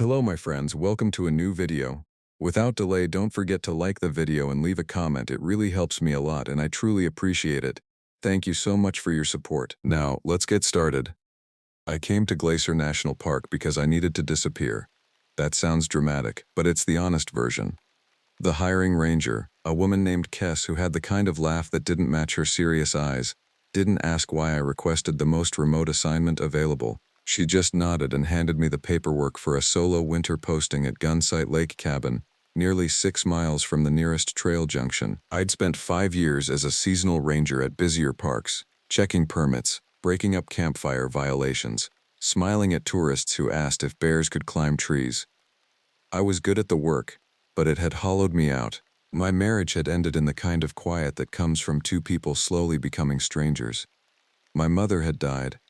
Hello my friends, welcome to a new video. Without delay, don't forget to like the video and leave a comment. It really helps me a lot and I truly appreciate it. Thank you so much for your support. Now, let's get started. I came to Glacier National Park because I needed to disappear. That sounds dramatic, but it's the honest version. The hiring ranger, a woman named Kess who had the kind of laugh that didn't match her serious eyes, didn't ask why I requested the most remote assignment available. She just nodded and handed me the paperwork for a solo winter posting at Gunsite Lake cabin, nearly 6 miles from the nearest trail junction. I'd spent 5 years as a seasonal ranger at busier parks, checking permits, breaking up campfire violations, smiling at tourists who asked if bears could climb trees. I was good at the work, but it had hollowed me out. My marriage had ended in the kind of quiet that comes from two people slowly becoming strangers. My mother had died.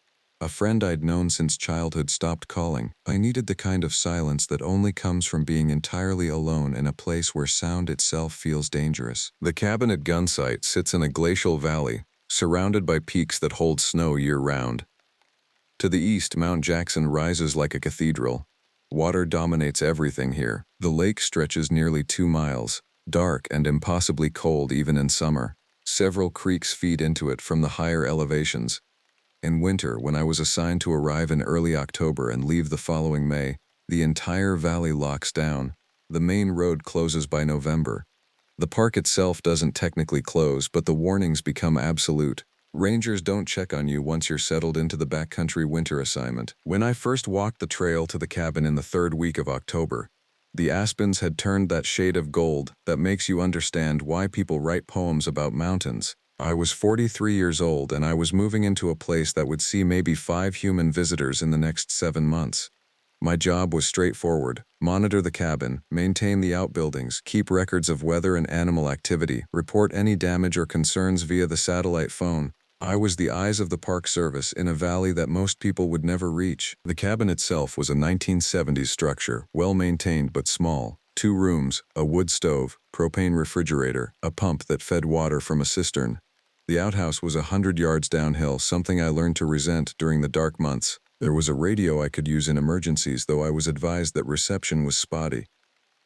A friend I'd known since childhood stopped calling. I needed the kind of silence that only comes from being entirely alone in a place where sound itself feels dangerous. The cabin at Gunsite sits in a glacial valley, surrounded by peaks that hold snow year-round. To the east, Mount Jackson rises like a cathedral. Water dominates everything here. The lake stretches nearly 2 miles, dark and impossibly cold even in summer. Several creeks feed into it from the higher elevations. In winter, when I was assigned to arrive in early October and leave the following May, the entire valley locks down. The main road closes by November. The park itself doesn't technically close, but the warnings become absolute. Rangers don't check on you once you're settled into the backcountry winter assignment. When I first walked the trail to the cabin in the 3rd week of October, the aspens had turned that shade of gold that makes you understand why people write poems about mountains. I was 43 years old and I was moving into a place that would see maybe 5 human visitors in the next 7 months. My job was straightforward: monitor the cabin, maintain the outbuildings, keep records of weather and animal activity, report any damage or concerns via the satellite phone. I was the eyes of the Park Service in a valley that most people would never reach. The cabin itself was a 1970s structure, well maintained but small. 2 rooms, a wood stove, propane refrigerator, a pump that fed water from a cistern. The outhouse was 100 yards downhill, something I learned to resent during the dark months. There was a radio I could use in emergencies, though I was advised that reception was spotty.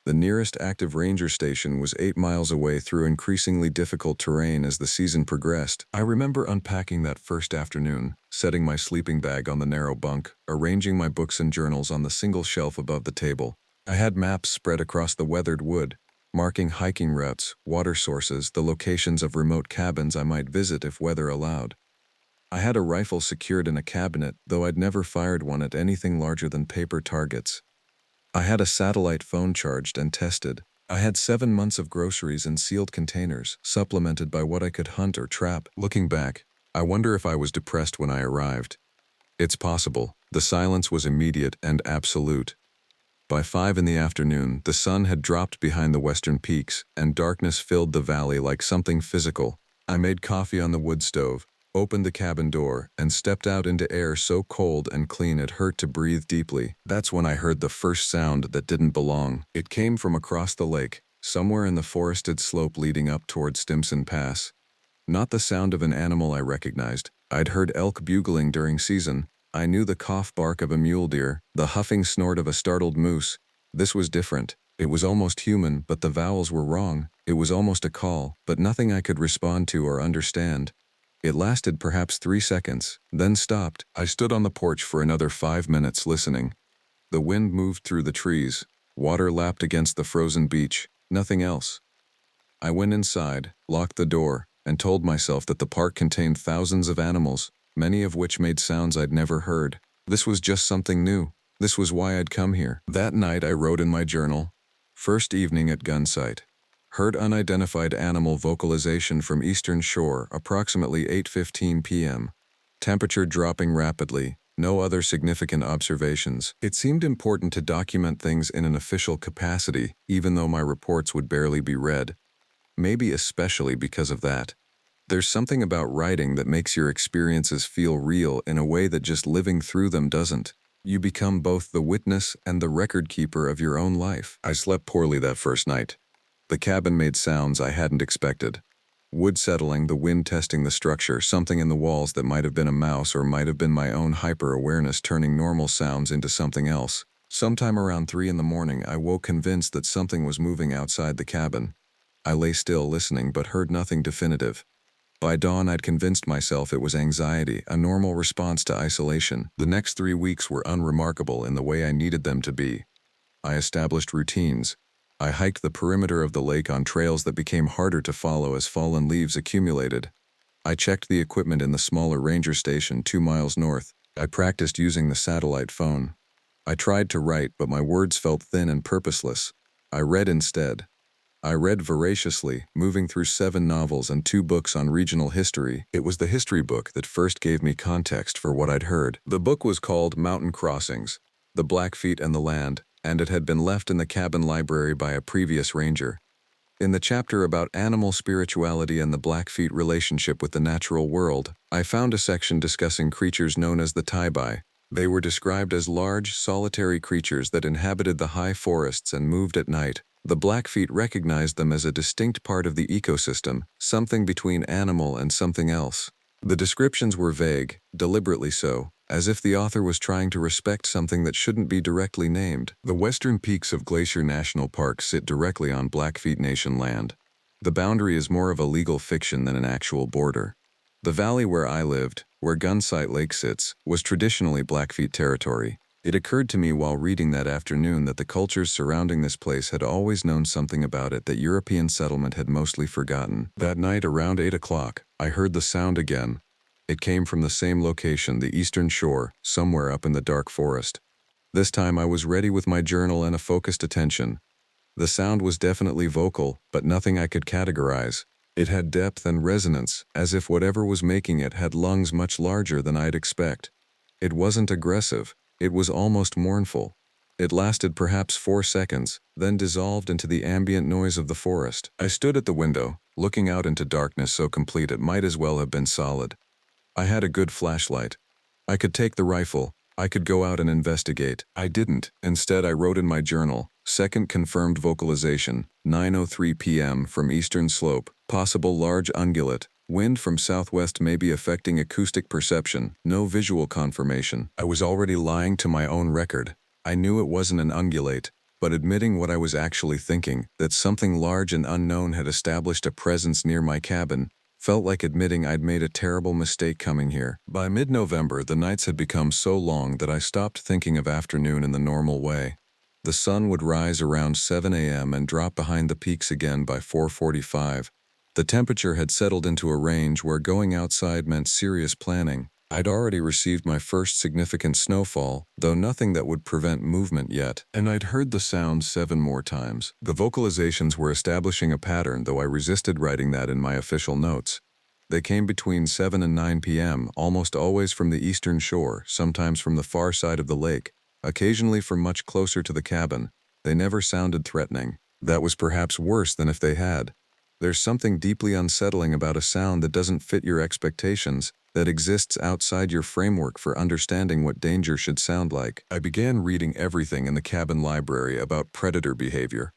The nearest active ranger station was 8 miles away through increasingly difficult terrain as the season progressed. I remember unpacking that first afternoon, setting my sleeping bag on the narrow bunk, arranging my books and journals on the single shelf above the table. I had maps spread across the weathered wood, marking hiking routes, water sources, the locations of remote cabins I might visit if weather allowed. I had a rifle secured in a cabinet, though I'd never fired one at anything larger than paper targets. I had a satellite phone charged and tested. I had 7 months of groceries in sealed containers, supplemented by what I could hunt or trap. Looking back, I wonder if I was depressed when I arrived. It's possible. The silence was immediate and absolute. By 5 in the afternoon, the sun had dropped behind the western peaks, and darkness filled the valley like something physical. I made coffee on the wood stove, opened the cabin door, and stepped out into air so cold and clean it hurt to breathe deeply. That's when I heard the first sound that didn't belong. It came from across the lake, somewhere in the forested slope leading up toward Stimson Pass. Not the sound of an animal I recognized. I'd heard elk bugling during season. I knew the cough bark of a mule deer, the huffing snort of a startled moose. This was different. It was almost human, but the vowels were wrong. It was almost a call, but nothing I could respond to or understand. It lasted perhaps 3 seconds, then stopped. I stood on the porch for another 5 minutes listening. The wind moved through the trees. Water lapped against the frozen beach. Nothing else. I went inside, locked the door, and told myself that the park contained thousands of animals, many of which made sounds I'd never heard. This was just something new. This was why I'd come here. That night I wrote in my journal, "First evening at Gunsite. Heard unidentified animal vocalization from eastern shore, approximately 8:15 p.m. Temperature dropping rapidly. No other significant observations." It seemed important to document things in an official capacity, even though my reports would barely be read. Maybe especially because of that. There's something about writing that makes your experiences feel real in a way that just living through them doesn't. You become both the witness and the record keeper of your own life. I slept poorly that first night. The cabin made sounds I hadn't expected. Wood settling, the wind testing the structure, something in the walls that might have been a mouse or might have been my own hyper-awareness turning normal sounds into something else. Sometime around 3 in the morning, I woke convinced that something was moving outside the cabin. I lay still listening but heard nothing definitive. By dawn, I'd convinced myself it was anxiety, a normal response to isolation. The next 3 weeks were unremarkable in the way I needed them to be. I established routines. I hiked the perimeter of the lake on trails that became harder to follow as fallen leaves accumulated. I checked the equipment in the smaller ranger station 2 miles north. I practiced using the satellite phone. I tried to write, but my words felt thin and purposeless. I read instead. I read voraciously, moving through 7 novels and 2 books on regional history. It was the history book that first gave me context for what I'd heard. The book was called Mountain Crossings, The Blackfeet and the Land, and it had been left in the cabin library by a previous ranger. In the chapter about animal spirituality and the Blackfeet relationship with the natural world, I found a section discussing creatures known as the Tibby. They were described as large, solitary creatures that inhabited the high forests and moved at night. The Blackfeet recognized them as a distinct part of the ecosystem, something between animal and something else. The descriptions were vague, deliberately so, as if the author was trying to respect something that shouldn't be directly named. The western peaks of Glacier National Park sit directly on Blackfeet Nation land. The boundary is more of a legal fiction than an actual border. The valley where I lived, where Gunsite Lake sits, was traditionally Blackfeet territory. It occurred to me while reading that afternoon that the cultures surrounding this place had always known something about it that European settlement had mostly forgotten. That night around 8 o'clock, I heard the sound again. It came from the same location, the eastern shore, somewhere up in the dark forest. This time I was ready with my journal and a focused attention. The sound was definitely vocal, but nothing I could categorize. It had depth and resonance, as if whatever was making it had lungs much larger than I'd expect. It wasn't aggressive. It was almost mournful. It lasted perhaps 4 seconds, then dissolved into the ambient noise of the forest. I stood at the window, looking out into darkness so complete it might as well have been solid. I had a good flashlight. I could take the rifle. I could go out and investigate. I didn't. Instead, I wrote in my journal, second confirmed vocalization, 9:03 p.m. from eastern slope, possible large ungulate. Wind from southwest may be affecting acoustic perception, no visual confirmation. I was already lying to my own record. I knew it wasn't an ungulate, but admitting what I was actually thinking, that something large and unknown had established a presence near my cabin, felt like admitting I'd made a terrible mistake coming here. By mid-November, the nights had become so long that I stopped thinking of afternoon in the normal way. The sun would rise around 7 a.m. and drop behind the peaks again by 4:45. The temperature had settled into a range where going outside meant serious planning. I'd already received my first significant snowfall, though nothing that would prevent movement yet, and I'd heard the sound 7 more times. The vocalizations were establishing a pattern, though I resisted writing that in my official notes. They came between 7 and 9 p.m., almost always from the eastern shore, sometimes from the far side of the lake, occasionally from much closer to the cabin. They never sounded threatening. That was perhaps worse than if they had. There's something deeply unsettling about a sound that doesn't fit your expectations, that exists outside your framework for understanding what danger should sound like. I began reading everything in the cabin library about predator behavior,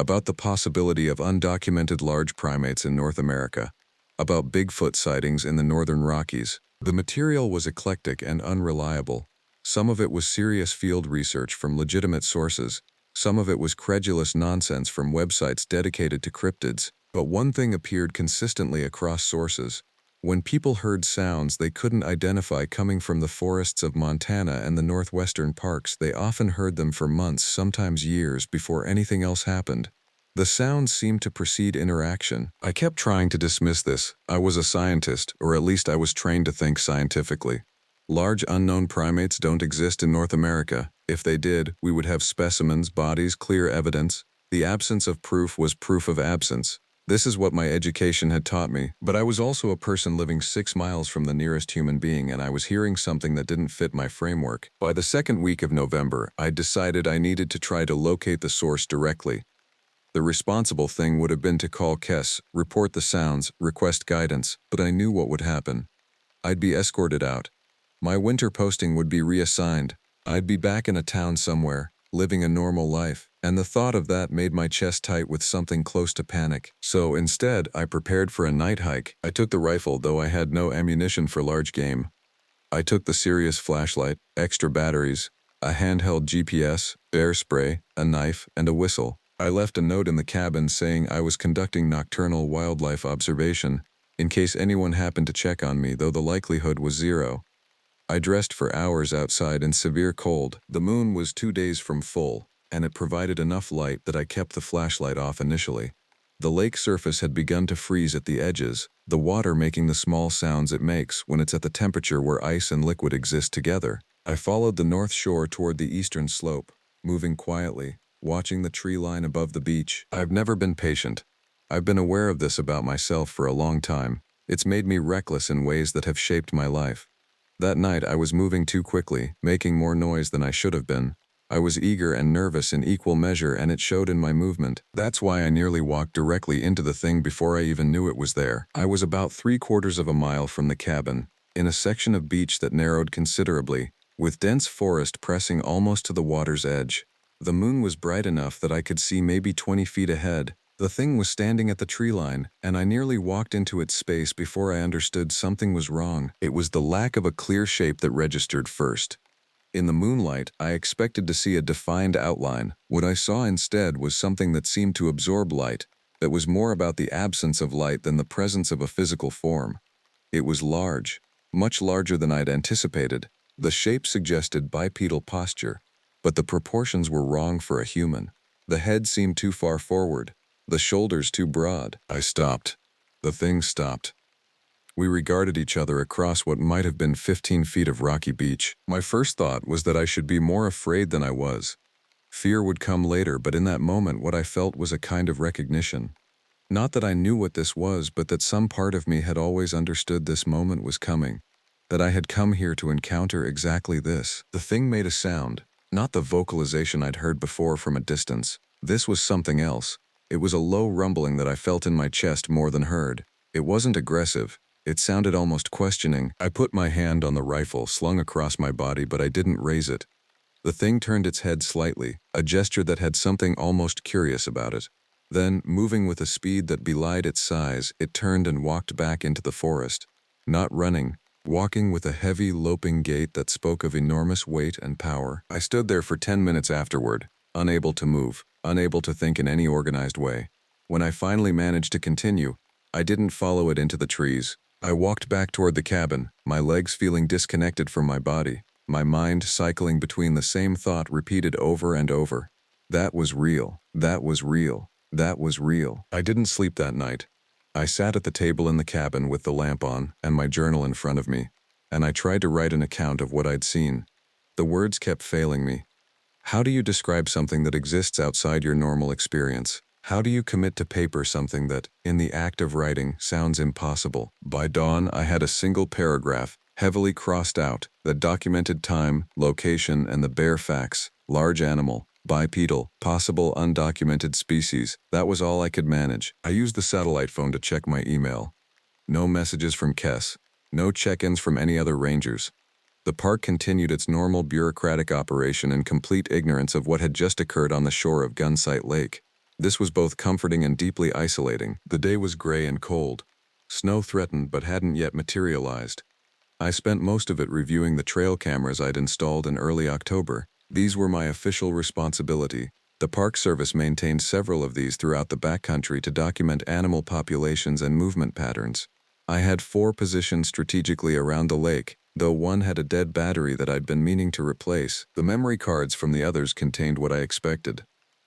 about the possibility of undocumented large primates in North America, about Bigfoot sightings in the northern Rockies. The material was eclectic and unreliable. Some of it was serious field research from legitimate sources. Some of it was credulous nonsense from websites dedicated to cryptids. But one thing appeared consistently across sources. When people heard sounds they couldn't identify coming from the forests of Montana and the northwestern parks, they often heard them for months, sometimes years, before anything else happened. The sounds seemed to precede interaction. I kept trying to dismiss this. I was a scientist, or at least I was trained to think scientifically. Large unknown primates don't exist in North America. If they did, we would have specimens, bodies, clear evidence. The absence of proof was proof of absence. This is what my education had taught me, but I was also a person living 6 miles from the nearest human being, and I was hearing something that didn't fit my framework. By the second week of November, I decided I needed to try to locate the source directly. The responsible thing would have been to call Kess, report the sounds, request guidance, but I knew what would happen. I'd be escorted out. My winter posting would be reassigned. I'd be back in a town somewhere, living a normal life, and the thought of that made my chest tight with something close to panic. So instead, I prepared for a night hike. I took the rifle, though I had no ammunition for large game. I took the serious flashlight, extra batteries. A handheld GPS, bear spray, a knife, and a whistle. I left a note in the cabin saying I was conducting nocturnal wildlife observation, in case anyone happened to check on me, though the likelihood was zero. I dressed for hours outside in severe cold. The moon was 2 days from full, and it provided enough light that I kept the flashlight off initially. The lake surface had begun to freeze at the edges, the water making the small sounds it makes when it's at the temperature where ice and liquid exist together. I followed the north shore toward the eastern slope, moving quietly, watching the tree line above the beach. I've never been patient. I've been aware of this about myself for a long time. It's made me reckless in ways that have shaped my life. That night I was moving too quickly, making more noise than I should have been. I was eager and nervous in equal measure, and it showed in my movement. That's why I nearly walked directly into the thing before I even knew it was there. I was about 3/4 of a mile from the cabin, in a section of beach that narrowed considerably, with dense forest pressing almost to the water's edge. The moon was bright enough that I could see maybe 20 feet ahead. The thing was standing at the tree line, and I nearly walked into its space before I understood something was wrong. It was the lack of a clear shape that registered first. In the moonlight, I expected to see a defined outline. What I saw instead was something that seemed to absorb light, that was more about the absence of light than the presence of a physical form. It was large, much larger than I'd anticipated. The shape suggested bipedal posture, but the proportions were wrong for a human. The head seemed too far forward, the shoulders too broad. I stopped. The thing stopped. We regarded each other across what might have been 15 feet of rocky beach. My first thought was that I should be more afraid than I was. Fear would come later, but in that moment what I felt was a kind of recognition. Not that I knew what this was, but that some part of me had always understood this moment was coming, that I had come here to encounter exactly this. The thing made a sound, not the vocalization I'd heard before from a distance. This was something else. It was a low rumbling that I felt in my chest more than heard. It wasn't aggressive. It sounded almost questioning. I put my hand on the rifle slung across my body, but I didn't raise it. The thing turned its head slightly, a gesture that had something almost curious about it. Then, moving with a speed that belied its size, it turned and walked back into the forest. Not running, walking with a heavy, loping gait that spoke of enormous weight and power. I stood there for 10 minutes afterward, unable to move, unable to think in any organized way. When I finally managed to continue, I didn't follow it into the trees. I walked back toward the cabin, my legs feeling disconnected from my body, my mind cycling between the same thought repeated over and over. That was real. That was real. That was real. I didn't sleep that night. I sat at the table in the cabin with the lamp on and my journal in front of me, and I tried to write an account of what I'd seen. The words kept failing me. How do you describe something that exists outside your normal experience? How do you commit to paper something that, in the act of writing, sounds impossible? By dawn, I had a single paragraph, heavily crossed out, that documented time, location, and the bare facts. Large animal, bipedal, possible undocumented species. That was all I could manage. I used the satellite phone to check my email. No messages from Kess. No check-ins from any other rangers. The park continued its normal bureaucratic operation in complete ignorance of what had just occurred on the shore of Gunsite Lake. This was both comforting and deeply isolating. The day was gray and cold. Snow threatened but hadn't yet materialized. I spent most of it reviewing the trail cameras I'd installed in early October. These were my official responsibility. The Park Service maintained several of these throughout the backcountry to document animal populations and movement patterns. I had 4 positioned strategically around the lake, though one had a dead battery that I'd been meaning to replace. The memory cards from the others contained what I expected.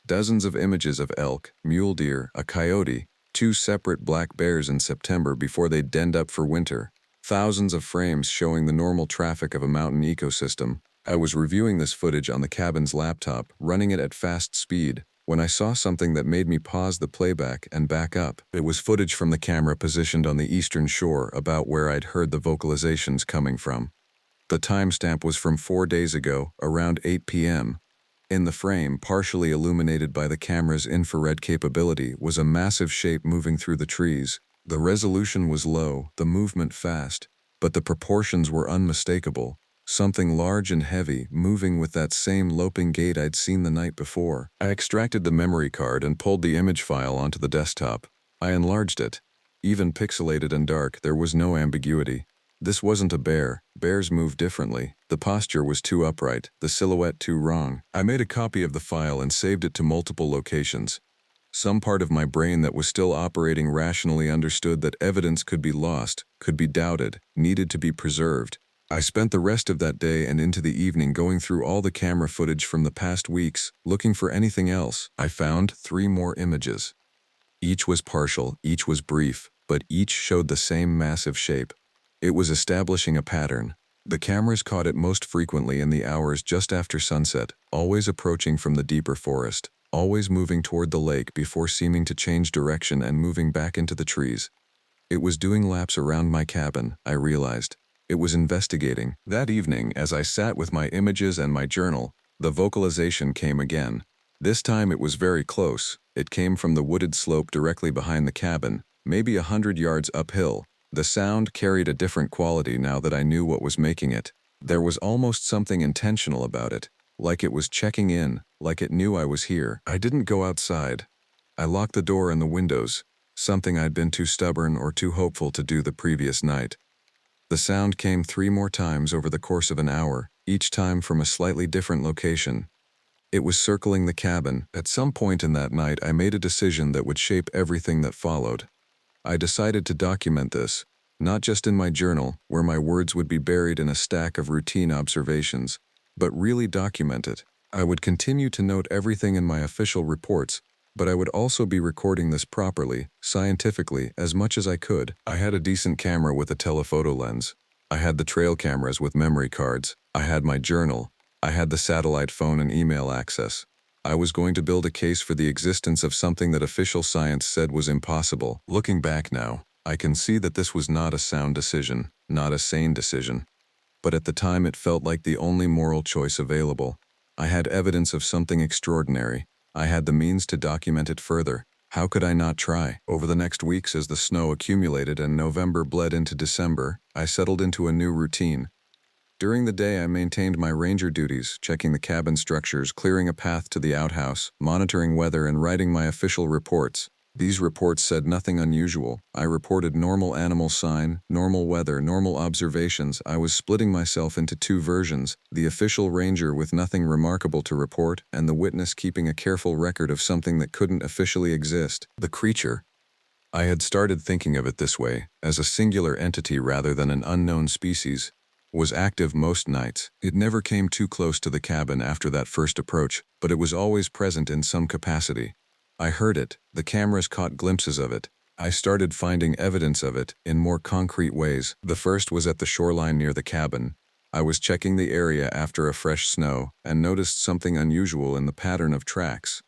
Dozens of images of elk, mule deer, a coyote, 2 separate black bears in September before they denned up for winter. Thousands of frames showing the normal traffic of a mountain ecosystem. I was reviewing this footage on the cabin's laptop, running it at fast speed, when I saw something that made me pause the playback and back up. It was footage from the camera positioned on the eastern shore, about where I'd heard the vocalizations coming from. The timestamp was from 4 days ago, around 8 p.m. In the frame, partially illuminated by the camera's infrared capability, was a massive shape moving through the trees. The resolution was low, the movement fast, but the proportions were unmistakable. Something large and heavy, moving with that same loping gait I'd seen the night before. I extracted the memory card and pulled the image file onto the desktop. I enlarged it. Even pixelated and dark, there was no ambiguity. This wasn't a bear. Bears move differently. The posture was too upright, the silhouette too wrong. I made a copy of the file and saved it to multiple locations. Some part of my brain that was still operating rationally understood that evidence could be lost, could be doubted, needed to be preserved. I spent the rest of that day and into the evening going through all the camera footage from the past weeks, looking for anything else. I found 3 more images. Each was partial, each was brief, but each showed the same massive shape. It was establishing a pattern. The cameras caught it most frequently in the hours just after sunset, always approaching from the deeper forest, always moving toward the lake before seeming to change direction and moving back into the trees. It was doing laps around my cabin, I realized. It was investigating. That evening, as I sat with my images and my journal, the vocalization came again. This time it was very close. It came from the wooded slope directly behind the cabin, maybe 100 yards uphill. The sound carried a different quality now that I knew what was making it. There was almost something intentional about it, like it was checking in, like it knew I was here. I didn't go outside. I locked the door and the windows, something I'd been too stubborn or too hopeful to do the previous night. The sound came 3 more times over the course of an hour, each time from a slightly different location. It was circling the cabin. At some point in that night, I made a decision that would shape everything that followed. I decided to document this, not just in my journal, where my words would be buried in a stack of routine observations, but really document it. I would continue to note everything in my official reports, but I would also be recording this properly, scientifically, as much as I could. I had a decent camera with a telephoto lens. I had the trail cameras with memory cards. I had my journal. I had the satellite phone and email access. I was going to build a case for the existence of something that official science said was impossible. Looking back now, I can see that this was not a sound decision, not a sane decision. But at the time it felt like the only moral choice available. I had evidence of something extraordinary. I had the means to document it further. How could I not try? Over the next weeks, as the snow accumulated and November bled into December, I settled into a new routine. During the day, I maintained my ranger duties, checking the cabin structures, clearing a path to the outhouse, monitoring weather, and writing my official reports. These reports said nothing unusual. I reported normal animal sign, normal weather, normal observations. I was splitting myself into 2 versions, the official ranger with nothing remarkable to report, and the witness keeping a careful record of something that couldn't officially exist, the creature. I had started thinking of it this way, as a singular entity rather than an unknown species. Was active most nights. It never came too close to the cabin after that first approach, but it was always present in some capacity. I heard it. The cameras caught glimpses of it. I started finding evidence of it in more concrete ways. The first was at the shoreline near the cabin. I was checking the area after a fresh snow and noticed something unusual in the pattern of tracks.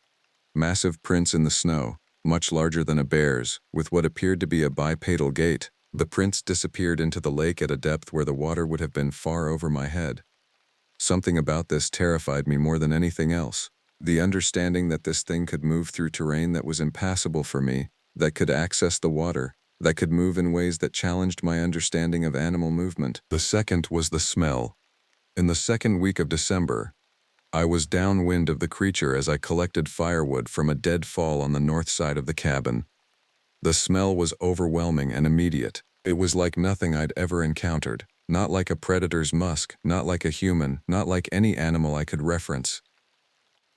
Massive prints in the snow, much larger than a bear's, with what appeared to be a bipedal gait. The prints disappeared into the lake at a depth where the water would have been far over my head. Something about this terrified me more than anything else. The understanding that this thing could move through terrain that was impassable for me, that could access the water, that could move in ways that challenged my understanding of animal movement. The second was the smell. In the second week of December, I was downwind of the creature as I collected firewood from a dead fall on the north side of the cabin. The smell was overwhelming and immediate. It was like nothing I'd ever encountered, not like a predator's musk, not like a human, not like any animal I could reference.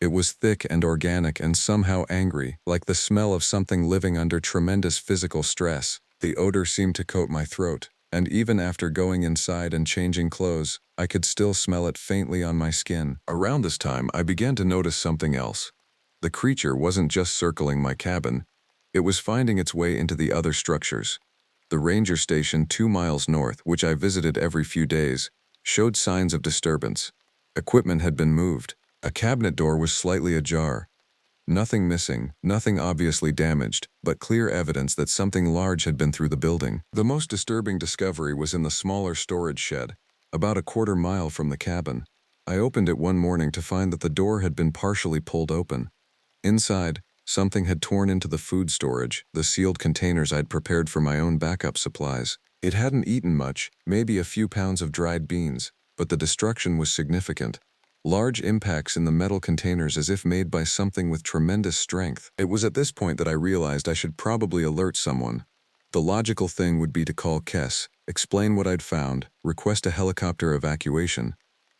It was thick and organic and somehow angry, like the smell of something living under tremendous physical stress. The odor seemed to coat my throat, and even after going inside and changing clothes, I could still smell it faintly on my skin. Around this time, I began to notice something else. The creature wasn't just circling my cabin. It was finding its way into the other structures. The ranger station 2 miles north, which I visited every few days, showed signs of disturbance. Equipment had been moved. A cabinet door was slightly ajar. Nothing missing, nothing obviously damaged, but clear evidence that something large had been through the building. The most disturbing discovery was in the smaller storage shed, about a quarter mile from the cabin. I opened it one morning to find that the door had been partially pulled open. Inside, something had torn into the food storage, the sealed containers I'd prepared for my own backup supplies. It hadn't eaten much, maybe a few pounds of dried beans, but the destruction was significant. Large impacts in the metal containers as if made by something with tremendous strength. It was at this point that I realized I should probably alert someone. The logical thing would be to call Kess, explain what I'd found, request a helicopter evacuation.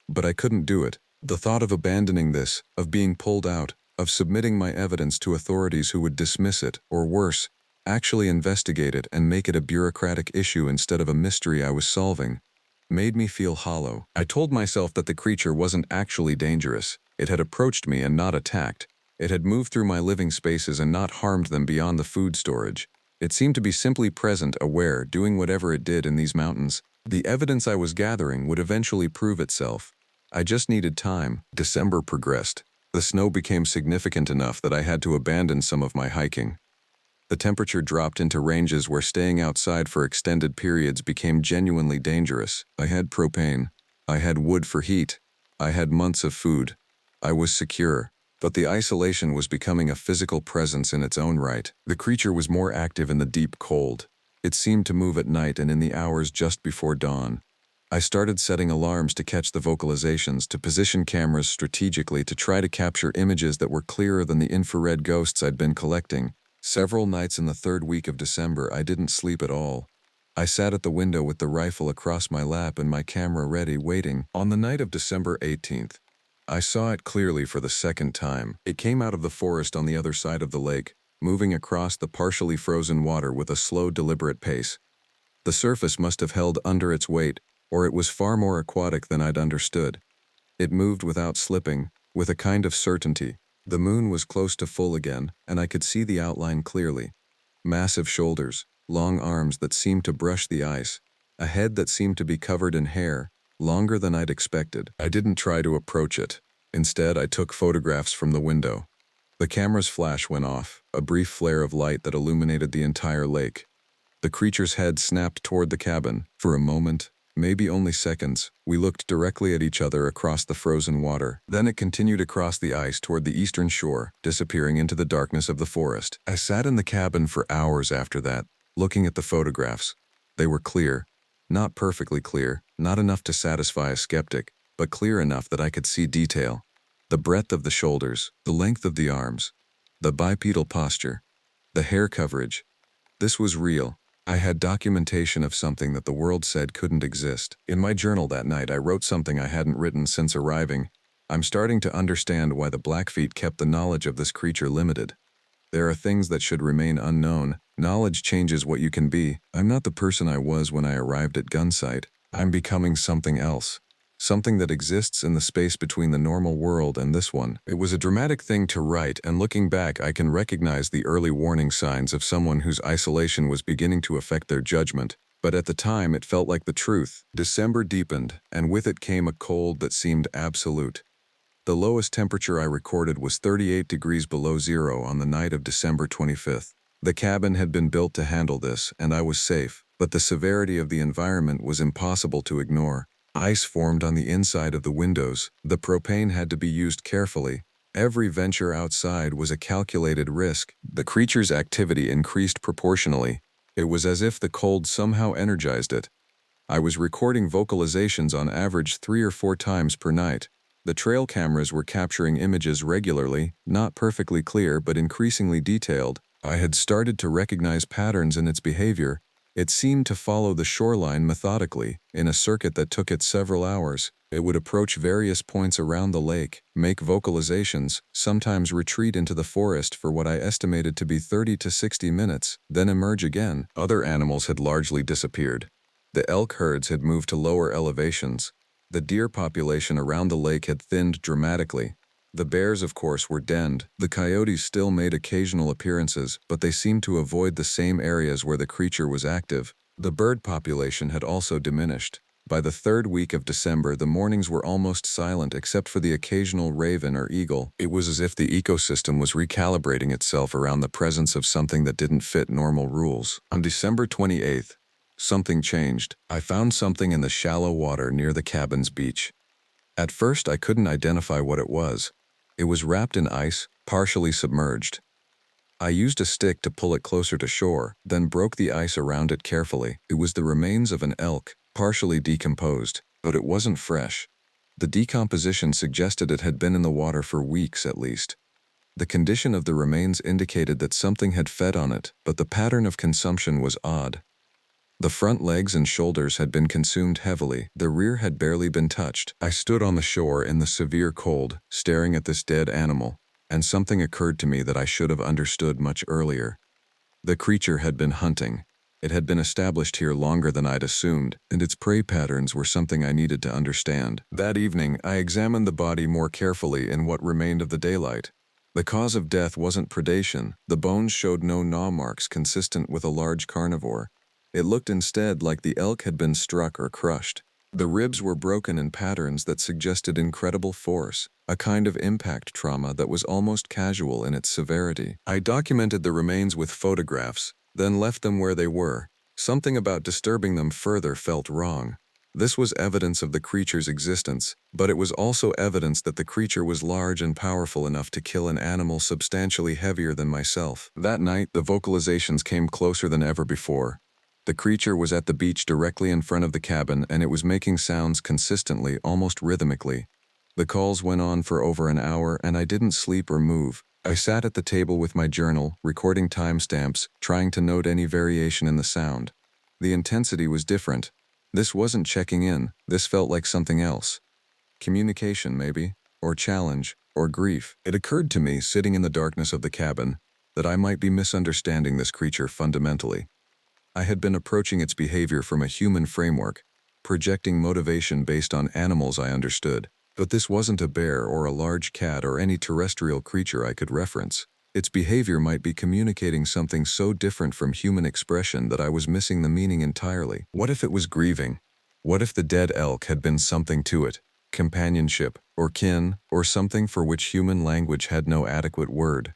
But I couldn't do it. The thought of abandoning this, of being pulled out, of submitting my evidence to authorities who would dismiss it, or worse, actually investigate it and make it a bureaucratic issue instead of a mystery I was solving, made me feel hollow. I told myself that the creature wasn't actually dangerous. It had approached me and not attacked. It had moved through my living spaces and not harmed them beyond the food storage. It seemed to be simply present, aware, doing whatever it did in these mountains. The evidence I was gathering would eventually prove itself. I just needed time. December progressed. The snow became significant enough that I had to abandon some of my hiking. The temperature dropped into ranges where staying outside for extended periods became genuinely dangerous. I had propane. I had wood for heat. I had months of food. I was secure. But the isolation was becoming a physical presence in its own right. The creature was more active in the deep cold. It seemed to move at night and in the hours just before dawn. I started setting alarms to catch the vocalizations, to position cameras strategically to try to capture images that were clearer than the infrared ghosts I'd been collecting. Several nights in the third week of December, I didn't sleep at all. I sat at the window with the rifle across my lap and my camera ready, waiting. On the night of December 18th, I saw it clearly for the second time. It came out of the forest on the other side of the lake, moving across the partially frozen water with a slow, deliberate pace. The surface must have held under its weight, or it was far more aquatic than I'd understood. It moved without slipping, with a kind of certainty. The moon was close to full again, and I could see the outline clearly. Massive shoulders, long arms that seemed to brush the ice, a head that seemed to be covered in hair, longer than I'd expected. I didn't try to approach it. Instead, I took photographs from the window. The camera's flash went off, a brief flare of light that illuminated the entire lake. The creature's head snapped toward the cabin. For a moment, maybe only seconds, we looked directly at each other across the frozen water. Then it continued across the ice toward the eastern shore, disappearing into the darkness of the forest. I sat in the cabin for hours after that, looking at the photographs. They were clear. Not perfectly clear, not enough to satisfy a skeptic, but clear enough that I could see detail. The breadth of the shoulders, the length of the arms, the bipedal posture, the hair coverage. This was real. I had documentation of something that the world said couldn't exist. In my journal that night, I wrote something I hadn't written since arriving. I'm starting to understand why the Blackfeet kept the knowledge of this creature limited. There are things that should remain unknown. Knowledge changes what you can be. I'm not the person I was when I arrived at Gunsite. I'm becoming something else. Something that exists in the space between the normal world and this one. It was a dramatic thing to write, and looking back, I can recognize the early warning signs of someone whose isolation was beginning to affect their judgment. But at the time, it felt like the truth. December deepened, and with it came a cold that seemed absolute. The lowest temperature I recorded was 38 degrees below zero on the night of December 25th. The cabin had been built to handle this, and I was safe, but the severity of the environment was impossible to ignore. Ice formed on the inside of the windows. The propane had to be used carefully. Every venture outside was a calculated risk. The creature's activity increased proportionally. It was as if the cold somehow energized it. I was recording vocalizations on average 3 or 4 times per night. The trail cameras were capturing images regularly, not perfectly clear but increasingly detailed. I had started to recognize patterns in its behavior. It seemed to follow the shoreline methodically, in a circuit that took it several hours. It would approach various points around the lake, make vocalizations, sometimes retreat into the forest for what I estimated to be 30 to 60 minutes, then emerge again. Other animals had largely disappeared. The elk herds had moved to lower elevations. The deer population around the lake had thinned dramatically. The bears, of course, were denned. The coyotes still made occasional appearances, but they seemed to avoid the same areas where the creature was active. The bird population had also diminished. By the third week of December, the mornings were almost silent except for the occasional raven or eagle. It was as if the ecosystem was recalibrating itself around the presence of something that didn't fit normal rules. On December 28th, something changed. I found something in the shallow water near the cabin's beach. At first, I couldn't identify what it was. It was wrapped in ice, partially submerged. I used a stick to pull it closer to shore, then broke the ice around it carefully. It was the remains of an elk, partially decomposed, but it wasn't fresh. The decomposition suggested it had been in the water for weeks at least. The condition of the remains indicated that something had fed on it, but the pattern of consumption was odd. The front legs and shoulders had been consumed heavily, the rear had barely been touched. I stood on the shore in the severe cold, staring at this dead animal, and something occurred to me that I should have understood much earlier. The creature had been hunting. It had been established here longer than I'd assumed, and its prey patterns were something I needed to understand. That evening, I examined the body more carefully in what remained of the daylight. The cause of death wasn't predation. The bones showed no gnaw marks consistent with a large carnivore. It looked instead like the elk had been struck or crushed. The ribs were broken in patterns that suggested incredible force, a kind of impact trauma that was almost casual in its severity. I documented the remains with photographs, then left them where they were. Something about disturbing them further felt wrong. This was evidence of the creature's existence, but it was also evidence that the creature was large and powerful enough to kill an animal substantially heavier than myself. That night, the vocalizations came closer than ever before. The creature was at the beach directly in front of the cabin, and it was making sounds consistently, almost rhythmically. The calls went on for over an hour, and I didn't sleep or move. I sat at the table with my journal, recording timestamps, trying to note any variation in the sound. The intensity was different. This wasn't checking in, this felt like something else. Communication, maybe, or challenge, or grief. It occurred to me, sitting in the darkness of the cabin, that I might be misunderstanding this creature fundamentally. I had been approaching its behavior from a human framework, projecting motivation based on animals I understood. But this wasn't a bear or a large cat or any terrestrial creature I could reference. Its behavior might be communicating something so different from human expression that I was missing the meaning entirely. What if it was grieving? What if the dead elk had been something to it? Companionship, or kin, or something for which human language had no adequate word?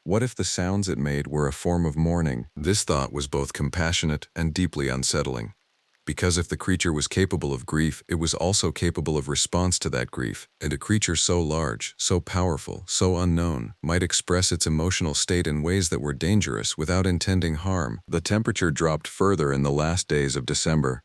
What if the sounds it made were a form of mourning? This thought was both compassionate and deeply unsettling. Because if the creature was capable of grief, it was also capable of response to that grief, and a creature so large, so powerful, so unknown, might express its emotional state in ways that were dangerous without intending harm. The temperature dropped further in the last days of December.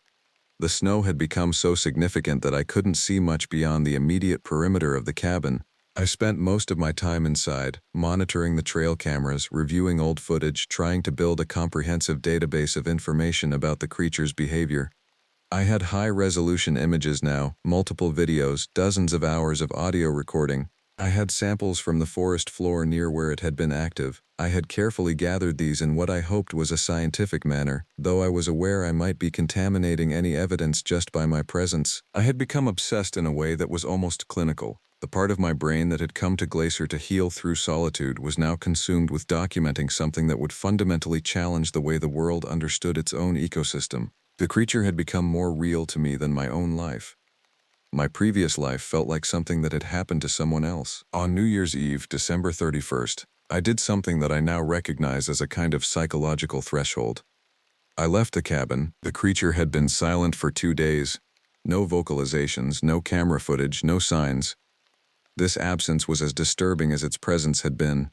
The snow had become so significant that I couldn't see much beyond the immediate perimeter of the cabin. I spent most of my time inside, monitoring the trail cameras, reviewing old footage, trying to build a comprehensive database of information about the creature's behavior. I had high-resolution images now, multiple videos, dozens of hours of audio recording. I had samples from the forest floor near where it had been active. I had carefully gathered these in what I hoped was a scientific manner, though I was aware I might be contaminating any evidence just by my presence. I had become obsessed in a way that was almost clinical. The part of my brain that had come to Glacier to heal through solitude was now consumed with documenting something that would fundamentally challenge the way the world understood its own ecosystem. The creature had become more real to me than my own life. My previous life felt like something that had happened to someone else. On New Year's Eve, December 31st, I did something that I now recognize as a kind of psychological threshold. I left the cabin. The creature had been silent for 2 days. No vocalizations, no camera footage, no signs. This absence was as disturbing as its presence had been.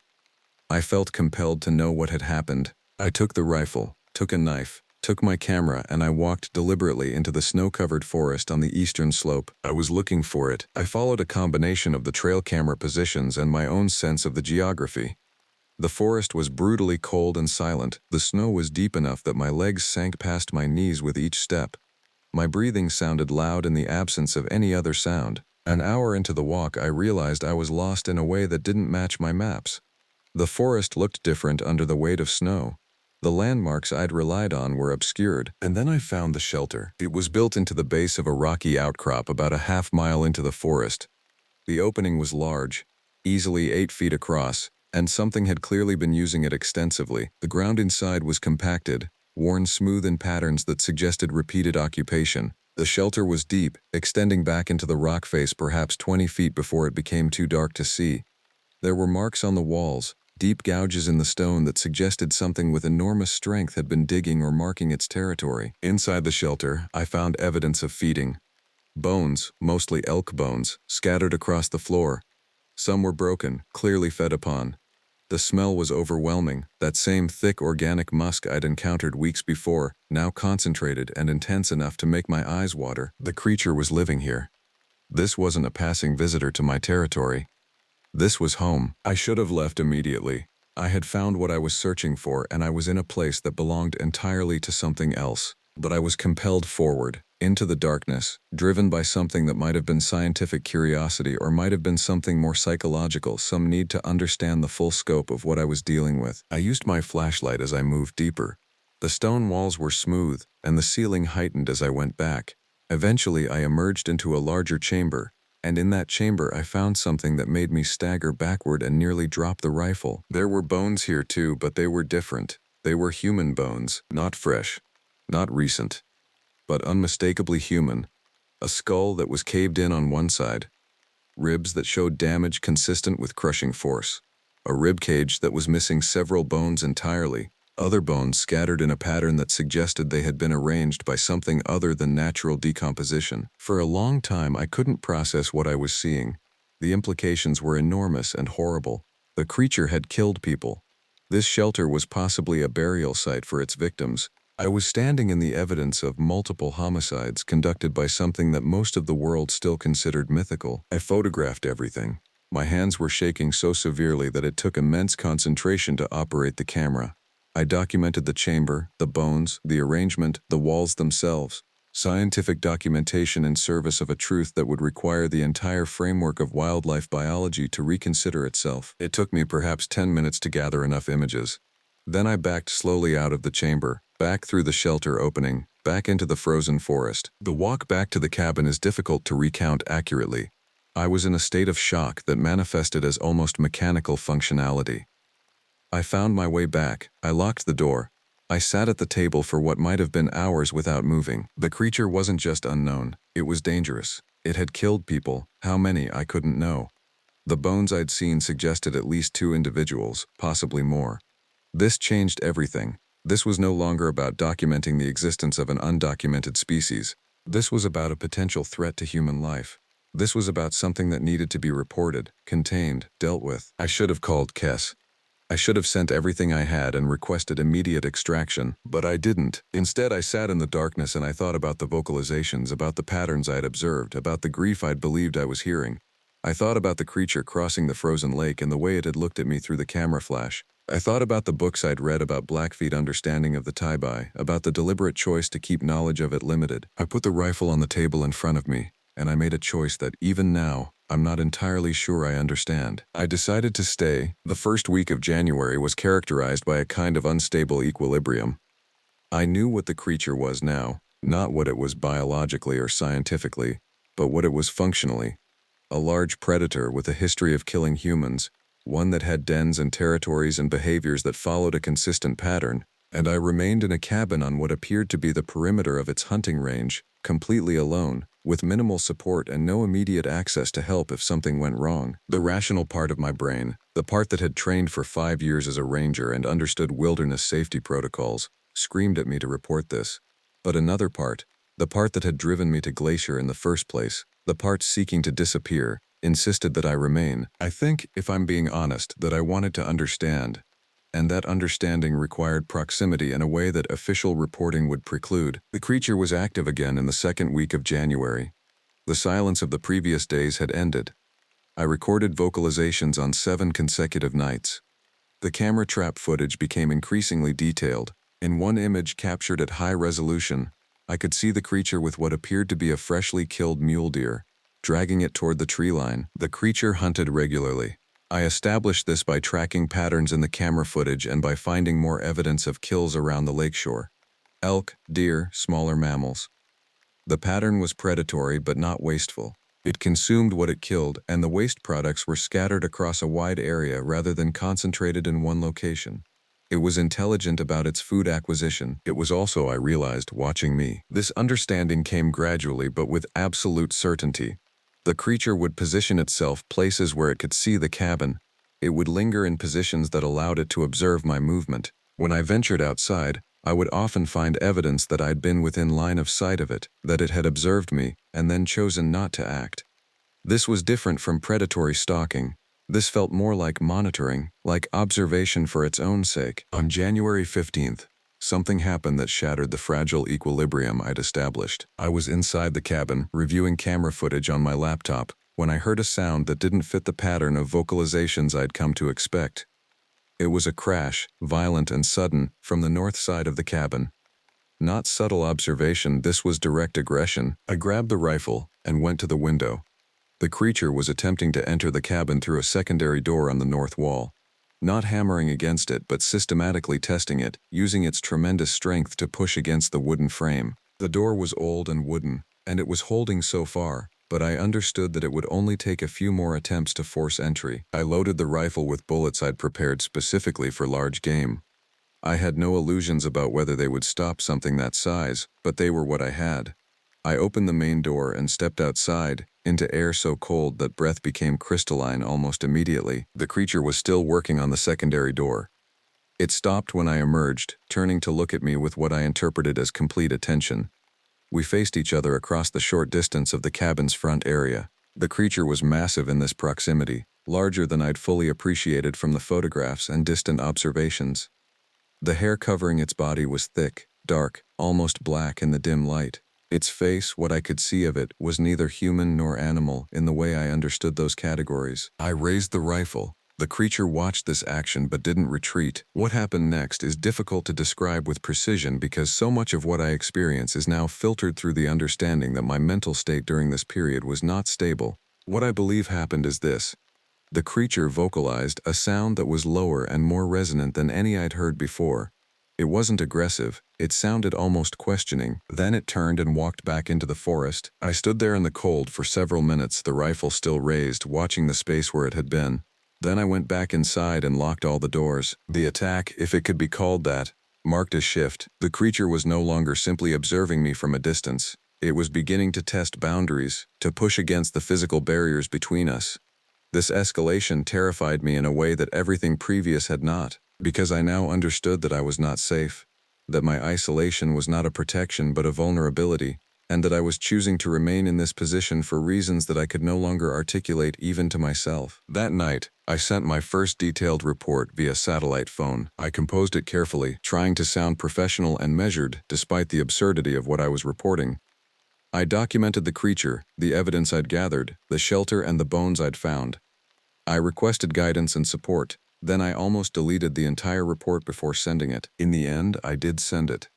I felt compelled to know what had happened. I took the rifle, took a knife, took my camera, and I walked deliberately into the snow-covered forest on the eastern slope. I was looking for it. I followed a combination of the trail camera positions and my own sense of the geography. The forest was brutally cold and silent. The snow was deep enough that my legs sank past my knees with each step. My breathing sounded loud in the absence of any other sound. An hour into the walk, I realized I was lost in a way that didn't match my maps. The forest looked different under the weight of snow. The landmarks I'd relied on were obscured, and then I found the shelter. It was built into the base of a rocky outcrop about a half-mile into the forest. The opening was large, easily 8 feet across, and something had clearly been using it extensively. The ground inside was compacted, worn smooth in patterns that suggested repeated occupation. The shelter was deep, extending back into the rock face perhaps 20 feet before it became too dark to see. There were marks on the walls, deep gouges in the stone that suggested something with enormous strength had been digging or marking its territory. Inside the shelter, I found evidence of feeding. Bones, mostly elk bones, scattered across the floor. Some were broken, clearly fed upon. The smell was overwhelming, that same thick organic musk I'd encountered weeks before, now concentrated and intense enough to make my eyes water. The creature was living here. This wasn't a passing visitor to my territory. This was home. I should have left immediately. I had found what I was searching for, and I was in a place that belonged entirely to something else. But I was compelled forward, into the darkness, driven by something that might have been scientific curiosity or might have been something more psychological, some need to understand the full scope of what I was dealing with. I used my flashlight as I moved deeper. The stone walls were smooth, and the ceiling heightened as I went back. Eventually, I emerged into a larger chamber, and in that chamber I found something that made me stagger backward and nearly drop the rifle. There were bones here too, but they were different. They were human bones, not fresh, not recent, but unmistakably human. A skull that was caved in on one side, ribs that showed damage consistent with crushing force, a rib cage that was missing several bones entirely, other bones scattered in a pattern that suggested they had been arranged by something other than natural decomposition. For a long time, I couldn't process what I was seeing. The implications were enormous and horrible. The creature had killed people. This shelter was possibly a burial site for its victims. I was standing in the evidence of multiple homicides conducted by something that most of the world still considered mythical. I photographed everything. My hands were shaking so severely that it took immense concentration to operate the camera. I documented the chamber, the bones, the arrangement, the walls themselves. Scientific documentation in service of a truth that would require the entire framework of wildlife biology to reconsider itself. It took me perhaps 10 minutes to gather enough images. Then I backed slowly out of the chamber, back through the shelter opening, back into the frozen forest. The walk back to the cabin is difficult to recount accurately. I was in a state of shock that manifested as almost mechanical functionality. I found my way back. I locked the door. I sat at the table for what might have been hours without moving. The creature wasn't just unknown, it was dangerous. It had killed people. How many, I couldn't know. The bones I'd seen suggested at least 2 individuals, possibly more. This changed everything. This was no longer about documenting the existence of an undocumented species. This was about a potential threat to human life. This was about something that needed to be reported, contained, dealt with. I should have called Kess. I should have sent everything I had and requested immediate extraction, but I didn't. Instead, I sat in the darkness and I thought about the vocalizations, about the patterns I'd observed, about the grief I'd believed I was hearing. I thought about the creature crossing the frozen lake and the way it had looked at me through the camera flash. I thought about the books I'd read about Blackfeet understanding of the Tibby, about the deliberate choice to keep knowledge of it limited. I put the rifle on the table in front of me, and I made a choice that, even now, I'm not entirely sure I understand. I decided to stay. The first week of January was characterized by a kind of unstable equilibrium. I knew what the creature was now, not what it was biologically or scientifically, but what it was functionally. A large predator with a history of killing humans, one that had dens and territories and behaviors that followed a consistent pattern, and I remained in a cabin on what appeared to be the perimeter of its hunting range, completely alone, with minimal support and no immediate access to help if something went wrong. The rational part of my brain, the part that had trained for 5 years as a ranger and understood wilderness safety protocols, screamed at me to report this. But another part, the part that had driven me to Glacier in the first place, the part seeking to disappear, insisted that I remain. I think, if I'm being honest, that I wanted to understand, and that understanding required proximity in a way that official reporting would preclude. The creature was active again in the second week of January. The silence of the previous days had ended. I recorded vocalizations on 7 consecutive nights. The camera trap footage became increasingly detailed. In one image captured at high resolution, I could see the creature with what appeared to be a freshly killed mule deer, dragging it toward the tree line. The creature hunted regularly. I established this by tracking patterns in the camera footage and by finding more evidence of kills around the lakeshore. Elk, deer, smaller mammals. The pattern was predatory but not wasteful. It consumed what it killed, and the waste products were scattered across a wide area rather than concentrated in one location. It was intelligent about its food acquisition. It was also, I realized, watching me. This understanding came gradually but with absolute certainty. The creature would position itself places where it could see the cabin. It would linger in positions that allowed it to observe my movement. When I ventured outside, I would often find evidence that I'd been within line of sight of it, that it had observed me, and then chosen not to act. This was different from predatory stalking. This felt more like monitoring, like observation for its own sake. On January 15th, something happened that shattered the fragile equilibrium I'd established. I was inside the cabin, reviewing camera footage on my laptop, when I heard a sound that didn't fit the pattern of vocalizations I'd come to expect. It was a crash, violent and sudden, from the north side of the cabin. Not subtle observation, this was direct aggression. I grabbed the rifle and went to the window. The creature was attempting to enter the cabin through a secondary door on the north wall. Not hammering against it, but systematically testing it, using its tremendous strength to push against the wooden frame. The door was old and wooden, and it was holding so far, but I understood that it would only take a few more attempts to force entry. I loaded the rifle with bullets I'd prepared specifically for large game. I had no illusions about whether they would stop something that size, but they were what I had. I opened the main door and stepped outside, into air so cold that breath became crystalline almost immediately. The creature was still working on the secondary door. It stopped when I emerged, turning to look at me with what I interpreted as complete attention. We faced each other across the short distance of the cabin's front area. The creature was massive in this proximity, larger than I'd fully appreciated from the photographs and distant observations. The hair covering its body was thick, dark, almost black in the dim light. Its face, what I could see of it, was neither human nor animal in the way I understood those categories. I raised the rifle. The creature watched this action but didn't retreat. What happened next is difficult to describe with precision because so much of what I experience is now filtered through the understanding that my mental state during this period was not stable. What I believe happened is this. The creature vocalized a sound that was lower and more resonant than any I'd heard before. It wasn't aggressive, it sounded almost questioning. Then it turned and walked back into the forest. I stood there in the cold for several minutes, the rifle still raised, watching the space where it had been. Then I went back inside and locked all the doors. The attack, if it could be called that, marked a shift. The creature was no longer simply observing me from a distance. It was beginning to test boundaries, to push against the physical barriers between us. This escalation terrified me in a way that everything previous had not, because I now understood that I was not safe, that my isolation was not a protection but a vulnerability, and that I was choosing to remain in this position for reasons that I could no longer articulate even to myself. That night, I sent my first detailed report via satellite phone. I composed it carefully, trying to sound professional and measured despite the absurdity of what I was reporting. I documented the creature, the evidence I'd gathered, the shelter and the bones I'd found. I requested guidance and support. Then I almost deleted the entire report before sending it. In the end, I did send it.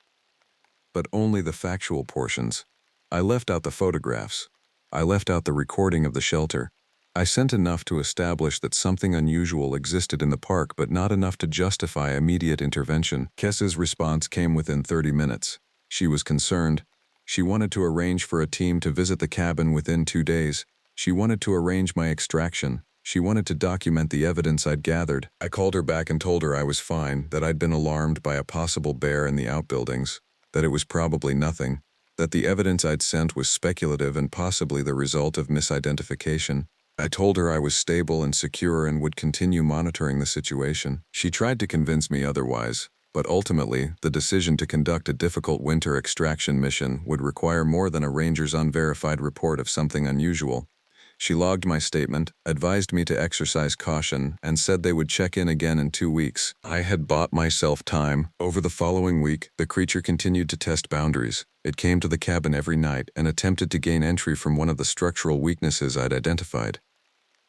But only the factual portions. I left out the photographs. I left out the recording of the shelter. I sent enough to establish that something unusual existed in the park, but not enough to justify immediate intervention. Kessa's response came within 30 minutes. She was concerned. She wanted to arrange for a team to visit the cabin within 2 days. She wanted to arrange my extraction. She wanted to document the evidence I'd gathered. I called her back and told her I was fine, that I'd been alarmed by a possible bear in the outbuildings, that it was probably nothing, that the evidence I'd sent was speculative and possibly the result of misidentification. I told her I was stable and secure and would continue monitoring the situation. She tried to convince me otherwise, but ultimately, the decision to conduct a difficult winter extraction mission would require more than a ranger's unverified report of something unusual. She logged my statement, advised me to exercise caution, and said they would check in again in 2 weeks. I had bought myself time. Over the following week, the creature continued to test boundaries. It came to the cabin every night and attempted to gain entry from one of the structural weaknesses I'd identified.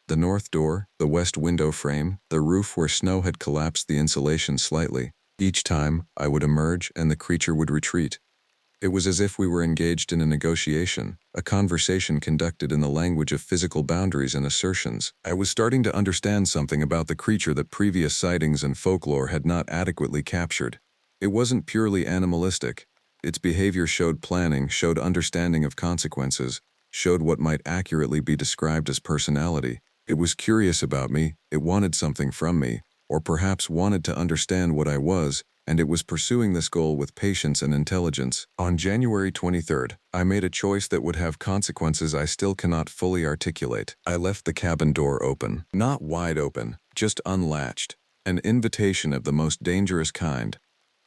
The north door, the west window frame, the roof where snow had collapsed the insulation slightly. Each time, I would emerge and the creature would retreat. It was as if we were engaged in a negotiation, a conversation conducted in the language of physical boundaries and assertions. I was starting to understand something about the creature that previous sightings and folklore had not adequately captured. It wasn't purely animalistic. Its behavior showed planning, showed understanding of consequences, showed what might accurately be described as personality. It was curious about me, it wanted something from me, or perhaps wanted to understand what I was, and it was pursuing this goal with patience and intelligence. On January 23rd, I made a choice that would have consequences I still cannot fully articulate. I left the cabin door open. Not wide open, just unlatched. An invitation of the most dangerous kind.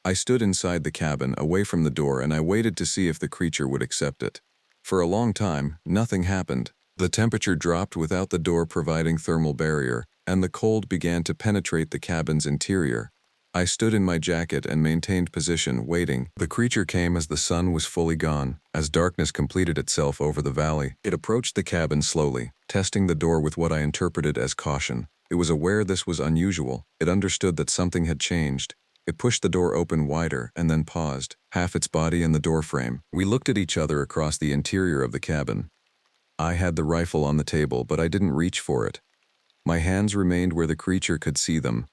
I stood inside the cabin, away from the door, and I waited to see if the creature would accept it. For a long time, nothing happened. The temperature dropped without the door providing thermal barrier, and the cold began to penetrate the cabin's interior. I stood in my jacket and maintained position, waiting. The creature came as the sun was fully gone, as darkness completed itself over the valley. It approached the cabin slowly, testing the door with what I interpreted as caution. It was aware this was unusual. It understood that something had changed. It pushed the door open wider and then paused, half its body in the doorframe. We looked at each other across the interior of the cabin. I had the rifle on the table, but I didn't reach for it. My hands remained where the creature could see them,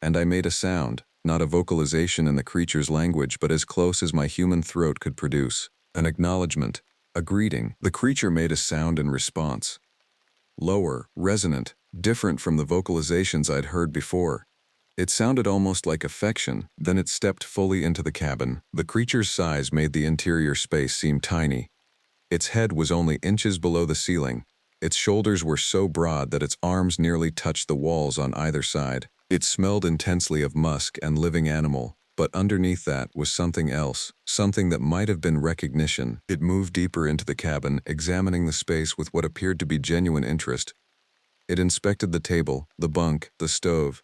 and I made a sound, not a vocalization in the creature's language, but as close as my human throat could produce. An acknowledgement, a greeting. The creature made a sound in response. Lower, resonant, different from the vocalizations I'd heard before. It sounded almost like affection. Then it stepped fully into the cabin. The creature's size made the interior space seem tiny. Its head was only inches below the ceiling. Its shoulders were so broad that its arms nearly touched the walls on either side. It smelled intensely of musk and living animal, but underneath that was something else, something that might have been recognition. It moved deeper into the cabin, examining the space with what appeared to be genuine interest. It inspected the table, the bunk, the stove.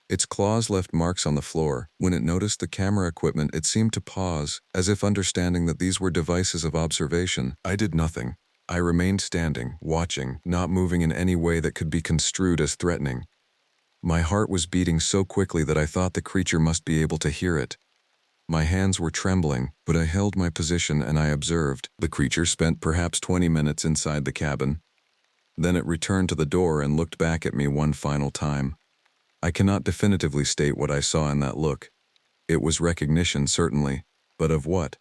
Its claws left marks on the floor. When it noticed the camera equipment, it seemed to pause, as if understanding that these were devices of observation. I did nothing. I remained standing, watching, not moving in any way that could be construed as threatening. My heart was beating so quickly that I thought the creature must be able to hear it. My hands were trembling, but I held my position and I observed. The creature spent perhaps 20 minutes inside the cabin. Then it returned to the door and looked back at me one final time. I cannot definitively state what I saw in that look. It was recognition, certainly, but of what?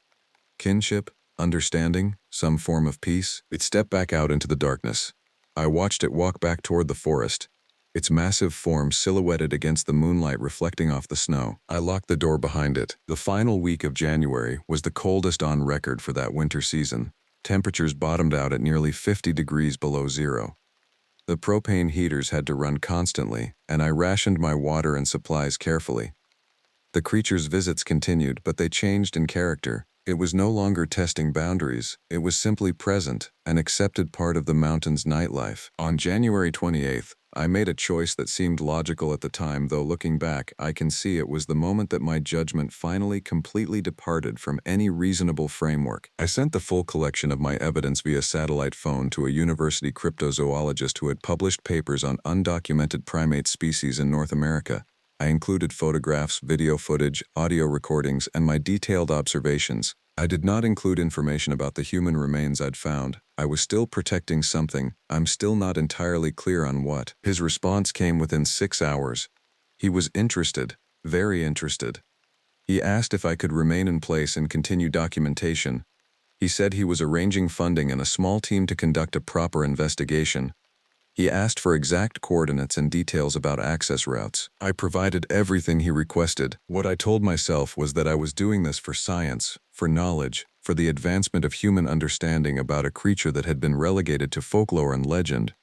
Kinship? Understanding? Some form of peace? It stepped back out into the darkness. I watched it walk back toward the forest, its massive form silhouetted against the moonlight reflecting off the snow. I locked the door behind it. The final week of January was the coldest on record for that winter season. Temperatures bottomed out at nearly 50 degrees below zero. The propane heaters had to run constantly, and I rationed my water and supplies carefully. The creature's visits continued, but they changed in character. It was no longer testing boundaries. It was simply present, an accepted part of the mountain's nightlife. On January 28th, I made a choice that seemed logical at the time, though looking back, I can see it was the moment that my judgment finally completely departed from any reasonable framework. I sent the full collection of my evidence via satellite phone to a university cryptozoologist who had published papers on undocumented primate species in North America. I included photographs, video footage, audio recordings, and my detailed observations. I did not include information about the human remains I'd found. I was still protecting something. I'm still not entirely clear on what. His response came within 6 hours. He was interested, very interested. He asked if I could remain in place and continue documentation. He said he was arranging funding and a small team to conduct a proper investigation. He asked for exact coordinates and details about access routes. I provided everything he requested. What I told myself was that I was doing this for science, for knowledge, for the advancement of human understanding about a creature that had been relegated to folklore and legend.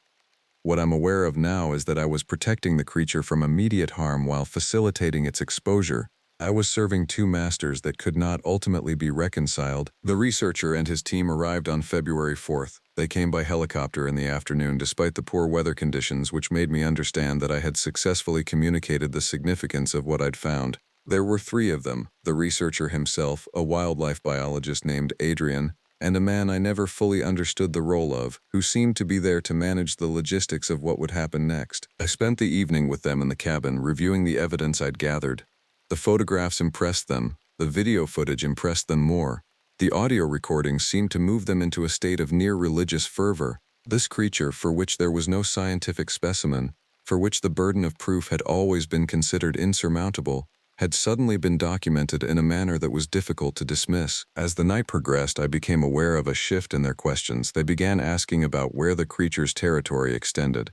What I'm aware of now is that I was protecting the creature from immediate harm while facilitating its exposure. I was serving two masters that could not ultimately be reconciled. The researcher and his team arrived on February 4th. They came by helicopter in the afternoon despite the poor weather conditions, which made me understand that I had successfully communicated the significance of what I'd found. There were 3 of them: the researcher himself, a wildlife biologist named Adrian, and a man I never fully understood the role of, who seemed to be there to manage the logistics of what would happen next. I spent the evening with them in the cabin, reviewing the evidence I'd gathered. The photographs impressed them. The video footage impressed them more. The audio recordings seemed to move them into a state of near religious fervor. This creature, for which there was no scientific specimen, for which the burden of proof had always been considered insurmountable, had suddenly been documented in a manner that was difficult to dismiss. As the night progressed, I became aware of a shift in their questions. They began asking about where the creature's territory extended,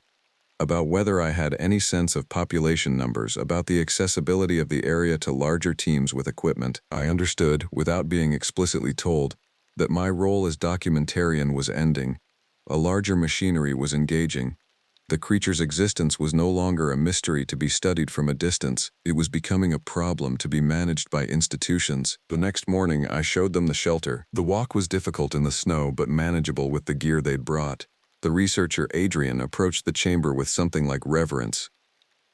about whether I had any sense of population numbers, about the accessibility of the area to larger teams with equipment. I understood, without being explicitly told, that my role as documentarian was ending. A larger machinery was engaging. The creature's existence was no longer a mystery to be studied from a distance. It was becoming a problem to be managed by institutions. The next morning, I showed them the shelter. The walk was difficult in the snow, but manageable with the gear they'd brought. The researcher, Adrian, approached the chamber with something like reverence.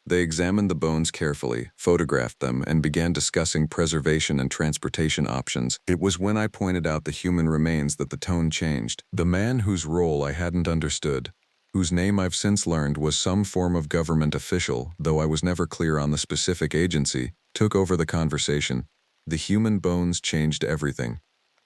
They examined the bones carefully, photographed them, and began discussing preservation and transportation options. It was when I pointed out the human remains that the tone changed. The man whose role I hadn't understood, whose name I've since learned was some form of government official, though I was never clear on the specific agency, took over the conversation. The human bones changed everything.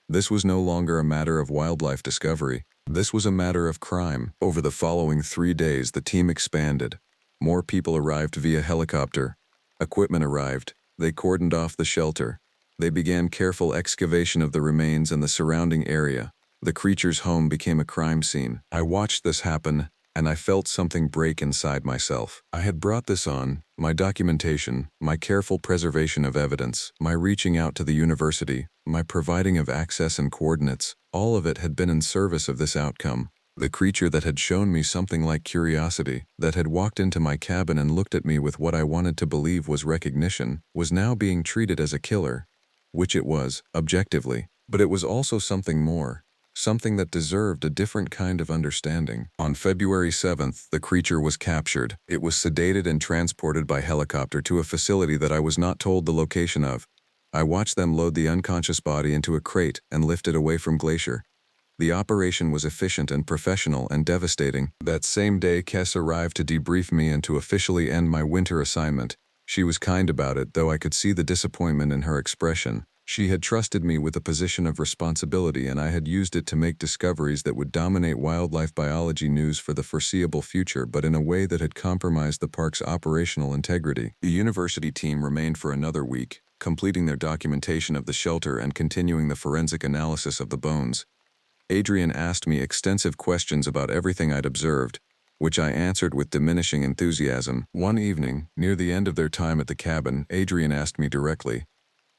This was no longer a matter of wildlife discovery. This was a matter of crime. Over the following 3 days, the team expanded. More people arrived via helicopter. Equipment arrived. They cordoned off the shelter. They began careful excavation of the remains and the surrounding area. The creature's home became a crime scene. I watched this happen, and I felt something break inside myself. I had brought this on, my documentation, my careful preservation of evidence, my reaching out to the university, my providing of access and coordinates, all of it had been in service of this outcome. The creature that had shown me something like curiosity, that had walked into my cabin and looked at me with what I wanted to believe was recognition, was now being treated as a killer. Which it was, objectively, but it was also something more. Something that deserved a different kind of understanding. On February 7th, the creature was captured. It was sedated and transported by helicopter to a facility that I was not told the location of. I watched them load the unconscious body into a crate and lift it away from Glacier. The operation was efficient and professional and devastating. That same day, Kess arrived to debrief me and to officially end my winter assignment. She was kind about it, though I could see the disappointment in her expression. She had trusted me with a position of responsibility, and I had used it to make discoveries that would dominate wildlife biology news for the foreseeable future, but in a way that had compromised the park's operational integrity. The university team remained for another week, completing their documentation of the shelter and continuing the forensic analysis of the bones. Adrian asked me extensive questions about everything I'd observed, which I answered with diminishing enthusiasm. One evening, near the end of their time at the cabin, Adrian asked me directly,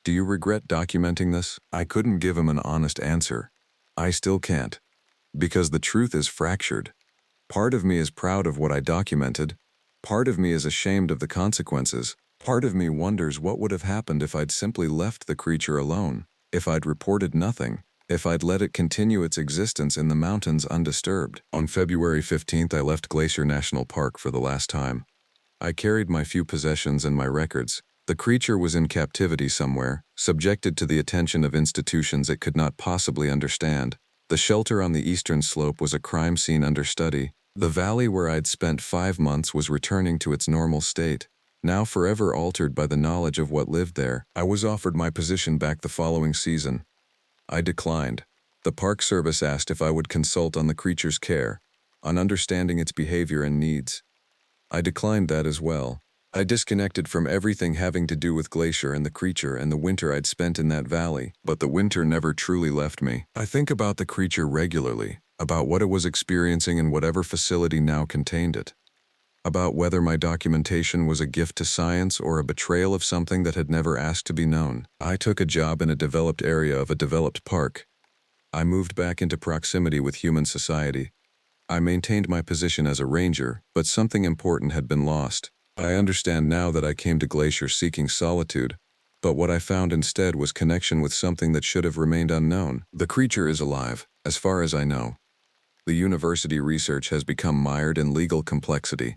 "Do you regret documenting this?" I couldn't give him an honest answer. I still can't. Because the truth is fractured. Part of me is proud of what I documented. Part of me is ashamed of the consequences. Part of me wonders what would have happened if I'd simply left the creature alone, if I'd reported nothing, if I'd let it continue its existence in the mountains undisturbed. On February 15th, I left Glacier National Park for the last time. I carried my few possessions and my records. The creature was in captivity somewhere, subjected to the attention of institutions it could not possibly understand. The shelter on the eastern slope was a crime scene under study. The valley where I'd spent 5 months was returning to its normal state, now forever altered by the knowledge of what lived there. I was offered my position back the following season. I declined. The Park Service asked if I would consult on the creature's care, on understanding its behavior and needs. I declined that as well. I disconnected from everything having to do with Glacier and the creature and the winter I'd spent in that valley, but the winter never truly left me. I think about the creature regularly, about what it was experiencing in whatever facility now contained it, about whether my documentation was a gift to science or a betrayal of something that had never asked to be known. I took a job in a developed area of a developed park. I moved back into proximity with human society. I maintained my position as a ranger, but something important had been lost. I understand now that I came to Glacier seeking solitude, but what I found instead was connection with something that should have remained unknown. The creature is alive, as far as I know. The university research has become mired in legal complexity.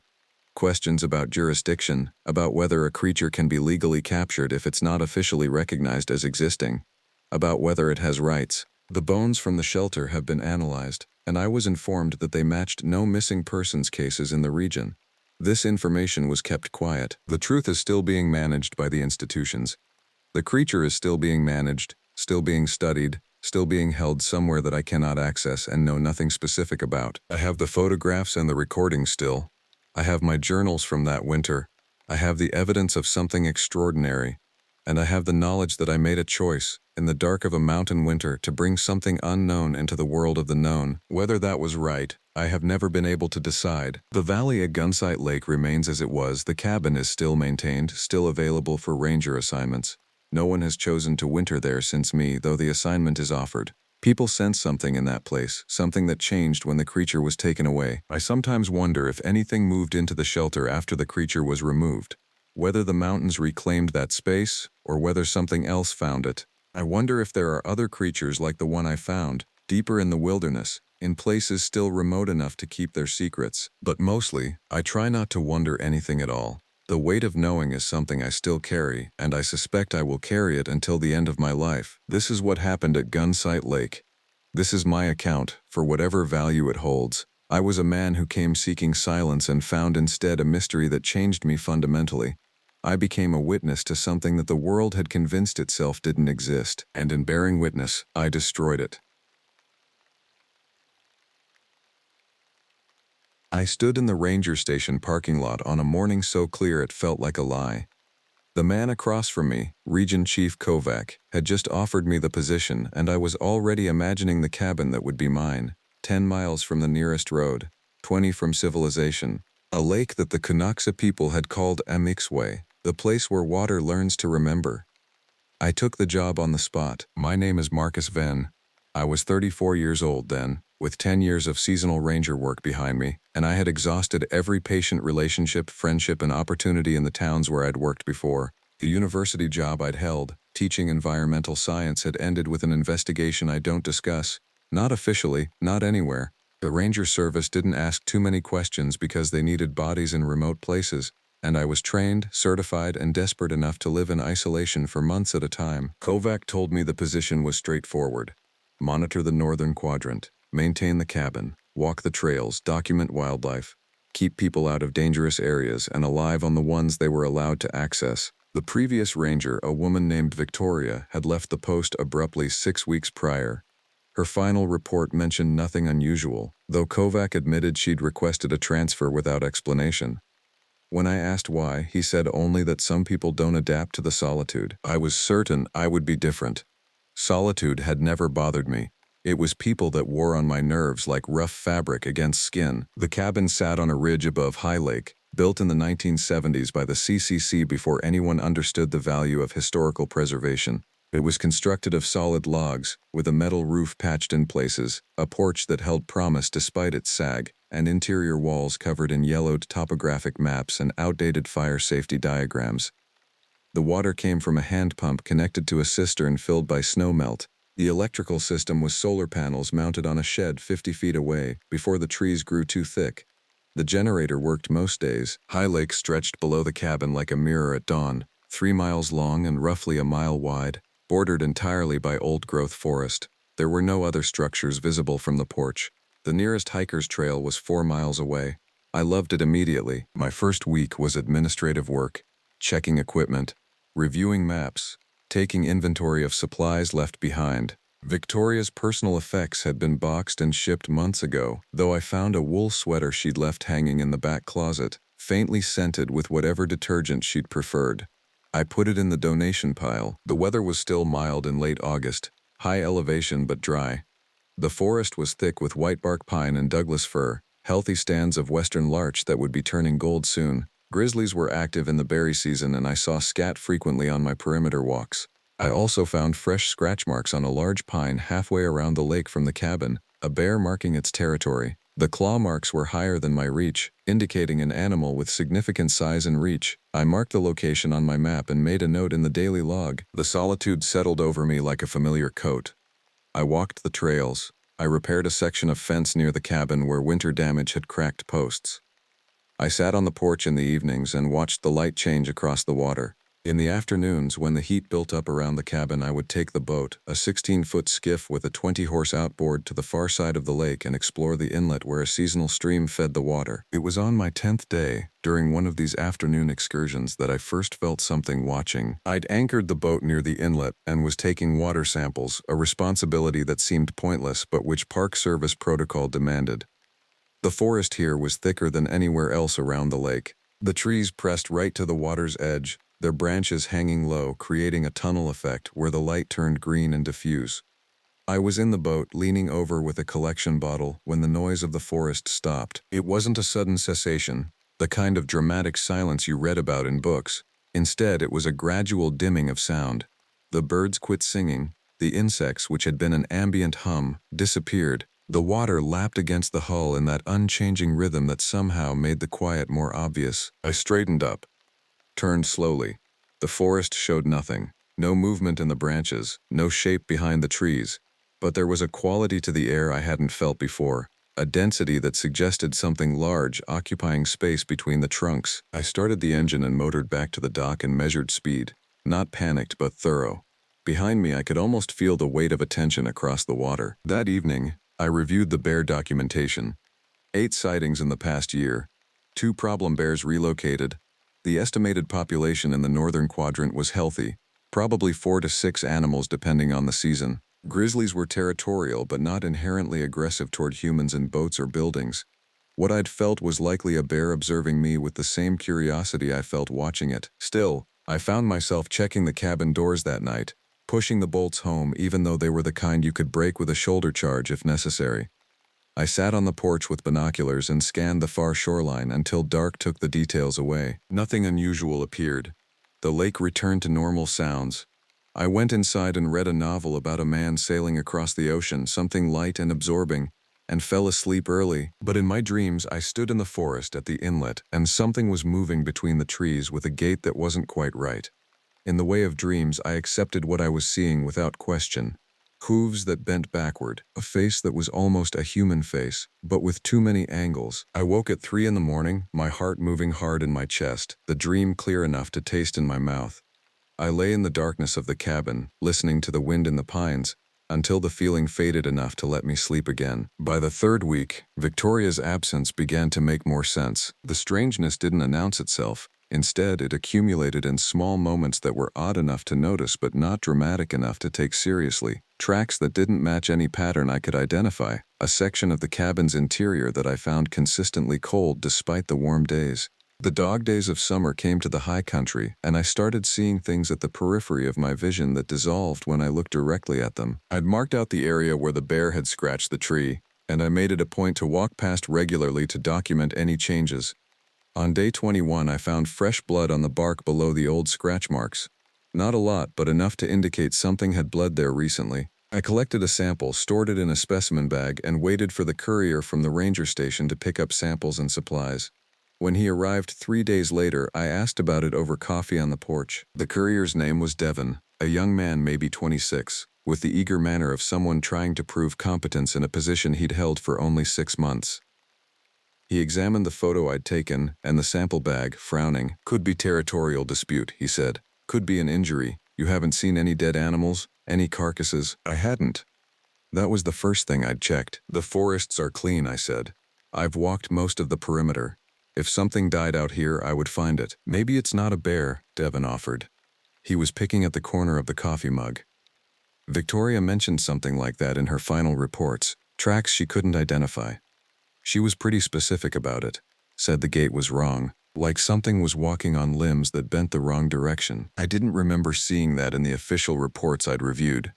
Questions about jurisdiction, about whether a creature can be legally captured if it's not officially recognized as existing, about whether it has rights. The bones from the shelter have been analyzed, and I was informed that they matched no missing persons cases in the region. This information was kept quiet. The truth is still being managed by the institutions. The creature is still being managed, still being studied, still being held somewhere that I cannot access and know nothing specific about. I have the photographs and the recordings still. I have my journals from that winter. I have the evidence of something extraordinary. And I have the knowledge that I made a choice, in the dark of a mountain winter, to bring something unknown into the world of the known. Whether that was right, I have never been able to decide. The valley at Gunsite Lake remains as it was. The cabin is still maintained, still available for ranger assignments. No one has chosen to winter there since me, though the assignment is offered. People sense something in that place, something that changed when the creature was taken away. I sometimes wonder if anything moved into the shelter after the creature was removed. Whether the mountains reclaimed that space, or whether something else found it. I wonder if there are other creatures like the one I found, deeper in the wilderness, in places still remote enough to keep their secrets. But mostly, I try not to wonder anything at all. The weight of knowing is something I still carry, and I suspect I will carry it until the end of my life. This is what happened at Gunsite Lake. This is my account, for whatever value it holds. I was a man who came seeking silence and found instead a mystery that changed me fundamentally. I became a witness to something that the world had convinced itself didn't exist, and in bearing witness, I destroyed it. I stood in the ranger station parking lot on a morning so clear it felt like a lie. The man across from me, Region Chief Kovac, had just offered me the position, and I was already imagining the cabin that would be mine, 10 miles from the nearest road, 20 from civilization, a lake that the Kunaksa people had called Amixwe, the place where water learns to remember. I took the job on the spot. My name is Marcus Venn. I was 34 years old then, with 10 years of seasonal ranger work behind me, and I had exhausted every patient relationship, friendship, and opportunity in the towns where I'd worked before. The university job I'd held, teaching environmental science, had ended with an investigation I don't discuss. Not officially, not anywhere. The ranger service didn't ask too many questions because they needed bodies in remote places, and I was trained, certified, and desperate enough to live in isolation for months at a time. Kovac told me the position was straightforward. Monitor the northern quadrant, maintain the cabin, walk the trails, document wildlife, keep people out of dangerous areas and alive on the ones they were allowed to access. The previous ranger, a woman named Victoria, had left the post abruptly 6 weeks prior. Her final report mentioned nothing unusual, though Kovac admitted she'd requested a transfer without explanation. When I asked why, he said only that some people don't adapt to the solitude. I was certain I would be different. Solitude had never bothered me. It was people that wore on my nerves like rough fabric against skin. The cabin sat on a ridge above High Lake, built in the 1970s by the CCC before anyone understood the value of historical preservation. It was constructed of solid logs, with a metal roof patched in places, a porch that held promise despite its sag, and interior walls covered in yellowed topographic maps and outdated fire safety diagrams. The water came from a hand pump connected to a cistern filled by snowmelt. The electrical system was solar panels mounted on a shed 50 feet away before the trees grew too thick. The generator worked most days. High Lake stretched below the cabin like a mirror at dawn, 3 miles long and roughly a mile wide, bordered entirely by old-growth forest. There were no other structures visible from the porch. The nearest hiker's trail was 4 miles away. I loved it immediately. My first week was administrative work, checking equipment, reviewing maps, taking inventory of supplies left behind. Victoria's personal effects had been boxed and shipped months ago, though I found a wool sweater she'd left hanging in the back closet, faintly scented with whatever detergent she'd preferred. I put it in the donation pile. The weather was still mild in late August, high elevation but dry. The forest was thick with whitebark pine and Douglas fir, healthy stands of western larch that would be turning gold soon. Grizzlies were active in the berry season and I saw scat frequently on my perimeter walks. I also found fresh scratch marks on a large pine halfway around the lake from the cabin, a bear marking its territory. The claw marks were higher than my reach, indicating an animal with significant size and reach. I marked the location on my map and made a note in the daily log. The solitude settled over me like a familiar coat. I walked the trails. I repaired a section of fence near the cabin where winter damage had cracked posts. I sat on the porch in the evenings and watched the light change across the water. In the afternoons, when the heat built up around the cabin, I would take the boat, a 16-foot skiff with a 20-horse outboard, to the far side of the lake and explore the inlet where a seasonal stream fed the water. It was on my 10th day, during one of these afternoon excursions, that I first felt something watching. I'd anchored the boat near the inlet and was taking water samples, a responsibility that seemed pointless but which Park Service protocol demanded. The forest here was thicker than anywhere else around the lake. The trees pressed right to the water's edge, their branches hanging low, creating a tunnel effect where the light turned green and diffuse. I was in the boat, leaning over with a collection bottle, when the noise of the forest stopped. It wasn't a sudden cessation, the kind of dramatic silence you read about in books. Instead, it was a gradual dimming of sound. The birds quit singing, the insects, which had been an ambient hum, disappeared. The water lapped against the hull in that unchanging rhythm that somehow made the quiet more obvious. I straightened up, turned slowly. The forest showed nothing. No movement in the branches, no shape behind the trees. But there was a quality to the air I hadn't felt before, a density that suggested something large occupying space between the trunks. I started the engine and motored back to the dock and measured speed, not panicked but thorough. Behind me I could almost feel the weight of attention across the water. That evening, I reviewed the bear documentation. 8 sightings in the past year, 2 problem bears relocated. The estimated population in the northern quadrant was healthy, probably 4 to 6 animals depending on the season. Grizzlies were territorial but not inherently aggressive toward humans in boats or buildings. What I'd felt was likely a bear observing me with the same curiosity I felt watching it. Still, I found myself checking the cabin doors that night, pushing the bolts home even though they were the kind you could break with a shoulder charge if necessary. I sat on the porch with binoculars and scanned the far shoreline until dark took the details away. Nothing unusual appeared. The lake returned to normal sounds. I went inside and read a novel about a man sailing across the ocean, something light and absorbing, and fell asleep early. But in my dreams, I stood in the forest at the inlet, and something was moving between the trees with a gait that wasn't quite right. In the way of dreams, I accepted what I was seeing without question. Hooves that bent backward, a face that was almost a human face, but with too many angles. I woke at 3 in the morning, my heart moving hard in my chest, the dream clear enough to taste in my mouth. I lay in the darkness of the cabin, listening to the wind in the pines, until the feeling faded enough to let me sleep again. By the 3rd week, Victoria's absence began to make more sense. The strangeness didn't announce itself. Instead, it accumulated in small moments that were odd enough to notice but not dramatic enough to take seriously. Tracks that didn't match any pattern I could identify. A section of the cabin's interior that I found consistently cold despite the warm days. The dog days of summer came to the high country, and I started seeing things at the periphery of my vision that dissolved when I looked directly at them. I'd marked out the area where the bear had scratched the tree, and I made it a point to walk past regularly to document any changes. On day 21, I found fresh blood on the bark below the old scratch marks. Not a lot, but enough to indicate something had bled there recently. I collected a sample, stored it in a specimen bag, and waited for the courier from the ranger station to pick up samples and supplies. When he arrived 3 days later, I asked about it over coffee on the porch. The courier's name was Devon, a young man maybe 26, with the eager manner of someone trying to prove competence in a position he'd held for only 6 months. He examined the photo I'd taken and the sample bag, frowning. "Could be territorial dispute," he said. "Could be an injury. You haven't seen any dead animals? Any carcasses?" I hadn't. That was the first thing I'd checked. "The forests are clean," I said. "I've walked most of the perimeter. If something died out here, I would find it." "Maybe it's not a bear," Devon offered. He was picking at the corner of the coffee mug. "Victoria mentioned something like that in her final reports. Tracks she couldn't identify. She was pretty specific about it. Said the gait was wrong, like something was walking on limbs that bent the wrong direction. I didn't remember seeing that in the official reports I'd reviewed."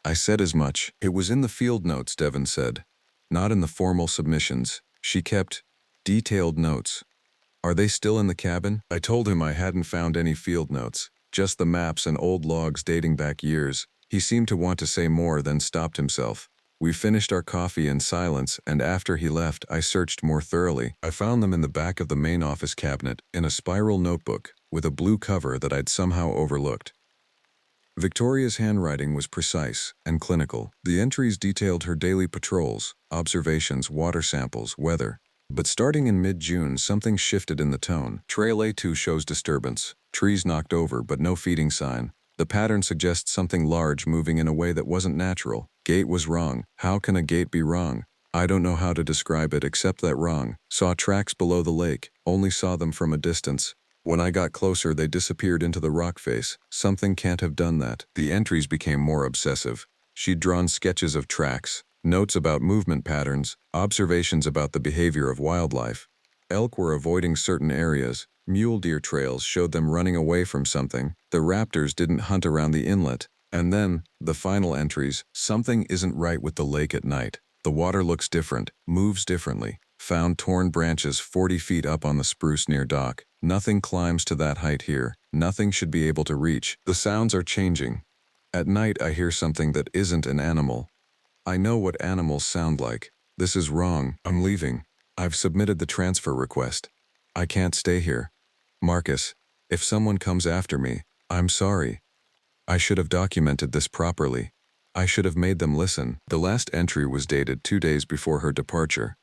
I said as much. "It was in the field notes," Devon said. "Not in the formal submissions. She kept detailed notes." "Are they still in the cabin?" I told him I hadn't found any field notes, just the maps and old logs dating back years. He seemed to want to say more, then stopped himself. We finished our coffee in silence, and after he left, I searched more thoroughly. I found them in the back of the main office cabinet, in a spiral notebook, with a blue cover that I'd somehow overlooked. Victoria's handwriting was precise and clinical. The entries detailed her daily patrols, observations, water samples, weather. But starting in mid-June, something shifted in the tone. Trail A2 shows disturbance. Trees knocked over, but no feeding sign. The pattern suggests something large moving in a way that wasn't natural. Gait was wrong. How can a gait be wrong? I don't know how to describe it except that wrong. Saw tracks below the lake. Only saw them from a distance. When I got closer, they disappeared into the rock face. Something can't have done that. The entries became more obsessive. She'd drawn sketches of tracks, notes about movement patterns, observations about the behavior of wildlife. Elk were avoiding certain areas. Mule deer trails showed them running away from something. The raptors didn't hunt around the inlet. And then, the final entries, something isn't right with the lake at night. The water looks different, moves differently. Found torn branches 40 feet up on the spruce near dock. Nothing climbs to that height here. Nothing should be able to reach. The sounds are changing. At night I hear something that isn't an animal. I know what animals sound like. This is wrong. I'm leaving. I've submitted the transfer request. I can't stay here. Marcus, if someone comes after me, I'm sorry. I should have documented this properly. I should have made them listen. The last entry was dated 2 days before her departure.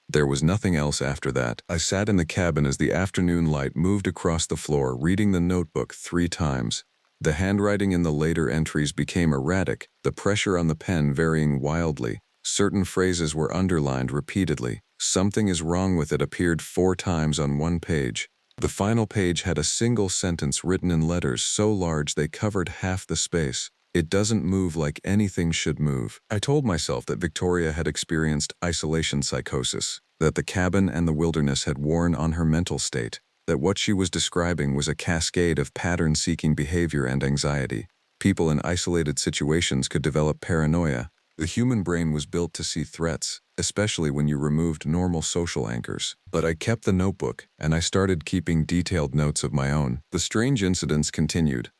There was nothing else after that. I sat in the cabin as the afternoon light moved across the floor, reading the notebook 3 times. The handwriting in the later entries became erratic, the pressure on the pen varying wildly. Certain phrases were underlined repeatedly. "Something is wrong with it" appeared 4 times on one page. The final page had a single sentence written in letters so large they covered half the space. It doesn't move like anything should move. I told myself that Victoria had experienced isolation psychosis, that the cabin and the wilderness had worn on her mental state, that what she was describing was a cascade of pattern-seeking behavior and anxiety. People in isolated situations could develop paranoia. The human brain was built to see threats, especially when you removed normal social anchors. But I kept the notebook, and I started keeping detailed notes of my own. The strange incidents continued.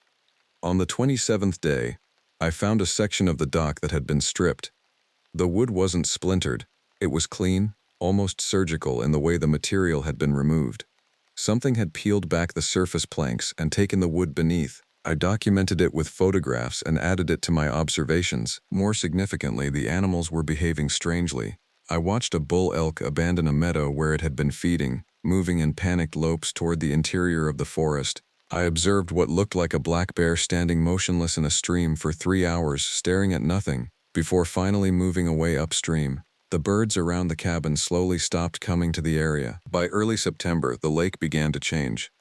On the 27th day, I found a section of the dock that had been stripped. The wood wasn't splintered. It was clean, almost surgical in the way the material had been removed. Something had peeled back the surface planks and taken the wood beneath. I documented it with photographs and added it to my observations. More significantly, the animals were behaving strangely. I watched a bull elk abandon a meadow where it had been feeding, moving in panicked lopes toward the interior of the forest. I observed what looked like a black bear standing motionless in a stream for 3 hours, staring at nothing, before finally moving away upstream. The birds around the cabin slowly stopped coming to the area. By early September, the lake began to change.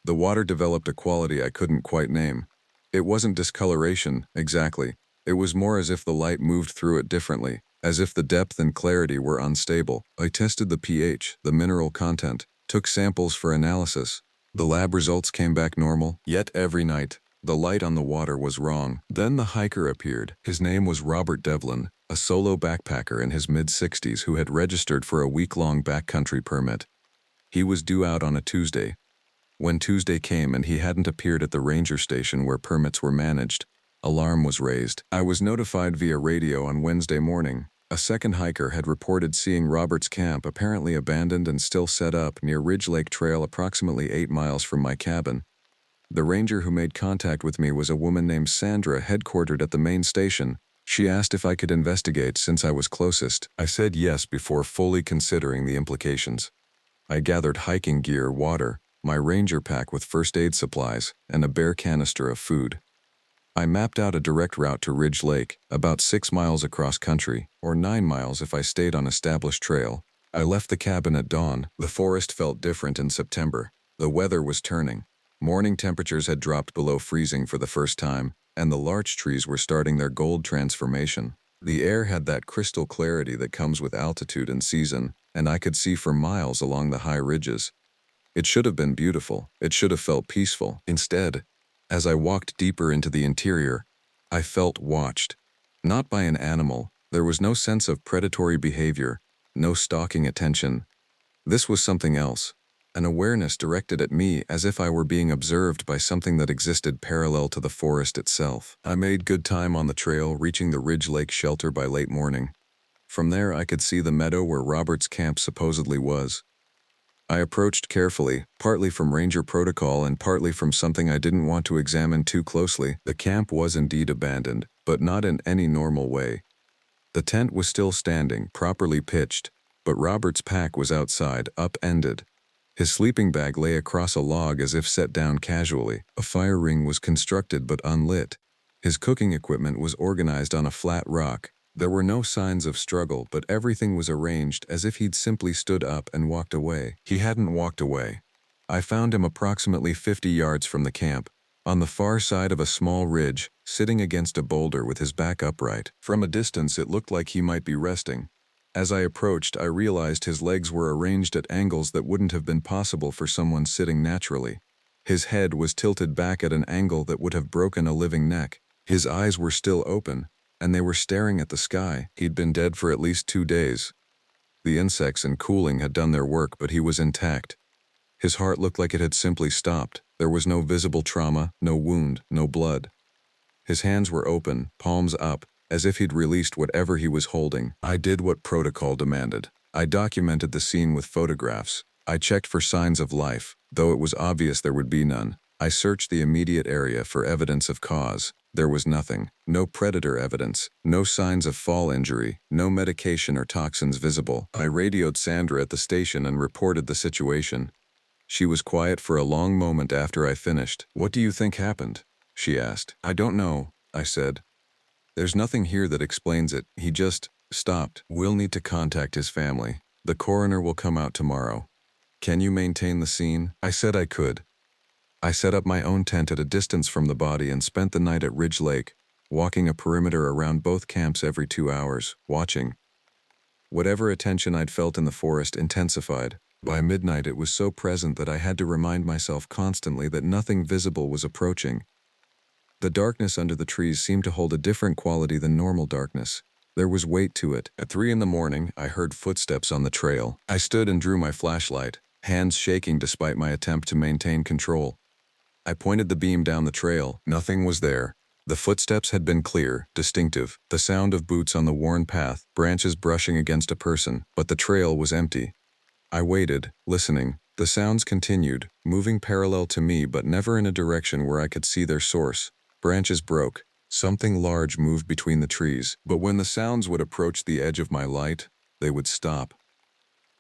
The water developed a quality I couldn't quite name. It wasn't discoloration, exactly. It was more as if the light moved through it differently, as if the depth and clarity were unstable. I tested the pH, the mineral content, took samples for analysis. The lab results came back normal, yet every night, the light on the water was wrong. Then the hiker appeared. His name was Robert Devlin, a solo backpacker in his mid-60s who had registered for a week-long backcountry permit. He was due out on a Tuesday. When Tuesday came and he hadn't appeared at the ranger station where permits were managed, alarm was raised. I was notified via radio on Wednesday morning. A second hiker had reported seeing Robert's camp apparently abandoned and still set up near Ridge Lake Trail approximately 8 miles from my cabin. The ranger who made contact with me was a woman named Sandra headquartered at the main station. She asked if I could investigate since I was closest. I said yes before fully considering the implications. I gathered hiking gear, water, my ranger pack with first aid supplies, and a bare canister of food. I mapped out a direct route to Ridge Lake, about 6 miles across country, or 9 miles if I stayed on established trail. I left the cabin at dawn. The forest felt different in September. The weather was turning. Morning temperatures had dropped below freezing for the first time, and the larch trees were starting their gold transformation. The air had that crystal clarity that comes with altitude and season, and I could see for miles along the high ridges. It should have been beautiful. It should have felt peaceful. Instead, as I walked deeper into the interior, I felt watched. Not by an animal. There was no sense of predatory behavior, no stalking attention. This was something else. An awareness directed at me as if I were being observed by something that existed parallel to the forest itself. I made good time on the trail, reaching the Ridge Lake shelter by late morning. From there, I could see the meadow where Robert's camp supposedly was. I approached carefully, partly from ranger protocol and partly from something I didn't want to examine too closely. The camp was indeed abandoned, but not in any normal way. The tent was still standing, properly pitched, but Robert's pack was outside, upended. His sleeping bag lay across a log as if set down casually. A fire ring was constructed but unlit. His cooking equipment was organized on a flat rock. There were no signs of struggle, but everything was arranged as if he'd simply stood up and walked away. He hadn't walked away. I found him approximately 50 yards from the camp, on the far side of a small ridge, sitting against a boulder with his back upright. From a distance, it looked like he might be resting. As I approached, I realized his legs were arranged at angles that wouldn't have been possible for someone sitting naturally. His head was tilted back at an angle that would have broken a living neck. His eyes were still open, and they were staring at the sky. He'd been dead for at least 2 days. The insects and cooling had done their work, but he was intact. His heart looked like it had simply stopped. There was no visible trauma, no wound, no blood. His hands were open, palms up, as if he'd released whatever he was holding. I did what protocol demanded. I documented the scene with photographs. I checked for signs of life, though it was obvious there would be none. I searched the immediate area for evidence of cause. There was nothing. No predator evidence, no signs of fall injury, no medication or toxins visible. I radioed Sandra at the station and reported the situation. She was quiet for a long moment after I finished. "What do you think happened?" she asked. "I don't know," I said. "There's nothing here that explains it. He just stopped. We'll need to contact his family. The coroner will come out tomorrow." Can you maintain the scene? I said I could. I set up my own tent at a distance from the body and spent the night at Ridge Lake, walking a perimeter around both camps every 2 hours, watching. Whatever attention I'd felt in the forest intensified. By midnight it was so present that I had to remind myself constantly that nothing visible was approaching. The darkness under the trees seemed to hold a different quality than normal darkness. There was weight to it. At 3 in the morning, I heard footsteps on the trail. I stood and drew my flashlight, hands shaking despite my attempt to maintain control. I pointed the beam down the trail. Nothing was there. The footsteps had been clear, distinctive, the sound of boots on the worn path, branches brushing against a person, but the trail was empty. I waited, listening. The sounds continued, moving parallel to me but never in a direction where I could see their source. Branches broke. Something large moved between the trees, but when the sounds would approach the edge of my light, they would stop.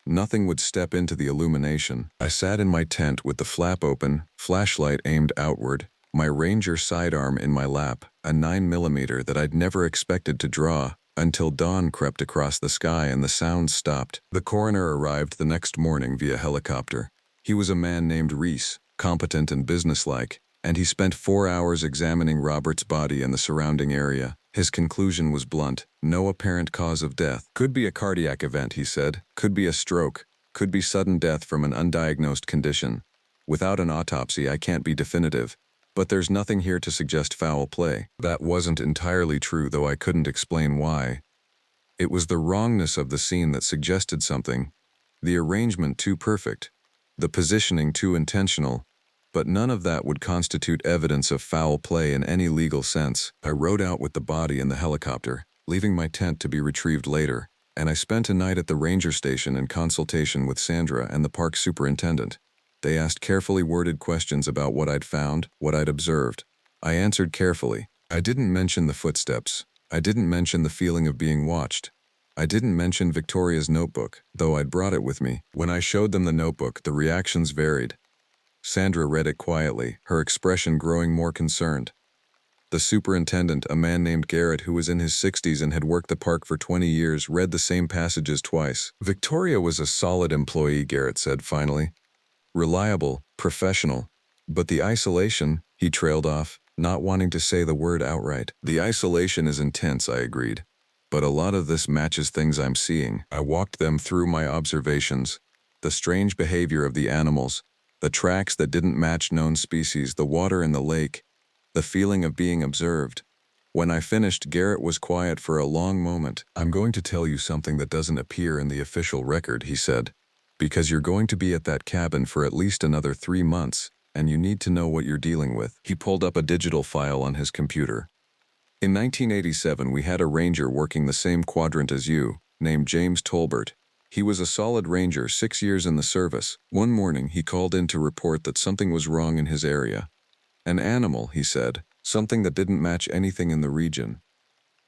Nothing would step into the illumination. I sat in my tent with the flap open, flashlight aimed outward, my Ranger sidearm in my lap, a 9mm that I'd never expected to draw, until dawn crept across the sky and the sounds stopped. The coroner arrived the next morning via helicopter. He was a man named Reese, competent and businesslike, and he spent 4 hours examining Robert's body and the surrounding area. His conclusion was blunt: no apparent cause of death. Could be a cardiac event, he said. Could be a stroke. Could be sudden death from an undiagnosed condition. Without an autopsy, I can't be definitive. But there's nothing here to suggest foul play. That wasn't entirely true, though I couldn't explain why. It was the wrongness of the scene that suggested something. The arrangement too perfect. The positioning too intentional. But none of that would constitute evidence of foul play in any legal sense. I rode out with the body in the helicopter, leaving my tent to be retrieved later, and I spent a night at the ranger station in consultation with Sandra and the park superintendent. They asked carefully worded questions about what I'd found, what I'd observed. I answered carefully. I didn't mention the footsteps. I didn't mention the feeling of being watched. I didn't mention Victoria's notebook, though I'd brought it with me. When I showed them the notebook, the reactions varied. Sandra read it quietly, her expression growing more concerned. The superintendent, a man named Garrett who was in his 60s and had worked the park for 20 years, read the same passages twice. Victoria was a solid employee, Garrett said finally. Reliable, professional. But the isolation, he trailed off, not wanting to say the word outright. The isolation is intense, I agreed. But a lot of this matches things I'm seeing. I walked them through my observations. The strange behavior of the animals, the tracks that didn't match known species, the water in the lake, the feeling of being observed. When I finished, Garrett was quiet for a long moment. I'm going to tell you something that doesn't appear in the official record, he said. Because you're going to be at that cabin for at least another 3 months, and you need to know what you're dealing with. He pulled up a digital file on his computer. In 1987, we had a ranger working the same quadrant as you, named James Tolbert. He was a solid ranger, 6 years in the service. One morning, he called in to report that something was wrong in his area. An animal, he said, something that didn't match anything in the region.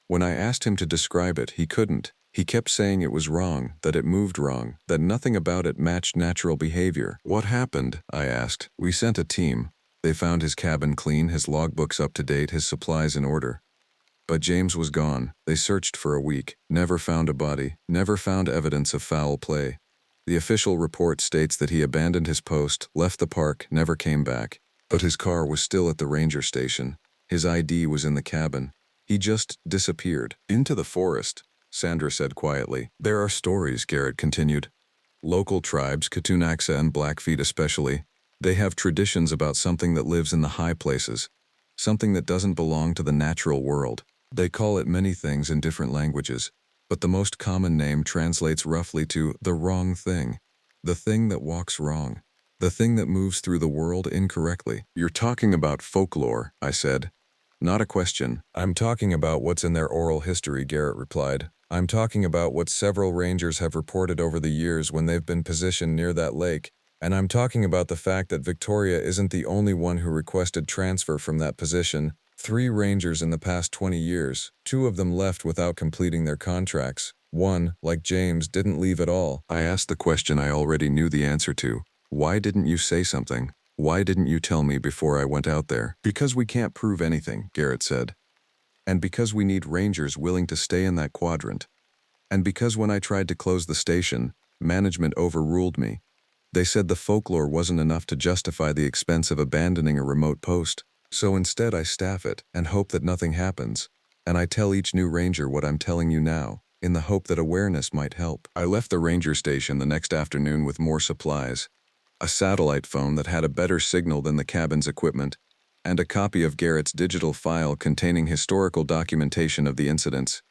When I asked him to describe it, he couldn't. He kept saying it was wrong, that it moved wrong, that nothing about it matched natural behavior. What happened? I asked. We sent a team. They found his cabin clean, his logbooks up to date, his supplies in order. But James was gone. They searched for a week, never found a body, never found evidence of foul play. The official report states that he abandoned his post, left the park, never came back. But his car was still at the ranger station. His ID was in the cabin. He just disappeared. Into the forest, Sandra said quietly. There are stories, Garrett continued. Local tribes, Katunaxa and Blackfeet especially, they have traditions about something that lives in the high places, something that doesn't belong to the natural world. They call it many things in different languages, but the most common name translates roughly to the wrong thing, the thing that walks wrong, the thing that moves through the world incorrectly. You're talking about folklore, I said. Not a question. I'm talking about what's in their oral history, Garrett replied. I'm talking about what several rangers have reported over the years when they've been positioned near that lake, and I'm talking about the fact that Victoria isn't the only one who requested transfer from that position. 3 rangers in the past 20 years, 2 of them left without completing their contracts. One, like James, didn't leave at all. I asked the question I already knew the answer to. Why didn't you say something? Why didn't you tell me before I went out there? Because we can't prove anything, Garrett said. And because we need rangers willing to stay in that quadrant. And because when I tried to close the station, management overruled me. They said the folklore wasn't enough to justify the expense of abandoning a remote post. So instead I staff it and hope that nothing happens. And I tell each new ranger what I'm telling you now, in the hope that awareness might help. I left the ranger station the next afternoon with more supplies. A satellite phone that had a better signal than the cabin's equipment, and a copy of Garrett's digital file containing historical documentation of the incidents.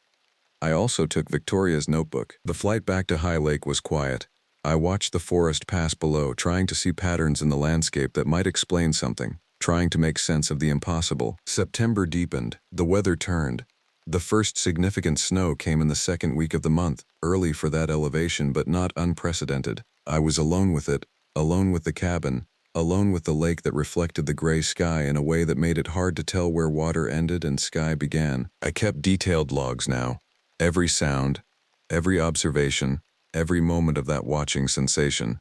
I also took Victoria's notebook. The flight back to High Lake was quiet. I watched the forest pass below, trying to see patterns in the landscape that might explain something, trying to make sense of the impossible. September deepened. The weather turned. The first significant snow came in the second week of the month, early for that elevation but not unprecedented. I was alone with it, alone with the cabin, alone with the lake that reflected the gray sky in a way that made it hard to tell where water ended and sky began. I kept detailed logs now. Every sound, every observation, every moment of that watching sensation.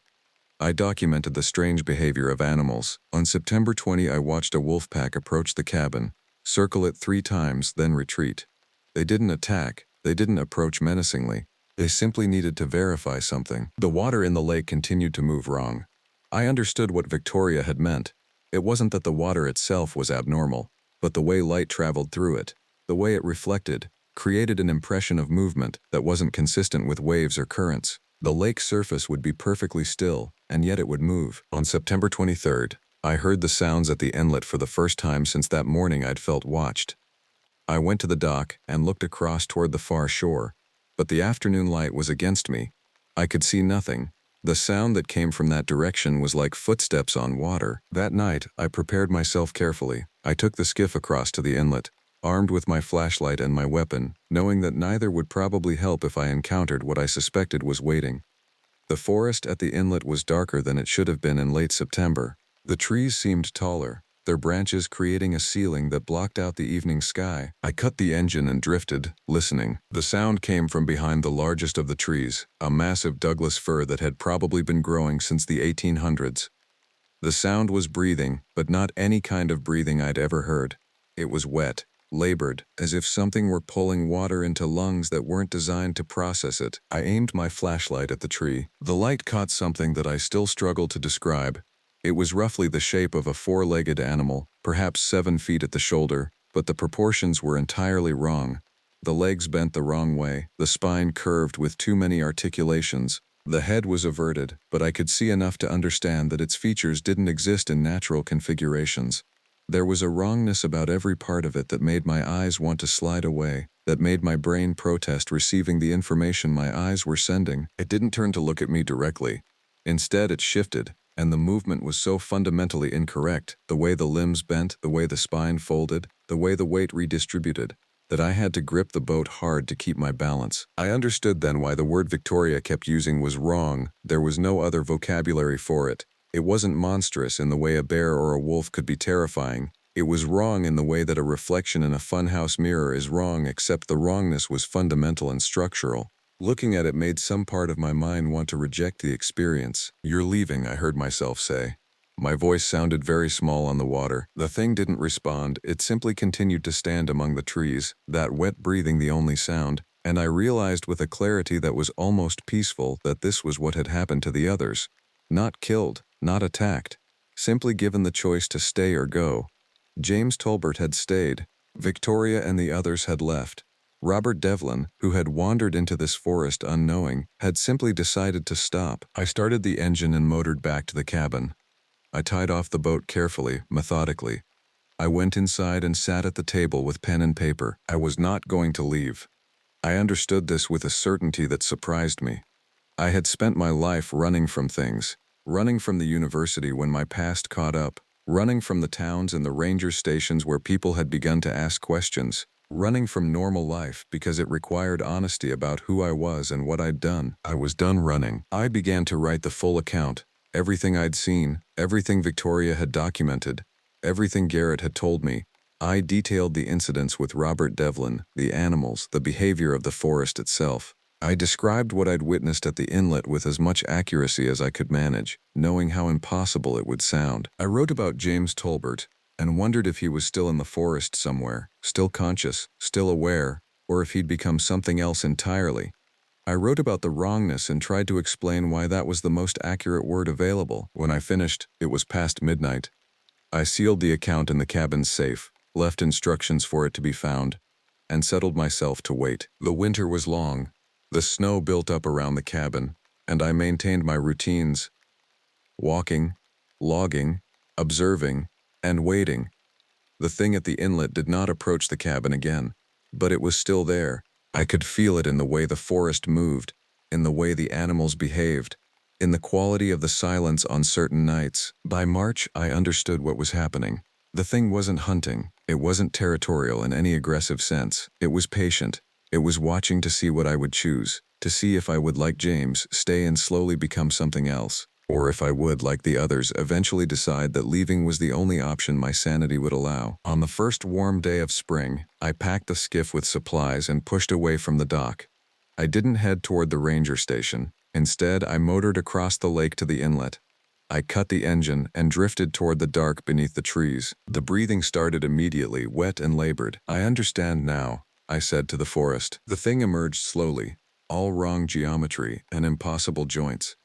I documented the strange behavior of animals. On September 20, I watched a wolf pack approach the cabin, circle it 3 times, then retreat. They didn't attack, they didn't approach menacingly. They simply needed to verify something. The water in the lake continued to move wrong. I understood what Victoria had meant. It wasn't that the water itself was abnormal, but the way light traveled through it, the way it reflected, created an impression of movement that wasn't consistent with waves or currents. The lake surface would be perfectly still, and yet it would move. On September 23rd, I heard the sounds at the inlet for the first time since that morning I'd felt watched. I went to the dock and looked across toward the far shore, but the afternoon light was against me. I could see nothing. The sound that came from that direction was like footsteps on water. That night, I prepared myself carefully. I took the skiff across to the inlet, armed with my flashlight and my weapon, knowing that neither would probably help if I encountered what I suspected was waiting. The forest at the inlet was darker than it should have been in late September. The trees seemed taller, their branches creating a ceiling that blocked out the evening sky. I cut the engine and drifted, listening. The sound came from behind the largest of the trees, a massive Douglas fir that had probably been growing since the 1800s. The sound was breathing, but not any kind of breathing I'd ever heard. It was wet, labored, as if something were pulling water into lungs that weren't designed to process it. I aimed my flashlight at the tree. The light caught something that I still struggled to describe. It was roughly the shape of a 4-legged animal, perhaps 7 feet at the shoulder, but the proportions were entirely wrong. The legs bent the wrong way, the spine curved with too many articulations. The head was averted, but I could see enough to understand that its features didn't exist in natural configurations. There was a wrongness about every part of it that made my eyes want to slide away, that made my brain protest receiving the information my eyes were sending. It didn't turn to look at me directly. Instead, it shifted, and the movement was so fundamentally incorrect, the way the limbs bent, the way the spine folded, the way the weight redistributed, that I had to grip the boat hard to keep my balance. I understood then why the word Victoria kept using was wrong. There was no other vocabulary for it. It wasn't monstrous in the way a bear or a wolf could be terrifying. It was wrong in the way that a reflection in a funhouse mirror is wrong, except the wrongness was fundamental and structural. Looking at it made some part of my mind want to reject the experience. "You're leaving," I heard myself say. My voice sounded very small on the water. The thing didn't respond. It simply continued to stand among the trees, that wet breathing the only sound, and I realized with a clarity that was almost peaceful that this was what had happened to the others. Not killed, not attacked, simply given the choice to stay or go. James Tolbert had stayed. Victoria and the others had left. Robert Devlin, who had wandered into this forest unknowing, had simply decided to stop. I started the engine and motored back to the cabin. I tied off the boat carefully, methodically. I went inside and sat at the table with pen and paper. I was not going to leave. I understood this with a certainty that surprised me. I had spent my life running from things, running from the university when my past caught up, running from the towns and the ranger stations where people had begun to ask questions, running from normal life because it required honesty about who I was and what I'd done. I was done running. I began to write the full account, everything I'd seen, everything Victoria had documented, everything Garrett had told me. I detailed the incidents with Robert Devlin, the animals, the behavior of the forest itself. I described what I'd witnessed at the inlet with as much accuracy as I could manage, knowing how impossible it would sound. I wrote about James Tolbert, and wondered if he was still in the forest somewhere, still conscious, still aware, or if he'd become something else entirely. I wrote about the wrongness and tried to explain why that was the most accurate word available. When I finished, it was past midnight. I sealed the account in the cabin's safe, left instructions for it to be found, and settled myself to wait. The winter was long. The snow built up around the cabin, and I maintained my routines: walking, logging, observing, and waiting. The thing at the inlet did not approach the cabin again, but it was still there. I could feel it in the way the forest moved, in the way the animals behaved, in the quality of the silence on certain nights. By March, I understood what was happening. The thing wasn't hunting. It wasn't territorial in any aggressive sense. It was patient. It was watching to see what I would choose, to see if I would, like James, stay and slowly become something else, or if I would, like the others, eventually decide that leaving was the only option my sanity would allow. On the first warm day of spring, I packed the skiff with supplies and pushed away from the dock. I didn't head toward the ranger station. Instead, I motored across the lake to the inlet. I cut the engine and drifted toward the dark beneath the trees. The breathing started immediately, wet and labored. "I understand now," I said to the forest. The thing emerged slowly, all wrong geometry and impossible joints.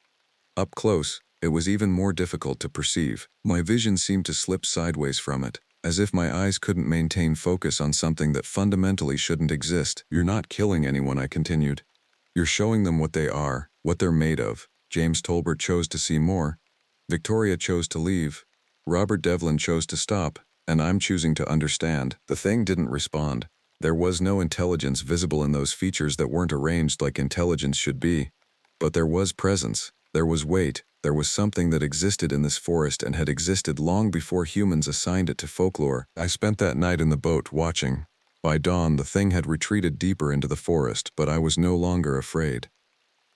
Up close, it was even more difficult to perceive. My vision seemed to slip sideways from it, as if my eyes couldn't maintain focus on something that fundamentally shouldn't exist. "You're not killing anyone," I continued. "You're showing them what they are, what they're made of." James Tolbert chose to see more. Victoria chose to leave. Robert Devlin chose to stop, and I'm choosing to understand. The thing didn't respond. There was no intelligence visible in those features that weren't arranged like intelligence should be. But there was presence. There was weight. There was something that existed in this forest and had existed long before humans assigned it to folklore. I spent that night in the boat watching. By dawn, the thing had retreated deeper into the forest, but I was no longer afraid.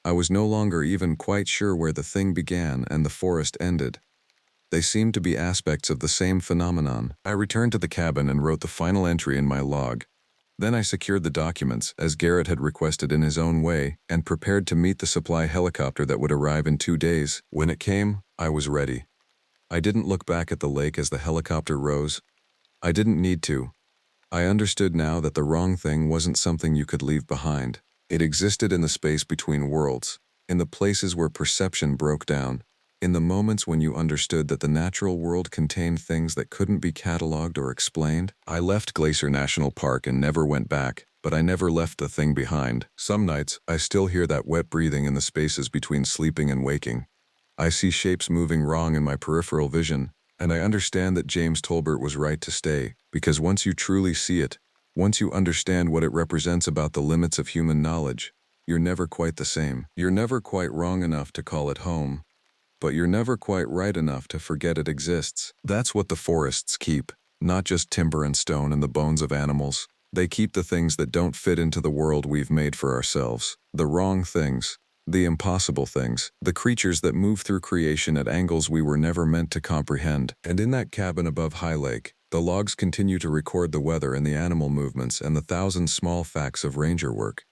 I was no longer even quite sure where the thing began and the forest ended. They seemed to be aspects of the same phenomenon. I returned to the cabin and wrote the final entry in my log. Then I secured the documents, as Garrett had requested in his own way, and prepared to meet the supply helicopter that would arrive in 2 days. When it came, I was ready. I didn't look back at the lake as the helicopter rose. I didn't need to. I understood now that the wrong thing wasn't something you could leave behind. It existed in the space between worlds, in the places where perception broke down, in the moments when you understood that the natural world contained things that couldn't be cataloged or explained. I left Glacier National Park and never went back, but I never left the thing behind. Some nights, I still hear that wet breathing in the spaces between sleeping and waking. I see shapes moving wrong in my peripheral vision, and I understand that James Tolbert was right to stay, because once you truly see it, once you understand what it represents about the limits of human knowledge, you're never quite the same. You're never quite wrong enough to call it home, but you're never quite right enough to forget it exists. That's what the forests keep, not just timber and stone and the bones of animals. They keep the things that don't fit into the world we've made for ourselves, the wrong things, the impossible things, the creatures that move through creation at angles we were never meant to comprehend. And in that cabin above High Lake, the logs continue to record the weather and the animal movements and the thousand small facts of ranger work.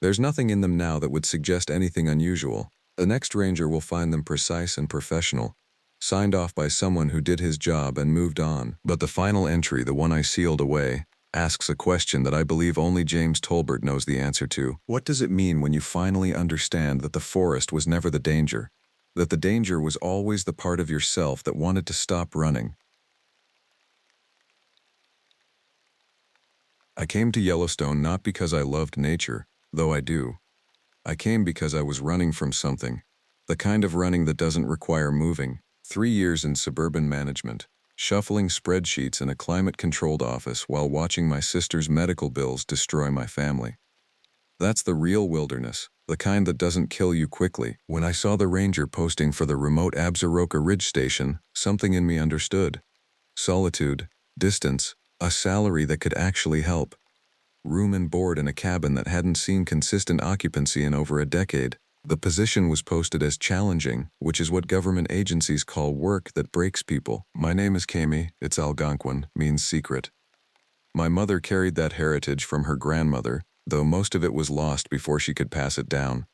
There's nothing in them now that would suggest anything unusual. The next ranger will find them precise and professional, signed off by someone who did his job and moved on. But the final entry, the one I sealed away, asks a question that I believe only James Tolbert knows the answer to. What does it mean when you finally understand that the forest was never the danger? That the danger was always the part of yourself that wanted to stop running? I came to Yellowstone not because I loved nature, though I do. I came because I was running from something, the kind of running that doesn't require moving. 3 years in suburban management, shuffling spreadsheets in a climate-controlled office while watching my sister's medical bills destroy my family. That's the real wilderness, the kind that doesn't kill you quickly. When I saw the ranger posting for the remote Absuroka Ridge Station, something in me understood. Solitude, distance, a salary that could actually help. Room and board in a cabin that hadn't seen consistent occupancy in over a decade. The position was posted as challenging, which is what government agencies call work that breaks people. My name is Kami, it's Algonquin, means secret. My mother carried that heritage from her grandmother, though most of it was lost before she could pass it down.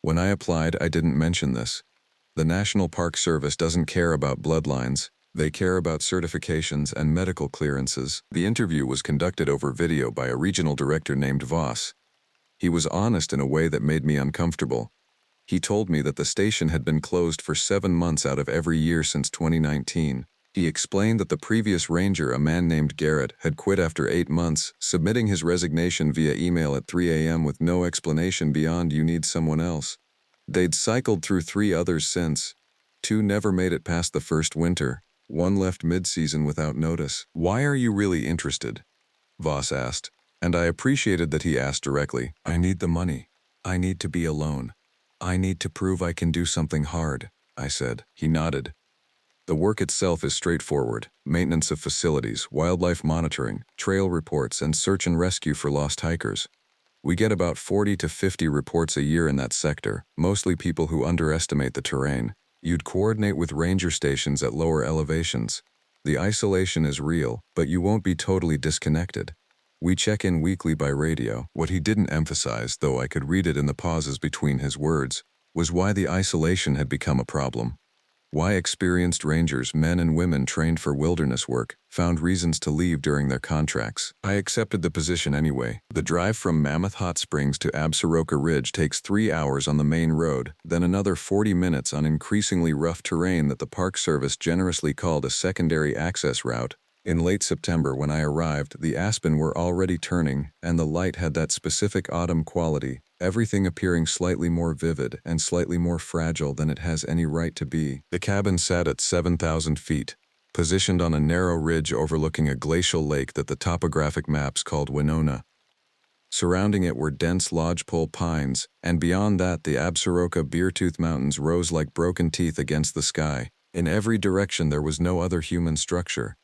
When I applied, I didn't mention this. The National Park Service doesn't care about bloodlines. They care about certifications and medical clearances. The interview was conducted over video by a regional director named Voss. He was honest in a way that made me uncomfortable. He told me that the station had been closed for 7 months out of every year since 2019. He explained that the previous ranger, a man named Garrett, had quit after 8 months, submitting his resignation via email at 3 a.m. with no explanation beyond "you need someone else." They'd cycled through 3 others since. 2 never made it past the first winter. 1 left mid-season without notice. "Why are you really interested?" Voss asked, and I appreciated that he asked directly. "I need the money. I need to be alone. I need to prove I can do something hard," I said. He nodded. "The work itself is straightforward: maintenance of facilities, wildlife monitoring, trail reports, and search and rescue for lost hikers. We get about 40 to 50 reports a year in that sector, mostly people who underestimate the terrain. You'd coordinate with ranger stations at lower elevations. The isolation is real, but you won't be totally disconnected. We check in weekly by radio." What he didn't emphasize, though I could read it in the pauses between his words, was why the isolation had become a problem. Why experienced rangers, men and women trained for wilderness work, found reasons to leave during their contracts. I accepted the position anyway. The drive from Mammoth Hot Springs to Absuroka Ridge takes 3 hours on the main road, then another 40 minutes on increasingly rough terrain that the Park Service generously called a secondary access route. In late September, when I arrived, the aspen were already turning, and the light had that specific autumn quality, everything appearing slightly more vivid and slightly more fragile than it has any right to be. The cabin sat at 7,000 feet, positioned on a narrow ridge overlooking a glacial lake that the topographic maps called Winona. Surrounding it were dense lodgepole pines, and beyond that the Absuroka Beartooth Mountains rose like broken teeth against the sky. In every direction there was no other human structure.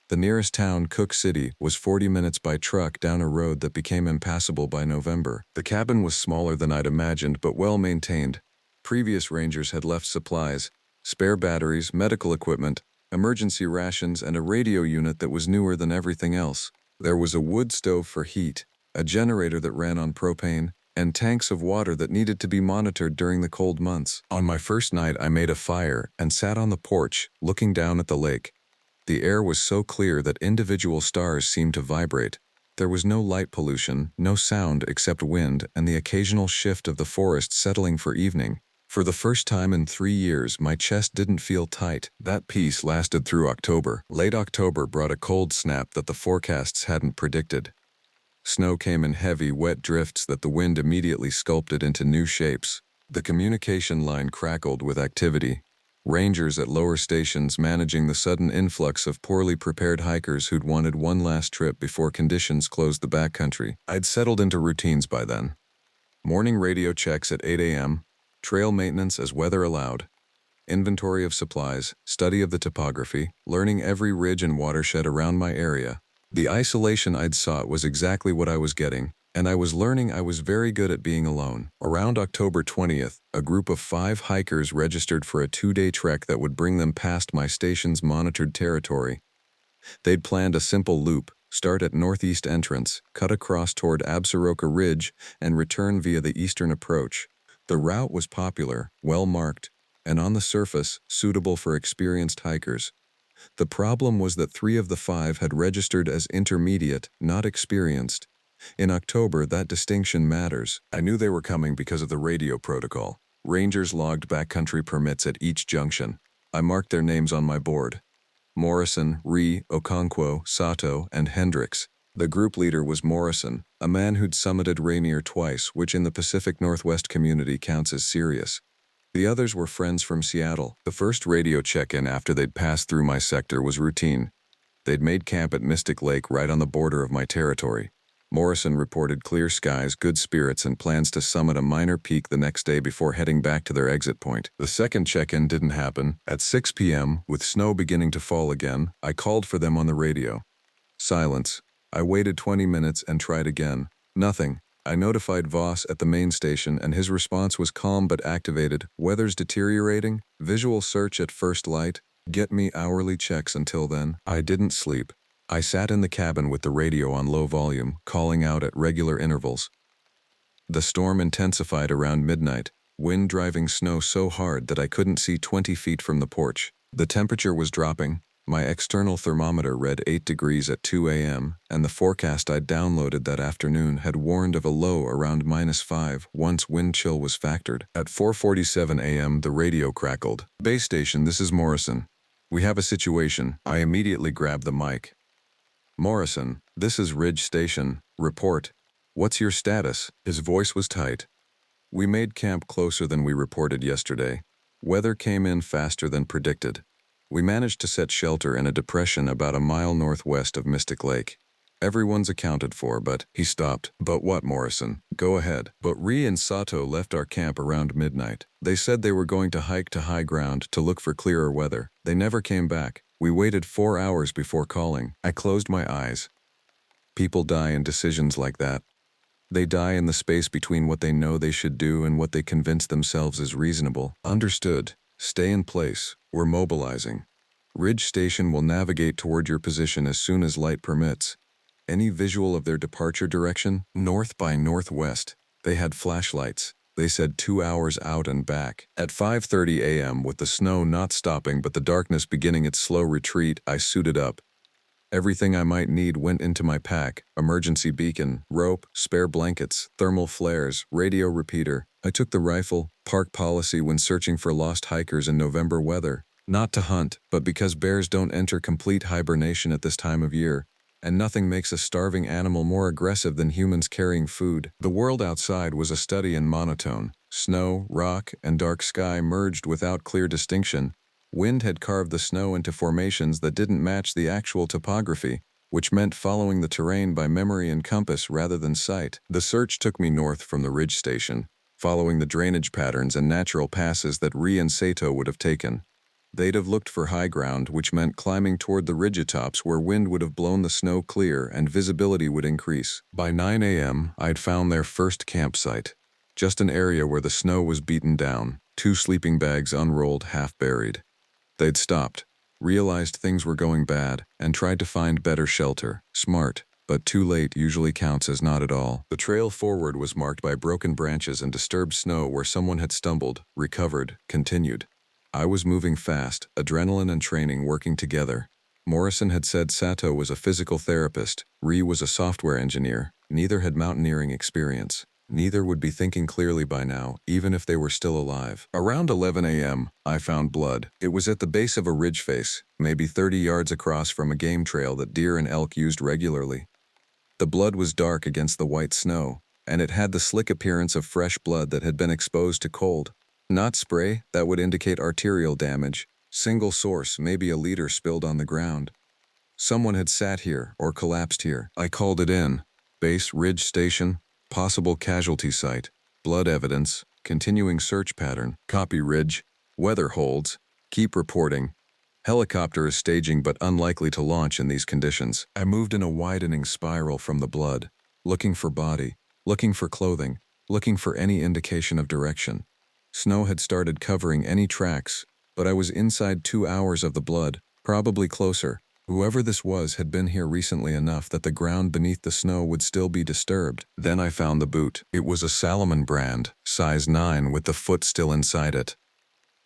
The nearest town, Cook City, was 40 minutes by truck down a road that became impassable by November. The cabin was smaller than I'd imagined, but well maintained. Previous rangers had left supplies, spare batteries, medical equipment, emergency rations, and a radio unit that was newer than everything else. There was a wood stove for heat, a generator that ran on propane, and tanks of water that needed to be monitored during the cold months. On my first night, I made a fire and sat on the porch, looking down at the lake. The air was so clear that individual stars seemed to vibrate. There was no light pollution, no sound except wind and the occasional shift of the forest settling for evening. For the first time in 3 years, my chest didn't feel tight. That peace lasted through October. Late October brought a cold snap that the forecasts hadn't predicted. Snow came in heavy, wet drifts that the wind immediately sculpted into new shapes. The communication line crackled with activity. Rangers at lower stations managing the sudden influx of poorly prepared hikers who'd wanted one last trip before conditions closed the backcountry. I'd settled into routines by then. Morning radio checks at 8 a.m., trail maintenance as weather allowed, inventory of supplies, study of the topography, learning every ridge and watershed around my area. The isolation I'd sought was exactly what I was getting, and I was learning I was very good at being alone. Around October 20th, a group of 5 hikers registered for a 2-day trek that would bring them past my station's monitored territory. They'd planned a simple loop, start at northeast entrance, cut across toward Absuroka Ridge, and return via the eastern approach. The route was popular, well-marked, and on the surface, suitable for experienced hikers. The problem was that 3 of the 5 had registered as intermediate, not experienced. In October, that distinction matters. I knew they were coming because of the radio protocol. Rangers logged backcountry permits at each junction. I marked their names on my board: Morrison, Ree, Okonkwo, Sato, and Hendricks. The group leader was Morrison, a man who'd summited Rainier twice, which in the Pacific Northwest community counts as serious. The others were friends from Seattle. The first radio check-in after they'd passed through my sector was routine. They'd made camp at Mystic Lake right on the border of my territory. Morrison reported clear skies, good spirits, and plans to summit a minor peak the next day before heading back to their exit point. The second check-in didn't happen. At 6 p.m., with snow beginning to fall again, I called for them on the radio. Silence. I waited 20 minutes and tried again. Nothing. I notified Voss at the main station, and his response was calm but activated. Weather's deteriorating. Visual search at first light. Get me hourly checks until then. I didn't sleep. I sat in the cabin with the radio on low volume, calling out at regular intervals. The storm intensified around midnight, wind driving snow so hard that I couldn't see 20 feet from the porch. The temperature was dropping, My external thermometer read 8 degrees at 2 a.m., and the forecast I'd downloaded that afternoon had warned of a low around -5 once wind chill was factored. At 4:47 a.m., the radio crackled. "Base station, this is Morrison. We have a situation." I immediately grabbed the mic. "Morrison, this is Ridge Station. Report. What's your status?" His voice was tight. "We made camp closer than we reported yesterday. Weather came in faster than predicted. We managed to set shelter in a depression about a mile northwest of Mystic Lake. Everyone's accounted for, but..." He stopped. "But what, Morrison? Go ahead." "But Ree and Sato left our camp around midnight. They said they were going to hike to high ground to look for clearer weather. They never came back. We waited 4 hours before calling." I closed my eyes. People die in decisions like that. They die in the space between what they know they should do and what they convince themselves is reasonable. "Understood. Stay in place. We're mobilizing. Ridge Station will navigate toward your position as soon as light permits." Any visual of their departure direction? North by northwest. They had flashlights. They said 2 hours out and back. At 5:30 a.m., with the snow not stopping but the darkness beginning its slow retreat, I suited up. Everything I might need went into my pack: emergency beacon, rope, spare blankets, thermal flares, radio repeater. I took the rifle, park policy when searching for lost hikers in November weather. Not to hunt, but because bears don't enter complete hibernation at this time of year, and nothing makes a starving animal more aggressive than humans carrying food. The world outside was a study in monotone. Snow, rock, and dark sky merged without clear distinction. Wind had carved the snow into formations that didn't match the actual topography, which meant following the terrain by memory and compass rather than sight. The search took me north from the ridge station, following the drainage patterns and natural passes that Ree and Sato would have taken. They'd have looked for high ground, which meant climbing toward the ridgetops where wind would have blown the snow clear and visibility would increase. By 9 a.m., I'd found their first campsite. Just an area where the snow was beaten down, 2 sleeping bags unrolled, half buried. They'd stopped, realized things were going bad, and tried to find better shelter. Smart, but too late usually counts as not at all. The trail forward was marked by broken branches and disturbed snow where someone had stumbled, recovered, continued. I was moving fast, adrenaline and training working together. Morrison had said Sato was a physical therapist, Ree was a software engineer. Neither had mountaineering experience. Neither would be thinking clearly by now, even if they were still alive. Around 11 a.m., I found blood. It was at the base of a ridge face, maybe 30 yards across from a game trail that deer and elk used regularly. The blood was dark against the white snow, and it had the slick appearance of fresh blood that had been exposed to cold. Not spray, that would indicate arterial damage. Single source, maybe a liter spilled on the ground. Someone had sat here or collapsed here. I called it in. Base Ridge Station. Possible casualty site. Blood evidence. Continuing search pattern. Copy Ridge. Weather holds. Keep reporting. Helicopter is staging but unlikely to launch in these conditions. I moved in a widening spiral from the blood, looking for body, looking for clothing, looking for any indication of direction. Snow had started covering any tracks, but I was inside 2 hours of the blood, probably closer. Whoever this was had been here recently enough that the ground beneath the snow would still be disturbed. Then I found the boot. It was a Salomon brand, size 9 with the foot still inside it.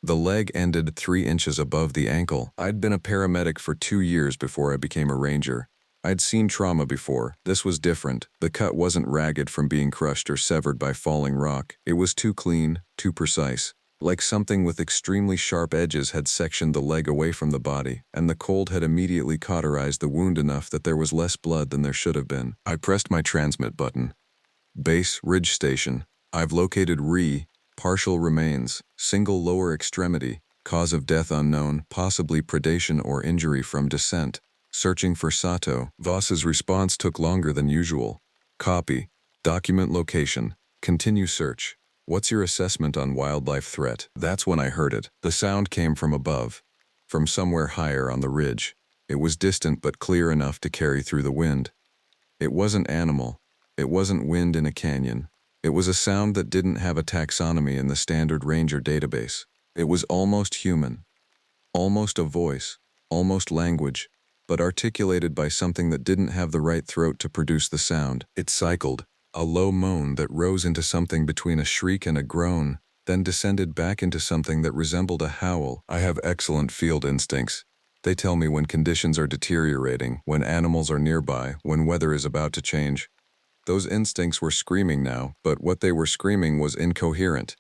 The leg ended 3 inches above the ankle. I'd been a paramedic for 2 years before I became a ranger. I'd seen trauma before. This was different. The cut wasn't ragged from being crushed or severed by falling rock. It was too clean, too precise. Like something with extremely sharp edges had sectioned the leg away from the body, and the cold had immediately cauterized the wound enough that there was less blood than there should have been. I pressed my transmit button. Base Ridge Station. I've located Ree. Partial remains. Single lower extremity. Cause of death unknown, possibly predation or injury from descent. Searching for Sato. Voss's response took longer than usual. Copy. Document location. Continue search. What's your assessment on wildlife threat? That's when I heard it. The sound came from above, from somewhere higher on the ridge. It was distant but clear enough to carry through the wind. It wasn't animal. It wasn't wind in a canyon. It was a sound that didn't have a taxonomy in the standard ranger database. It was almost human. Almost a voice. Almost language. But articulated by something that didn't have the right throat to produce the sound. It cycled. A low moan that rose into something between a shriek and a groan, then descended back into something that resembled a howl. I have excellent field instincts. They tell me when conditions are deteriorating, when animals are nearby, when weather is about to change. Those instincts were screaming now, but what they were screaming was incoherent.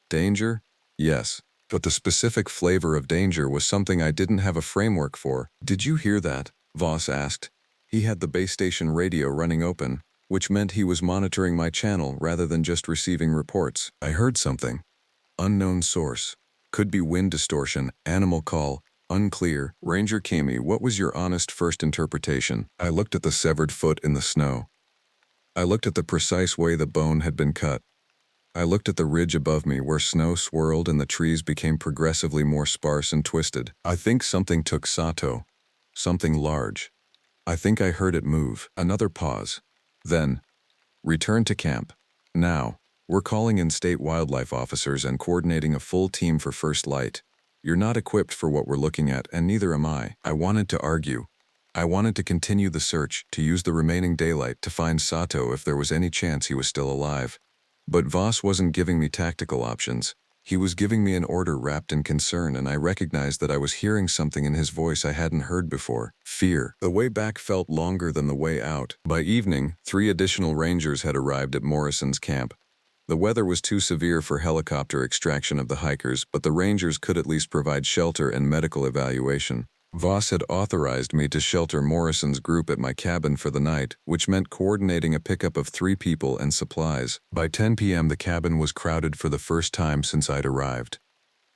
Danger? Yes. But the specific flavor of danger was something I didn't have a framework for. Did you hear that? Voss asked. He had the base station radio running open, which meant he was monitoring my channel rather than just receiving reports. I heard something. Unknown source. Could be wind distortion, animal call, unclear. Ranger Kimi, what was your honest first interpretation? I looked at the severed foot in the snow. I looked at the precise way the bone had been cut. I looked at the ridge above me where snow swirled and the trees became progressively more sparse and twisted. I think something took Sato. Something large. I think I heard it move. Another pause. Then, return to camp. Now, we're calling in state wildlife officers and coordinating a full team for first light. You're not equipped for what we're looking at, and neither am I. I wanted to argue. I wanted to continue the search, to use the remaining daylight to find Sato if there was any chance he was still alive. But Voss wasn't giving me tactical options. He was giving me an order wrapped in concern, and I recognized that I was hearing something in his voice I hadn't heard before. Fear. The way back felt longer than the way out. By evening, 3 additional rangers had arrived at Morrison's camp. The weather was too severe for helicopter extraction of the hikers, but the rangers could at least provide shelter and medical evaluation. Voss had authorized me to shelter Morrison's group at my cabin for the night, which meant coordinating a pickup of 3 people and supplies. By 10 p.m. the cabin was crowded for the first time since I'd arrived.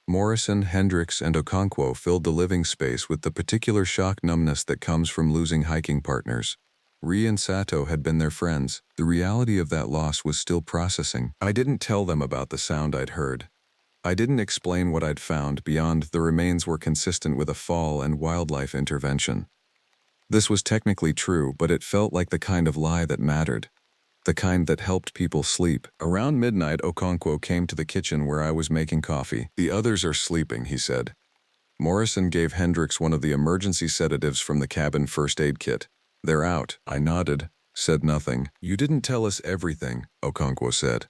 Morrison, Hendricks, and Okonkwo filled the living space with the particular shock numbness that comes from losing hiking partners. Ri and Sato had been their friends. The reality of that loss was still processing. I didn't tell them about the sound I'd heard. I didn't explain what I'd found beyond the remains were consistent with a fall and wildlife intervention. This was technically true, but it felt like the kind of lie that mattered. The kind that helped people sleep. Around midnight, Okonkwo came to the kitchen where I was making coffee. The others are sleeping, he said. Morrison gave Hendricks one of the emergency sedatives from the cabin first aid kit. They're out. I nodded, said nothing. You didn't tell us everything, Okonkwo said.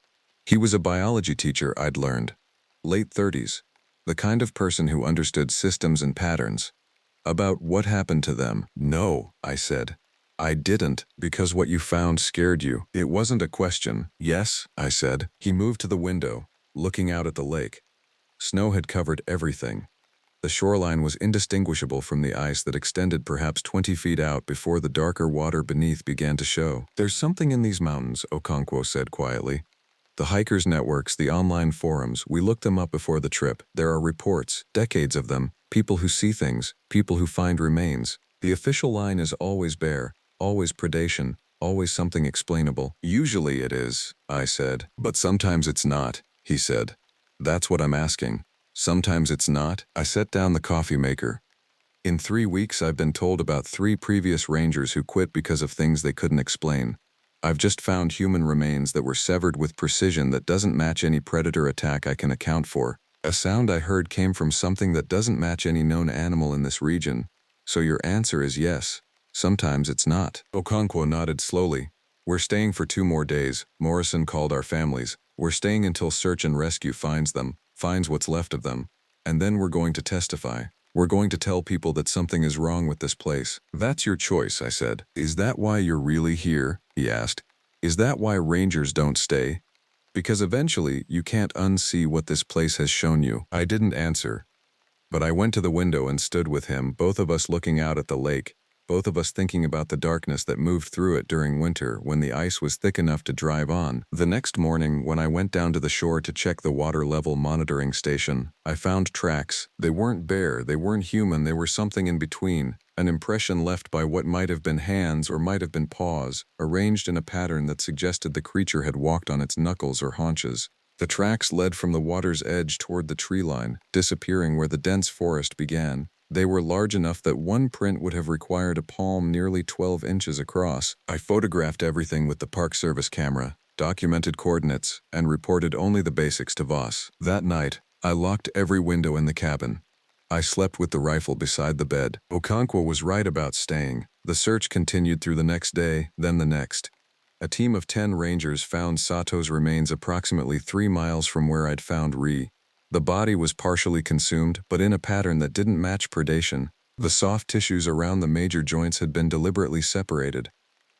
He was a biology teacher, I'd learned. Late 30s. The kind of person who understood systems and patterns. About what happened to them. No, I said. I didn't, because what you found scared you. It wasn't a question. Yes, I said. He moved to the window, looking out at the lake. Snow had covered everything. The shoreline was indistinguishable from the ice that extended perhaps 20 feet out before the darker water beneath began to show. There's something in these mountains, Okonkwo said quietly. The hikers' networks, the online forums, we looked them up before the trip. There are reports, decades of them, people who see things, people who find remains. The official line is always bear, always predation, always something explainable. Usually it is, I said. But sometimes it's not, he said. That's what I'm asking. Sometimes it's not. I set down the coffee maker. In 3 weeks I've been told about 3 previous rangers who quit because of things they couldn't explain. I've just found human remains that were severed with precision that doesn't match any predator attack I can account for. A sound I heard came from something that doesn't match any known animal in this region. So your answer is yes. Sometimes it's not. Okonkwo nodded slowly. We're staying for 2 more days. Morrison called our families. We're staying until search and rescue finds them, finds what's left of them. And then we're going to testify. We're going to tell people that something is wrong with this place. That's your choice, I said. Is that why you're really here? He asked. Is that why rangers don't stay? Because eventually you can't unsee what this place has shown you. I didn't answer. But I went to the window and stood with him, both of us looking out at the lake, both of us thinking about the darkness that moved through it during winter when the ice was thick enough to drive on. The next morning, when I went down to the shore to check the water level monitoring station, I found tracks. They weren't bear, they weren't human, they were something in between, an impression left by what might have been hands or might have been paws, arranged in a pattern that suggested the creature had walked on its knuckles or haunches. The tracks led from the water's edge toward the tree line, disappearing where the dense forest began. They were large enough that one print would have required a palm nearly 12 inches across. I photographed everything with the Park Service camera, documented coordinates, and reported only the basics to Voss. That night, I locked every window in the cabin. I slept with the rifle beside the bed. Okonkwo was right about staying. The search continued through the next day, then the next. A team of 10 rangers found Sato's remains approximately 3 miles from where I'd found Ri. The body was partially consumed, but in a pattern that didn't match predation. The soft tissues around the major joints had been deliberately separated.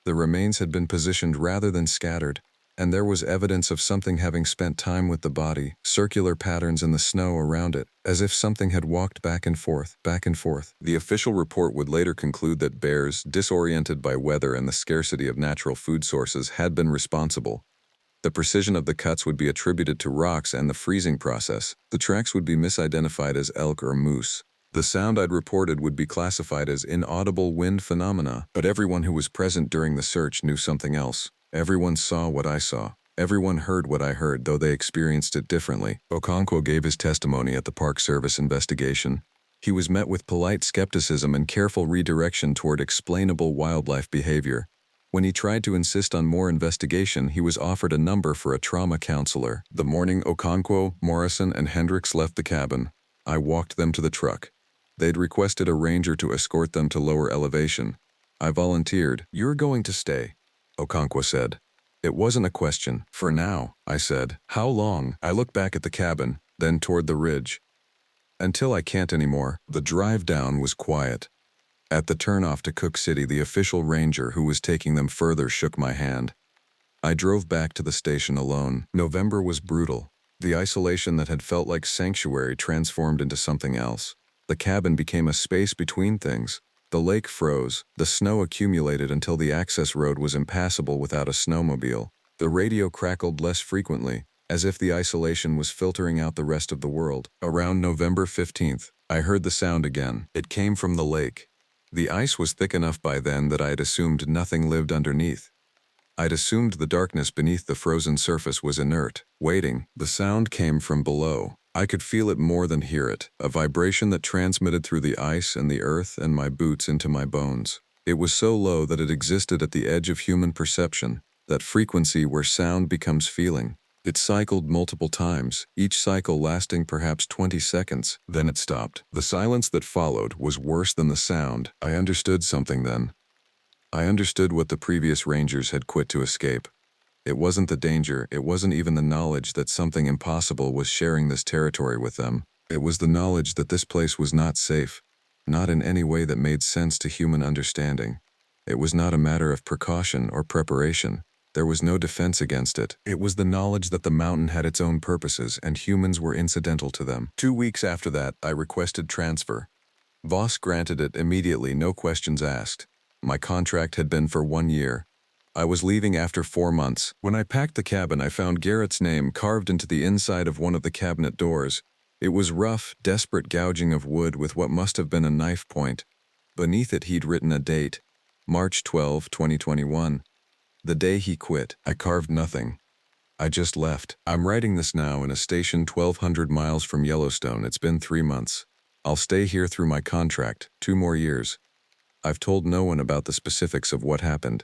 The remains had been positioned rather than scattered, and there was evidence of something having spent time with the body, circular patterns in the snow around it, as if something had walked back and forth, back and forth. The official report would later conclude that bears, disoriented by weather and the scarcity of natural food sources, had been responsible. The precision of the cuts would be attributed to rocks and the freezing process. The tracks would be misidentified as elk or moose. The sound I'd reported would be classified as inaudible wind phenomena, but everyone who was present during the search knew something else. Everyone saw what I saw. Everyone heard what I heard, though they experienced it differently. Okonkwo gave his testimony at the Park Service investigation. He was met with polite skepticism and careful redirection toward explainable wildlife behavior. When he tried to insist on more investigation, he was offered a number for a trauma counselor. The morning Okonkwo, Morrison, and Hendricks left the cabin, I walked them to the truck. They'd requested a ranger to escort them to lower elevation. I volunteered. "You're going to stay," Okonkwo said. It wasn't a question. "For now," I said. "How long?" I looked back at the cabin, then toward the ridge. "Until I can't anymore." The drive down was quiet. At the turnoff to Cook City, the official ranger who was taking them further shook my hand. I drove back to the station alone. November was brutal. The isolation that had felt like sanctuary transformed into something else. The cabin became a space between things. The lake froze. The snow accumulated until the access road was impassable without a snowmobile. The radio crackled less frequently, as if the isolation was filtering out the rest of the world. Around November 15th, I heard the sound again. It came from the lake. The ice was thick enough by then that I had assumed nothing lived underneath. I'd assumed the darkness beneath the frozen surface was inert, waiting. The sound came from below. I could feel it more than hear it, a vibration that transmitted through the ice and the earth and my boots into my bones. It was so low that it existed at the edge of human perception, that frequency where sound becomes feeling. It cycled multiple times, each cycle lasting perhaps 20 seconds. Then it stopped. The silence that followed was worse than the sound. I understood something then. I understood what the previous rangers had quit to escape. It wasn't the danger, it wasn't even the knowledge that something impossible was sharing this territory with them. It was the knowledge that this place was not safe, not in any way that made sense to human understanding. It was not a matter of precaution or preparation. There was no defense against it. It was the knowledge that the mountain had its own purposes and humans were incidental to them. 2 weeks after that, I requested transfer. Voss granted it immediately, no questions asked. My contract had been for 1 year. I was leaving after 4 months. When I packed the cabin, I found Garrett's name carved into the inside of one of the cabinet doors. It was rough, desperate gouging of wood with what must have been a knife point. Beneath it he'd written a date, March 12, 2021. The day he quit. I carved nothing. I just left. I'm writing this now in a station 1,200 miles from Yellowstone. It's been 3 months. I'll stay here through my contract, 2 more years. I've told no one about the specifics of what happened.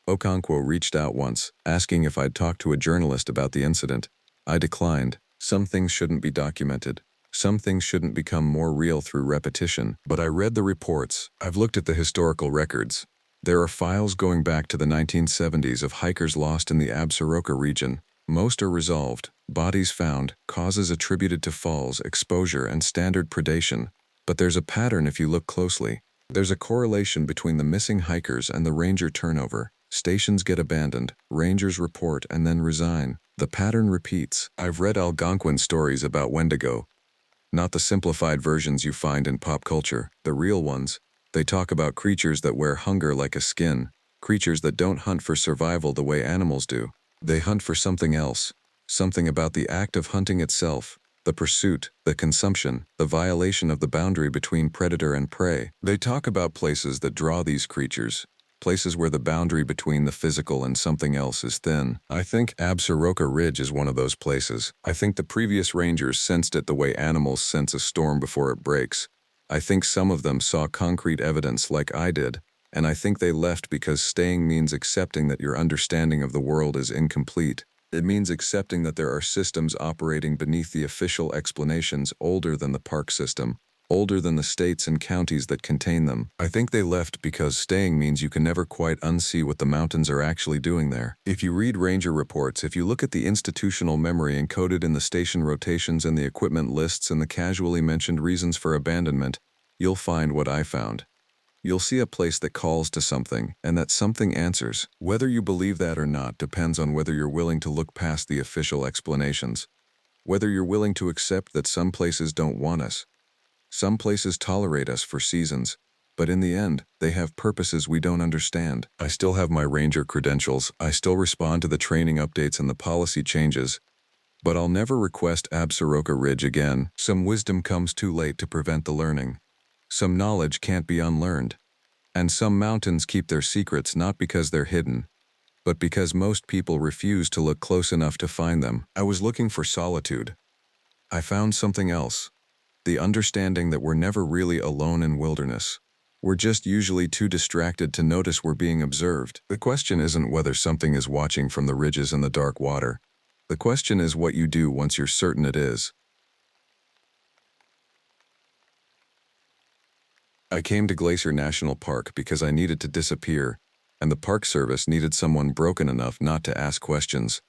Okonkwo reached out once, asking if I'd talked to a journalist about the incident. I declined. Some things shouldn't be documented. Some things shouldn't become more real through repetition. But I read the reports. I've looked at the historical records. There are files going back to the 1970s of hikers lost in the Absuroka region. Most are resolved. Bodies found, causes attributed to falls, exposure, and standard predation. But there's a pattern if you look closely. There's a correlation between the missing hikers and the ranger turnover. Stations get abandoned, rangers report and then resign. The pattern repeats. I've read Algonquin stories about Wendigo. Not the simplified versions you find in pop culture, the real ones. They talk about creatures that wear hunger like a skin, creatures that don't hunt for survival the way animals do. They hunt for something else, something about the act of hunting itself, the pursuit, the consumption, the violation of the boundary between predator and prey. They talk about places that draw these creatures, places where the boundary between the physical and something else is thin. I think Absuroka Ridge is one of those places. I think the previous rangers sensed it the way animals sense a storm before it breaks. I think some of them saw concrete evidence like I did, and I think they left because staying means accepting that your understanding of the world is incomplete. It means accepting that there are systems operating beneath the official explanations older than the park system, older than the states and counties that contain them. I think they left because staying means you can never quite unsee what the mountains are actually doing there. If you read ranger reports, if you look at the institutional memory encoded in the station rotations and the equipment lists and the casually mentioned reasons for abandonment, you'll find what I found. You'll see a place that calls to something, and that something answers. Whether you believe that or not depends on whether you're willing to look past the official explanations. Whether you're willing to accept that some places don't want us. Some places tolerate us for seasons, but in the end, they have purposes we don't understand. I still have my ranger credentials, I still respond to the training updates and the policy changes, but I'll never request Absuroka Ridge again. Some wisdom comes too late to prevent the learning. Some knowledge can't be unlearned. And some mountains keep their secrets not because they're hidden, but because most people refuse to look close enough to find them. I was looking for solitude. I found something else. The understanding that we're never really alone in wilderness. We're just usually too distracted to notice we're being observed. The question isn't whether something is watching from the ridges and the dark water. The question is what you do once you're certain it is. I came to Glacier National Park because I needed to disappear, and the Park Service needed someone broken enough not to ask questions.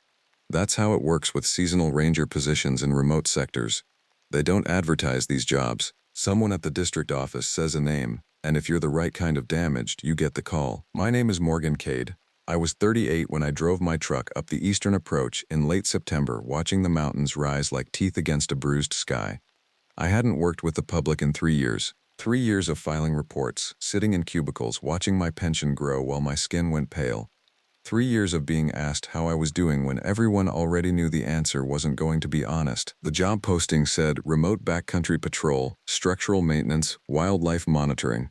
That's how it works with seasonal ranger positions in remote sectors. They don't advertise these jobs. Someone at the district office says a name, and if you're the right kind of damaged, you get the call. My name is Morgan Cade. I was 38 when I drove my truck up the eastern approach in late September, watching the mountains rise like teeth against a bruised sky. I hadn't worked with the public in 3 years. 3 years of filing reports, sitting in cubicles, watching my pension grow while my skin went pale. 3 years of being asked how I was doing when everyone already knew the answer wasn't going to be honest. The job posting said remote backcountry patrol, structural maintenance, wildlife monitoring.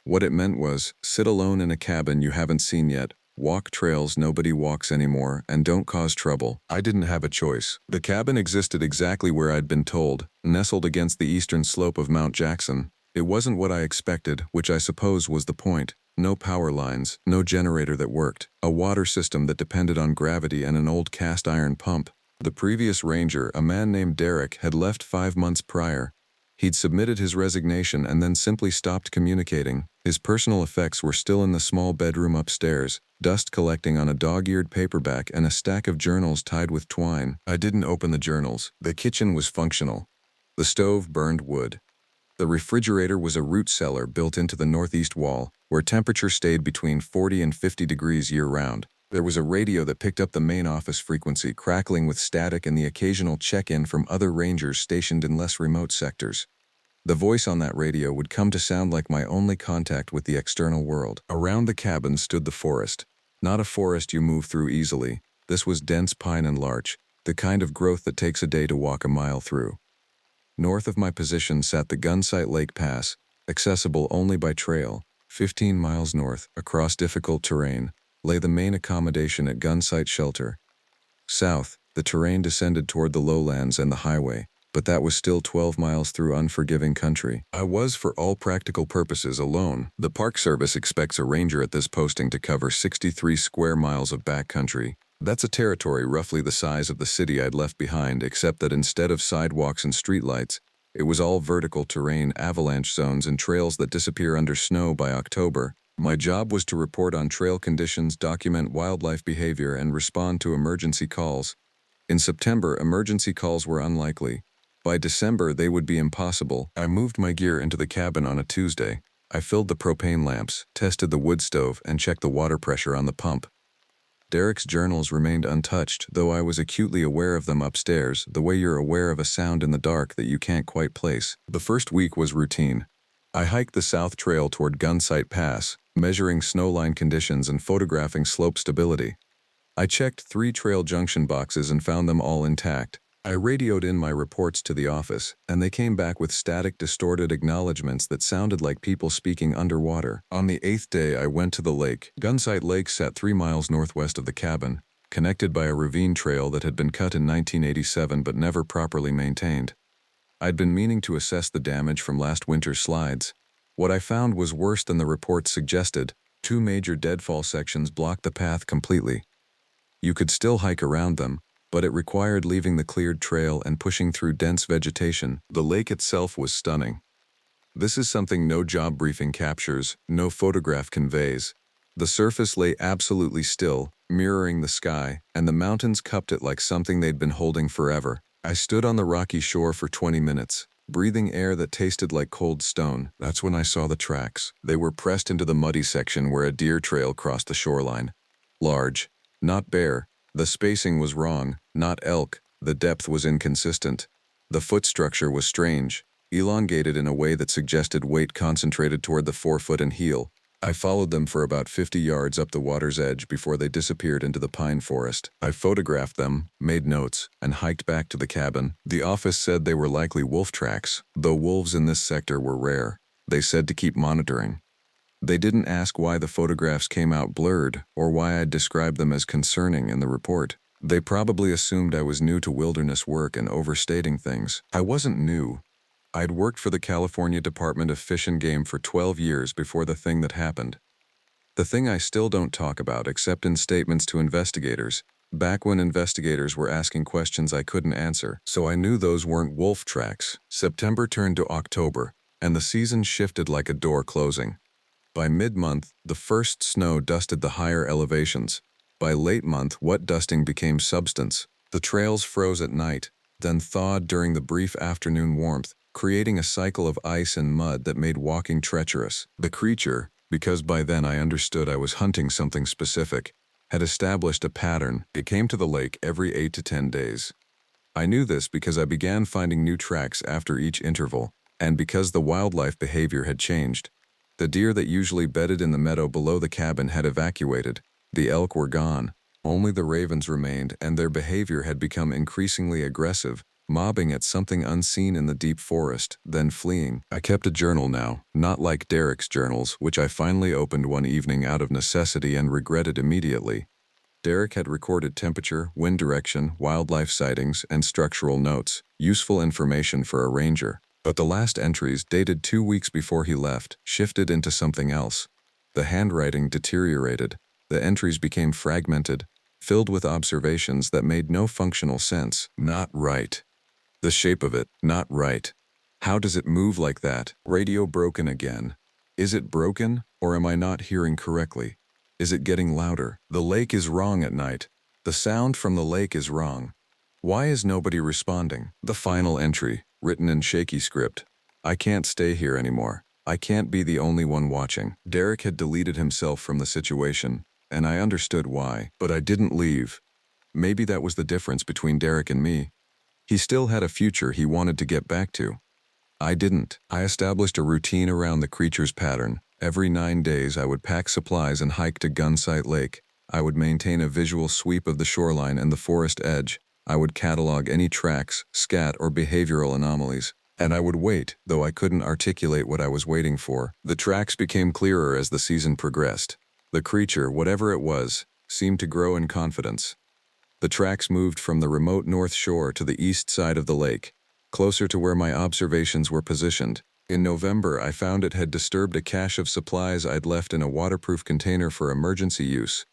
What it meant was, sit alone in a cabin you haven't seen yet, walk trails nobody walks anymore, and don't cause trouble. I didn't have a choice. The cabin existed exactly where I'd been told, nestled against the eastern slope of Mount Jackson. It wasn't what I expected, which I suppose was the point. No power lines, no generator that worked, a water system that depended on gravity and an old cast iron pump. The previous ranger, a man named Derek, had left 5 months prior. He'd submitted his resignation and then simply stopped communicating. His personal effects were still in the small bedroom upstairs, dust collecting on a dog-eared paperback and a stack of journals tied with twine. I didn't open the journals. The kitchen was functional. The stove burned wood. The refrigerator was a root cellar built into the northeast wall, where temperature stayed between 40 and 50 degrees year-round. There was a radio that picked up the main office frequency, crackling with static and the occasional check-in from other rangers stationed in less remote sectors. The voice on that radio would come to sound like my only contact with the external world. Around the cabin stood the forest. Not a forest you move through easily. This was dense pine and larch, the kind of growth that takes a day to walk a mile through. North of my position sat the Gunsite Lake Pass, accessible only by trail. 15 miles north, across difficult terrain, lay the main accommodation at Gunsite Shelter. South, the terrain descended toward the lowlands and the highway, but that was still 12 miles through unforgiving country. I was, for all practical purposes, alone. The Park Service expects a ranger at this posting to cover 63 square miles of backcountry. That's a territory roughly the size of the city I'd left behind, except that instead of sidewalks and streetlights, it was all vertical terrain, avalanche zones, and trails that disappear under snow by October. My job was to report on trail conditions, document wildlife behavior, and respond to emergency calls. In September, emergency calls were unlikely. By December, they would be impossible. I moved my gear into the cabin on a Tuesday. I filled the propane lamps, tested the wood stove, and checked the water pressure on the pump. Derek's journals remained untouched, though I was acutely aware of them upstairs, the way you're aware of a sound in the dark that you can't quite place. The first week was routine. I hiked the south trail toward Gunsite Pass, measuring snowline conditions and photographing slope stability. I checked 3 trail junction boxes and found them all intact. I radioed in my reports to the office, and they came back with static, distorted acknowledgments that sounded like people speaking underwater. On the 8th day, I went to the lake. Gunsite Lake sat 3 miles northwest of the cabin, connected by a ravine trail that had been cut in 1987 but never properly maintained. I'd been meaning to assess the damage from last winter's slides. What I found was worse than the reports suggested. 2 major deadfall sections blocked the path completely. You could still hike around them, but it required leaving the cleared trail and pushing through dense vegetation. The lake itself was stunning. This is something no job briefing captures, no photograph conveys. The surface lay absolutely still, mirroring the sky, and the mountains cupped it like something they'd been holding forever. I stood on the rocky shore for 20 minutes. breathing air that tasted like cold stone. That's when I saw the tracks. They were pressed into the muddy section where a deer trail crossed the shoreline. Large, not bear. The spacing was wrong, not elk. The depth was inconsistent. The foot structure was strange, elongated in a way that suggested weight concentrated toward the forefoot and heel. I followed them for about 50 yards up the water's edge before they disappeared into the pine forest. I photographed them, made notes, and hiked back to the cabin. The office said they were likely wolf tracks, though wolves in this sector were rare. They said to keep monitoring. They didn't ask why the photographs came out blurred or why I'd described them as concerning in the report. They probably assumed I was new to wilderness work and overstating things. I wasn't new. I'd worked for the California Department of Fish and Game for 12 years before the thing that happened. The thing I still don't talk about except in statements to investigators, back when investigators were asking questions I couldn't answer, so I knew those weren't wolf tracks. September turned to October, and the season shifted like a door closing. By mid-month, the first snow dusted the higher elevations. By late month, wet dusting became substance. The trails froze at night, then thawed during the brief afternoon warmth, creating a cycle of ice and mud that made walking treacherous. The creature, because by then I understood I was hunting something specific, had established a pattern. It came to the lake every 8 to 10 days. I knew this because I began finding new tracks after each interval, and because the wildlife behavior had changed. The deer that usually bedded in the meadow below the cabin had evacuated. The elk were gone. Only the ravens remained, and their behavior had become increasingly aggressive, mobbing at something unseen in the deep forest, then fleeing. I kept a journal now, not like Derek's journals, which I finally opened one evening out of necessity and regretted immediately. Derek had recorded temperature, wind direction, wildlife sightings, and structural notes, useful information for a ranger. But the last entries, dated 2 weeks before he left, shifted into something else. The handwriting deteriorated. The entries became fragmented, filled with observations that made no functional sense. Not right. The shape of it, not right. How does it move like that? Radio broken again. Is it broken, or am I not hearing correctly? Is it getting louder? The lake is wrong at night. The sound from the lake is wrong. Why is nobody responding? The final entry, written in shaky script. I can't stay here anymore. I can't be the only one watching. Derek had deleted himself from the situation, and I understood why, but I didn't leave. Maybe that was the difference between Derek and me. He still had a future he wanted to get back to. I didn't. I established a routine around the creature's pattern. Every 9 days I would pack supplies and hike to Gunsite Lake. I would maintain a visual sweep of the shoreline and the forest edge. I would catalog any tracks, scat, or behavioral anomalies. And I would wait, though I couldn't articulate what I was waiting for. The tracks became clearer as the season progressed. The creature, whatever it was, seemed to grow in confidence. The tracks moved from the remote north shore to the east side of the lake, closer to where my observations were positioned. In November, I found it had disturbed a cache of supplies I'd left in a waterproof container for emergency use.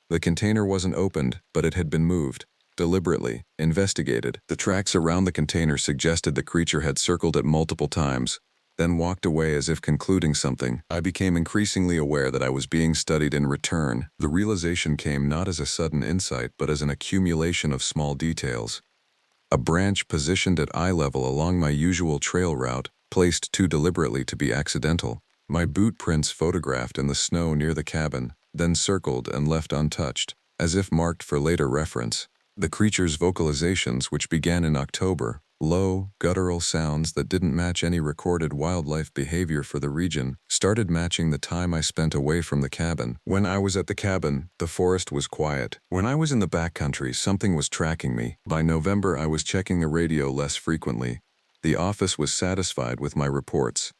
The container wasn't opened, but it had been moved. Deliberately, investigated. The tracks around the container suggested the creature had circled it multiple times, then walked away as if concluding something. I became increasingly aware that I was being studied in return. The realization came not as a sudden insight, but as an accumulation of small details. A branch positioned at eye level along my usual trail route, placed too deliberately to be accidental. My boot prints photographed in the snow near the cabin, then circled and left untouched, as if marked for later reference. The creature's vocalizations, which began in October, low, guttural sounds that didn't match any recorded wildlife behavior for the region, started matching the time I spent away from the cabin. When I was at the cabin, the forest was quiet. When I was in the backcountry, something was tracking me. By November, I was checking the radio less frequently. The office was satisfied with my reports.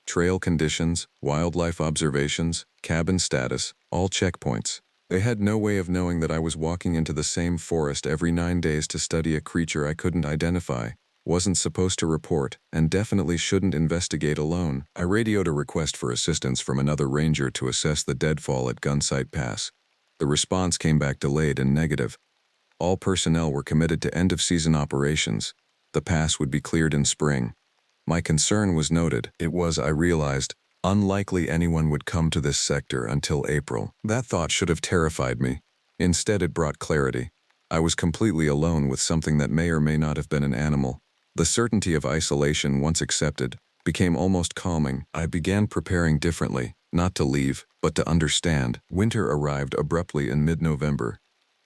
Trail conditions, wildlife observations, cabin status, all checkpoints. They had no way of knowing that I was walking into the same forest every 9 days to study a creature I couldn't identify, wasn't supposed to report, and definitely shouldn't investigate alone. I radioed a request for assistance from another ranger to assess the deadfall at Gunsite Pass. The response came back delayed and negative. All personnel were committed to end-of-season operations. The pass would be cleared in spring. My concern was noted. It was, I realized, unlikely anyone would come to this sector until April. That thought should have terrified me. Instead, it brought clarity. I was completely alone with something that may or may not have been an animal. The certainty of isolation, once accepted, became almost calming. I began preparing differently, not to leave, but to understand. Winter arrived abruptly in mid-November.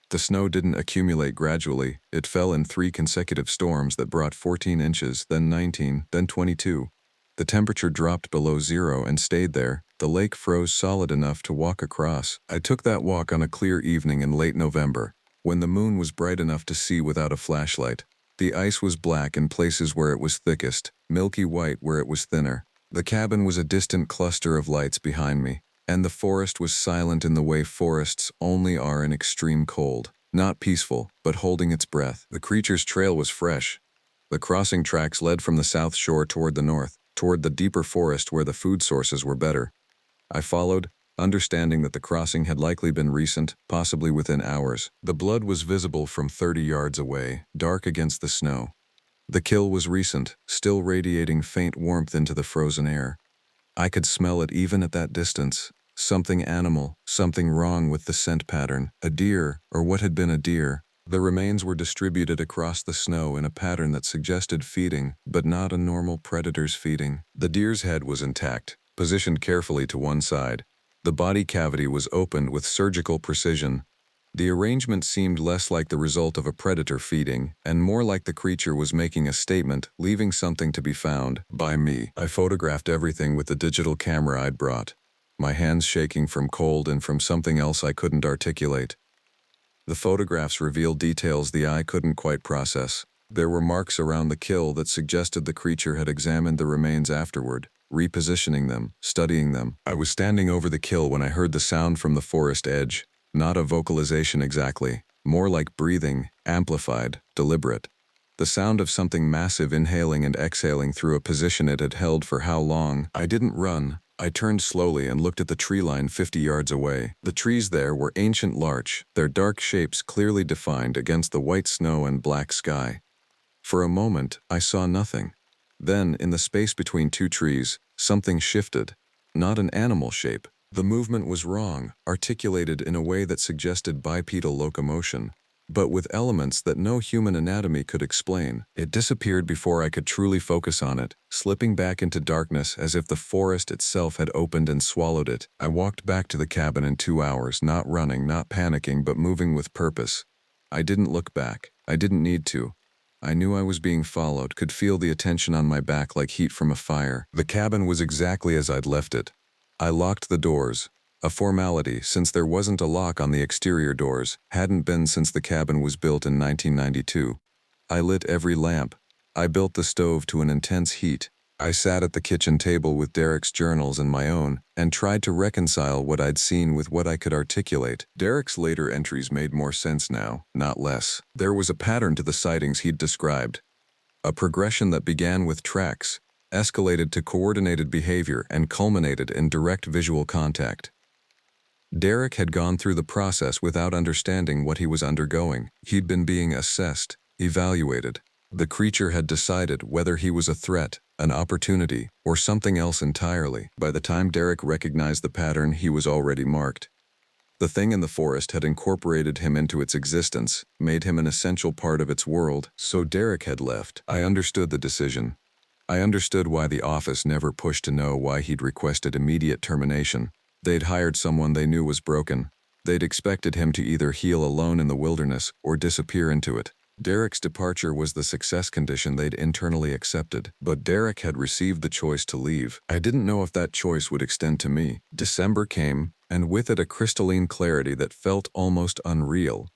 The snow didn't accumulate gradually, it fell in 3 consecutive storms that brought 14 inches, then 19, then 22. The temperature dropped below zero and stayed there. The lake froze solid enough to walk across. I took that walk on a clear evening in late November, when the moon was bright enough to see without a flashlight. The ice was black in places where it was thickest, milky white where it was thinner. The cabin was a distant cluster of lights behind me, and the forest was silent in the way forests only are in extreme cold. Not peaceful, but holding its breath. The creature's trail was fresh. The crossing tracks led from the south shore toward the north, toward the deeper forest where the food sources were better. I followed, understanding that the crossing had likely been recent, possibly within hours. The blood was visible from 30 yards away, dark against the snow. The kill was recent, still radiating faint warmth into the frozen air. I could smell it even at that distance. Something animal, something wrong with the scent pattern. A deer, or what had been a deer. The remains were distributed across the snow in a pattern that suggested feeding, but not a normal predator's feeding. The deer's head was intact, positioned carefully to one side. The body cavity was opened with surgical precision. The arrangement seemed less like the result of a predator feeding, and more like the creature was making a statement, leaving something to be found by me. I photographed everything with the digital camera I'd brought, my hands shaking from cold and from something else I couldn't articulate. The photographs revealed details the eye couldn't quite process. There were marks around the kill that suggested the creature had examined the remains afterward, repositioning them, studying them. I was standing over the kill when I heard the sound from the forest edge. Not a vocalization exactly, more like breathing, amplified, deliberate. The sound of something massive inhaling and exhaling through a position it had held for how long. I didn't run. I turned slowly and looked at the tree line 50 yards away. The trees there were ancient larch, their dark shapes clearly defined against the white snow and black sky. For a moment, I saw nothing. Then, in the space between 2 trees, something shifted. Not an animal shape. The movement was wrong, articulated in a way that suggested bipedal locomotion, but with elements that no human anatomy could explain. It disappeared before I could truly focus on it, slipping back into darkness as if the forest itself had opened and swallowed it. I walked back to the cabin in 2 hours, not running, not panicking, but moving with purpose. I didn't look back. I didn't need to. I knew I was being followed, could feel the attention on my back like heat from a fire. The cabin was exactly as I'd left it. I locked the doors. A formality, since there wasn't a lock on the exterior doors, hadn't been since the cabin was built in 1992. I lit every lamp. I built the stove to an intense heat. I sat at the kitchen table with Derek's journals and my own, and tried to reconcile what I'd seen with what I could articulate. Derek's later entries made more sense now, not less. There was a pattern to the sightings he'd described. A progression that began with tracks, escalated to coordinated behavior, and culminated in direct visual contact. Derek had gone through the process without understanding what he was undergoing. He'd been being assessed, evaluated. The creature had decided whether he was a threat, an opportunity, or something else entirely. By the time Derek recognized the pattern, he was already marked. The thing in the forest had incorporated him into its existence, made him an essential part of its world, so Derek had left. I understood the decision. I understood why the office never pushed to know why he'd requested immediate termination. They'd hired someone they knew was broken. They'd expected him to either heal alone in the wilderness or disappear into it. Derek's departure was the success condition they'd internally accepted, but Derek had received the choice to leave. I didn't know if that choice would extend to me. December came, and with it a crystalline clarity that felt almost unreal.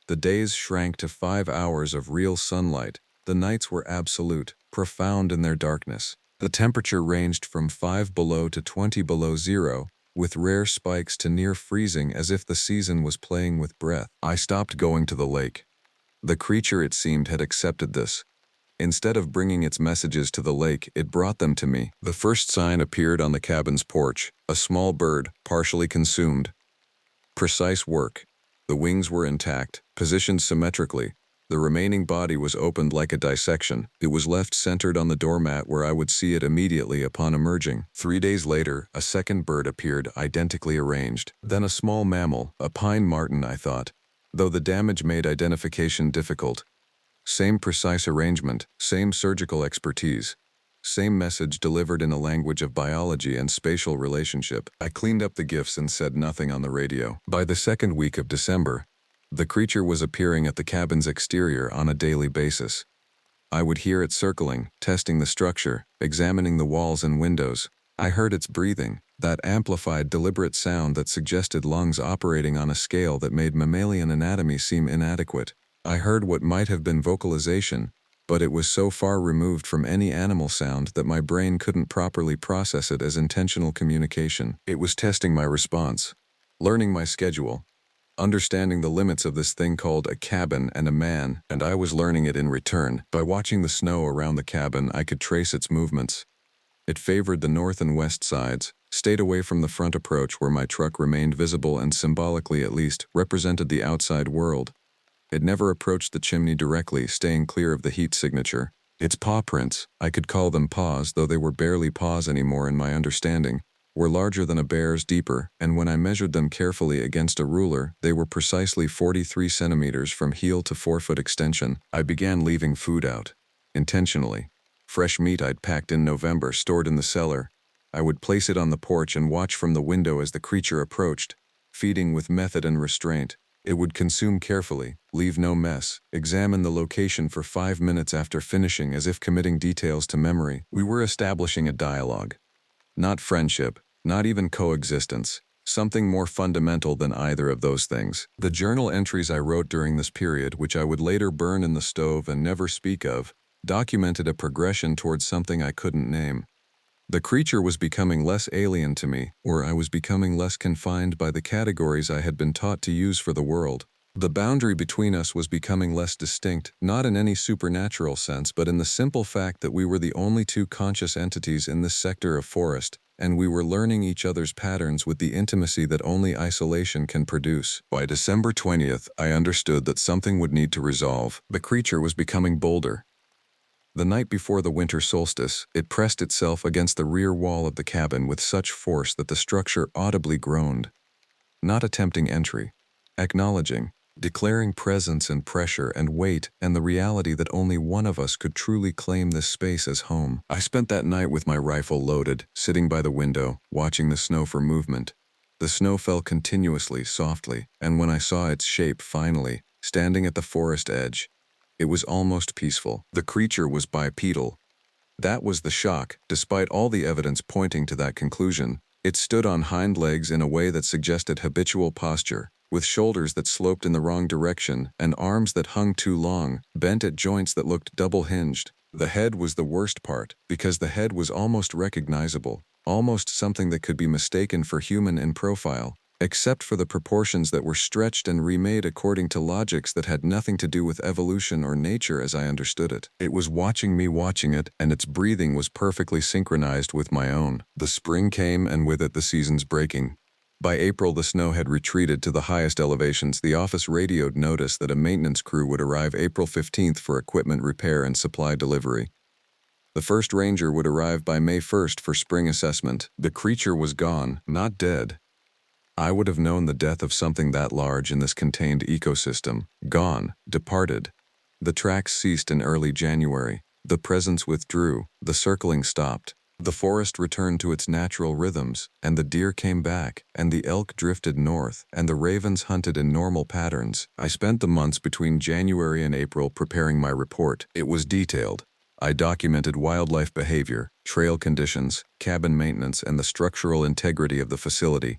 The days shrank to 5 hours of real sunlight. The nights were absolute, profound in their darkness. The temperature ranged from 5 below to 20 below zero, with rare spikes to near freezing as if the season was playing with breath. I stopped going to the lake. The creature, it seemed, had accepted this. Instead of bringing its messages to the lake, it brought them to me. The first sign appeared on the cabin's porch, a small bird, partially consumed. Precise work. The wings were intact, positioned symmetrically. The remaining body was opened like a dissection. It was left centered on the doormat where I would see it immediately upon emerging. 3 days later, a second bird appeared, identically arranged. Then a small mammal, a pine marten, I thought, though the damage made identification difficult. Same precise arrangement, same surgical expertise. Same message delivered in a language of biology and spatial relationship. I cleaned up the gifts and said nothing on the radio. By the second week of December, the creature was appearing at the cabin's exterior on a daily basis. I would hear it circling, testing the structure, examining the walls and windows. I heard its breathing, that amplified, deliberate sound that suggested lungs operating on a scale that made mammalian anatomy seem inadequate. I heard what might have been vocalization, but it was so far removed from any animal sound that my brain couldn't properly process it as intentional communication. It was testing my response, learning my schedule, understanding the limits of this thing called a cabin and a man, and I was learning it in return. By watching the snow around the cabin, I could trace its movements. It favored the north and west sides, stayed away from the front approach where my truck remained visible and symbolically at least represented the outside world. It never approached the chimney directly, staying clear of the heat signature. Its paw prints, I could call them paws though they were barely paws anymore in my understanding, were larger than a bear's, deeper, and when I measured them carefully against a ruler, they were precisely 43 centimeters from heel to 4-foot extension. I began leaving food out. Intentionally. Fresh meat I'd packed in November, stored in the cellar. I would place it on the porch and watch from the window as the creature approached, feeding with method and restraint. It would consume carefully, leave no mess, examine the location for 5 minutes after finishing as if committing details to memory. We were establishing a dialogue. Not friendship, not even coexistence, something more fundamental than either of those things. The journal entries I wrote during this period, which I would later burn in the stove and never speak of, documented a progression towards something I couldn't name. The creature was becoming less alien to me, or I was becoming less confined by the categories I had been taught to use for the world. The boundary between us was becoming less distinct, not in any supernatural sense, but in the simple fact that we were the only two conscious entities in this sector of forest, and we were learning each other's patterns with the intimacy that only isolation can produce. By December 20th, I understood that something would need to resolve. The creature was becoming bolder. The night before the winter solstice, it pressed itself against the rear wall of the cabin with such force that the structure audibly groaned. Not attempting entry, acknowledging, declaring presence and pressure and weight and the reality that only one of us could truly claim this space as home. I spent that night with my rifle loaded, sitting by the window, watching the snow for movement. The snow fell continuously, softly, and when I saw its shape finally, standing at the forest edge, it was almost peaceful. The creature was bipedal. That was the shock. Despite all the evidence pointing to that conclusion, it stood on hind legs in a way that suggested habitual posture, with shoulders that sloped in the wrong direction and arms that hung too long, bent at joints that looked double-hinged. The head was the worst part, because the head was almost recognizable, almost something that could be mistaken for human in profile, except for the proportions that were stretched and remade according to logics that had nothing to do with evolution or nature as I understood it. It was watching me watching it, and its breathing was perfectly synchronized with my own. The spring came, and with it the season's breaking. By April, the snow had retreated to the highest elevations. The office radioed notice that a maintenance crew would arrive April 15th for equipment repair and supply delivery. The first ranger would arrive by May 1st for spring assessment. The creature was gone, not dead. I would have known the death of something that large in this contained ecosystem. Gone, departed. The tracks ceased in early January. The presence withdrew. The circling stopped. The forest returned to its natural rhythms, and the deer came back, and the elk drifted north, and the ravens hunted in normal patterns. I spent the months between January and April preparing my report. It was detailed. I documented wildlife behavior, trail conditions, cabin maintenance, and the structural integrity of the facility.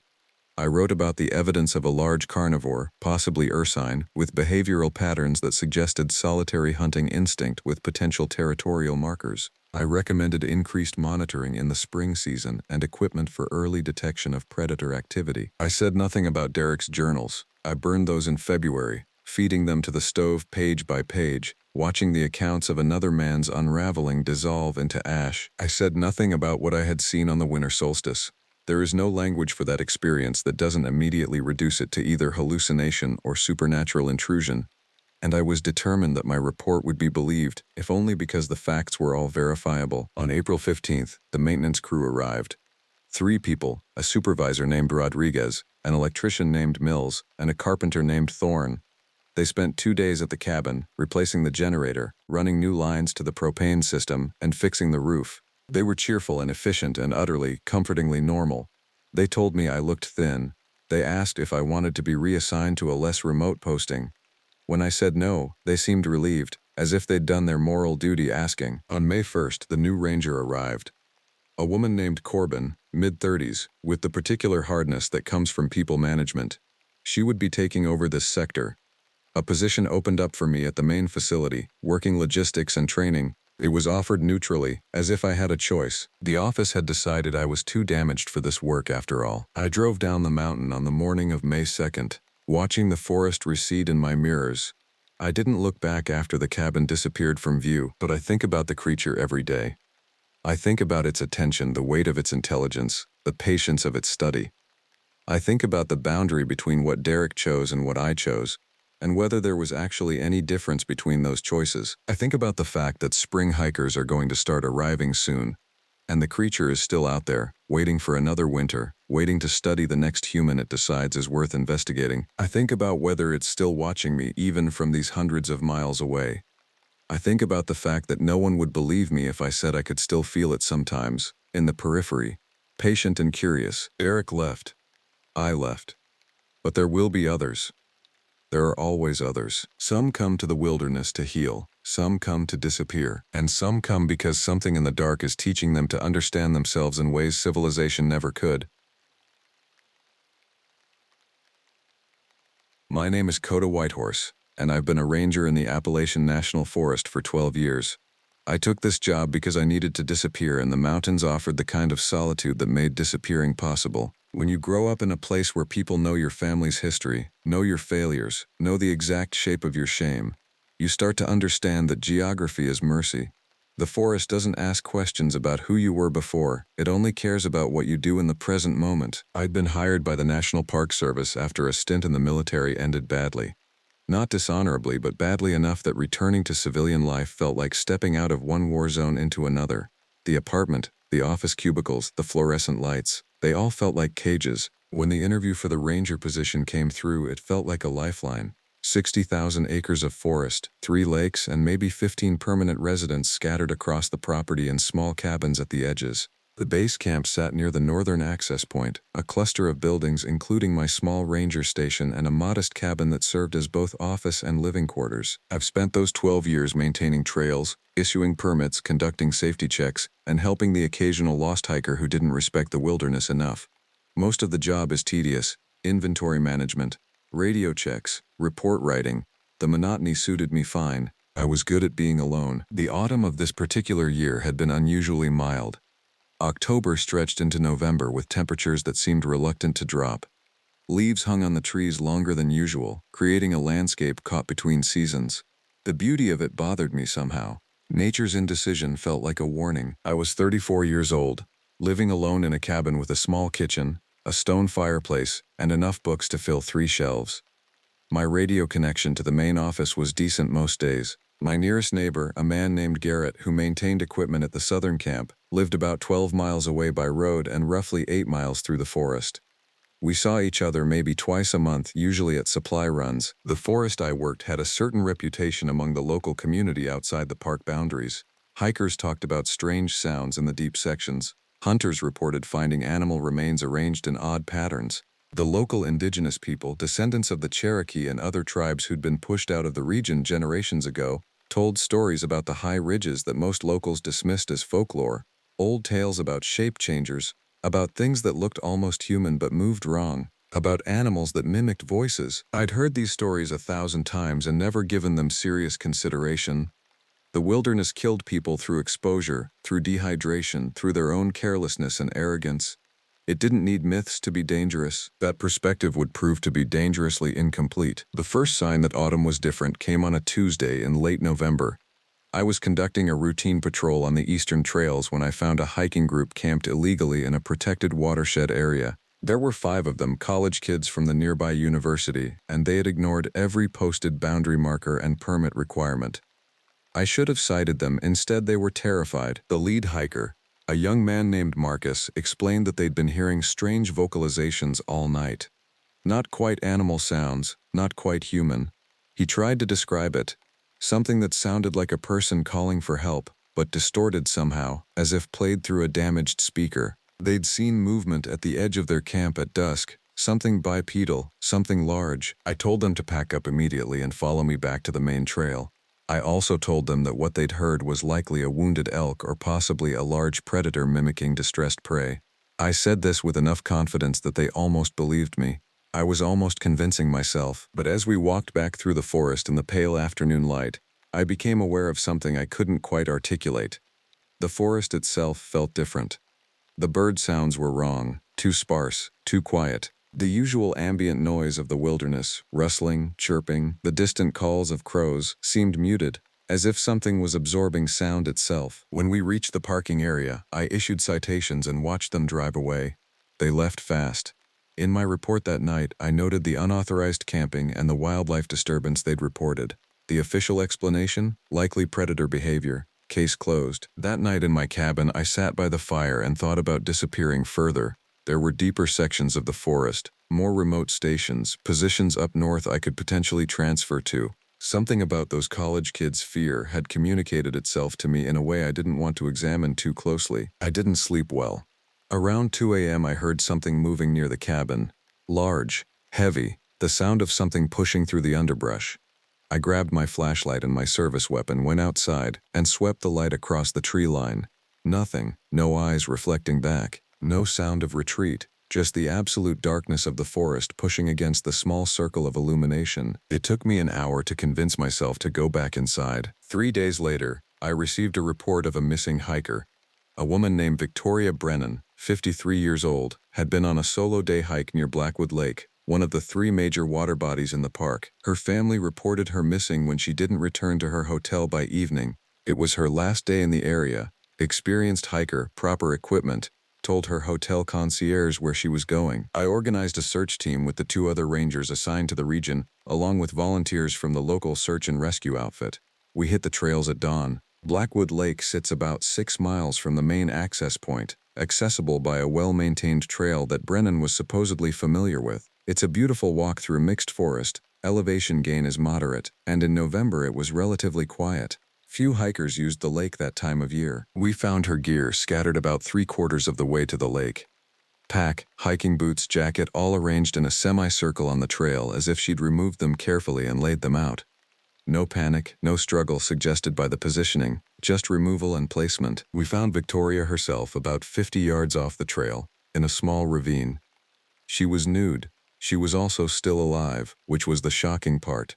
I wrote about the evidence of a large carnivore, possibly ursine, with behavioral patterns that suggested solitary hunting instinct with potential territorial markers. I recommended increased monitoring in the spring season and equipment for early detection of predator activity. I said nothing about Derek's journals. I burned those in February, feeding them to the stove page by page, watching the accounts of another man's unraveling dissolve into ash. I said nothing about what I had seen on the winter solstice. There is no language for that experience that doesn't immediately reduce it to either hallucination or supernatural intrusion, and I was determined that my report would be believed, if only because the facts were all verifiable. On April 15th, the maintenance crew arrived. 3 people, a supervisor named Rodriguez, an electrician named Mills, and a carpenter named Thorne. They spent 2 days at the cabin, replacing the generator, running new lines to the propane system, and fixing the roof. They were cheerful and efficient and utterly, comfortingly normal. They told me I looked thin. They asked if I wanted to be reassigned to a less remote posting. When I said no, they seemed relieved, as if they'd done their moral duty asking. On May 1st, the new ranger arrived. A woman named Corbin, mid-30s, with the particular hardness that comes from people management. She would be taking over this sector. A position opened up for me at the main facility, working logistics and training. It was offered neutrally, as if I had a choice. The office had decided I was too damaged for this work after all. I drove down the mountain on the morning of May 2nd, watching the forest recede in my mirrors. I didn't look back after the cabin disappeared from view, but I think about the creature every day. I think about its attention, the weight of its intelligence, the patience of its study. I think about the boundary between what Derek chose and what I chose, and whether there was actually any difference between those choices. I think about the fact that spring hikers are going to start arriving soon, and the creature is still out there, waiting for another winter, waiting to study the next human it decides is worth investigating. I think about whether it's still watching me even from these hundreds of miles away. I think about the fact that no one would believe me if I said I could still feel it sometimes, in the periphery, patient and curious. Eric left. I left. But there will be others. There are always others. Some come to the wilderness to heal, some come to disappear, and some come because something in the dark is teaching them to understand themselves in ways civilization never could. My name is Cota Whitehorse, and I've been a ranger in the Appalachian National Forest for 12 years. I took this job because I needed to disappear, and the mountains offered the kind of solitude that made disappearing possible. When you grow up in a place where people know your family's history, know your failures, know the exact shape of your shame, you start to understand that geography is mercy. The forest doesn't ask questions about who you were before, it only cares about what you do in the present moment. I'd been hired by the National Park Service after a stint in the military ended badly. Not dishonorably, but badly enough that returning to civilian life felt like stepping out of one war zone into another. The apartment, the office cubicles, the fluorescent lights, they all felt like cages. When the interview for the ranger position came through, it felt like a lifeline. 60,000 acres of forest, 3 lakes, and maybe 15 permanent residents scattered across the property in small cabins at the edges. The base camp sat near the northern access point, a cluster of buildings including my small ranger station and a modest cabin that served as both office and living quarters. I've spent those 12 years maintaining trails, issuing permits, conducting safety checks, and helping the occasional lost hiker who didn't respect the wilderness enough. Most of the job is tedious: inventory management, radio checks, report writing. The monotony suited me fine. I was good at being alone. The autumn of this particular year had been unusually mild. October stretched into November with temperatures that seemed reluctant to drop. Leaves hung on the trees longer than usual, creating a landscape caught between seasons. The beauty of it bothered me somehow. Nature's indecision felt like a warning. I was 34 years old, living alone in a cabin with a small kitchen, a stone fireplace, and enough books to fill 3 shelves. My radio connection to the main office was decent most days. My nearest neighbor, a man named Garrett who maintained equipment at the southern camp, lived about 12 miles away by road and roughly 8 miles through the forest. We saw each other maybe twice a month, usually at supply runs. The forest I worked had a certain reputation among the local community outside the park boundaries. Hikers talked about strange sounds in the deep sections. Hunters reported finding animal remains arranged in odd patterns. The local indigenous people, descendants of the Cherokee and other tribes who'd been pushed out of the region generations ago, told stories about the high ridges that most locals dismissed as folklore, old tales about shape changers, about things that looked almost human but moved wrong, about animals that mimicked voices. I'd heard these stories 1,000 times and never given them serious consideration. The wilderness killed people through exposure, through dehydration, through their own carelessness and arrogance. It didn't need myths to be dangerous. That perspective would prove to be dangerously incomplete. The first sign that autumn was different came on a Tuesday in late November. I was conducting a routine patrol on the eastern trails when I found a hiking group camped illegally in a protected watershed area. There were 5 of them, college kids from the nearby university, and they had ignored every posted boundary marker and permit requirement. I should have cited them. Instead, they were terrified. The lead hiker, a young man named Marcus, explained that they'd been hearing strange vocalizations all night. Not quite animal sounds, not quite human. He tried to describe it. Something that sounded like a person calling for help, but distorted somehow, as if played through a damaged speaker. They'd seen movement at the edge of their camp at dusk, something bipedal, something large. I told them to pack up immediately and follow me back to the main trail. I also told them that what they'd heard was likely a wounded elk or possibly a large predator mimicking distressed prey. I said this with enough confidence that they almost believed me. I was almost convincing myself, but as we walked back through the forest in the pale afternoon light, I became aware of something I couldn't quite articulate. The forest itself felt different. The bird sounds were wrong, too sparse, too quiet. The usual ambient noise of the wilderness, rustling, chirping, the distant calls of crows, seemed muted, as if something was absorbing sound itself. When we reached the parking area, I issued citations and watched them drive away. They left fast. In my report that night, I noted the unauthorized camping and the wildlife disturbance they'd reported. The official explanation? Likely predator behavior. Case closed. That night in my cabin, I sat by the fire and thought about disappearing further. There were deeper sections of the forest, more remote stations, positions up north I could potentially transfer to. Something about those college kids' fear had communicated itself to me in a way I didn't want to examine too closely. I didn't sleep well. Around 2 a.m. I heard something moving near the cabin. Large, heavy, the sound of something pushing through the underbrush. I grabbed my flashlight and my service weapon, went outside, and swept the light across the tree line. Nothing, no eyes reflecting back. No sound of retreat, just the absolute darkness of the forest pushing against the small circle of illumination. It took me an hour to convince myself to go back inside. 3 days later, I received a report of a missing hiker. A woman named Victoria Brennan, 53 years old, had been on a solo day hike near Blackwood Lake, one of the 3 major water bodies in the park. Her family reported her missing when she didn't return to her hotel by evening. It was her last day in the area. Experienced hiker, proper equipment, told her hotel concierge where she was going. I organized a search team with the 2 other rangers assigned to the region, along with volunteers from the local search and rescue outfit. We hit the trails at dawn. Blackwood Lake sits about 6 miles from the main access point, accessible by a well-maintained trail that Brennan was supposedly familiar with. It's a beautiful walk through mixed forest, elevation gain is moderate, and in November it was relatively quiet. Few hikers used the lake that time of year. We found her gear scattered about 3/4 of the way to the lake. Pack, hiking boots, jacket, all arranged in a semicircle on the trail as if she'd removed them carefully and laid them out. No panic, no struggle suggested by the positioning, just removal and placement. We found Victoria herself about 50 yards off the trail, in a small ravine. She was nude. She was also still alive, which was the shocking part.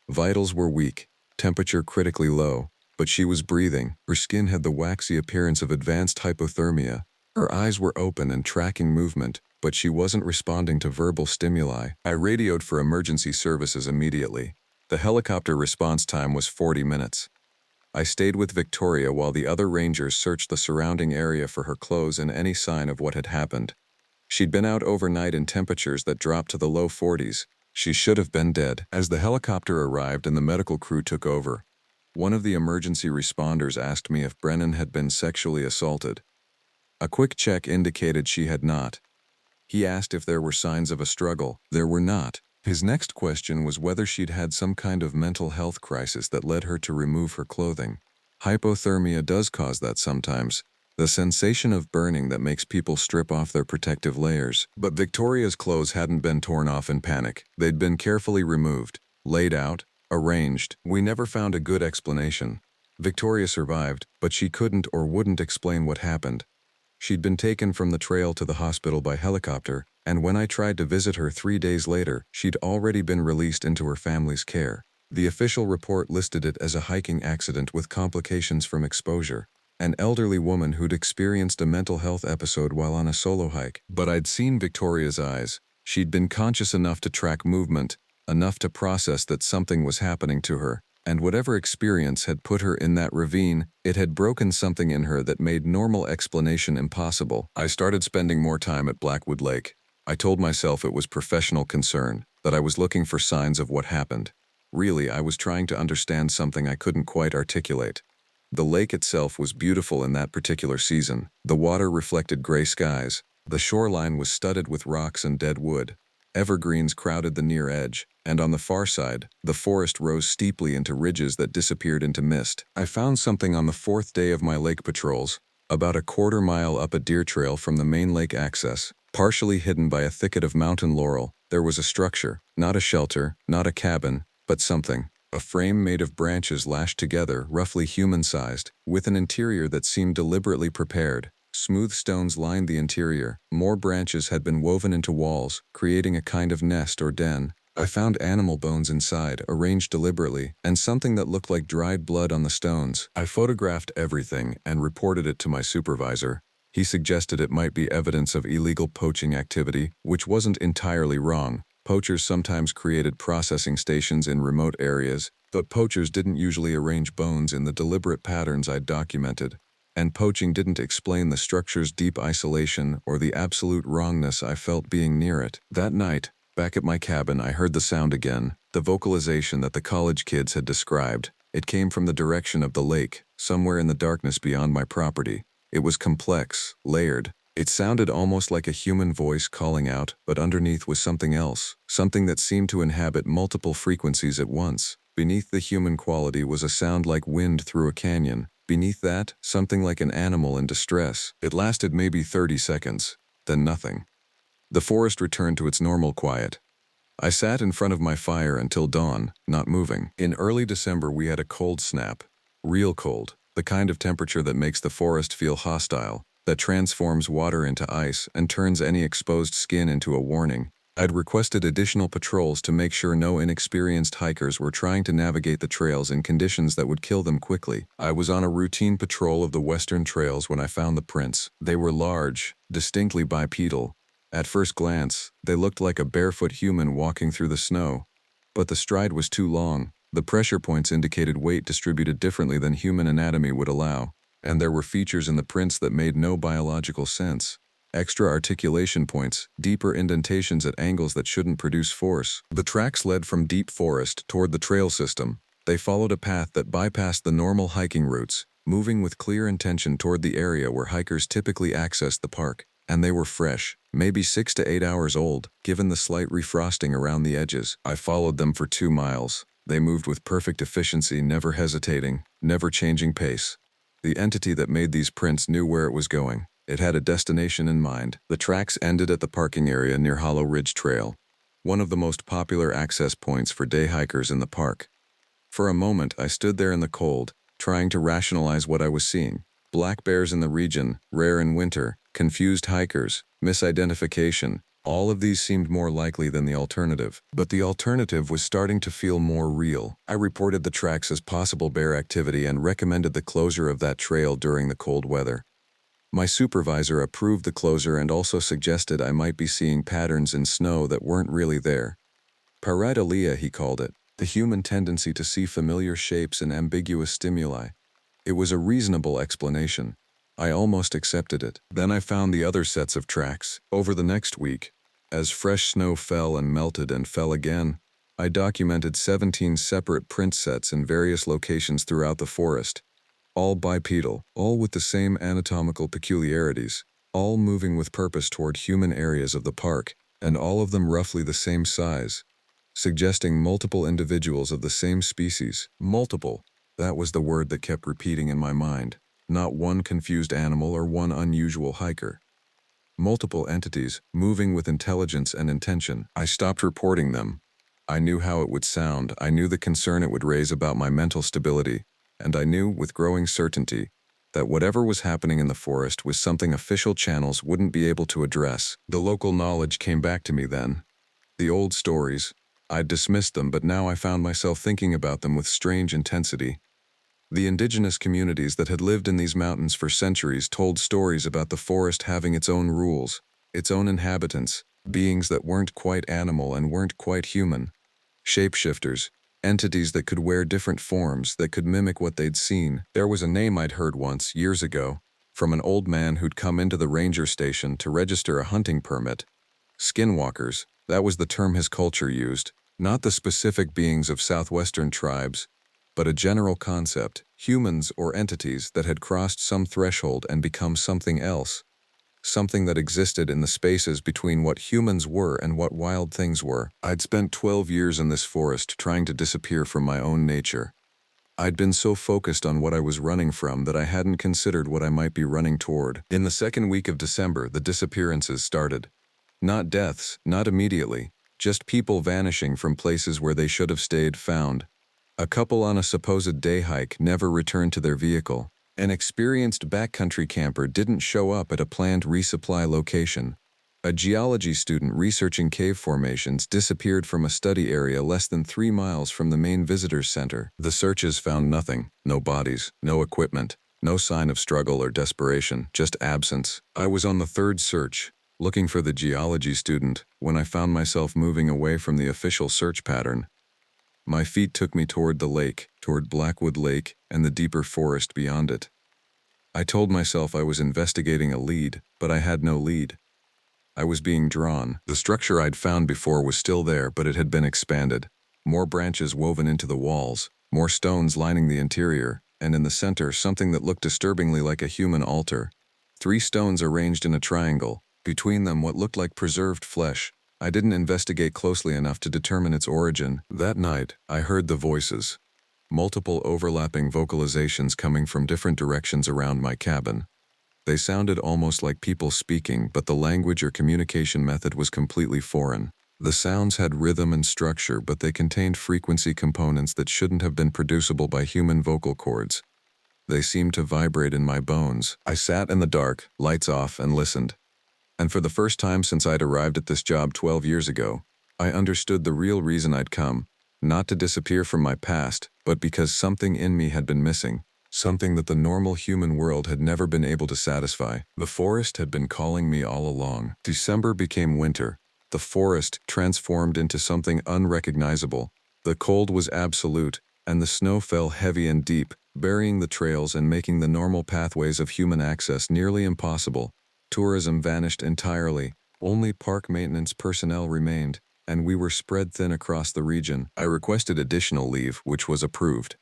Vitals were weak, temperature critically low, but she was breathing. Her skin had the waxy appearance of advanced hypothermia. Her eyes were open and tracking movement, but she wasn't responding to verbal stimuli. I radioed for emergency services immediately. The helicopter response time was 40 minutes. I stayed with Victoria while the other rangers searched the surrounding area for her clothes and any sign of what had happened. She'd been out overnight in temperatures that dropped to the low 40s. She should have been dead. As the helicopter arrived and the medical crew took over, one of the emergency responders asked me if Brennan had been sexually assaulted. A quick check indicated she had not. He asked if there were signs of a struggle. There were not. His next question was whether she'd had some kind of mental health crisis that led her to remove her clothing. Hypothermia does cause that sometimes. The sensation of burning that makes people strip off their protective layers. But Victoria's clothes hadn't been torn off in panic. They'd been carefully removed, laid out, arranged. We never found a good explanation. Victoria survived, but she couldn't or wouldn't explain what happened. She'd been taken from the trail to the hospital by helicopter, and when I tried to visit her 3 days later, she'd already been released into her family's care. The official report listed it as a hiking accident with complications from exposure. An elderly woman who'd experienced a mental health episode while on a solo hike. But I'd seen Victoria's eyes. She'd been conscious enough to track movement, enough to process that something was happening to her. And whatever experience had put her in that ravine, it had broken something in her that made normal explanation impossible. I started spending more time at Blackwood Lake. I told myself it was professional concern, that I was looking for signs of what happened. Really, I was trying to understand something I couldn't quite articulate. The lake itself was beautiful in that particular season. The water reflected gray skies. The shoreline was studded with rocks and dead wood. Evergreens crowded the near edge, and on the far side, the forest rose steeply into ridges that disappeared into mist. I found something on the fourth day of my lake patrols, about a quarter-mile up a deer trail from the main lake access. Partially hidden by a thicket of mountain laurel, there was a structure, not a shelter, not a cabin, but something. A frame made of branches lashed together, roughly human-sized, with an interior that seemed deliberately prepared. Smooth stones lined the interior. More branches had been woven into walls, creating a kind of nest or den. I found animal bones inside, arranged deliberately, and something that looked like dried blood on the stones. I photographed everything and reported it to my supervisor. He suggested it might be evidence of illegal poaching activity, which wasn't entirely wrong. Poachers sometimes created processing stations in remote areas, but poachers didn't usually arrange bones in the deliberate patterns I'd documented. And poaching didn't explain the structure's deep isolation or the absolute wrongness I felt being near it. That night, back at my cabin, I heard the sound again, the vocalization that the college kids had described. It came from the direction of the lake, somewhere in the darkness beyond my property. It was complex, layered. It sounded almost like a human voice calling out, but underneath was something else, something that seemed to inhabit multiple frequencies at once. Beneath the human quality was a sound like wind through a canyon. Beneath that, something like an animal in distress. It lasted maybe 30 seconds, then nothing. The forest returned to its normal quiet. I sat in front of my fire until dawn, not moving. In early December we had a cold snap. Real cold, the kind of temperature that makes the forest feel hostile, that transforms water into ice and turns any exposed skin into a warning. I'd requested additional patrols to make sure no inexperienced hikers were trying to navigate the trails in conditions that would kill them quickly. I was on a routine patrol of the western trails when I found the prints. They were large, distinctly bipedal. At first glance, they looked like a barefoot human walking through the snow. But the stride was too long. The pressure points indicated weight distributed differently than human anatomy would allow. And there were features in the prints that made no biological sense. Extra articulation points, deeper indentations at angles that shouldn't produce force. The tracks led from deep forest toward the trail system. They followed a path that bypassed the normal hiking routes, moving with clear intention toward the area where hikers typically accessed the park. And they were fresh, maybe 6 to 8 hours old, given the slight refrosting around the edges. I followed them for 2 miles. They moved with perfect efficiency, never hesitating, never changing pace. The entity that made these prints knew where it was going. It had a destination in mind. The tracks ended at the parking area near Hollow Ridge Trail, one of the most popular access points for day hikers in the park. For a moment, I stood there in the cold, trying to rationalize what I was seeing. Black bears in the region, rare in winter, confused hikers, misidentification. All of these seemed more likely than the alternative. But the alternative was starting to feel more real. I reported the tracks as possible bear activity and recommended the closure of that trail during the cold weather. My supervisor approved the closure and also suggested I might be seeing patterns in snow that weren't really there. Pareidolia, he called it, the human tendency to see familiar shapes in ambiguous stimuli. It was a reasonable explanation. I almost accepted it. Then I found the other sets of tracks. Over the next week, as fresh snow fell and melted and fell again, I documented 17 separate print sets in various locations throughout the forest. All bipedal, all with the same anatomical peculiarities, all moving with purpose toward human areas of the park, and all of them roughly the same size, suggesting multiple individuals of the same species. Multiple, that was the word that kept repeating in my mind. Not one confused animal or one unusual hiker. Multiple entities, moving with intelligence and intention. I stopped reporting them. I knew how it would sound, I knew the concern it would raise about my mental stability, and I knew, with growing certainty, that whatever was happening in the forest was something official channels wouldn't be able to address. The local knowledge came back to me then. The old stories. I'd dismissed them, but now I found myself thinking about them with strange intensity. The indigenous communities that had lived in these mountains for centuries told stories about the forest having its own rules, its own inhabitants, beings that weren't quite animal and weren't quite human. Shapeshifters, entities that could wear different forms, that could mimic what they'd seen. There was a name I'd heard once, years ago, from an old man who'd come into the ranger station to register a hunting permit. Skinwalkers, that was the term his culture used, not the specific beings of southwestern tribes, but a general concept, humans or entities that had crossed some threshold and become something else. something that existed in the spaces between what humans were and what wild things were. I'd spent 12 years in this forest trying to disappear from my own nature. I'd been so focused on what I was running from that I hadn't considered what I might be running toward. In the second week of December, the disappearances started. Not deaths, not immediately, just people vanishing from places where they should have stayed found. A couple on a supposed day hike never returned to their vehicle. An experienced backcountry camper didn't show up at a planned resupply location. A geology student researching cave formations disappeared from a study area less than 3 miles from the main visitors center. The searches found nothing, no bodies, no equipment, no sign of struggle or desperation, just absence. I was on the third search, looking for the geology student, when I found myself moving away from the official search pattern. My feet took me toward the lake, toward Blackwood Lake, and the deeper forest beyond it. I told myself I was investigating a lead, but I had no lead. I was being drawn. The structure I'd found before was still there, but it had been expanded. More branches woven into the walls, more stones lining the interior, and in the center something that looked disturbingly like a human altar. 3 stones arranged in a triangle, between them what looked like preserved flesh. I didn't investigate closely enough to determine its origin. That night, I heard the voices. Multiple overlapping vocalizations coming from different directions around my cabin. They sounded almost like people speaking, but the language or communication method was completely foreign. The sounds had rhythm and structure, but they contained frequency components that shouldn't have been producible by human vocal cords. They seemed to vibrate in my bones. I sat in the dark, lights off, and listened. And for the first time since I'd arrived at this job 12 years ago, I understood the real reason I'd come, not to disappear from my past, but because something in me had been missing, something that the normal human world had never been able to satisfy. The forest had been calling me all along. December became winter. The forest transformed into something unrecognizable. The cold was absolute, and the snow fell heavy and deep, burying the trails and making the normal pathways of human access nearly impossible. Tourism vanished entirely. Only park maintenance personnel remained, and we were spread thin across the region. I requested additional leave, which was approved.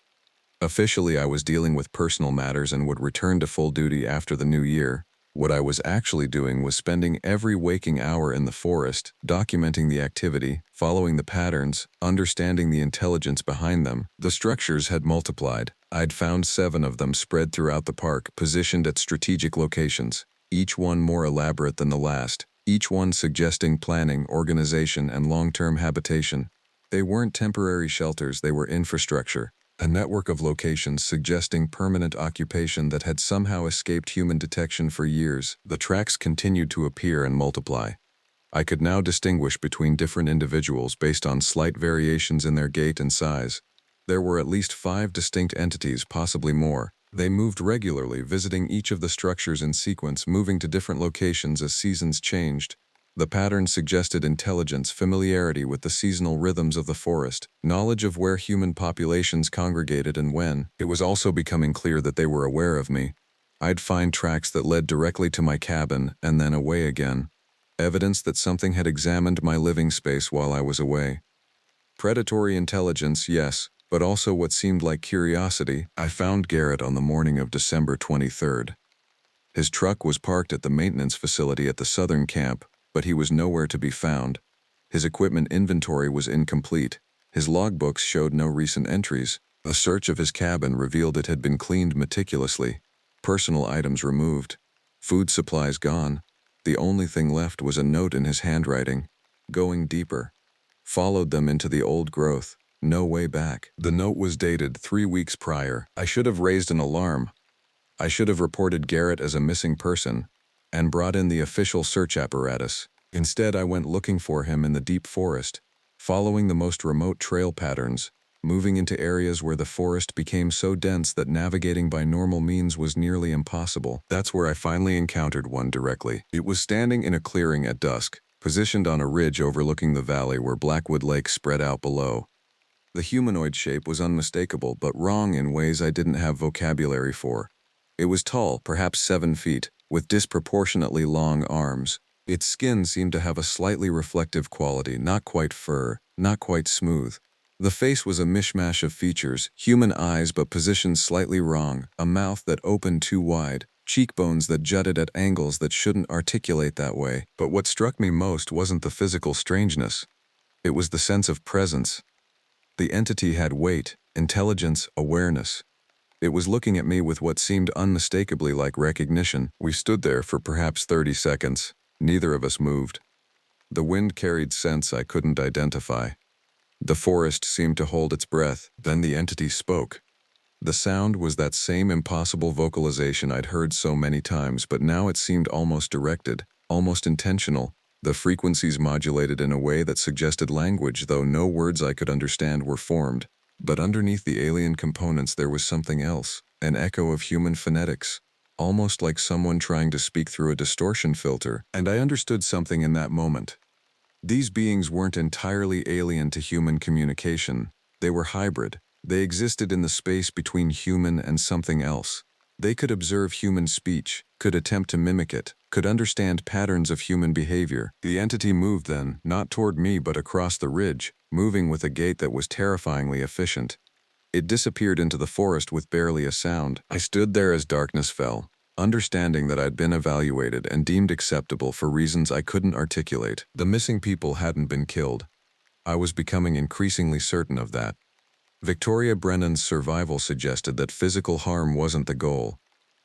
Officially, I was dealing with personal matters and would return to full duty after the new year. What I was actually doing was spending every waking hour in the forest, documenting the activity, following the patterns, understanding the intelligence behind them. The structures had multiplied. I'd found 7 of them spread throughout the park, positioned at strategic locations, each one more elaborate than the last, each one suggesting planning, organization, and long-term habitation. They weren't temporary shelters, they were infrastructure. A network of locations suggesting permanent occupation that had somehow escaped human detection for years. The tracks continued to appear and multiply. I could now distinguish between different individuals based on slight variations in their gait and size. There were at least 5 distinct entities, possibly more. They moved regularly, visiting each of the structures in sequence, moving to different locations as seasons changed. The pattern suggested intelligence, familiarity with the seasonal rhythms of the forest, knowledge of where human populations congregated and when. It was also becoming clear that they were aware of me. I'd find tracks that led directly to my cabin and then away again. Evidence that something had examined my living space while I was away. Predatory intelligence, yes, but also what seemed like curiosity. I found Garrett on the morning of December 23rd. His truck was parked at the maintenance facility at the southern camp, but he was nowhere to be found. His equipment inventory was incomplete. His logbooks showed no recent entries. A search of his cabin revealed it had been cleaned meticulously. Personal items removed. Food supplies gone. The only thing left was a note in his handwriting. Going deeper. Followed them into the old growth. No way back. The note was dated 3 weeks prior. I should have raised an alarm. I should have reported Garrett as a missing person and brought in the official search apparatus. Instead, I went looking for him in the deep forest, following the most remote trail patterns, moving into areas where the forest became so dense that navigating by normal means was nearly impossible. That's where I finally encountered one directly. It was standing in a clearing at dusk, positioned on a ridge overlooking the valley where Blackwood Lake spread out below. The humanoid shape was unmistakable, but wrong in ways I didn't have vocabulary for. It was tall, perhaps 7 feet, with disproportionately long arms. Its skin seemed to have a slightly reflective quality, not quite fur, not quite smooth. The face was a mishmash of features, human eyes but positioned slightly wrong, a mouth that opened too wide, cheekbones that jutted at angles that shouldn't articulate that way. But what struck me most wasn't the physical strangeness. It was the sense of presence. The entity had weight, intelligence, awareness. It was looking at me with what seemed unmistakably like recognition. We stood there for perhaps 30 seconds. Neither of us moved. The wind carried scents I couldn't identify. The forest seemed to hold its breath. Then the entity spoke. The sound was that same impossible vocalization I'd heard so many times, but now it seemed almost directed, almost intentional. The frequencies modulated in a way that suggested language, though no words I could understand were formed. But underneath the alien components there was something else, an echo of human phonetics, almost like someone trying to speak through a distortion filter. And I understood something in that moment. These beings weren't entirely alien to human communication. They were hybrid. They existed in the space between human and something else. They could observe human speech, could attempt to mimic it, could understand patterns of human behavior. The entity moved then, not toward me but across the ridge, moving with a gait that was terrifyingly efficient. It disappeared into the forest with barely a sound. I stood there as darkness fell, understanding that I'd been evaluated and deemed acceptable for reasons I couldn't articulate. The missing people hadn't been killed. I was becoming increasingly certain of that. Victoria Brennan's survival suggested that physical harm wasn't the goal.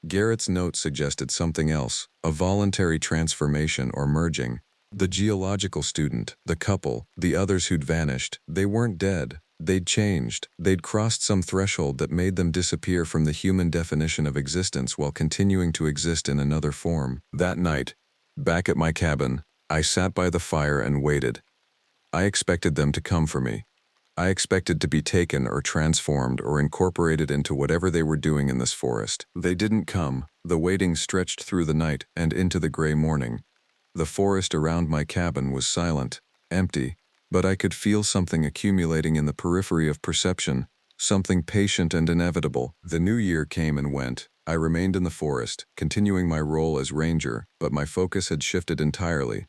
Garrett's note suggested something else, a voluntary transformation or merging. The geological student, the couple, the others who'd vanished, they weren't dead. They'd changed. They'd crossed some threshold that made them disappear from the human definition of existence while continuing to exist in another form. That night, back at my cabin, I sat by the fire and waited. I expected them to come for me. I expected to be taken or transformed or incorporated into whatever they were doing in this forest. They didn't come. The waiting stretched through the night and into the gray morning. The forest around my cabin was silent, empty, but I could feel something accumulating in the periphery of perception, something patient and inevitable. The new year came and went. I remained in the forest, continuing my role as ranger, but my focus had shifted entirely.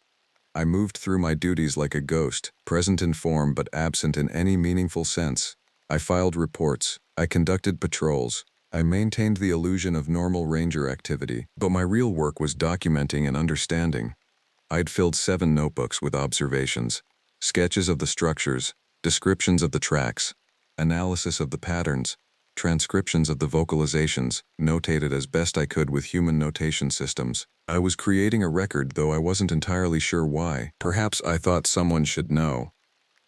I moved through my duties like a ghost, present in form but absent in any meaningful sense. I filed reports. I conducted patrols. I maintained the illusion of normal ranger activity, but my real work was documenting and understanding. I'd filled 7 notebooks with observations, sketches of the structures, descriptions of the tracks, analysis of the patterns, transcriptions of the vocalizations, notated as best I could with human notation systems. I was creating a record, though I wasn't entirely sure why. Perhaps I thought someone should know.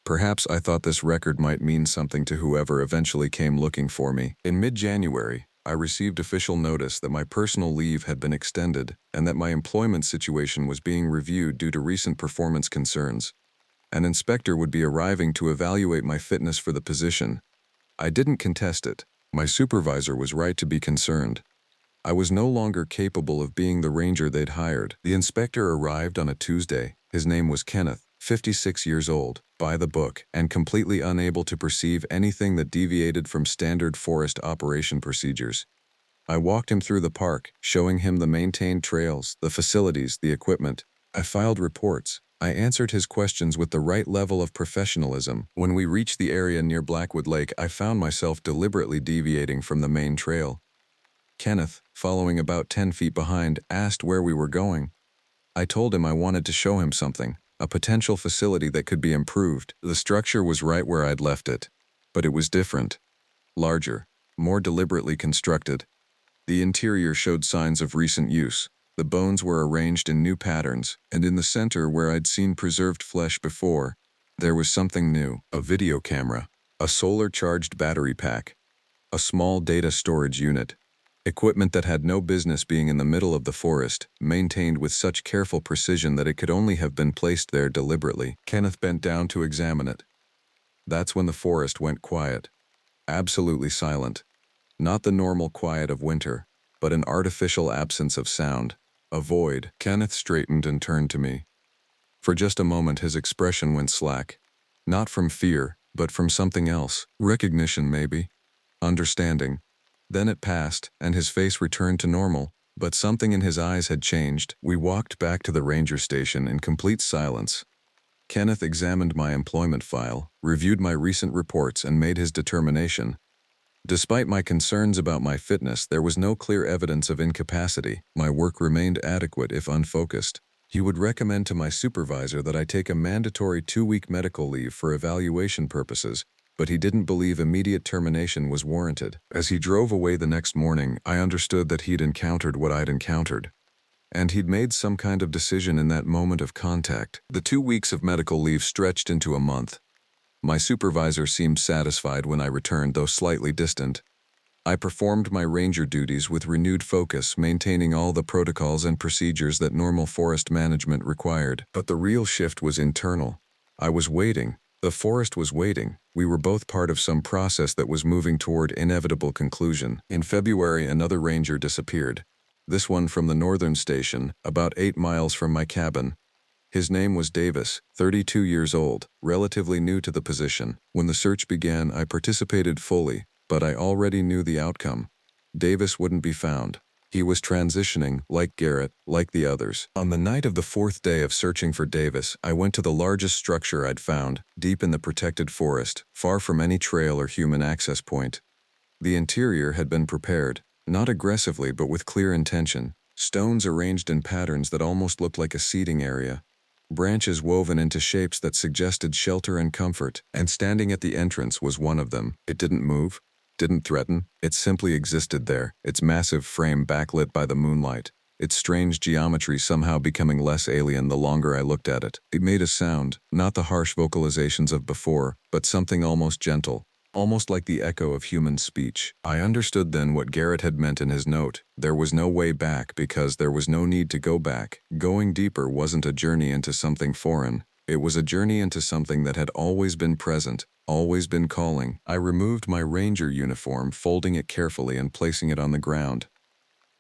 Perhaps I thought this record might mean something to whoever eventually came looking for me. In mid-January, I received official notice that my personal leave had been extended and that my employment situation was being reviewed due to recent performance concerns. An inspector would be arriving to evaluate my fitness for the position. I didn't contest it. My supervisor was right to be concerned. I was no longer capable of being the ranger they'd hired. The inspector arrived on a Tuesday. His name was Kenneth, 56 years old, by the book, and completely unable to perceive anything that deviated from standard forest operation procedures. I walked him through the park, showing him the maintained trails, the facilities, the equipment. I filed reports. I answered his questions with the right level of professionalism. When we reached the area near Blackwood Lake, I found myself deliberately deviating from the main trail. Kenneth, following about 10 feet behind, asked where we were going. I told him I wanted to show him something, a potential facility that could be improved. The structure was right where I'd left it, but it was different. Larger, more deliberately constructed. The interior showed signs of recent use. The bones were arranged in new patterns, and in the center where I'd seen preserved flesh before, there was something new. A video camera, a solar-charged battery pack, a small data storage unit. Equipment that had no business being in the middle of the forest, maintained with such careful precision that it could only have been placed there deliberately. Kenneth bent down to examine it. That's when the forest went quiet. Absolutely silent. Not the normal quiet of winter, but an artificial absence of sound. A void. Kenneth straightened and turned to me. For just a moment his expression went slack. Not from fear, but from something else. Recognition, maybe. Understanding. Then it passed, and his face returned to normal, but something in his eyes had changed. We walked back to the ranger station in complete silence. Kenneth examined my employment file, reviewed my recent reports, and made his determination. Despite my concerns about my fitness, there was no clear evidence of incapacity. My work remained adequate if unfocused. He would recommend to my supervisor that I take a mandatory 2-week medical leave for evaluation purposes, but he didn't believe immediate termination was warranted. As he drove away the next morning, I understood that he'd encountered what I'd encountered. And he'd made some kind of decision in that moment of contact. The 2 weeks of medical leave stretched into a month. My supervisor seemed satisfied when I returned, though slightly distant. I performed my ranger duties with renewed focus, maintaining all the protocols and procedures that normal forest management required. But the real shift was internal. I was waiting. The forest was waiting. We were both part of some process that was moving toward inevitable conclusion. In February, another ranger disappeared. This one from the northern station, about 8 miles from my cabin. His name was Davis, 32 years old, relatively new to the position. When the search began, I participated fully, but I already knew the outcome. Davis wouldn't be found. He was transitioning, like Garrett, like the others. On the night of the 4th day of searching for Davis, I went to the largest structure I'd found, deep in the protected forest, far from any trail or human access point. The interior had been prepared, not aggressively but with clear intention. Stones arranged in patterns that almost looked like a seating area. Branches woven into shapes that suggested shelter and comfort, and standing at the entrance was one of them. It didn't move, didn't threaten, it simply existed there, its massive frame backlit by the moonlight, its strange geometry somehow becoming less alien the longer I looked at it. It made a sound, not the harsh vocalizations of before, but something almost gentle, almost like the echo of human speech. I understood then what Garrett had meant in his note. There was no way back because there was no need to go back. Going deeper wasn't a journey into something foreign. It was a journey into something that had always been present, always been calling. I removed my ranger uniform, folding it carefully and placing it on the ground.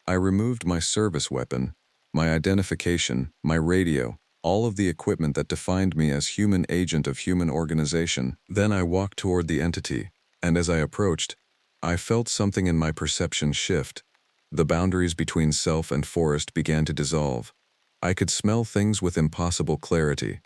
I removed my service weapon, my identification, my radio, all of the equipment that defined me as human agent of human organization. Then I walked toward the entity, and as I approached, I felt something in my perception shift. The boundaries between self and forest began to dissolve. I could smell things with impossible clarity.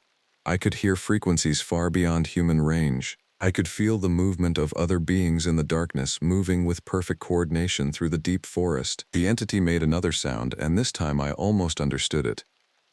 I could hear frequencies far beyond human range. I could feel the movement of other beings in the darkness, moving with perfect coordination through the deep forest. The entity made another sound, and this time I almost understood it.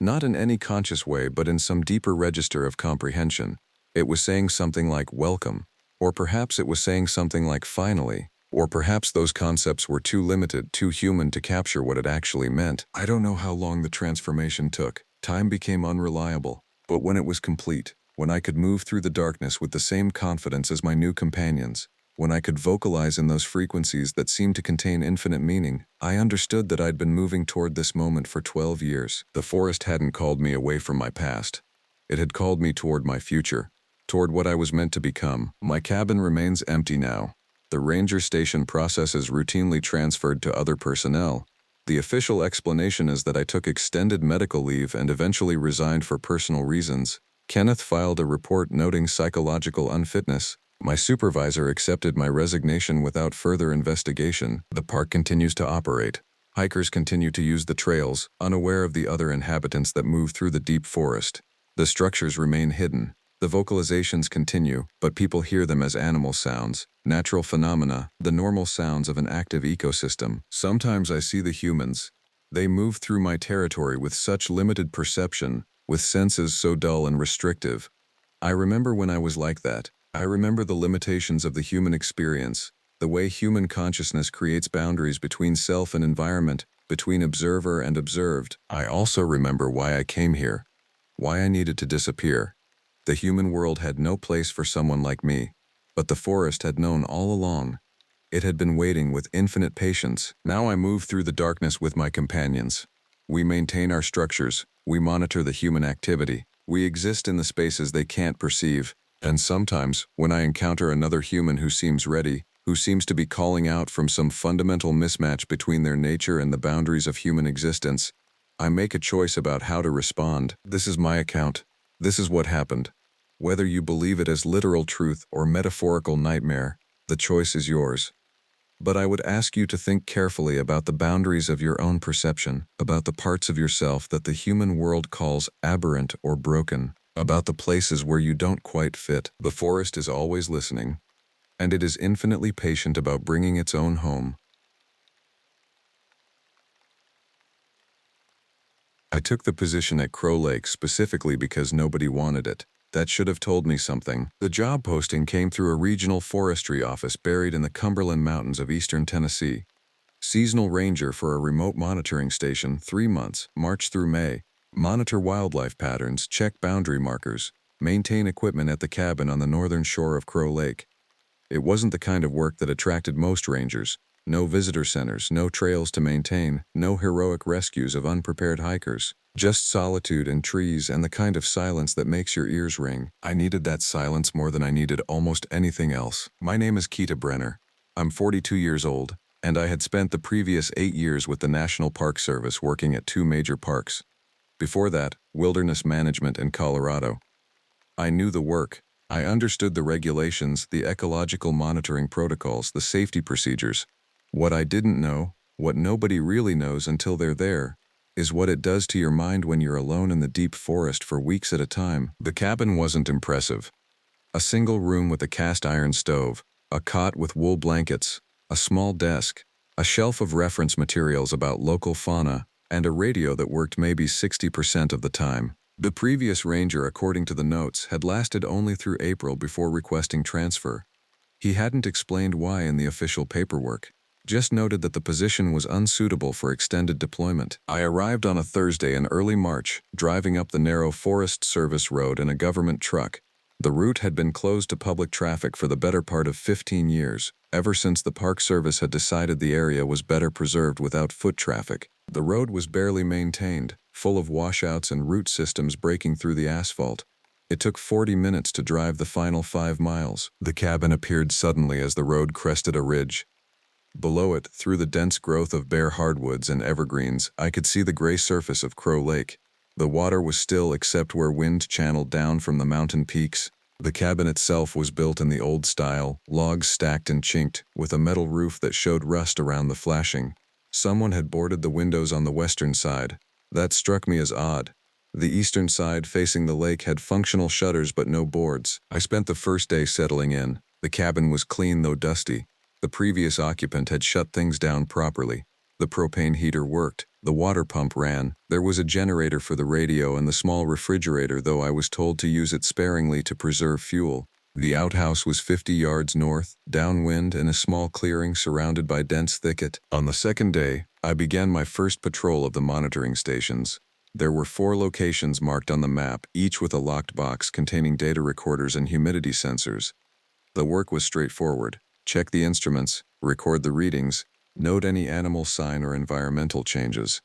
Not in any conscious way, but in some deeper register of comprehension. It was saying something like welcome, or perhaps it was saying something like finally, or perhaps those concepts were too limited, too human to capture what it actually meant. I don't know how long the transformation took. Time became unreliable, but when it was complete, when I could move through the darkness with the same confidence as my new companions, when I could vocalize in those frequencies that seemed to contain infinite meaning, I understood that I'd been moving toward this moment for 12 years. The forest hadn't called me away from my past. It had called me toward my future, toward what I was meant to become. My cabin remains empty now. The ranger station process is routinely transferred to other personnel. The official explanation is that I took extended medical leave and eventually resigned for personal reasons. Kenneth filed a report noting psychological unfitness. My supervisor accepted my resignation without further investigation. The park continues to operate. Hikers continue to use the trails, unaware of the other inhabitants that move through the deep forest. The structures remain hidden. The vocalizations continue, but people hear them as animal sounds, natural phenomena, the normal sounds of an active ecosystem. Sometimes I see the humans. They move through my territory with such limited perception, with senses so dull and restrictive. I remember when I was like that. I remember the limitations of the human experience, the way human consciousness creates boundaries between self and environment, between observer and observed. I also remember why I came here, why I needed to disappear. The human world had no place for someone like me, but the forest had known all along. It had been waiting with infinite patience. Now I move through the darkness with my companions. We maintain our structures, we monitor the human activity, we exist in the spaces they can't perceive. And sometimes, when I encounter another human who seems ready, who seems to be calling out from some fundamental mismatch between their nature and the boundaries of human existence, I make a choice about how to respond. This is my account. This is what happened. Whether you believe it as literal truth or metaphorical nightmare, the choice is yours. But I would ask you to think carefully about the boundaries of your own perception, about the parts of yourself that the human world calls aberrant or broken, about the places where you don't quite fit. The forest is always listening. and it is infinitely patient about bringing its own home. I took the position at Crow Lake specifically because nobody wanted it. That should have told me something. The job posting came through a regional forestry office buried in the Cumberland Mountains of eastern Tennessee. Seasonal ranger for a remote monitoring station, 3 months, March through May. Monitor wildlife patterns, check boundary markers, maintain equipment at the cabin on the northern shore of Crow Lake. It wasn't the kind of work that attracted most rangers. No visitor centers, no trails to maintain, no heroic rescues of unprepared hikers. Just solitude and trees and the kind of silence that makes your ears ring. I needed that silence more than I needed almost anything else. My name is Cota Brenner. I'm 42 years old, and I had spent the previous 8 years with the National Park Service working at 2 major parks. Before that, wilderness management in Colorado. I knew the work. I understood the regulations, the ecological monitoring protocols, the safety procedures. What I didn't know, what nobody really knows until they're there, is what it does to your mind when you're alone in the deep forest for weeks at a time. The cabin wasn't impressive. A single room with a cast iron stove, a cot with wool blankets, a small desk, a shelf of reference materials about local fauna, and a radio that worked maybe 60% of the time. The previous ranger, according to the notes, had lasted only through April before requesting transfer. He hadn't explained why in the official paperwork. Just noted that the position was unsuitable for extended deployment. I arrived on a Thursday in early March, driving up the narrow Forest Service road in a government truck. The route had been closed to public traffic for the better part of 15 years, ever since the Park Service had decided the area was better preserved without foot traffic. The road was barely maintained, full of washouts and root systems breaking through the asphalt. It took 40 minutes to drive the final 5 miles. The cabin appeared suddenly as the road crested a ridge. Below it, through the dense growth of bare hardwoods and evergreens, I could see the gray surface of Crow Lake. The water was still except where wind channeled down from the mountain peaks. The cabin itself was built in the old style, logs stacked and chinked, with a metal roof that showed rust around the flashing. Someone had boarded the windows on the western side. That struck me as odd. The eastern side, facing the lake, had functional shutters but no boards. I spent the first day settling in. The cabin was clean though dusty. The previous occupant had shut things down properly. The propane heater worked. The water pump ran. There was a generator for the radio and the small refrigerator, though I was told to use it sparingly to preserve fuel. The outhouse was 50 yards north, downwind, in a small clearing surrounded by dense thicket. On the second day, I began my first patrol of the monitoring stations. There were 4 locations marked on the map, each with a locked box containing data recorders and humidity sensors. The work was straightforward. Check the instruments, record the readings, note any animal sign or environmental changes.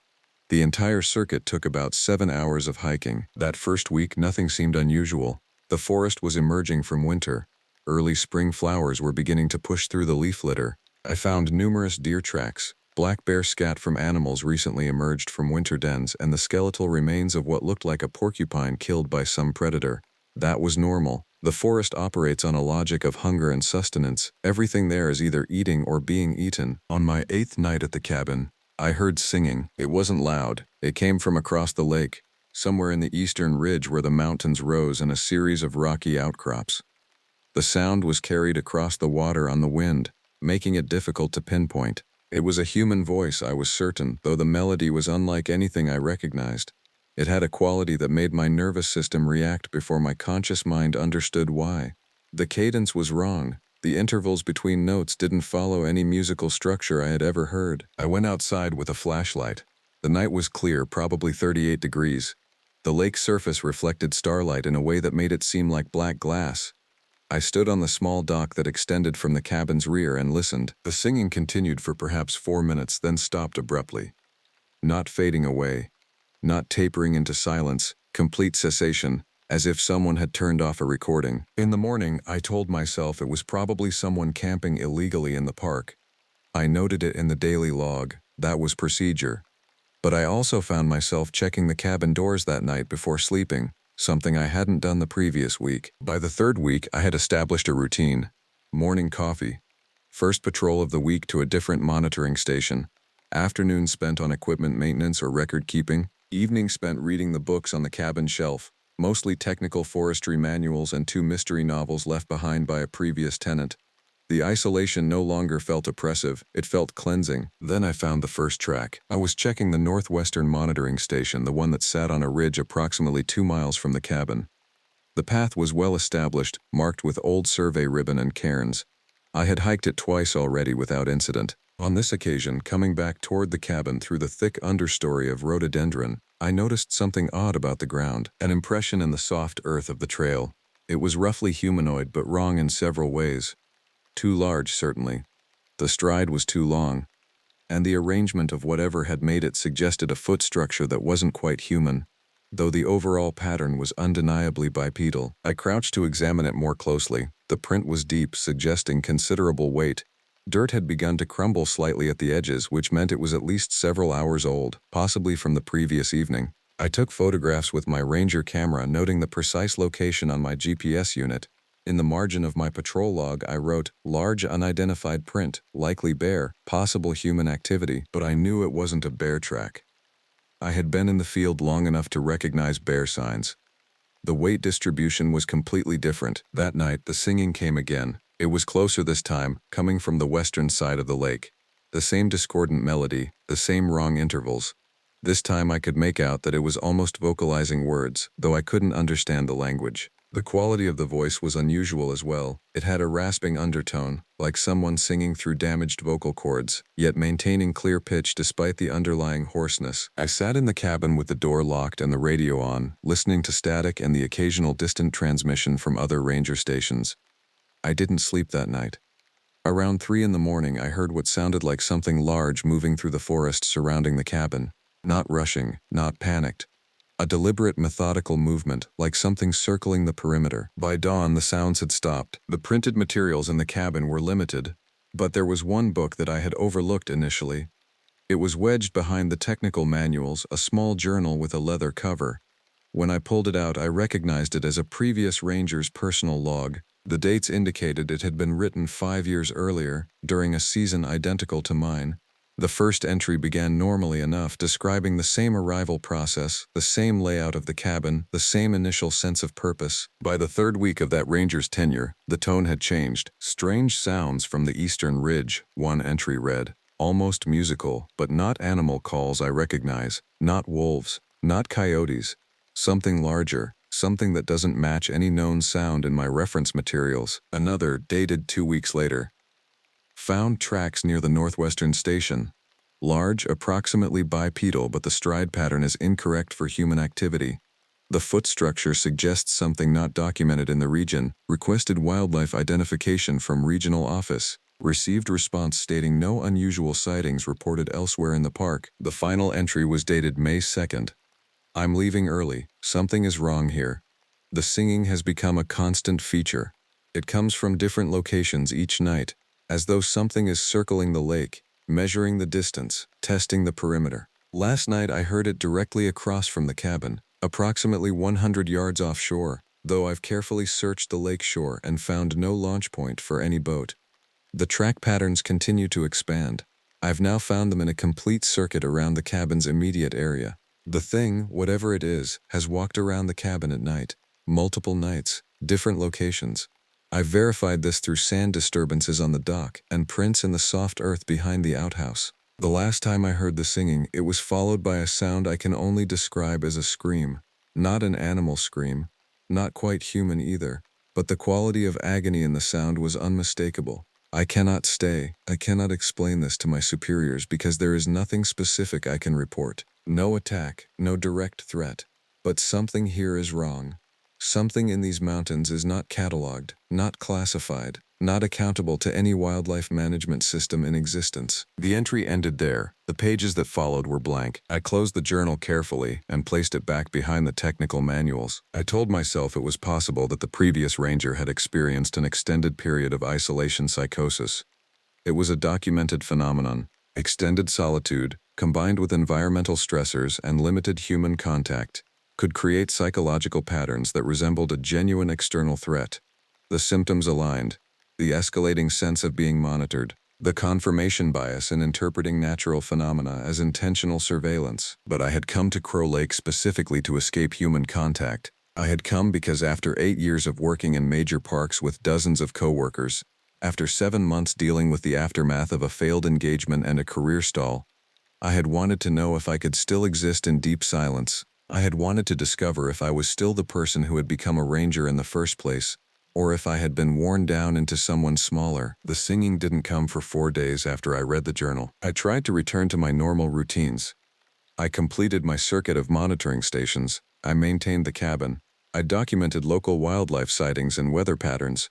The entire circuit took about 7 hours of hiking. That first week, nothing seemed unusual. The forest was emerging from winter. Early spring flowers were beginning to push through the leaf litter. I found numerous deer tracks, black bear scat from animals recently emerged from winter dens, and the skeletal remains of what looked like a porcupine killed by some predator. That was normal. The forest operates on a logic of hunger and sustenance. Everything there is either eating or being eaten. On my 8th night at the cabin, I heard singing. It wasn't loud. It came from across the lake, somewhere in the eastern ridge where the mountains rose in a series of rocky outcrops. The sound was carried across the water on the wind, making it difficult to pinpoint. It was a human voice, I was certain, though the melody was unlike anything I recognized. It had a quality that made my nervous system react before my conscious mind understood why. The cadence was wrong. The intervals between notes didn't follow any musical structure I had ever heard. I went outside with a flashlight. The night was clear, probably 38 degrees. The lake's surface reflected starlight in a way that made it seem like black glass. I stood on the small dock that extended from the cabin's rear and listened. The singing continued for perhaps 4 minutes, then stopped abruptly. Not fading away. Not tapering into silence, complete cessation, as if someone had turned off a recording. In the morning, I told myself it was probably someone camping illegally in the park. I noted it in the daily log. That was procedure. But I also found myself checking the cabin doors that night before sleeping, something I hadn't done the previous week. By the 3rd week, I had established a routine. Morning coffee. First patrol of the week to a different monitoring station. Afternoon spent on equipment maintenance or record keeping. Evening spent reading the books on the cabin shelf, mostly technical forestry manuals and 2 mystery novels left behind by a previous tenant. The isolation no longer felt oppressive, it felt cleansing. Then I found the first track. I was checking the northwestern monitoring station, the one that sat on a ridge approximately 2 miles from the cabin. The path was well established, marked with old survey ribbon and cairns. I had hiked it twice already without incident. On this occasion, coming back toward the cabin through the thick understory of rhododendron, I noticed something odd about the ground, an impression in the soft earth of the trail. It was roughly humanoid but wrong in several ways. Too large, certainly. The stride was too long, and the arrangement of whatever had made it suggested a foot structure that wasn't quite human, though the overall pattern was undeniably bipedal. I crouched to examine it more closely. The print was deep, suggesting considerable weight. Dirt had begun to crumble slightly at the edges, which meant it was at least several hours old, possibly from the previous evening. I took photographs with my Ranger camera, noting the precise location on my GPS unit. In the margin of my patrol log, I wrote, "Large unidentified print, likely bear, possible human activity," but I knew it wasn't a bear track. I had been in the field long enough to recognize bear signs. The weight distribution was completely different. That night, the singing came again. It was closer this time, coming from the western side of the lake. The same discordant melody, the same wrong intervals. This time I could make out that it was almost vocalizing words, though I couldn't understand the language. The quality of the voice was unusual as well. It had a rasping undertone, like someone singing through damaged vocal cords, yet maintaining clear pitch despite the underlying hoarseness. I sat in the cabin with the door locked and the radio on, listening to static and the occasional distant transmission from other ranger stations. I didn't sleep that night. Around 3 in the morning, I heard what sounded like something large moving through the forest surrounding the cabin. Not rushing, not panicked. A deliberate, methodical movement, like something circling the perimeter. By dawn, the sounds had stopped. The printed materials in the cabin were limited, but there was one book that I had overlooked initially. It was wedged behind the technical manuals, a small journal with a leather cover. When I pulled it out, I recognized it as a previous ranger's personal log. The dates indicated it had been written 5 years earlier, during a season identical to mine. The first entry began normally enough, describing the same arrival process, the same layout of the cabin, the same initial sense of purpose. By the 3rd week of that ranger's tenure, the tone had changed. "Strange sounds from the eastern ridge," one entry read. "Almost musical, but not animal calls I recognize. Not wolves, not coyotes. Something larger, something that doesn't match any known sound in my reference materials." Another, dated 2 weeks later. "Found tracks near the northwestern station. Large, approximately bipedal, but the stride pattern is incorrect for human activity. The foot structure suggests something not documented in the region. Requested wildlife identification from regional office. Received response stating no unusual sightings reported elsewhere in the park." The final entry was dated May 2nd. "I'm leaving early. Something is wrong here. The singing has become a constant feature. It comes from different locations each night, as though something is circling the lake, measuring the distance, testing the perimeter. Last night I heard it directly across from the cabin, approximately 100 yards offshore, though I've carefully searched the lake shore and found no launch point for any boat. The track patterns continue to expand. I've now found them in a complete circuit around the cabin's immediate area. The thing, whatever it is, has walked around the cabin at night, multiple nights, different locations. I've verified this through sand disturbances on the dock and prints in the soft earth behind the outhouse. The last time I heard the singing, it was followed by a sound I can only describe as a scream. Not an animal scream, not quite human either, but the quality of agony in the sound was unmistakable. I cannot explain this to my superiors because there is nothing specific I can report. No attack, no direct threat. But something here is wrong. Something in these mountains is not cataloged, not classified, not accountable to any wildlife management system in existence. The entry ended there. The pages that followed were blank. I closed the journal carefully and placed it back behind the technical manuals. I told myself it was possible that the previous ranger had experienced an extended period of isolation psychosis. It was a documented phenomenon. Extended solitude, combined with environmental stressors and limited human contact, could create psychological patterns that resembled a genuine external threat. The symptoms aligned: the escalating sense of being monitored, the confirmation bias in interpreting natural phenomena as intentional surveillance. But I had come to Crow Lake specifically to escape human contact. I had come because after 8 years of working in major parks with dozens of coworkers, After 7 months dealing with the aftermath of a failed engagement and a career stall, I had wanted to know if I could still exist in deep silence. I had wanted to discover if I was still the person who had become a ranger in the first place, or if I had been worn down into someone smaller. The singing didn't come for 4 days after I read the journal. I tried to return to my normal routines. I completed my circuit of monitoring stations. I maintained the cabin. I documented local wildlife sightings and weather patterns.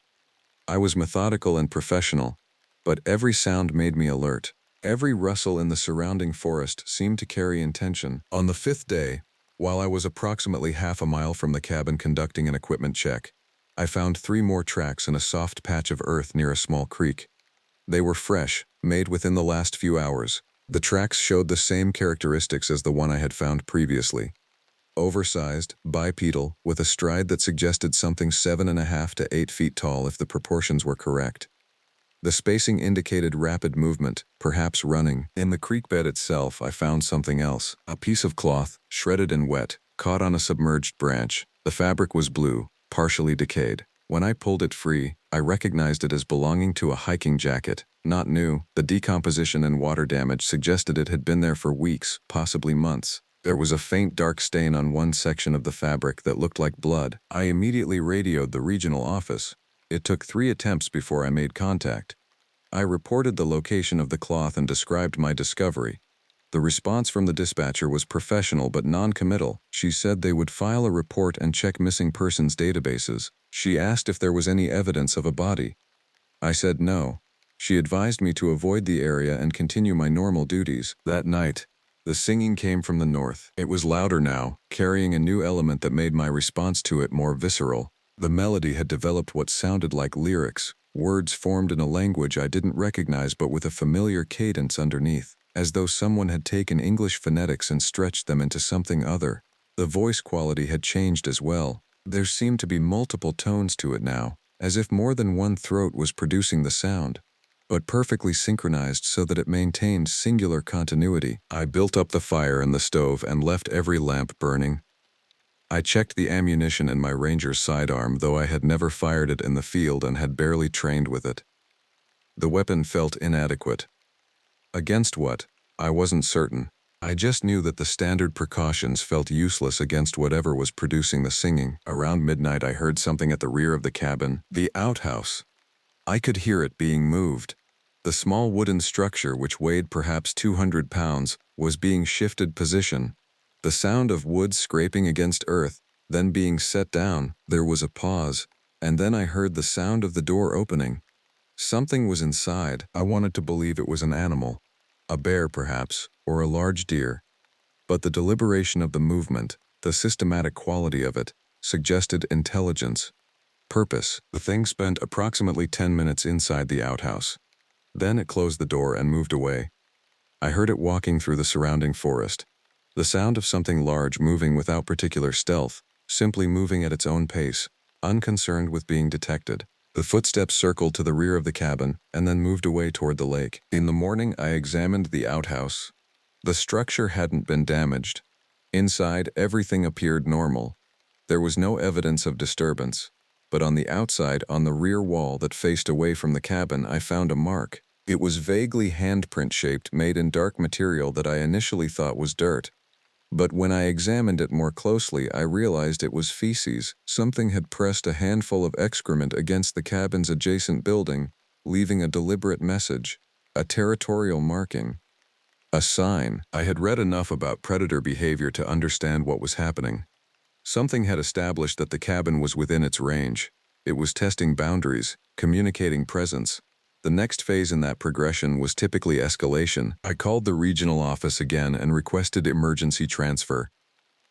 I was methodical and professional, but every sound made me alert. Every rustle in the surrounding forest seemed to carry intention. On the 5th day, while I was approximately half a mile from the cabin conducting an equipment check, I found 3 more tracks in a soft patch of earth near a small creek. They were fresh, made within the last few hours. The tracks showed the same characteristics as the one I had found previously. Oversized, bipedal, with a stride that suggested something 7.5 to 8 feet tall if the proportions were correct. The spacing indicated rapid movement, perhaps running. In the creek bed itself, I found something else. A piece of cloth, shredded and wet, caught on a submerged branch. The fabric was blue, partially decayed. When I pulled it free, I recognized it as belonging to a hiking jacket. Not new, the decomposition and water damage suggested it had been there for weeks, possibly months. There was a faint dark stain on one section of the fabric that looked like blood. I immediately radioed the regional office. It took 3 attempts before I made contact. I reported the location of the cloth and described my discovery. The response from the dispatcher was professional but non-committal. She said they would file a report and check missing persons databases. She asked if there was any evidence of a body. I said no. She advised me to avoid the area and continue my normal duties. That night, the singing came from the north. It was louder now, carrying a new element that made my response to it more visceral. The melody had developed what sounded like lyrics, words formed in a language I didn't recognize but with a familiar cadence underneath, as though someone had taken English phonetics and stretched them into something other. The voice quality had changed as well. There seemed to be multiple tones to it now, as if more than one throat was producing the sound, but perfectly synchronized so that it maintained singular continuity. I built up the fire in the stove and left every lamp burning. I checked the ammunition in my ranger's sidearm, though I had never fired it in the field and had barely trained with it. The weapon felt inadequate. Against what? I wasn't certain. I just knew that the standard precautions felt useless against whatever was producing the singing. Around midnight I heard something at the rear of the cabin, the outhouse. I could hear it being moved. The small wooden structure, which weighed perhaps 200 pounds, was being shifted position. The sound of wood scraping against earth, then being set down. There was a pause, and then I heard the sound of the door opening. Something was inside. I wanted to believe it was an animal, a bear perhaps, or a large deer. But the deliberation of the movement, the systematic quality of it, suggested intelligence, purpose. The thing spent approximately 10 minutes inside the outhouse. Then it closed the door and moved away. I heard it walking through the surrounding forest. The sound of something large moving without particular stealth, simply moving at its own pace, unconcerned with being detected. The footsteps circled to the rear of the cabin and then moved away toward the lake. In the morning, I examined the outhouse. The structure hadn't been damaged. Inside, everything appeared normal. There was no evidence of disturbance. But on the outside, on the rear wall that faced away from the cabin, I found a mark. It was vaguely handprint-shaped, made in dark material that I initially thought was dirt. But when I examined it more closely, I realized it was feces. Something had pressed a handful of excrement against the cabin's adjacent building, leaving a deliberate message, a territorial marking, a sign. I had read enough about predator behavior to understand what was happening. Something had established that the cabin was within its range. It was testing boundaries, communicating presence. The next phase in that progression was typically escalation. I called the regional office again and requested emergency transfer.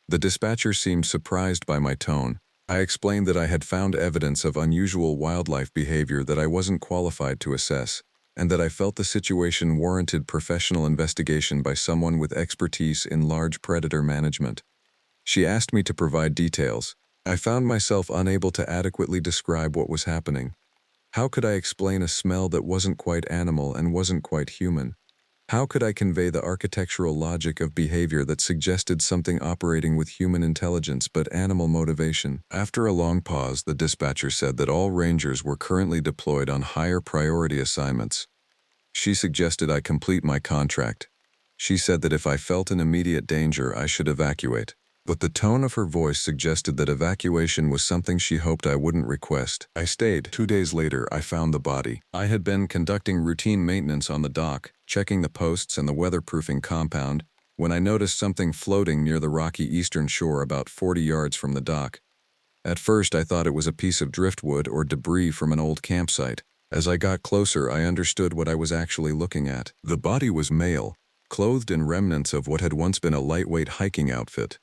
The dispatcher seemed surprised by my tone. I explained that I had found evidence of unusual wildlife behavior that I wasn't qualified to assess, and that I felt the situation warranted professional investigation by someone with expertise in large predator management. She asked me to provide details. I found myself unable to adequately describe what was happening. How could I explain a smell that wasn't quite animal and wasn't quite human? How could I convey the architectural logic of behavior that suggested something operating with human intelligence but animal motivation? After a long pause, the dispatcher said that all rangers were currently deployed on higher priority assignments. She suggested I complete my contract. She said that if I felt an immediate danger, I should evacuate. But the tone of her voice suggested that evacuation was something she hoped I wouldn't request. I stayed. 2 days later, I found the body. I had been conducting routine maintenance on the dock, checking the posts and the weatherproofing compound, when I noticed something floating near the rocky eastern shore about 40 yards from the dock. At first, I thought it was a piece of driftwood or debris from an old campsite. As I got closer, I understood what I was actually looking at. The body was male, clothed in remnants of what had once been a lightweight hiking outfit.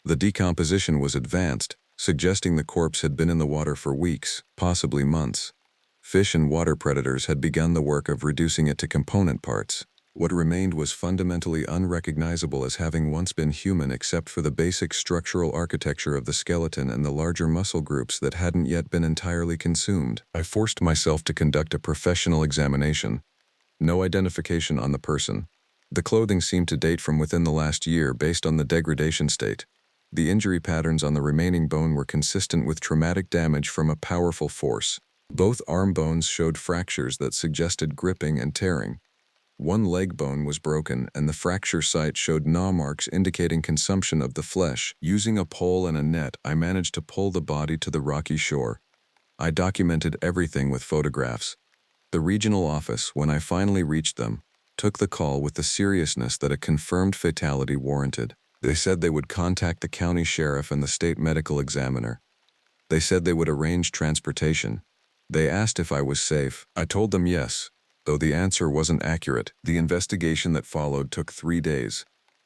The decomposition was advanced, suggesting the corpse had been in the water for weeks, possibly months. Fish and water predators had begun the work of reducing it to component parts. What remained was fundamentally unrecognizable as having once been human except for the basic structural architecture of the skeleton and the larger muscle groups that hadn't yet been entirely consumed. I forced myself to conduct a professional examination. No identification on the person. The clothing seemed to date from within the last year based on the degradation state. The injury patterns on the remaining bone were consistent with traumatic damage from a powerful force. Both arm bones showed fractures that suggested gripping and tearing. One leg bone was broken, and the fracture site showed gnaw marks indicating consumption of the flesh. Using a pole and a net, I managed to pull the body to the rocky shore. I documented everything with photographs. The regional office, when I finally reached them, took the call with the seriousness that a confirmed fatality warranted. They said they would contact the county sheriff and the state medical examiner. They said they would arrange transportation. They asked if I was safe. I told them yes, though the answer wasn't accurate. The investigation that followed took 3 days.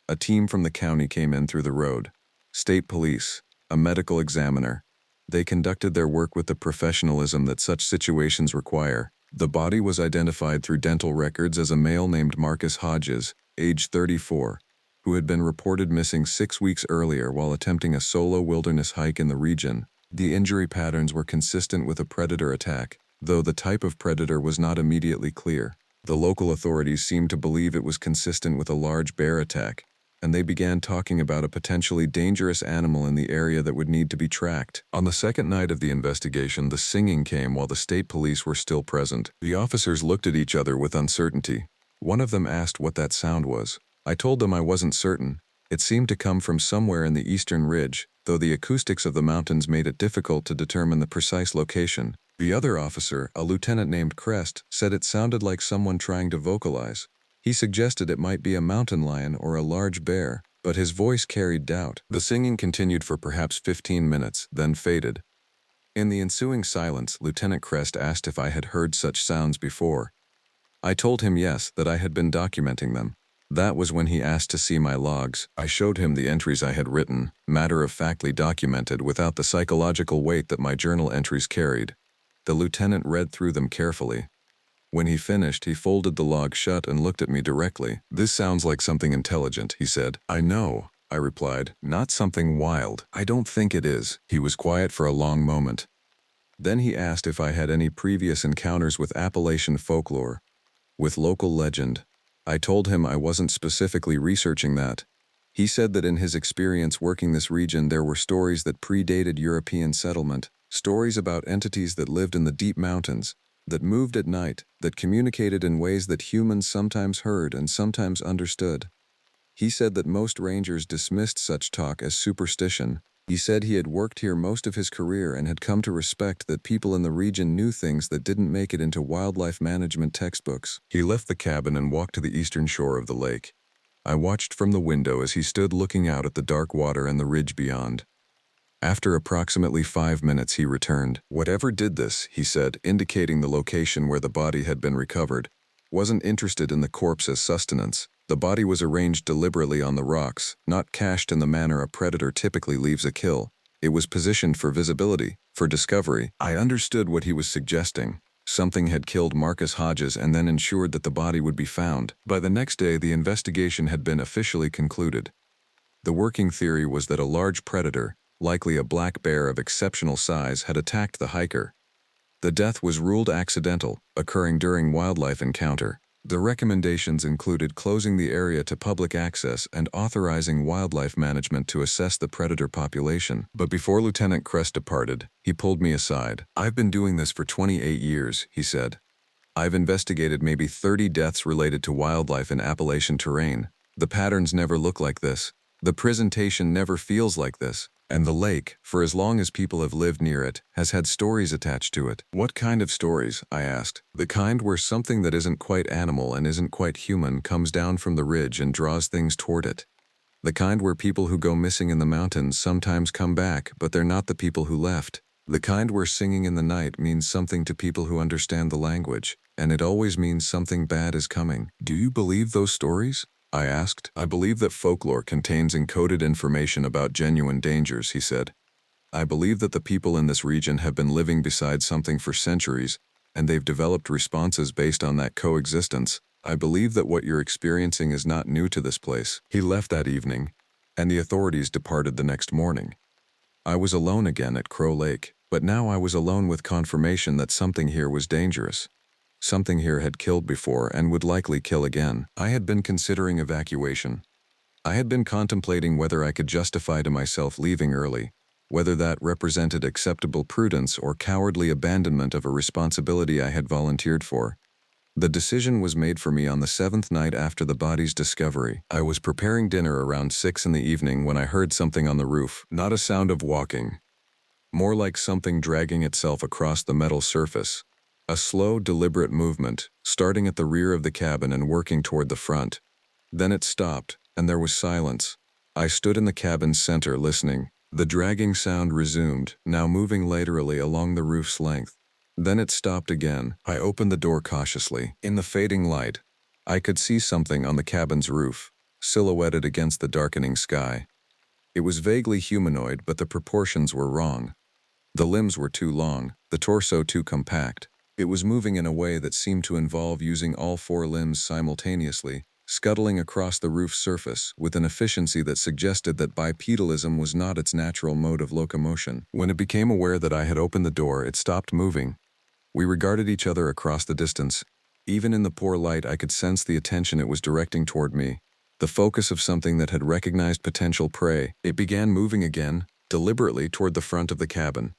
A team from the county came in through the road. State police, a medical examiner. They conducted their work with the professionalism that such situations require. The body was identified through dental records as a male named Marcus Hodges, age 34. Who had been reported missing 6 weeks earlier while attempting a solo wilderness hike in the region. The injury patterns were consistent with a predator attack, though the type of predator was not immediately clear. The local authorities seemed to believe it was consistent with a large bear attack, and they began talking about a potentially dangerous animal in the area that would need to be tracked. On the second night of the investigation, the singing came while the state police were still present. The officers looked at each other with uncertainty. One of them asked what that sound was. I told them I wasn't certain. It seemed to come from somewhere in the eastern ridge, though the acoustics of the mountains made it difficult to determine the precise location. The other officer, a lieutenant named Crest, said it sounded like someone trying to vocalize. He suggested it might be a mountain lion or a large bear, but his voice carried doubt. The singing continued for perhaps 15 minutes, then faded. In the ensuing silence, Lieutenant Crest asked if I had heard such sounds before. I told him yes, that I had been documenting them. That was when he asked to see my logs. I showed him the entries I had written, matter-of-factly documented without the psychological weight that my journal entries carried. The lieutenant read through them carefully. When he finished, he folded the log shut and looked at me directly. "This sounds like something intelligent," he said. "I know," I replied. "Not something wild. I don't think it is." He was quiet for a long moment. Then he asked if I had any previous encounters with Appalachian folklore, with local legend. I told him I wasn't specifically researching that. He said that in his experience working this region there were stories that predated European settlement, stories about entities that lived in the deep mountains, that moved at night, that communicated in ways that humans sometimes heard and sometimes understood. He said that most rangers dismissed such talk as superstition. He said he had worked here most of his career and had come to respect that people in the region knew things that didn't make it into wildlife management textbooks. He left the cabin and walked to the eastern shore of the lake. I watched from the window as he stood looking out at the dark water and the ridge beyond. After approximately 5 minutes, he returned. "Whatever did this," he said, indicating the location where the body had been recovered, "wasn't interested in the corpse as sustenance. The body was arranged deliberately on the rocks, not cached in the manner a predator typically leaves a kill. It was positioned for visibility, for discovery." I understood what he was suggesting. Something had killed Marcus Hodges and then ensured that the body would be found. By the next day, the investigation had been officially concluded. The working theory was that a large predator, likely a black bear of exceptional size, had attacked the hiker. The death was ruled accidental, occurring during wildlife encounter. The recommendations included closing the area to public access and authorizing wildlife management to assess the predator population. But before Lieutenant Crest departed, he pulled me aside. "I've been doing this for 28 years, he said. "I've investigated maybe 30 deaths related to wildlife in Appalachian terrain. The patterns never look like this. The presentation never feels like this. And the lake, for as long as people have lived near it, has had stories attached to it." "What kind of stories?" I asked. "The kind where something that isn't quite animal and isn't quite human comes down from the ridge and draws things toward it. The kind where people who go missing in the mountains sometimes come back, but they're not the people who left. The kind where singing in the night means something to people who understand the language, and it always means something bad is coming." "Do you believe those stories?" I asked. "I believe that folklore contains encoded information about genuine dangers," he said. "I believe that the people in this region have been living beside something for centuries, and they've developed responses based on that coexistence. I believe that what you're experiencing is not new to this place." He left that evening, and the authorities departed the next morning. I was alone again at Crow Lake, but now I was alone with confirmation that something here was dangerous. Something here had killed before and would likely kill again. I had been considering evacuation. I had been contemplating whether I could justify to myself leaving early, whether that represented acceptable prudence or cowardly abandonment of a responsibility I had volunteered for. The decision was made for me on the 7th night after the body's discovery. I was preparing dinner around 6 in the evening when I heard something on the roof. Not a sound of walking, more like something dragging itself across the metal surface. A slow, deliberate movement, starting at the rear of the cabin and working toward the front. Then it stopped, and there was silence. I stood in the cabin's center listening. The dragging sound resumed, now moving laterally along the roof's length. Then it stopped again. I opened the door cautiously. In the fading light, I could see something on the cabin's roof, silhouetted against the darkening sky. It was vaguely humanoid, but the proportions were wrong. The limbs were too long, the torso too compact. It was moving in a way that seemed to involve using all 4 limbs simultaneously, scuttling across the roof's surface with an efficiency that suggested that bipedalism was not its natural mode of locomotion. When it became aware that I had opened the door, it stopped moving. We regarded each other across the distance. Even in the poor light, I could sense the attention it was directing toward me, the focus of something that had recognized potential prey. It began moving again, deliberately toward the front of the cabin.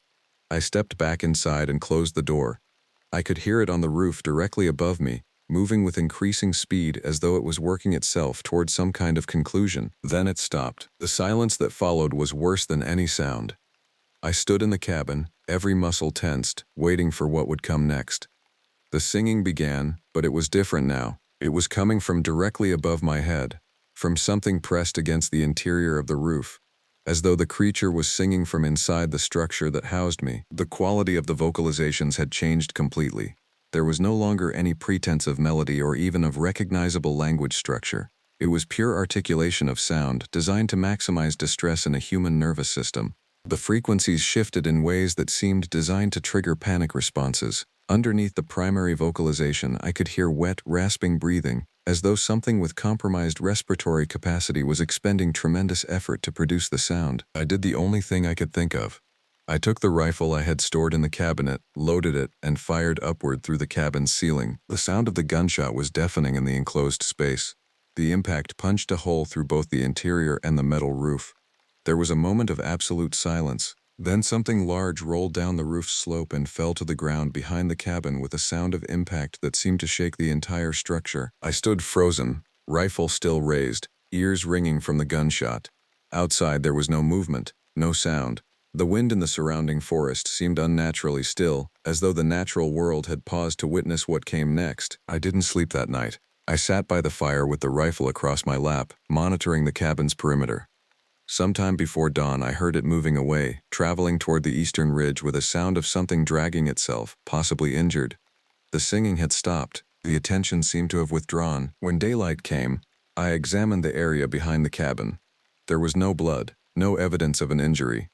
I stepped back inside and closed the door. I could hear it on the roof directly above me, moving with increasing speed as though it was working itself toward some kind of conclusion. Then it stopped. The silence that followed was worse than any sound. I stood in the cabin, every muscle tensed, waiting for what would come next. The singing began, but it was different now. It was coming from directly above my head, from something pressed against the interior of the roof, as though the creature was singing from inside the structure that housed me. The quality of the vocalizations had changed completely. There was no longer any pretense of melody or even of recognizable language structure. It was pure articulation of sound, designed to maximize distress in a human nervous system. The frequencies shifted in ways that seemed designed to trigger panic responses. Underneath the primary vocalization, I could hear wet, rasping breathing, as though something with compromised respiratory capacity was expending tremendous effort to produce the sound. I did the only thing I could think of. I took the rifle I had stored in the cabinet, loaded it, and fired upward through the cabin's ceiling. The sound of the gunshot was deafening in the enclosed space. The impact punched a hole through both the interior and the metal roof. There was a moment of absolute silence. Then something large rolled down the roof's slope and fell to the ground behind the cabin with a sound of impact that seemed to shake the entire structure. I stood frozen, rifle still raised, ears ringing from the gunshot. Outside there was no movement, no sound. The wind in the surrounding forest seemed unnaturally still, as though the natural world had paused to witness what came next. I didn't sleep that night. I sat by the fire with the rifle across my lap, monitoring the cabin's perimeter. Sometime before dawn, I heard it moving away, traveling toward the eastern ridge with a sound of something dragging itself, possibly injured. The singing had stopped. The attention seemed to have withdrawn. When daylight came, I examined the area behind the cabin. There was no blood, no evidence of an injury.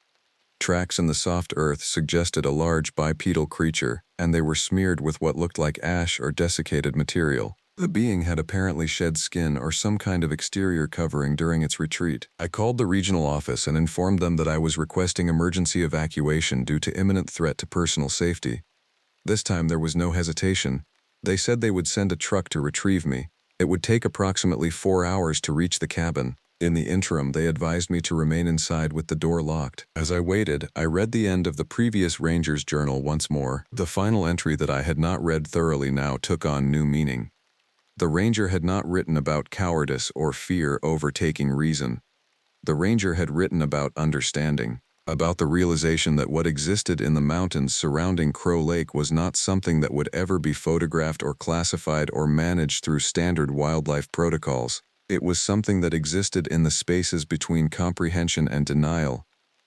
Tracks in the soft earth suggested a large bipedal creature, and they were smeared with what looked like ash or desiccated material. The being had apparently shed skin or some kind of exterior covering during its retreat. I called the regional office and informed them that I was requesting emergency evacuation due to imminent threat to personal safety. This time there was no hesitation. They said they would send a truck to retrieve me. It would take approximately 4 hours to reach the cabin. In the interim, they advised me to remain inside with the door locked. As I waited, I read the end of the previous ranger's journal once more. The final entry that I had not read thoroughly now took on new meaning. The ranger had not written about cowardice or fear overtaking reason. The ranger had written about understanding, about the realization that what existed in the mountains surrounding Crow Lake was not something that would ever be photographed or classified or managed through standard wildlife protocols. It was something that existed in the spaces between comprehension and denial,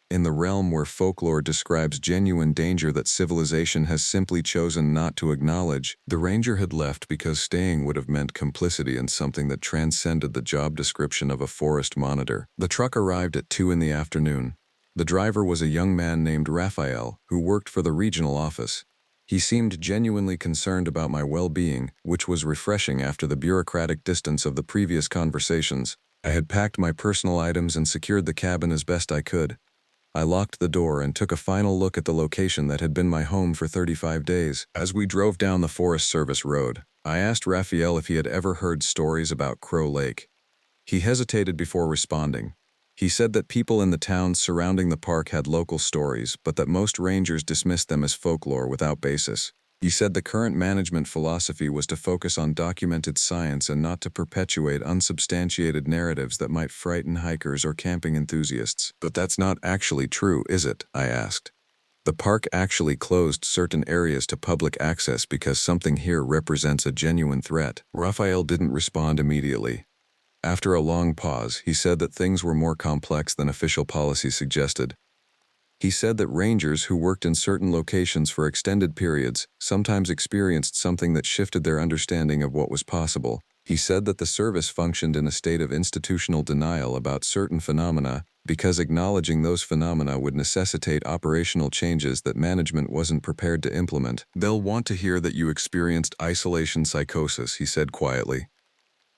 in the realm where folklore describes genuine danger that civilization has simply chosen not to acknowledge. The ranger had left because staying would have meant complicity in something that transcended the job description of a forest monitor. The truck arrived at 2 in the afternoon. The driver was a young man named Raphael, who worked for the regional office. He seemed genuinely concerned about my well-being, which was refreshing after the bureaucratic distance of the previous conversations. I had packed my personal items and secured the cabin as best I could. I locked the door and took a final look at the location that had been my home for 35 days. As we drove down the Forest Service road, I asked Raphael if he had ever heard stories about Crow Lake. He hesitated before responding. He said that people in the towns surrounding the park had local stories, but that most rangers dismissed them as folklore without basis. He said the current management philosophy was to focus on documented science and not to perpetuate unsubstantiated narratives that might frighten hikers or camping enthusiasts. But that's not actually true, is it? I asked. The park actually closed certain areas to public access because something here represents a genuine threat. Raphael didn't respond immediately. After a long pause, he said that things were more complex than official policy suggested. He said that rangers who worked in certain locations for extended periods sometimes experienced something that shifted their understanding of what was possible. He said that the service functioned in a state of institutional denial about certain phenomena because acknowledging those phenomena would necessitate operational changes that management wasn't prepared to implement. "They'll want to hear that you experienced isolation psychosis," he said quietly.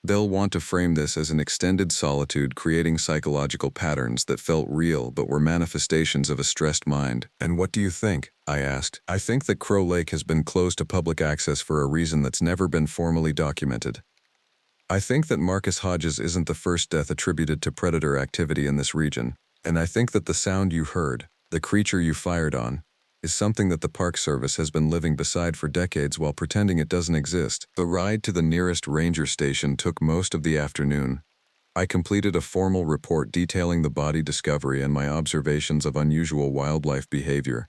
"They'll want to frame this as an extended solitude, creating psychological patterns that felt real but were manifestations of a stressed mind." "And what do you think?" I asked. "I think that Crow Lake has been closed to public access for a reason that's never been formally documented. I think that Marcus Hodges isn't the first death attributed to predator activity in this region, and I think that the sound you heard, the creature you fired on, is something that the Park Service has been living beside for decades while pretending it doesn't exist." The ride to the nearest ranger station took most of the afternoon. I completed a formal report detailing the body discovery and my observations of unusual wildlife behavior.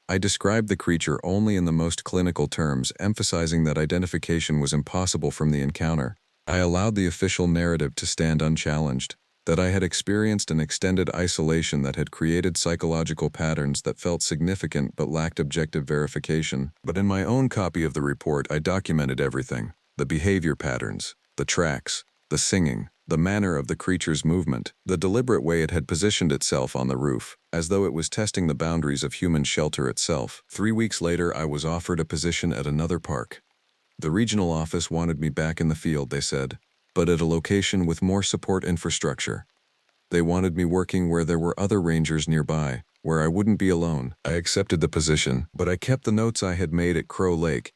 I described the creature only in the most clinical terms, emphasizing that identification was impossible from the encounter. I allowed the official narrative to stand unchallenged, that I had experienced an extended isolation that had created psychological patterns that felt significant but lacked objective verification. But in my own copy of the report, I documented everything: the behavior patterns, the tracks, the singing, the manner of the creature's movement, the deliberate way it had positioned itself on the roof, as though it was testing the boundaries of human shelter itself. 3 weeks later, I was offered a position at another park. The regional office wanted me back in the field, they said, but at a location with more support infrastructure. They wanted me working where there were other rangers nearby, where I wouldn't be alone. I accepted the position, but I kept the notes I had made at Crow Lake,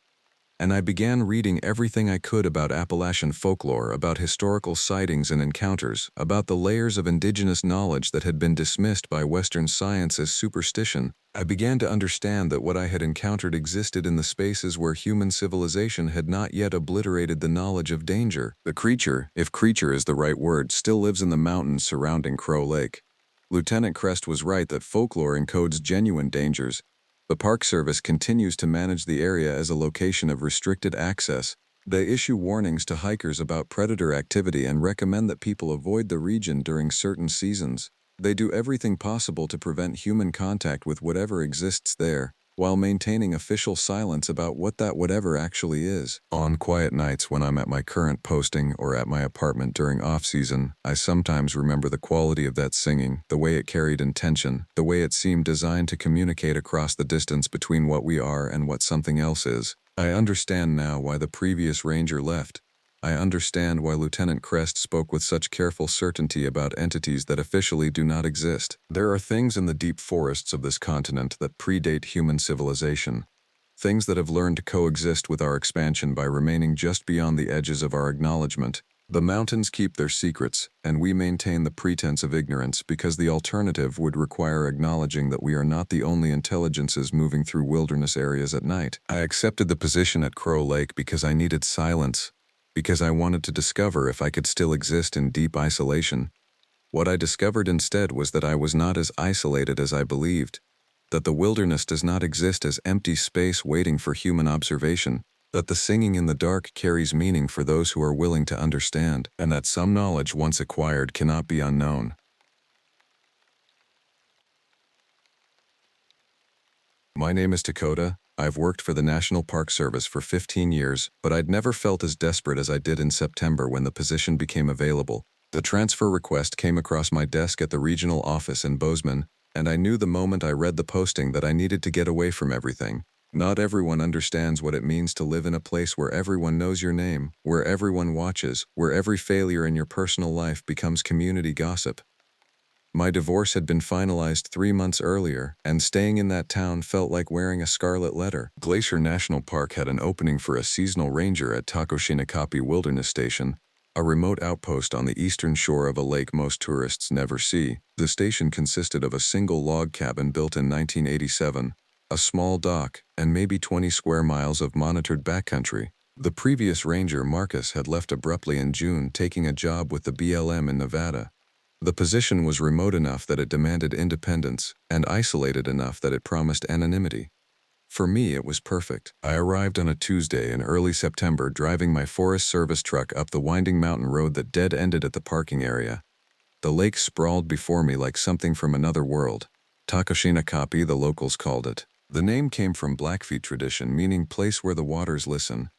and I began reading everything I could about Appalachian folklore, about historical sightings and encounters, about the layers of indigenous knowledge that had been dismissed by Western science as superstition. I began to understand that what I had encountered existed in the spaces where human civilization had not yet obliterated the knowledge of danger. The creature, if creature is the right word, still lives in the mountains surrounding Crow Lake. Lieutenant Crest was right that folklore encodes genuine dangers. The Park Service continues to manage the area as a location of restricted access. They issue warnings to hikers about predator activity and recommend that people avoid the region during certain seasons. They do everything possible to prevent human contact with whatever exists there, while maintaining official silence about what that whatever actually is. On quiet nights when I'm at my current posting or at my apartment during off-season, I sometimes remember the quality of that singing, the way it carried intention, the way it seemed designed to communicate across the distance between what we are and what something else is. I understand now why the previous ranger left. I understand why Lieutenant Crest spoke with such careful certainty about entities that officially do not exist. There are things in the deep forests of this continent that predate human civilization. things that have learned to coexist with our expansion by remaining just beyond the edges of our acknowledgement. The mountains keep their secrets, and we maintain the pretense of ignorance because the alternative would require acknowledging that we are not the only intelligences moving through wilderness areas at night. I accepted the position at Crow Lake because I needed silence, because I wanted to discover if I could still exist in deep isolation. What I discovered instead was that I was not as isolated as I believed, that the wilderness does not exist as empty space waiting for human observation, that the singing in the dark carries meaning for those who are willing to understand, and that some knowledge once acquired cannot be unknown. My name is Cota. I've worked for the National Park Service for 15 years, but I'd never felt as desperate as I did in September when the position became available. The transfer request came across my desk at the regional office in Bozeman, and I knew the moment I read the posting that I needed to get away from everything. Not everyone understands what it means to live in a place where everyone knows your name, where everyone watches, where every failure in your personal life becomes community gossip. My divorce had been finalized 3 months earlier, and staying in that town felt like wearing a scarlet letter. Glacier National Park had an opening for a seasonal ranger at Takoshinakapi Wilderness Station, a remote outpost on the eastern shore of a lake most tourists never see. The station consisted of a single log cabin built in 1987, a small dock, and maybe 20 square miles of monitored backcountry. The previous ranger, Marcus, had left abruptly in June, taking a job with the BLM in Nevada. The position was remote enough that it demanded independence, and isolated enough that it promised anonymity. For me, it was perfect. I arrived on a Tuesday in early September, driving my Forest Service truck up the winding mountain road that dead-ended at the parking area. The lake sprawled before me like something from another world. Takoshinakapi, the locals called it. The name came from Blackfeet tradition, meaning place where the waters listen.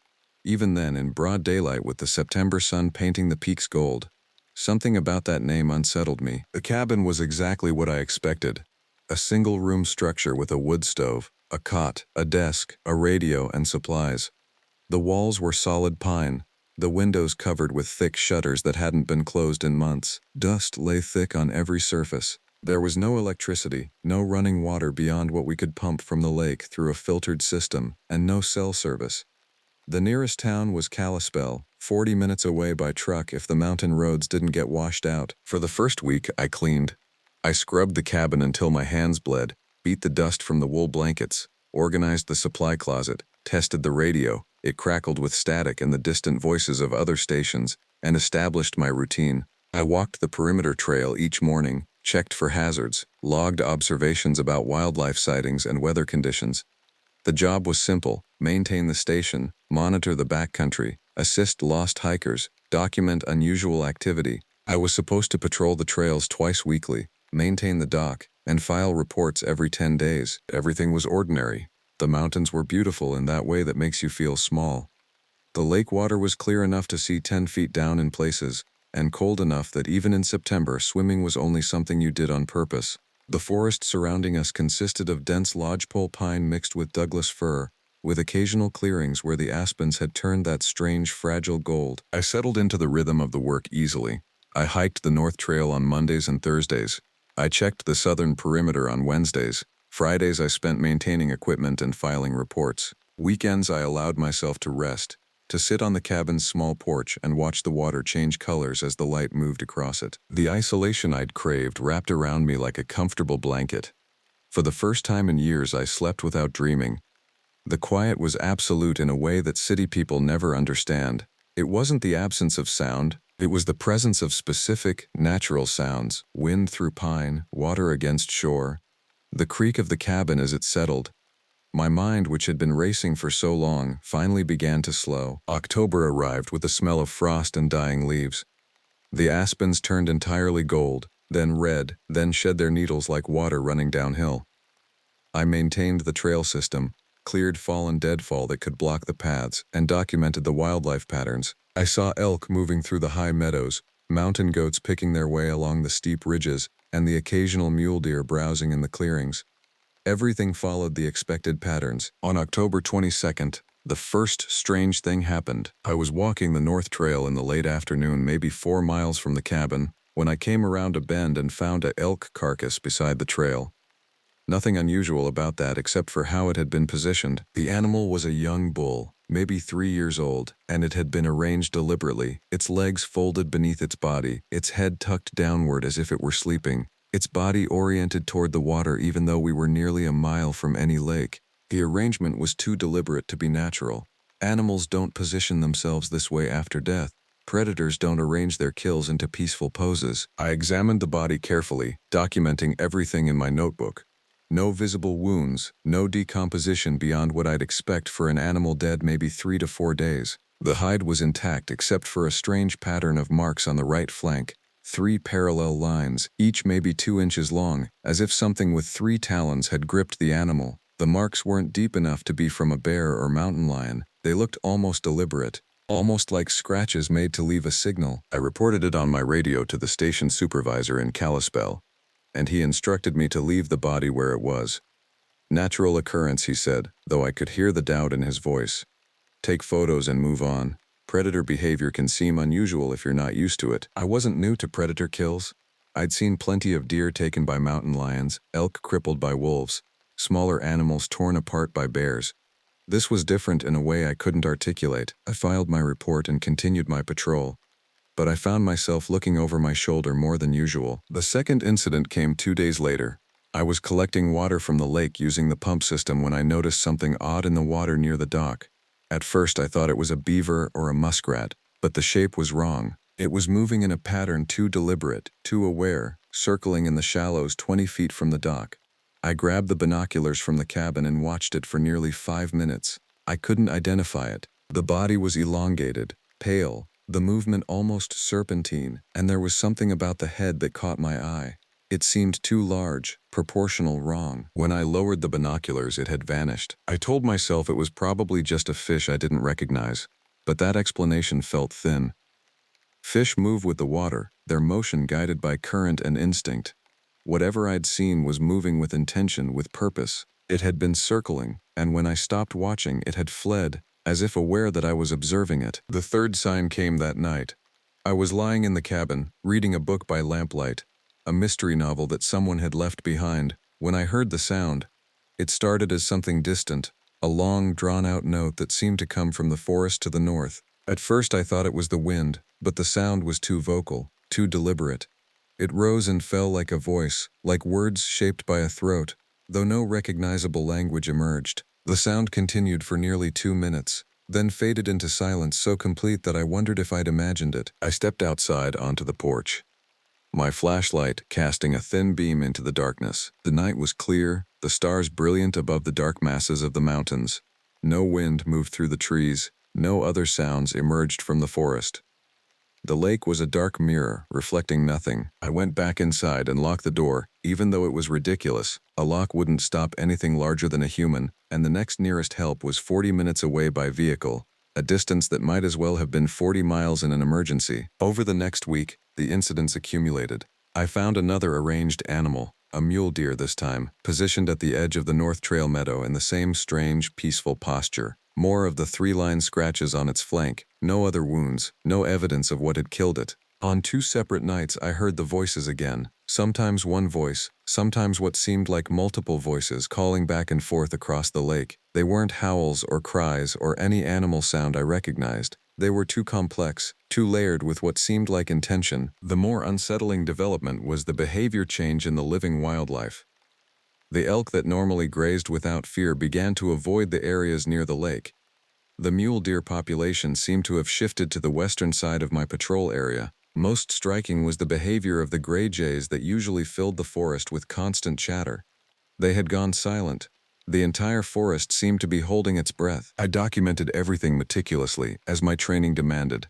Even then, in broad daylight with the September sun painting the peaks gold, something about that name unsettled me. The cabin was exactly what I expected. A single-room structure with a wood stove, a cot, a desk, a radio, and supplies. The walls were solid pine, the windows covered with thick shutters that hadn't been closed in months. Dust lay thick on every surface. There was no electricity, no running water beyond what we could pump from the lake through a filtered system, and no cell service. The nearest town was Kalispell, 40 minutes away by truck if the mountain roads didn't get washed out. For the first week, I cleaned. I scrubbed the cabin until my hands bled, beat the dust from the wool blankets, organized the supply closet, tested the radio, it crackled with static and the distant voices of other stations, and established my routine. I walked the perimeter trail each morning, checked for hazards, logged observations about wildlife sightings and weather conditions. The job was simple: maintain the station, monitor the backcountry, assist lost hikers, document unusual activity. I was supposed to patrol the trails twice weekly, maintain the dock, and file reports every 10 days. Everything was ordinary. The mountains were beautiful in that way that makes you feel small. The lake water was clear enough to see 10 feet down in places, and cold enough that even in September swimming was only something you did on purpose. The forest surrounding us consisted of dense lodgepole pine mixed with Douglas fir, with occasional clearings where the aspens had turned that strange, fragile gold. I settled into the rhythm of the work easily. I hiked the North Trail on Mondays and Thursdays. I checked the southern perimeter on Wednesdays. Fridays I spent maintaining equipment and filing reports. Weekends I allowed myself to rest, to sit on the cabin's small porch and watch the water change colors as the light moved across it. The isolation I'd craved wrapped around me like a comfortable blanket. For the first time in years I slept without dreaming. The quiet was absolute in a way that city people never understand. It wasn't the absence of sound, it was the presence of specific, natural sounds: wind through pine, water against shore, the creak of the cabin as it settled. My mind, which had been racing for so long, finally began to slow. October arrived with the smell of frost and dying leaves. The aspens turned entirely gold, then red, then shed their needles like water running downhill. I maintained the trail system, cleared fallen deadfall that could block the paths, and documented the wildlife patterns. I saw elk moving through the high meadows, mountain goats picking their way along the steep ridges, and the occasional mule deer browsing in the clearings. Everything followed the expected patterns. On October 22nd, the first strange thing happened. I was walking the North Trail in the late afternoon, maybe 4 miles from the cabin, when I came around a bend and found an elk carcass beside the trail. Nothing unusual about that except for how it had been positioned. The animal was a young bull, maybe 3 years old, and it had been arranged deliberately, its legs folded beneath its body, its head tucked downward as if it were sleeping, its body oriented toward the water even though we were nearly a mile from any lake. The arrangement was too deliberate to be natural. Animals don't position themselves this way after death. Predators don't arrange their kills into peaceful poses. I examined the body carefully, documenting everything in my notebook. No visible wounds, no decomposition beyond what I'd expect for an animal dead maybe 3 to 4 days. The hide was intact except for a strange pattern of marks on the right flank. 3 parallel lines, each maybe 2 inches long, as if something with 3 talons had gripped the animal. The marks weren't deep enough to be from a bear or mountain lion. They looked almost deliberate, almost like scratches made to leave a signal. I reported it on my radio to the station supervisor in Kalispell, and he instructed me to leave the body where it was. Natural occurrence, he said, though I could hear the doubt in his voice. Take photos and move on. Predator behavior can seem unusual if you're not used to it. I wasn't new to predator kills. I'd seen plenty of deer taken by mountain lions, elk crippled by wolves, smaller animals torn apart by bears. This was different in a way I couldn't articulate. I filed my report and continued my patrol. But I found myself looking over my shoulder more than usual. The second incident came 2 days later. I was collecting water from the lake using the pump system when I noticed something odd in the water near the dock. At first I thought it was a beaver or a muskrat, but the shape was wrong. It was moving in a pattern too deliberate, too aware, circling in the shallows 20 feet from the dock. I grabbed the binoculars from the cabin and watched it for nearly 5 minutes. I couldn't identify it. The body was elongated, pale, the movement almost serpentine, and there was something about the head that caught my eye. It seemed too large, proportional wrong. When I lowered the binoculars, it had vanished. I told myself it was probably just a fish I didn't recognize, but that explanation felt thin. Fish move with the water, their motion guided by current and instinct. Whatever I'd seen was moving with intention, with purpose. It had been circling, and when I stopped watching, it had fled, as if aware that I was observing it. The third sign came that night. I was lying in the cabin, reading a book by lamplight, a mystery novel that someone had left behind, when I heard the sound. It started as something distant, a long, drawn-out note that seemed to come from the forest to the north. At first I thought it was the wind, but the sound was too vocal, too deliberate. It rose and fell like a voice, like words shaped by a throat, though no recognizable language emerged. The sound continued for nearly 2 minutes, then faded into silence so complete that I wondered if I'd imagined it. I stepped outside onto the porch, my flashlight casting a thin beam into the darkness. The night was clear, the stars brilliant above the dark masses of the mountains. No wind moved through the trees, no other sounds emerged from the forest. The lake was a dark mirror, reflecting nothing. I went back inside and locked the door, even though it was ridiculous. A lock wouldn't stop anything larger than a human, and the next nearest help was 40 minutes away by vehicle, a distance that might as well have been 40 miles in an emergency. Over the next week, the incidents accumulated. I found another arranged animal, a mule deer this time, positioned at the edge of the North Trail meadow in the same strange, peaceful posture. More of the 3-line scratches on its flank, no other wounds, no evidence of what had killed it. On 2 separate nights I heard the voices again, sometimes one voice, sometimes what seemed like multiple voices calling back and forth across the lake. They weren't howls or cries or any animal sound I recognized. They were too complex, too layered with what seemed like intention. The more unsettling development was the behavior change in the living wildlife. The elk that normally grazed without fear began to avoid the areas near the lake. The mule deer population seemed to have shifted to the western side of my patrol area. Most striking was the behavior of the gray jays that usually filled the forest with constant chatter. They had gone silent. The entire forest seemed to be holding its breath. I documented everything meticulously, as my training demanded.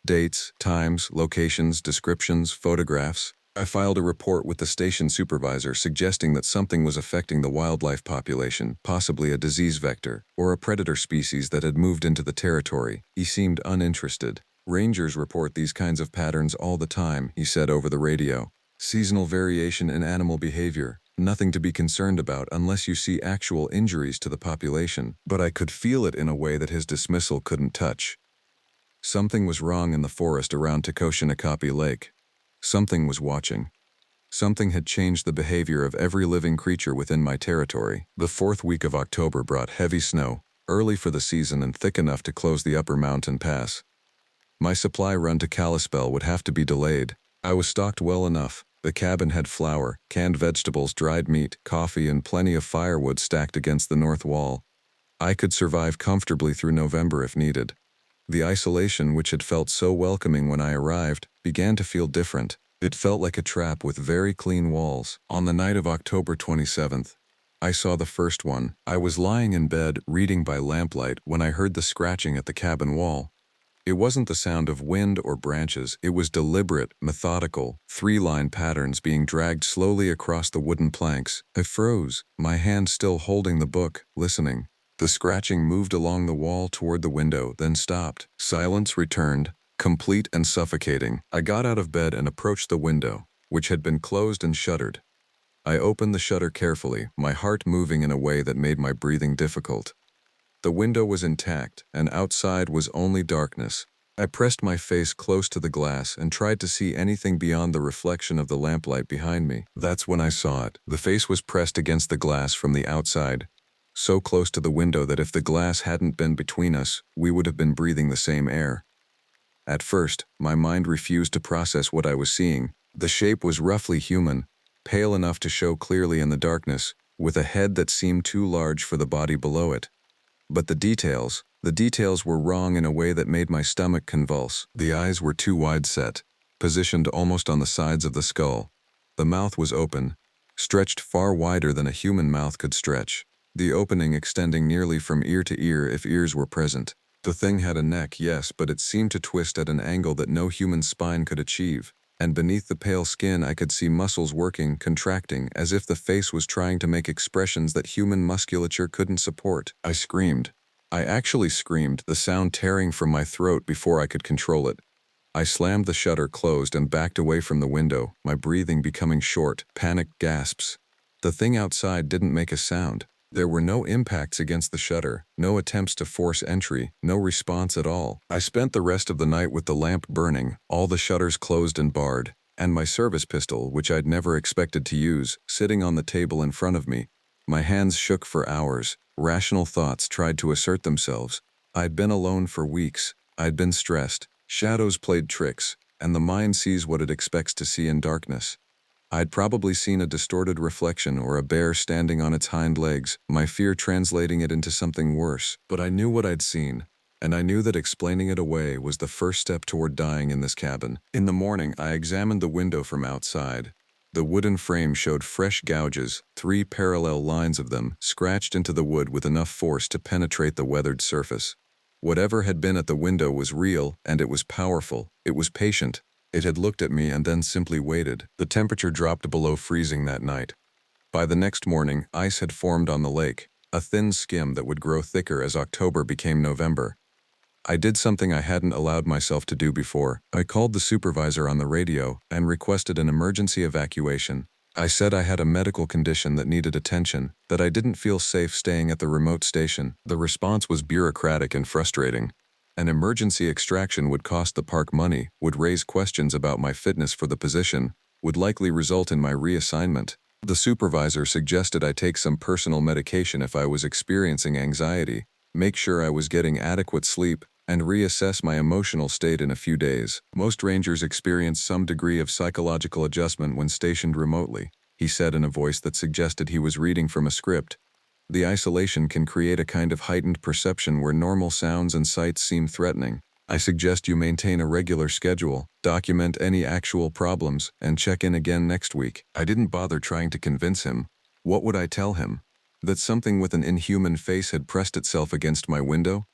Dates, times, locations, descriptions, photographs. I filed a report with the station supervisor suggesting that something was affecting the wildlife population, possibly a disease vector, or a predator species that had moved into the territory. He seemed uninterested. Rangers report these kinds of patterns all the time, he said over the radio. Seasonal variation in animal behavior. Nothing to be concerned about unless you see actual injuries to the population. But I could feel it in a way that his dismissal couldn't touch. Something was wrong in the forest around Tibby Lake. Something was watching. Something had changed the behavior of every living creature within my territory. The fourth week of October brought heavy snow, early for the season and thick enough to close the upper mountain pass. My supply run to Kalispell would have to be delayed. I was stocked well enough. The cabin had flour, canned vegetables, dried meat, coffee, and plenty of firewood stacked against the north wall. I could survive comfortably through November if needed. The isolation, which had felt so welcoming when I arrived, began to feel different. It felt like a trap with very clean walls. On the night of October 27th, I saw the first one. I was lying in bed, reading by lamplight, when I heard the scratching at the cabin wall. It wasn't the sound of wind or branches, it was deliberate, methodical, three-line patterns being dragged slowly across the wooden planks. I froze, my hand still holding the book, listening. The scratching moved along the wall toward the window, then stopped. Silence returned, complete and suffocating. I got out of bed and approached the window, which had been closed and shuttered. I opened the shutter carefully, my heart moving in a way that made my breathing difficult. The window was intact, and outside was only darkness. I pressed my face close to the glass and tried to see anything beyond the reflection of the lamplight behind me. That's when I saw it. The face was pressed against the glass from the outside, so close to the window that if the glass hadn't been between us, we would have been breathing the same air. At first, my mind refused to process what I was seeing. The shape was roughly human, pale enough to show clearly in the darkness, with a head that seemed too large for the body below it. But the details were wrong in a way that made my stomach convulse. The eyes were too wide set, positioned almost on the sides of the skull. The mouth was open, stretched far wider than a human mouth could stretch, the opening extending nearly from ear to ear if ears were present. The thing had a neck, yes, but it seemed to twist at an angle that no human spine could achieve. And beneath the pale skin I could see muscles working, contracting, as if the face was trying to make expressions that human musculature couldn't support. I screamed. I actually screamed, the sound tearing from my throat before I could control it. I slammed the shutter closed and backed away from the window, my breathing becoming short, panicked gasps. The thing outside didn't make a sound. There were no impacts against the shutter, no attempts to force entry, no response at all. I spent the rest of the night with the lamp burning, all the shutters closed and barred, and my service pistol, which I'd never expected to use, sitting on the table in front of me. My hands shook for hours. Rational thoughts tried to assert themselves. I'd been alone for weeks. I'd been stressed. Shadows played tricks, and the mind sees what it expects to see in darkness. I'd probably seen a distorted reflection or a bear standing on its hind legs, my fear translating it into something worse. But I knew what I'd seen, and I knew that explaining it away was the first step toward dying in this cabin. In the morning, I examined the window from outside. The wooden frame showed fresh gouges, 3 parallel lines of them, scratched into the wood with enough force to penetrate the weathered surface. Whatever had been at the window was real, and it was powerful. It was patient. It had looked at me and then simply waited. The temperature dropped below freezing that night. By the next morning, ice had formed on the lake, a thin skim that would grow thicker as October became November. I did something I hadn't allowed myself to do before. I called the supervisor on the radio and requested an emergency evacuation. I said I had a medical condition that needed attention, that I didn't feel safe staying at the remote station. The response was bureaucratic and frustrating. An emergency extraction would cost the park money, would raise questions about my fitness for the position, would likely result in my reassignment. The supervisor suggested I take some personal medication if I was experiencing anxiety, make sure I was getting adequate sleep, and reassess my emotional state in a few days. Most rangers experience some degree of psychological adjustment when stationed remotely, he said in a voice that suggested he was reading from a script. The isolation can create a kind of heightened perception where normal sounds and sights seem threatening. I suggest you maintain a regular schedule, document any actual problems, and check in again next week. I didn't bother trying to convince him. What would I tell him? That something with an inhuman face had pressed itself against my window?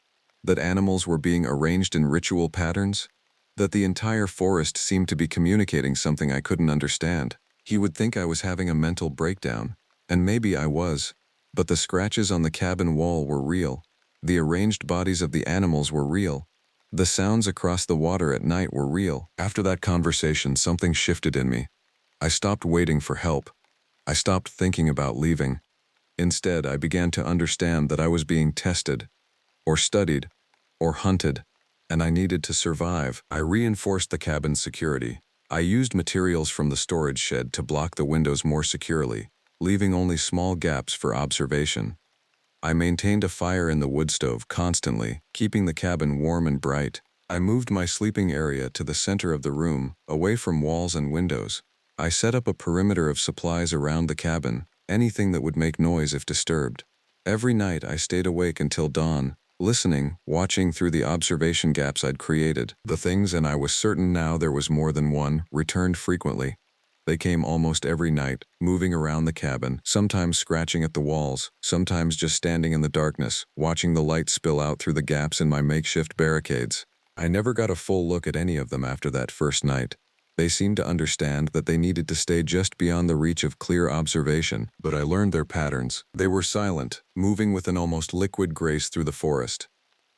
That animals were being arranged in ritual patterns? That the entire forest seemed to be communicating something I couldn't understand? He would think I was having a mental breakdown, and maybe I was. But the scratches on the cabin wall were real. The arranged bodies of the animals were real. The sounds across the water at night were real. After that conversation, something shifted in me. I stopped waiting for help. I stopped thinking about leaving. Instead, I began to understand that I was being tested, or studied, or hunted, and I needed to survive. I reinforced the cabin's security. I used materials from the storage shed to block the windows more securely, leaving only small gaps for observation. I maintained a fire in the wood stove constantly, keeping the cabin warm and bright. I moved my sleeping area to the center of the room, away from walls and windows. I set up a perimeter of supplies around the cabin, anything that would make noise if disturbed. Every night I stayed awake until dawn, listening, watching through the observation gaps I'd created. The things, and I was certain now there was more than one, returned frequently. They came almost every night, moving around the cabin, sometimes scratching at the walls, sometimes just standing in the darkness, watching the light spill out through the gaps in my makeshift barricades. I never got a full look at any of them after that first night. They seemed to understand that they needed to stay just beyond the reach of clear observation, but I learned their patterns. They were silent, moving with an almost liquid grace through the forest.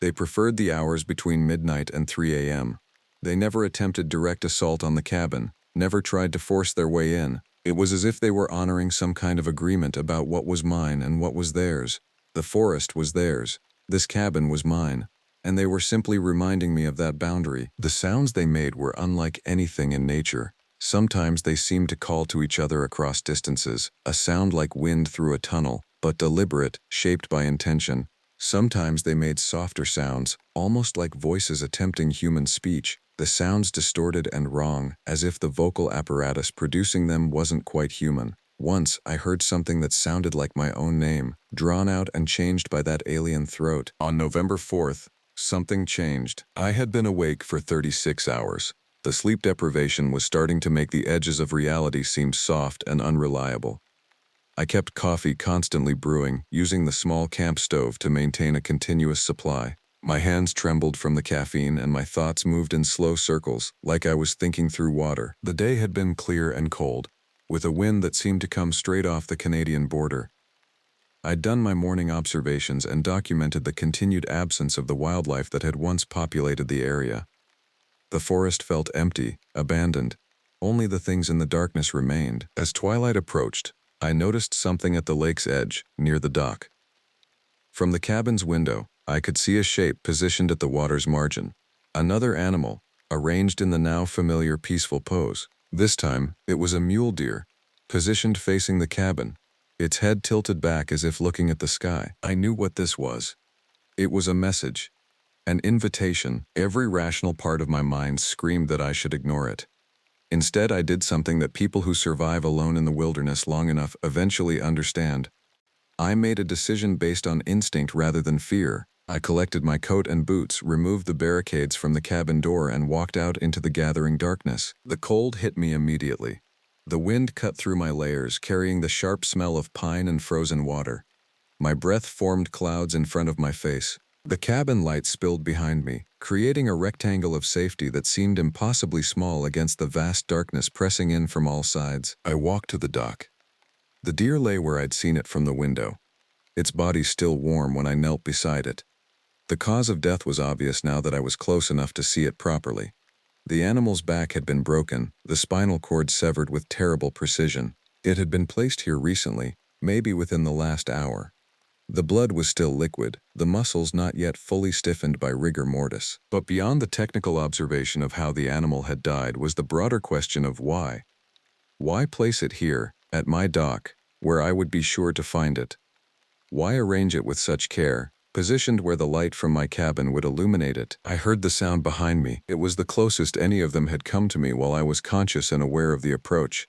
They preferred the hours between midnight and 3 a.m. They never attempted direct assault on the cabin, never tried to force their way in. It was as if they were honoring some kind of agreement about what was mine and what was theirs. The forest was theirs. This cabin was mine. And they were simply reminding me of that boundary. The sounds they made were unlike anything in nature. Sometimes they seemed to call to each other across distances, a sound like wind through a tunnel, but deliberate, shaped by intention. Sometimes they made softer sounds, almost like voices attempting human speech. The sounds distorted and wrong, as if the vocal apparatus producing them wasn't quite human. Once, I heard something that sounded like my own name, drawn out and changed by that alien throat. On November 4th, something changed. I had been awake for 36 hours. The sleep deprivation was starting to make the edges of reality seem soft and unreliable. I kept coffee constantly brewing, using the small camp stove to maintain a continuous supply. My hands trembled from the caffeine and my thoughts moved in slow circles, like I was thinking through water. The day had been clear and cold, with a wind that seemed to come straight off the Canadian border. I'd done my morning observations and documented the continued absence of the wildlife that had once populated the area. The forest felt empty, abandoned. Only the things in the darkness remained. As twilight approached, I noticed something at the lake's edge, near the dock. From the cabin's window, I could see a shape positioned at the water's margin. Another animal, arranged in the now familiar peaceful pose. This time, it was a mule deer, positioned facing the cabin, its head tilted back as if looking at the sky. I knew what this was. It was a message, an invitation. Every rational part of my mind screamed that I should ignore it. Instead, I did something that people who survive alone in the wilderness long enough eventually understand. I made a decision based on instinct rather than fear. I collected my coat and boots, removed the barricades from the cabin door, and walked out into the gathering darkness. The cold hit me immediately. The wind cut through my layers, carrying the sharp smell of pine and frozen water. My breath formed clouds in front of my face. The cabin light spilled behind me, creating a rectangle of safety that seemed impossibly small against the vast darkness pressing in from all sides. I walked to the dock. The deer lay where I'd seen it from the window, its body still warm when I knelt beside it. The cause of death was obvious now that I was close enough to see it properly. The animal's back had been broken, the spinal cord severed with terrible precision. It had been placed here recently, maybe within the last hour. The blood was still liquid, the muscles not yet fully stiffened by rigor mortis. But beyond the technical observation of how the animal had died was the broader question of why. Why place it here, at my dock, where I would be sure to find it? Why arrange it with such care, positioned where the light from my cabin would illuminate it? I heard the sound behind me. It was the closest any of them had come to me while I was conscious and aware of the approach.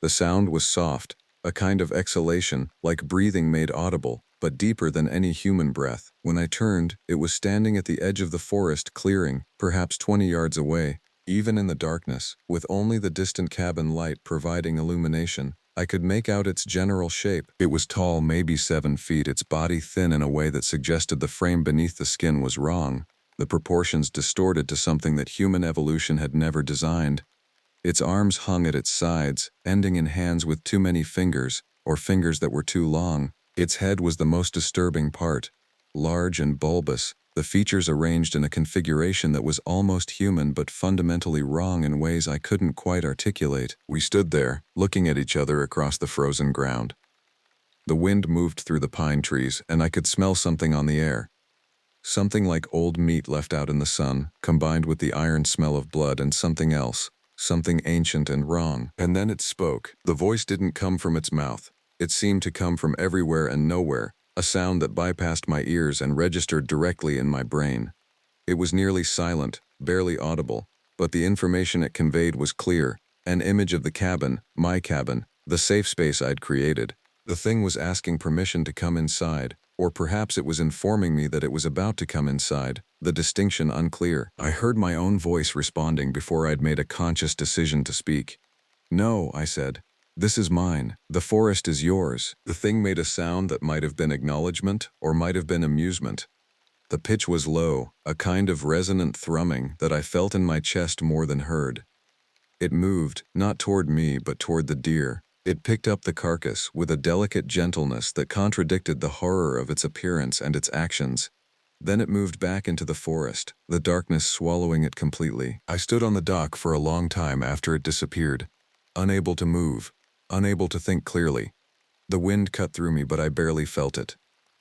The sound was soft, a kind of exhalation, like breathing made audible, but deeper than any human breath. When I turned, it was standing at the edge of the forest clearing, perhaps 20 yards away. Even in the darkness, with only the distant cabin light providing illumination, I could make out its general shape. It was tall, maybe 7 feet, its body thin in a way that suggested the frame beneath the skin was wrong, the proportions distorted to something that human evolution had never designed. Its arms hung at its sides, ending in hands with too many fingers, or fingers that were too long. Its head was the most disturbing part. Large and bulbous, the features arranged in a configuration that was almost human but fundamentally wrong in ways I couldn't quite articulate. We stood there, looking at each other across the frozen ground. The wind moved through the pine trees, and I could smell something on the air. Something like old meat left out in the sun, combined with the iron smell of blood and something else. something ancient and wrong. And then it spoke. The voice didn't come from its mouth. It seemed to come from everywhere and nowhere, a sound that bypassed my ears and registered directly in my brain. It was nearly silent, barely audible, but the information it conveyed was clear, an image of the cabin, my cabin, the safe space I'd created. The thing was asking permission to come inside, or perhaps it was informing me that it was about to come inside, the distinction unclear. I heard my own voice responding before I'd made a conscious decision to speak. "No," I said. "This is mine. The forest is yours." The thing made a sound that might have been acknowledgement or might have been amusement. The pitch was low, a kind of resonant thrumming that I felt in my chest more than heard. It moved, not toward me but toward the deer. It picked up the carcass with a delicate gentleness that contradicted the horror of its appearance and its actions. Then it moved back into the forest, the darkness swallowing it completely. I stood on the dock for a long time after it disappeared, unable to move, unable to think clearly. The wind cut through me, but I barely felt it.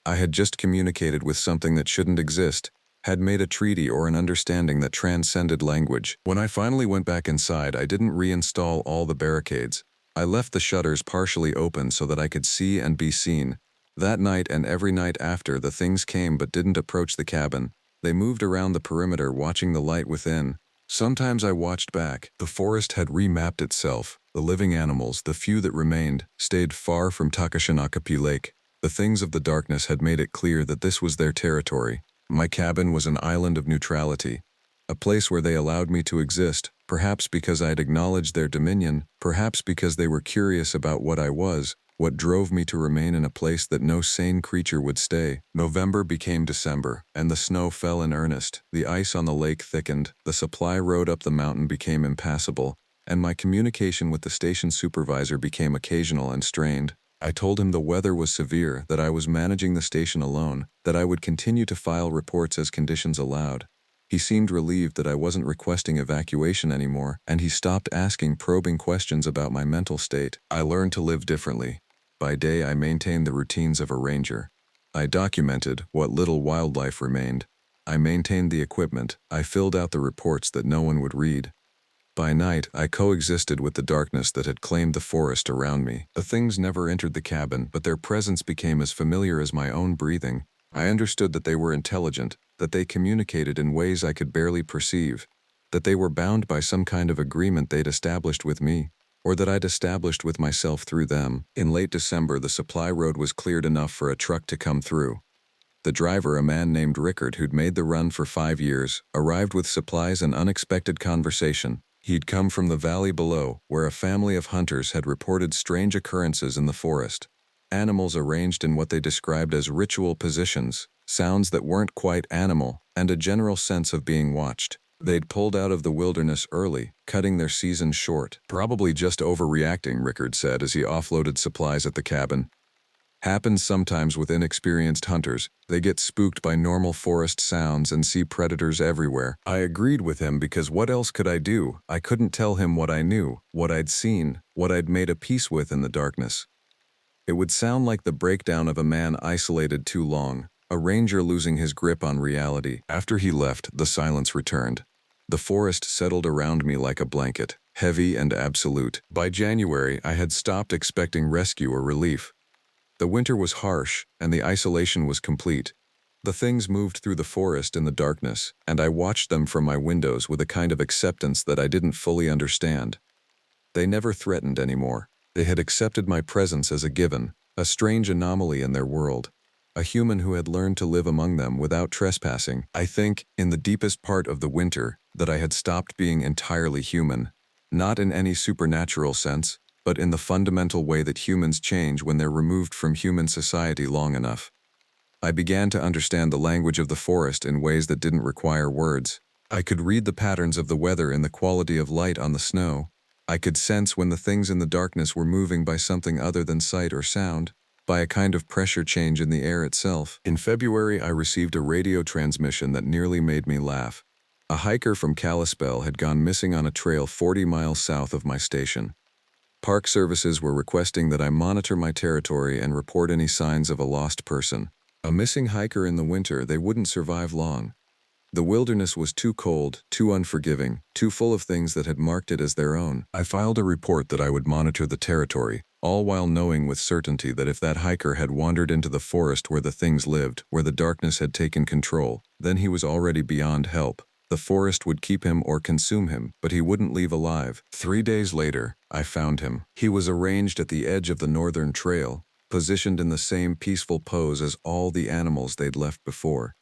I had just communicated with something that shouldn't exist, had made a treaty or an understanding that transcended language. When I finally went back inside, I didn't reinstall all the barricades. I left the shutters partially open so that I could see and be seen. That night and every night after, the things came but didn't approach the cabin. They moved around the perimeter, watching the light within. Sometimes I watched back. The forest had remapped itself. The living animals, the few that remained, stayed far from Takashinakapi Lake. The things of the darkness had made it clear that this was their territory. My cabin was an island of neutrality, a place where they allowed me to exist, perhaps because I had acknowledged their dominion, perhaps because they were curious about what I was, what drove me to remain in a place that no sane creature would stay. November became December, and the snow fell in earnest. The ice on the lake thickened, the supply road up the mountain became impassable, and my communication with the station supervisor became occasional and strained. I told him the weather was severe, that I was managing the station alone, that I would continue to file reports as conditions allowed. He seemed relieved that I wasn't requesting evacuation anymore, and he stopped asking probing questions about my mental state. I learned to live differently. By day, I maintained the routines of a ranger. I documented what little wildlife remained. I maintained the equipment. I filled out the reports that no one would read. By night, I coexisted with the darkness that had claimed the forest around me. The things never entered the cabin, but their presence became as familiar as my own breathing. I understood that they were intelligent, that they communicated in ways I could barely perceive, that they were bound by some kind of agreement they'd established with me, or that I'd established with myself through them. In late December, the supply road was cleared enough for a truck to come through. The driver, a man named Rickard who'd made the run for 5 years, arrived with supplies and unexpected conversation. He'd come from the valley below, where a family of hunters had reported strange occurrences in the forest. Animals arranged in what they described as ritual positions, sounds that weren't quite animal, and a general sense of being watched. They'd pulled out of the wilderness early, cutting their season short. "Probably just overreacting," Rickard said as he offloaded supplies at the cabin. "Happens sometimes with inexperienced hunters. They get spooked by normal forest sounds and see predators everywhere." I agreed with him because what else could I do? I couldn't tell him what I knew, what I'd seen, what I'd made a peace with in the darkness. It would sound like the breakdown of a man isolated too long, a ranger losing his grip on reality. After he left, the silence returned. The forest settled around me like a blanket, heavy and absolute. By January, I had stopped expecting rescue or relief. The winter was harsh, and the isolation was complete. The things moved through the forest in the darkness, and I watched them from my windows with a kind of acceptance that I didn't fully understand. They never threatened anymore. They had accepted my presence as a given, a strange anomaly in their world, a human who had learned to live among them without trespassing. I think, in the deepest part of the winter, that I had stopped being entirely human, not in any supernatural sense, but in the fundamental way that humans change when they're removed from human society long enough. I began to understand the language of the forest in ways that didn't require words. I could read the patterns of the weather in the quality of light on the snow. I could sense when the things in the darkness were moving by something other than sight or sound, by a kind of pressure change in the air itself. In February, I received a radio transmission that nearly made me laugh. A hiker from Kalispell had gone missing on a trail 40 miles south of my station. Park services were requesting that I monitor my territory and report any signs of a lost person. A missing hiker in the winter, they wouldn't survive long. The wilderness was too cold, too unforgiving, too full of things that had marked it as their own. I filed a report that I would monitor the territory, all while knowing with certainty that if that hiker had wandered into the forest where the things lived, where the darkness had taken control, then he was already beyond help. The forest would keep him or consume him, but he wouldn't leave alive. 3 days later, I found him. He was arranged at the edge of the northern trail, positioned in the same peaceful pose as all the animals they'd left before.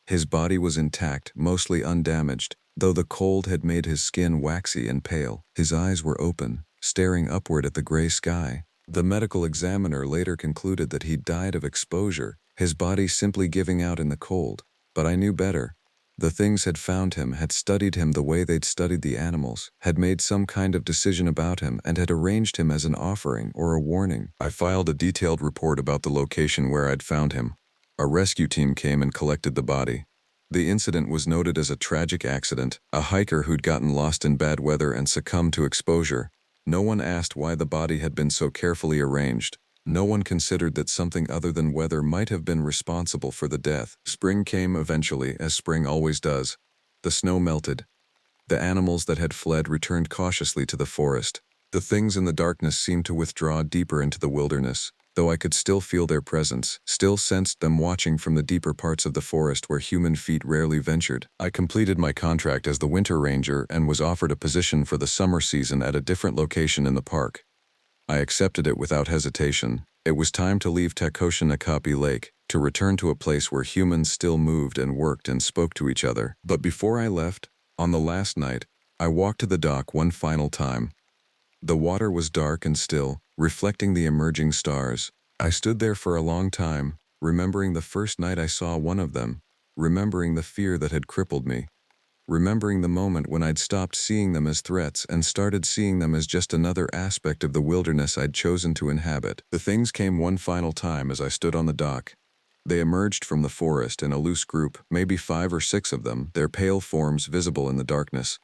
His body was intact, mostly undamaged, though the cold had made his skin waxy and pale. His eyes were open, staring upward at the gray sky. The medical examiner later concluded that he'd died of exposure, his body simply giving out in the cold. But I knew better. The things had found him, had studied him the way they'd studied the animals, had made some kind of decision about him, and had arranged him as an offering or a warning. I filed a detailed report about the location where I'd found him. A rescue team came and collected the body. The incident was noted as a tragic accident, a hiker who'd gotten lost in bad weather and succumbed to exposure. No one asked why the body had been so carefully arranged. No one considered that something other than weather might have been responsible for the death. Spring came eventually, as spring always does. The snow melted. The animals that had fled returned cautiously to the forest. The things in the darkness seemed to withdraw deeper into the wilderness, though I could still feel their presence, still sensed them watching from the deeper parts of the forest where human feet rarely ventured. I completed my contract as the winter ranger and was offered a position for the summer season at a different location in the park. I accepted it without hesitation. It was time to leave Lake, to return to a place where humans still moved and worked and spoke to each other. But before I left, on the last night, I walked to the dock one final time. The water was dark and still, reflecting the emerging stars. I stood there for a long time, remembering the first night I saw one of them, remembering the fear that had crippled me, remembering the moment when I'd stopped seeing them as threats and started seeing them as just another aspect of the wilderness I'd chosen to inhabit. The things came one final time as I stood on the dock. They emerged from the forest in a loose group, maybe 5 or 6 of them, their pale forms visible in the darkness.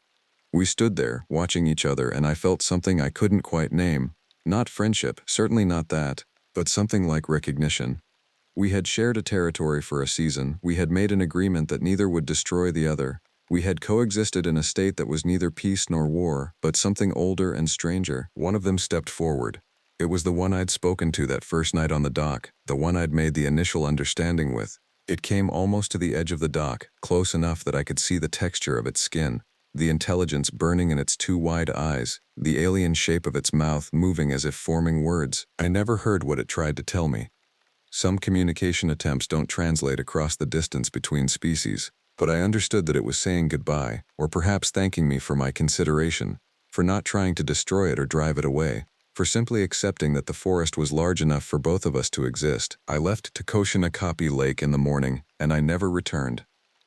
We stood there, watching each other, and I felt something I couldn't quite name. Not friendship, certainly not that, but something like recognition. We had shared a territory for a season, we had made an agreement that neither would destroy the other. We had coexisted in a state that was neither peace nor war, but something older and stranger. One of them stepped forward. It was the one I'd spoken to that first night on the dock, the one I'd made the initial understanding with. It came almost to the edge of the dock, close enough that I could see the texture of its skin, the intelligence burning in its 2 wide eyes, the alien shape of its mouth moving as if forming words. I never heard what it tried to tell me. Some communication attempts don't translate across the distance between species, but I understood that it was saying goodbye, or perhaps thanking me for my consideration, for not trying to destroy it or drive it away, for simply accepting that the forest was large enough for both of us to exist. I left Lake in the morning, and I never returned.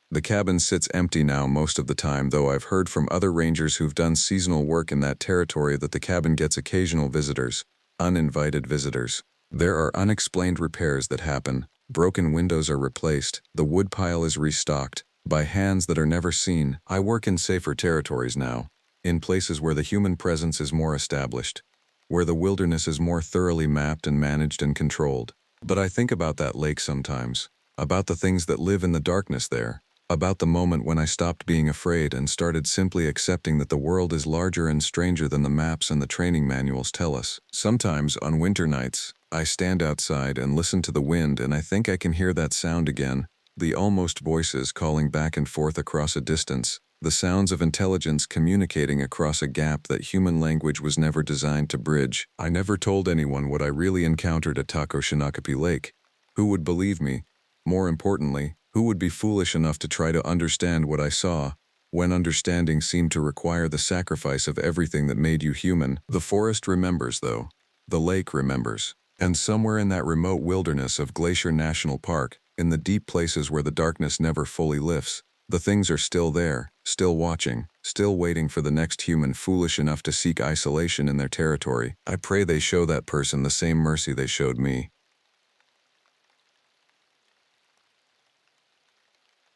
The cabin sits empty now most of the time, though I've heard from other rangers who've done seasonal work in that territory that the cabin gets occasional visitors, uninvited visitors. There are unexplained repairs that happen. Broken windows are replaced, the woodpile is restocked, by hands that are never seen. I work in safer territories now, in places where the human presence is more established, where the wilderness is more thoroughly mapped and managed and controlled. But I think about that lake sometimes, about the things that live in the darkness there, about the moment when I stopped being afraid and started simply accepting that the world is larger and stranger than the maps and the training manuals tell us. Sometimes, on winter nights, I stand outside and listen to the wind, and I think I can hear that sound again, the almost voices calling back and forth across a distance, the sounds of intelligence communicating across a gap that human language was never designed to bridge. I never told anyone what I really encountered at Lake. Who would believe me? More importantly, who would be foolish enough to try to understand what I saw, when understanding seemed to require the sacrifice of everything that made you human? The forest remembers, though. The lake remembers. And somewhere in that remote wilderness of Glacier National Park, in the deep places where the darkness never fully lifts, the things are still there, still watching, still waiting for the next human foolish enough to seek isolation in their territory. I pray they show that person the same mercy they showed me.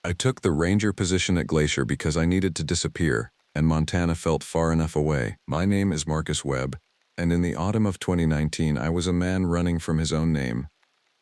I took the ranger position at Glacier because I needed to disappear, and Montana felt far enough away. My name is Marcus Webb, and in the autumn of 2019 I was a man running from his own name.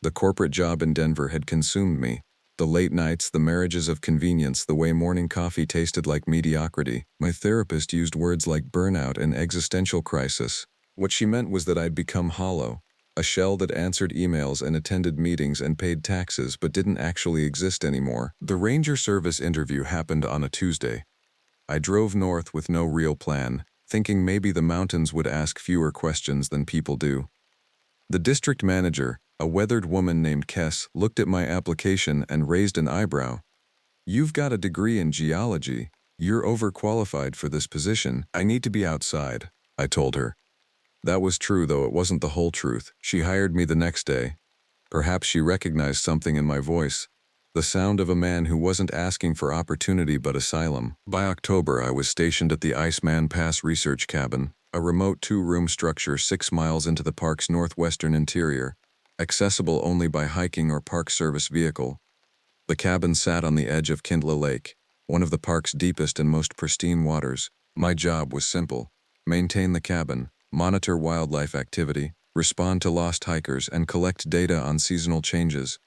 The corporate job in Denver had consumed me. The late nights, the marriages of convenience, the way morning coffee tasted like mediocrity. My therapist used words like burnout and existential crisis. What she meant was that I'd become hollow, a shell that answered emails and attended meetings and paid taxes but didn't actually exist anymore. The Ranger Service interview happened on a Tuesday. I drove north with no real plan, thinking maybe the mountains would ask fewer questions than people do. The district manager, a weathered woman named Kess, looked at my application and raised an eyebrow. "You've got a degree in geology. You're overqualified for this position. I need to be outside," I told her. That was true, though it wasn't the whole truth. She hired me the next day. Perhaps she recognized something in my voice. The sound of a man who wasn't asking for opportunity but asylum. By October, I was stationed at the Iceman Pass Research Cabin, a remote 2-room structure 6 miles into the park's northwestern interior, accessible only by hiking or Park Service vehicle. The cabin sat on the edge of Gunsite Lake, one of the park's deepest and most pristine waters. My job was simple: maintain the cabin, monitor wildlife activity, respond to lost hikers, and collect data on seasonal changes.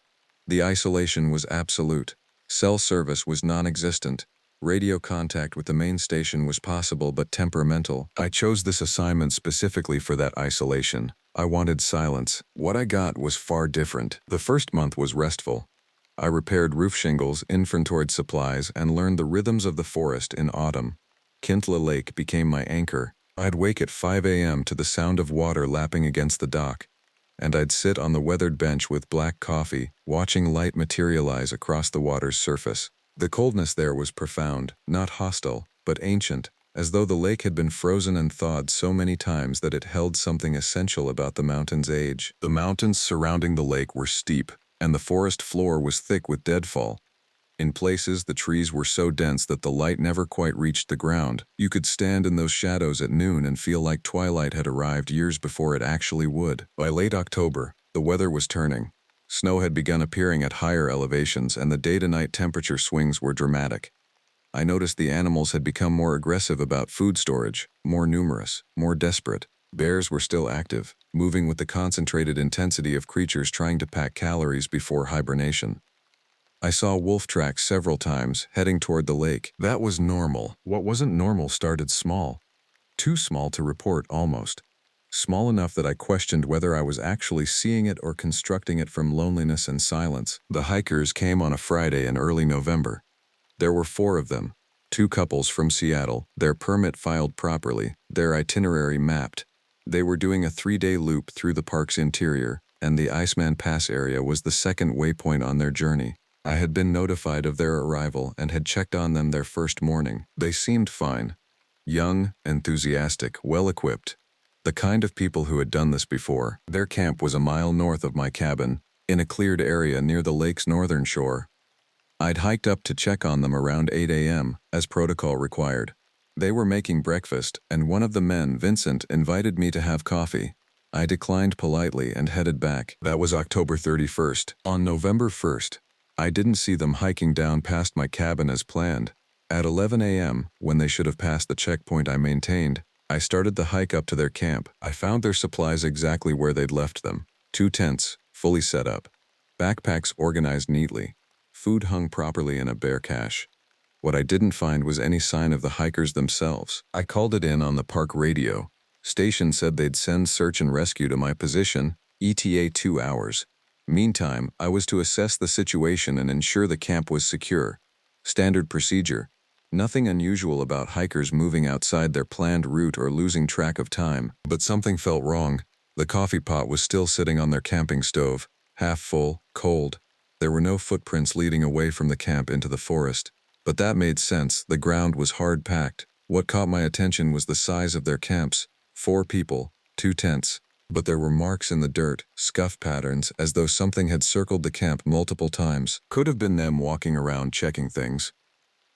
The isolation was absolute. Cell service was non-existent. Radio contact with the main station was possible but temperamental. I chose this assignment specifically for that isolation. I wanted silence. What I got was far different. The first month was restful. I repaired roof shingles, inventoried supplies, and learned the rhythms of the forest in autumn. Gunsite Lake became my anchor. I'd wake at 5 a.m. to the sound of water lapping against the dock, and I'd sit on the weathered bench with black coffee, watching light materialize across the water's surface. The coldness there was profound, not hostile, but ancient, as though the lake had been frozen and thawed so many times that it held something essential about the mountain's age. The mountains surrounding the lake were steep, and the forest floor was thick with deadfall. In places, the trees were so dense that the light never quite reached the ground. You could stand in those shadows at noon and feel like twilight had arrived years before it actually would. By late October, the weather was turning. Snow had begun appearing at higher elevations, and the day-to-night temperature swings were dramatic. I noticed the animals had become more aggressive about food storage, more numerous, more desperate. Bears were still active, moving with the concentrated intensity of creatures trying to pack calories before hibernation. I saw wolf tracks several times, heading toward the lake. That was normal. What wasn't normal started small. Too small to report, almost. Small enough that I questioned whether I was actually seeing it or constructing it from loneliness and silence. The hikers came on a Friday in early November. There were 4 of them. 2 couples from Seattle, their permit filed properly, their itinerary mapped. They were doing a 3-day loop through the park's interior, and the Iceman Pass area was the second waypoint on their journey. I had been notified of their arrival and had checked on them their first morning. They seemed fine. Young, enthusiastic, well-equipped. The kind of people who had done this before. Their camp was a mile north of my cabin, in a cleared area near the lake's northern shore. I'd hiked up to check on them around 8 a.m., as protocol required. They were making breakfast, and one of the men, Vincent, invited me to have coffee. I declined politely and headed back. That was October 31st. On November 1st, I didn't see them hiking down past my cabin as planned. At 11 a.m., when they should have passed the checkpoint I maintained, I started the hike up to their camp. I found their supplies exactly where they'd left them. 2 tents, fully set up. Backpacks organized neatly. Food hung properly in a bare cache. What I didn't find was any sign of the hikers themselves. I called it in on the park radio. Station said they'd send search and rescue to my position, ETA 2 hours. Meantime, I was to assess the situation and ensure the camp was secure. Standard procedure. Nothing unusual about hikers moving outside their planned route or losing track of time. But something felt wrong. The coffee pot was still sitting on their camping stove, half full, cold. There were no footprints leading away from the camp into the forest. But that made sense. The ground was hard-packed. What caught my attention was the size of their camps. 4 people, 2 tents. But there were marks in the dirt, scuff patterns, as though something had circled the camp multiple times. Could have been them walking around checking things.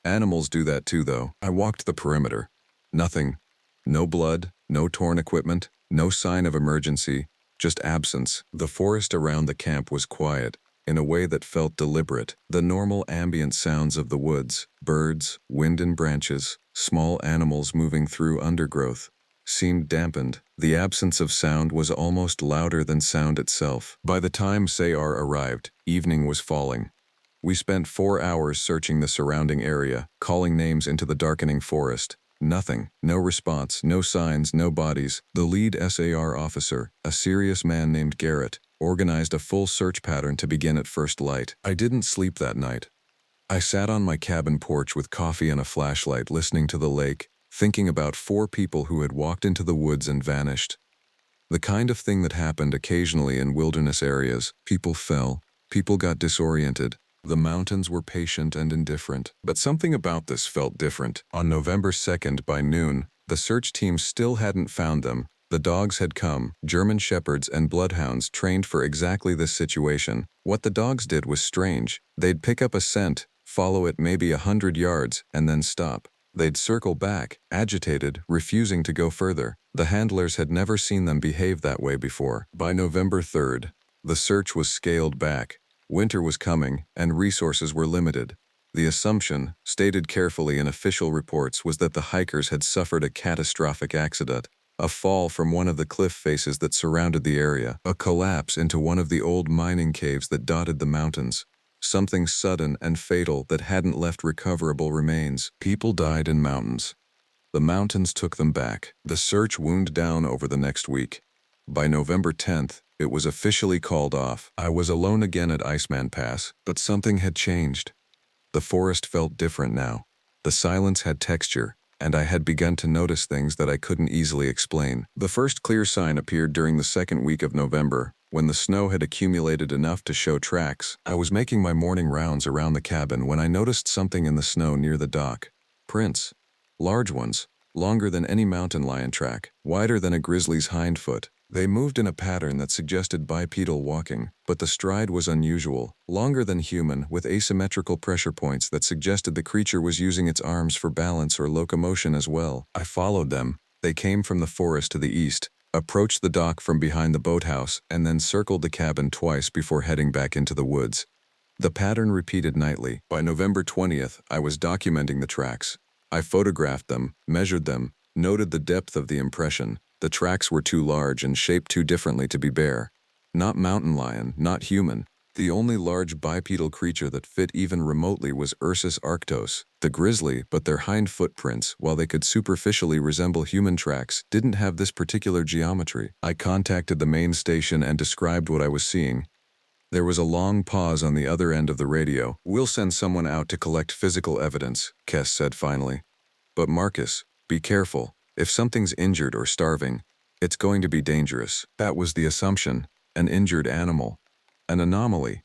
Animals do that too, though. I walked the perimeter. Nothing. No blood, no torn equipment, no sign of emergency, just absence. The forest around the camp was quiet, in a way that felt deliberate. The normal ambient sounds of the woods, birds, wind in branches, small animals moving through undergrowth, seemed dampened. The absence of sound was almost louder than sound itself. By the time Sayar arrived, evening was falling. We spent 4 hours searching the surrounding area, calling names into the darkening forest. Nothing. No response, no signs, no bodies. The lead SAR officer, a serious man named Garrett, organized a full search pattern to begin at first light. I didn't sleep that night. I sat on my cabin porch with coffee and a flashlight listening to the lake, thinking about 4 people who had walked into the woods and vanished. The kind of thing that happened occasionally in wilderness areas. People fell, people got disoriented. The mountains were patient and indifferent, but something about this felt different. On November 2nd by noon, the search team still hadn't found them. The dogs had come, German shepherds and bloodhounds trained for exactly this situation. What the dogs did was strange. They'd pick up a scent, follow it maybe 100 yards, and then stop. They'd circle back, agitated, refusing to go further. The handlers had never seen them behave that way before. By November 3rd, the search was scaled back. Winter was coming, and resources were limited. The assumption, stated carefully in official reports, was that the hikers had suffered a catastrophic accident, a fall from one of the cliff faces that surrounded the area, a collapse into one of the old mining caves that dotted the mountains. Something sudden and fatal that hadn't left recoverable remains. People died in mountains. The mountains took them back. The search wound down over the next week. By November 10th, it was officially called off. I was alone again at Iceman Pass, but something had changed. The forest felt different now. The silence had texture, and I had begun to notice things that I couldn't easily explain. The first clear sign appeared during the second week of November, when the snow had accumulated enough to show tracks. I was making my morning rounds around the cabin when I noticed something in the snow near the dock. Prints. Large ones, longer than any mountain lion track, wider than a grizzly's hind foot. They moved in a pattern that suggested bipedal walking, but the stride was unusual, longer than human, with asymmetrical pressure points that suggested the creature was using its arms for balance or locomotion as well. I followed them. They came from the forest to the east, approached the dock from behind the boathouse, and then circled the cabin twice before heading back into the woods. The pattern repeated nightly. By November 20th, I was documenting the tracks. I photographed them, measured them, noted the depth of the impression. The tracks were too large and shaped too differently to be bear. Not mountain lion, not human. The only large bipedal creature that fit even remotely was Ursus arctos, the grizzly, but their hind footprints, while they could superficially resemble human tracks, didn't have this particular geometry. I contacted the main station and described what I was seeing. There was a long pause on the other end of the radio. "We'll send someone out to collect physical evidence," Kess said finally. "But Marcus, be careful. If something's injured or starving, it's going to be dangerous." That was the assumption. An injured animal. An anomaly.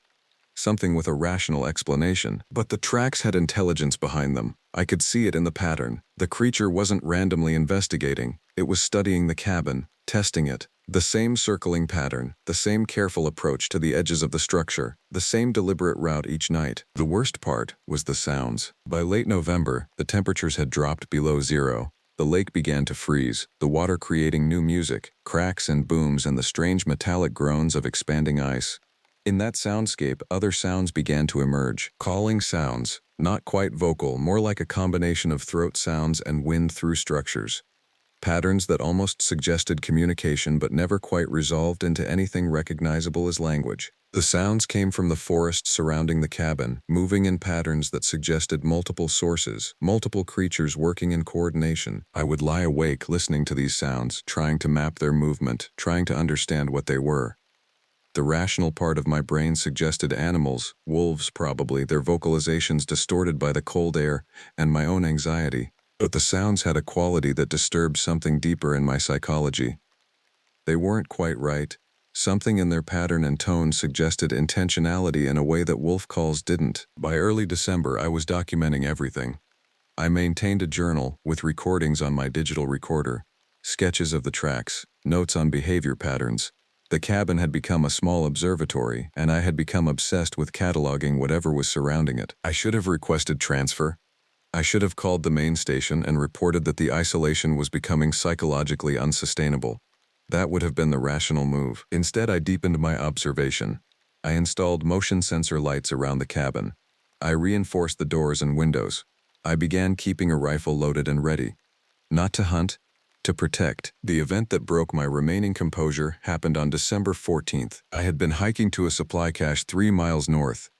Something with a rational explanation. But the tracks had intelligence behind them. I could see it in the pattern. The creature wasn't randomly investigating. It was studying the cabin, testing it. The same circling pattern, the same careful approach to the edges of the structure, the same deliberate route each night. The worst part was the sounds. By late November, the temperatures had dropped below zero. The lake began to freeze, the water creating new music, cracks and booms and the strange metallic groans of expanding ice. In that soundscape, other sounds began to emerge. Calling sounds, not quite vocal, more like a combination of throat sounds and wind-through structures. Patterns that almost suggested communication but never quite resolved into anything recognizable as language. The sounds came from the forest surrounding the cabin, moving in patterns that suggested multiple sources, multiple creatures working in coordination. I would lie awake listening to these sounds, trying to map their movement, trying to understand what they were. The rational part of my brain suggested animals, wolves probably, their vocalizations distorted by the cold air, and my own anxiety. But the sounds had a quality that disturbed something deeper in my psychology. They weren't quite right. Something in their pattern and tone suggested intentionality in a way that wolf calls didn't. By early December, I was documenting everything. I maintained a journal with recordings on my digital recorder, sketches of the tracks, notes on behavior patterns. The cabin had become a small observatory, and I had become obsessed with cataloging whatever was surrounding it. I should have requested transfer. I should have called the main station and reported that the isolation was becoming psychologically unsustainable. That would have been the rational move. Instead, I deepened my observation. I installed motion sensor lights around the cabin. I reinforced the doors and windows. I began keeping a rifle loaded and ready. Not to hunt, to protect. The event that broke my remaining composure happened on December 14th. I had been hiking to a supply cache 3 miles north,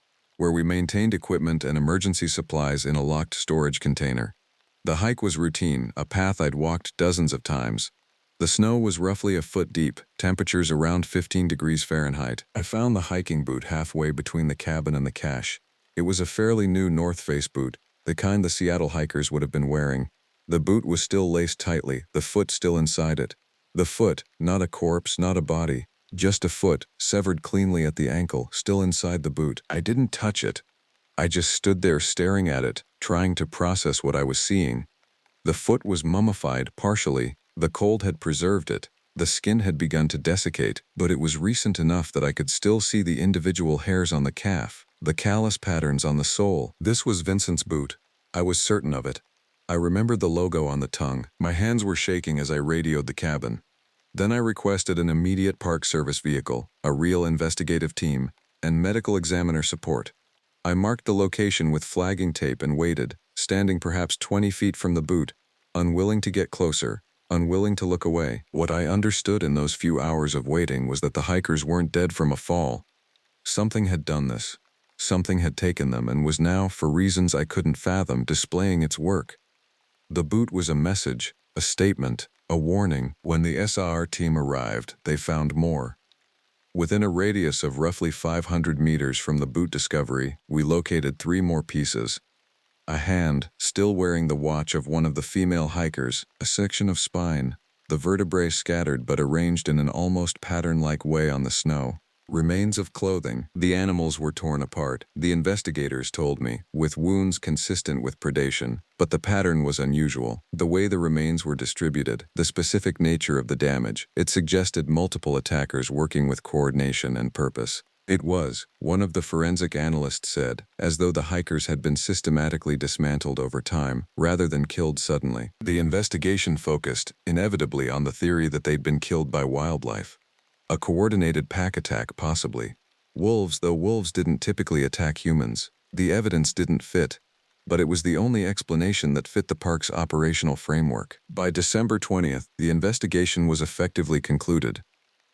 where we maintained equipment and emergency supplies in a locked storage container. The hike was routine, a path I'd walked dozens of times. The snow was roughly a foot deep, temperatures around 15 degrees Fahrenheit. I found the hiking boot halfway between the cabin and the cache. It was a fairly new North Face boot, the kind the Seattle hikers would have been wearing. The boot was still laced tightly, the foot still inside it. The foot, not a corpse, not a body, just a foot, severed cleanly at the ankle, still inside the boot. I didn't touch it. I just stood there staring at it, trying to process what I was seeing. The foot was mummified, partially. The cold had preserved it. The skin had begun to desiccate, but it was recent enough that I could still see the individual hairs on the calf, the callus patterns on the sole. This was Vincent's boot. I was certain of it. I remembered the logo on the tongue. My hands were shaking as I radioed the cabin. Then I requested an immediate Park Service vehicle, a real investigative team, and medical examiner support. I marked the location with flagging tape and waited, standing perhaps 20 feet from the boot, unwilling to get closer, unwilling to look away. What I understood in those few hours of waiting was that the hikers weren't dead from a fall. Something had done this. Something had taken them and was now, for reasons I couldn't fathom, displaying its work. The boot was a message, a statement, a warning. When the SAR team arrived, they found more. Within a radius of roughly 500 meters from the boot discovery, we located 3 more pieces. A hand, still wearing the watch of one of the female hikers, a section of spine, the vertebrae scattered but arranged in an almost pattern-like way on the snow. Remains of clothing. The animals were torn apart, the investigators told me, with wounds consistent with predation, but the pattern was unusual. The way the remains were distributed, the specific nature of the damage, it suggested multiple attackers working with coordination and purpose. It was, one of the forensic analysts said, as though the hikers had been systematically dismantled over time, rather than killed suddenly. The investigation focused, inevitably, on the theory that they'd been killed by wildlife. A coordinated pack attack, possibly. Wolves, though wolves didn't typically attack humans. The evidence didn't fit, but it was the only explanation that fit the park's operational framework. By December 20th, the investigation was effectively concluded.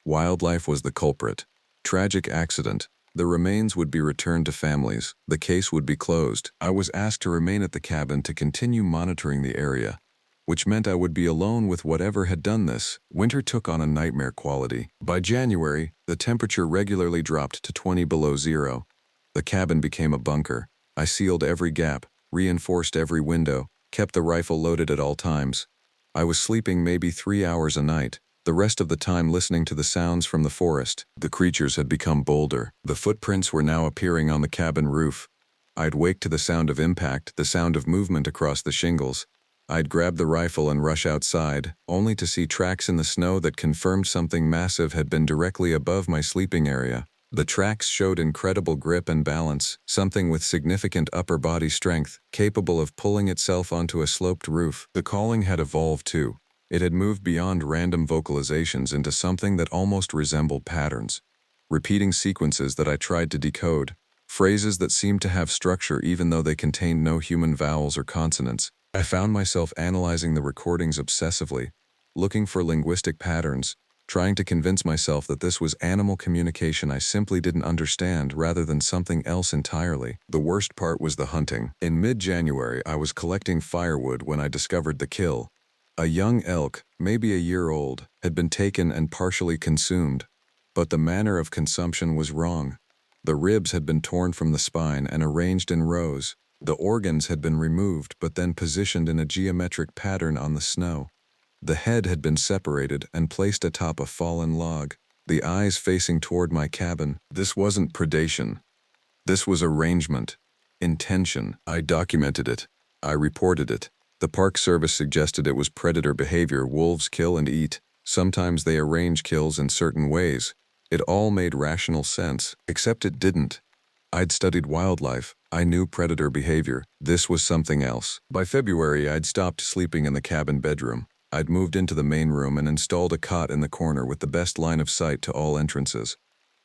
Wildlife was the culprit. Tragic accident. The remains would be returned to families. The case would be closed. I was asked to remain at the cabin to continue monitoring the area, which meant I would be alone with whatever had done this. Winter took on a nightmare quality. By January, the temperature regularly dropped to 20 below zero. The cabin became a bunker. I sealed every gap, reinforced every window, kept the rifle loaded at all times. I was sleeping maybe 3 hours a night, the rest of the time listening to the sounds from the forest. The creatures had become bolder. The footprints were now appearing on the cabin roof. I'd wake to the sound of impact, the sound of movement across the shingles. I'd grab the rifle and rush outside, only to see tracks in the snow that confirmed something massive had been directly above my sleeping area. The tracks showed incredible grip and balance, something with significant upper body strength, capable of pulling itself onto a sloped roof. The calling had evolved too. It had moved beyond random vocalizations into something that almost resembled patterns. Repeating sequences that I tried to decode, phrases that seemed to have structure even though they contained no human vowels or consonants. I found myself analyzing the recordings obsessively, looking for linguistic patterns, trying to convince myself that this was animal communication I simply didn't understand rather than something else entirely. The worst part was the hunting. In mid-January, I was collecting firewood when I discovered the kill. A young elk, maybe a year old, had been taken and partially consumed, but the manner of consumption was wrong. The ribs had been torn from the spine and arranged in rows. The organs had been removed but then positioned in a geometric pattern on the snow. The head had been separated and placed atop a fallen log, the eyes facing toward my cabin. This wasn't predation. This was arrangement. Intention. I documented it. I reported it. The Park Service suggested it was predator behavior. Wolves kill and eat. Sometimes they arrange kills in certain ways. It all made rational sense, except it didn't. I'd studied wildlife. I knew predator behavior. This was something else. By February, I'd stopped sleeping in the cabin bedroom. I'd moved into the main room and installed a cot in the corner with the best line of sight to all entrances.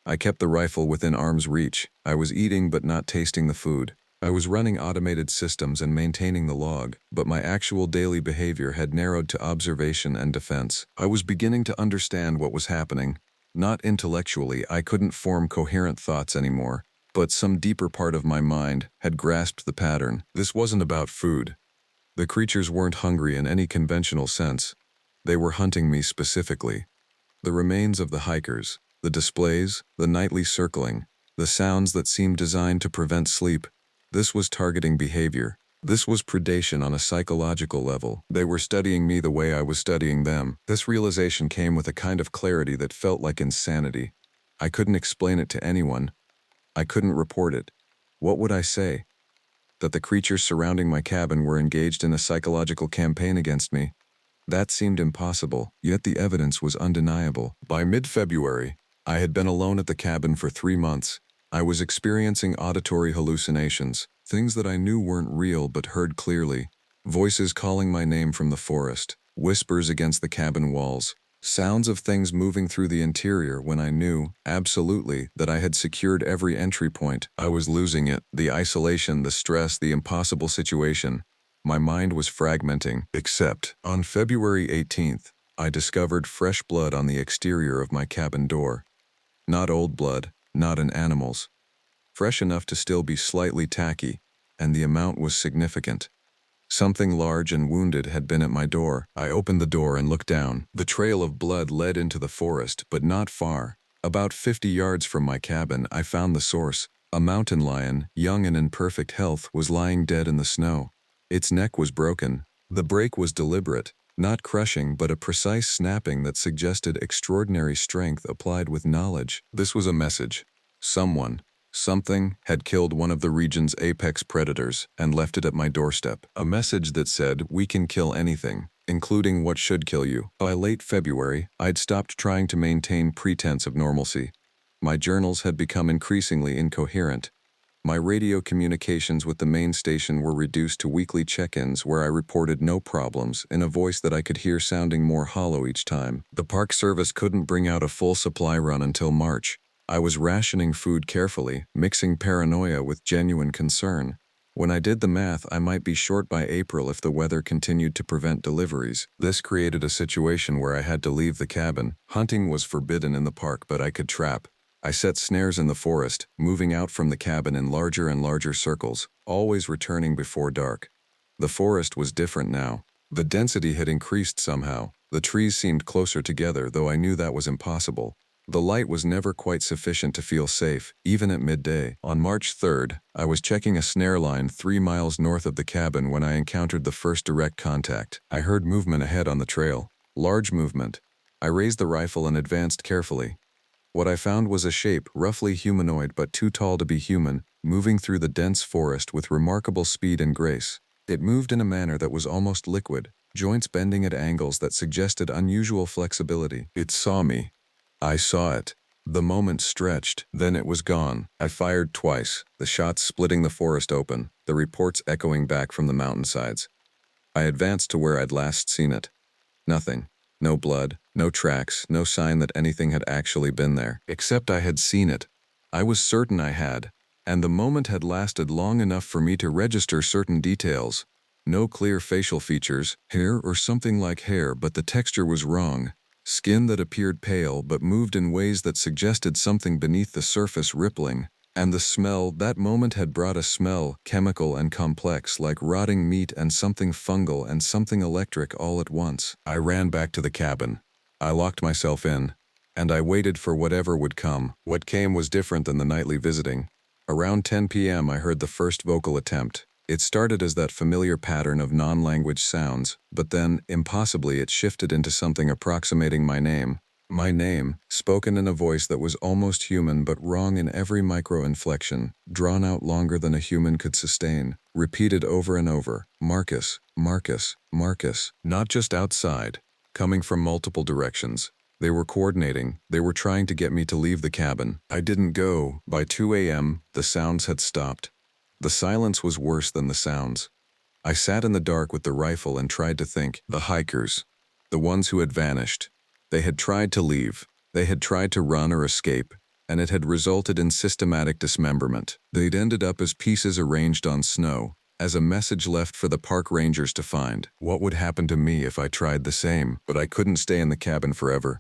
I kept the rifle within arm's reach. I was eating but not tasting the food. I was running automated systems and maintaining the log, but my actual daily behavior had narrowed to observation and defense. I was beginning to understand what was happening. Not intellectually, I couldn't form coherent thoughts anymore. but some deeper part of my mind had grasped the pattern. This wasn't about food. The creatures weren't hungry in any conventional sense. They were hunting me specifically. The remains of the hikers, the displays, the nightly circling, the sounds that seemed designed to prevent sleep. This was targeting behavior. This was predation on a psychological level. They were studying me the way I was studying them. This realization came with a kind of clarity that felt like insanity. I couldn't explain it to anyone. I couldn't report it. What would I say? That the creatures surrounding my cabin were engaged in a psychological campaign against me? That seemed impossible, yet the evidence was undeniable. By mid-February, I had been alone at the cabin for 3 months. I was experiencing auditory hallucinations, things that I knew weren't real but heard clearly. Voices calling my name from the forest, whispers against the cabin walls, sounds of things moving through the interior when I knew, absolutely, that I had secured every entry point. I was losing it, the isolation, the stress, the impossible situation. My mind was fragmenting, except on February 18th, I discovered fresh blood on the exterior of my cabin door. Not old blood, not an animal's. Fresh enough to still be slightly tacky, and the amount was significant. Something large and wounded had been at my door. I opened the door and looked down. The trail of blood led into the forest, but not far. About 50 yards from my cabin, I found the source. A mountain lion, young and in perfect health, was lying dead in the snow. Its neck was broken. The break was deliberate, not crushing but a precise snapping that suggested extraordinary strength applied with knowledge. This was a message. Someone, something, had killed one of the region's apex predators and left it at my doorstep. A message that said, we can kill anything, including what should kill you. By late February, I'd stopped trying to maintain pretense of normalcy. My journals had become increasingly incoherent. My radio communications with the main station were reduced to weekly check-ins where I reported no problems in a voice that I could hear sounding more hollow each time. The Park Service couldn't bring out a full supply run until March. I was rationing food carefully, mixing paranoia with genuine concern. When I did the math, I might be short by April if the weather continued to prevent deliveries. This created a situation where I had to leave the cabin. Hunting was forbidden in the park, but I could trap. I set snares in the forest, moving out from the cabin in larger and larger circles, always returning before dark. The forest was different now. The density had increased somehow. The trees seemed closer together, though I knew that was impossible. The light was never quite sufficient to feel safe, even at midday. On March 3rd, I was checking a snare line 3 miles north of the cabin when I encountered the first direct contact. I heard movement ahead on the trail. Large movement. I raised the rifle and advanced carefully. What I found was a shape, roughly humanoid but too tall to be human, moving through the dense forest with remarkable speed and grace. It moved in a manner that was almost liquid, joints bending at angles that suggested unusual flexibility. It saw me. I saw it. The moment stretched, then it was gone. I fired twice, the shots splitting the forest open, the reports echoing back from the mountainsides. I advanced to where I'd last seen it. Nothing. No blood, no tracks, no sign that anything had actually been there. Except I had seen it. I was certain I had. And the moment had lasted long enough for me to register certain details. No clear facial features, hair or something like hair, but the texture was wrong. Skin that appeared pale but moved in ways that suggested something beneath the surface rippling. And the smell, that moment had brought a smell, chemical and complex, like rotting meat and something fungal and something electric all at once. I ran back to the cabin. I locked myself in. And I waited for whatever would come. What came was different than the nightly visiting. Around 10 p.m. I heard the first vocal attempt. It started as that familiar pattern of non-language sounds, but then, impossibly, it shifted into something approximating my name. My name, spoken in a voice that was almost human but wrong in every micro-inflection, drawn out longer than a human could sustain, repeated over and over, Marcus, Marcus, Marcus. Not just outside, coming from multiple directions. They were coordinating, they were trying to get me to leave the cabin. I didn't go. By 2 a.m., the sounds had stopped. The silence was worse than the sounds. I sat in the dark with the rifle and tried to think. The hikers, the ones who had vanished. They had tried to leave. They had tried to run or escape, and it had resulted in systematic dismemberment. They'd ended up as pieces arranged on snow, as a message left for the park rangers to find. What would happen to me if I tried the same? But I couldn't stay in the cabin forever.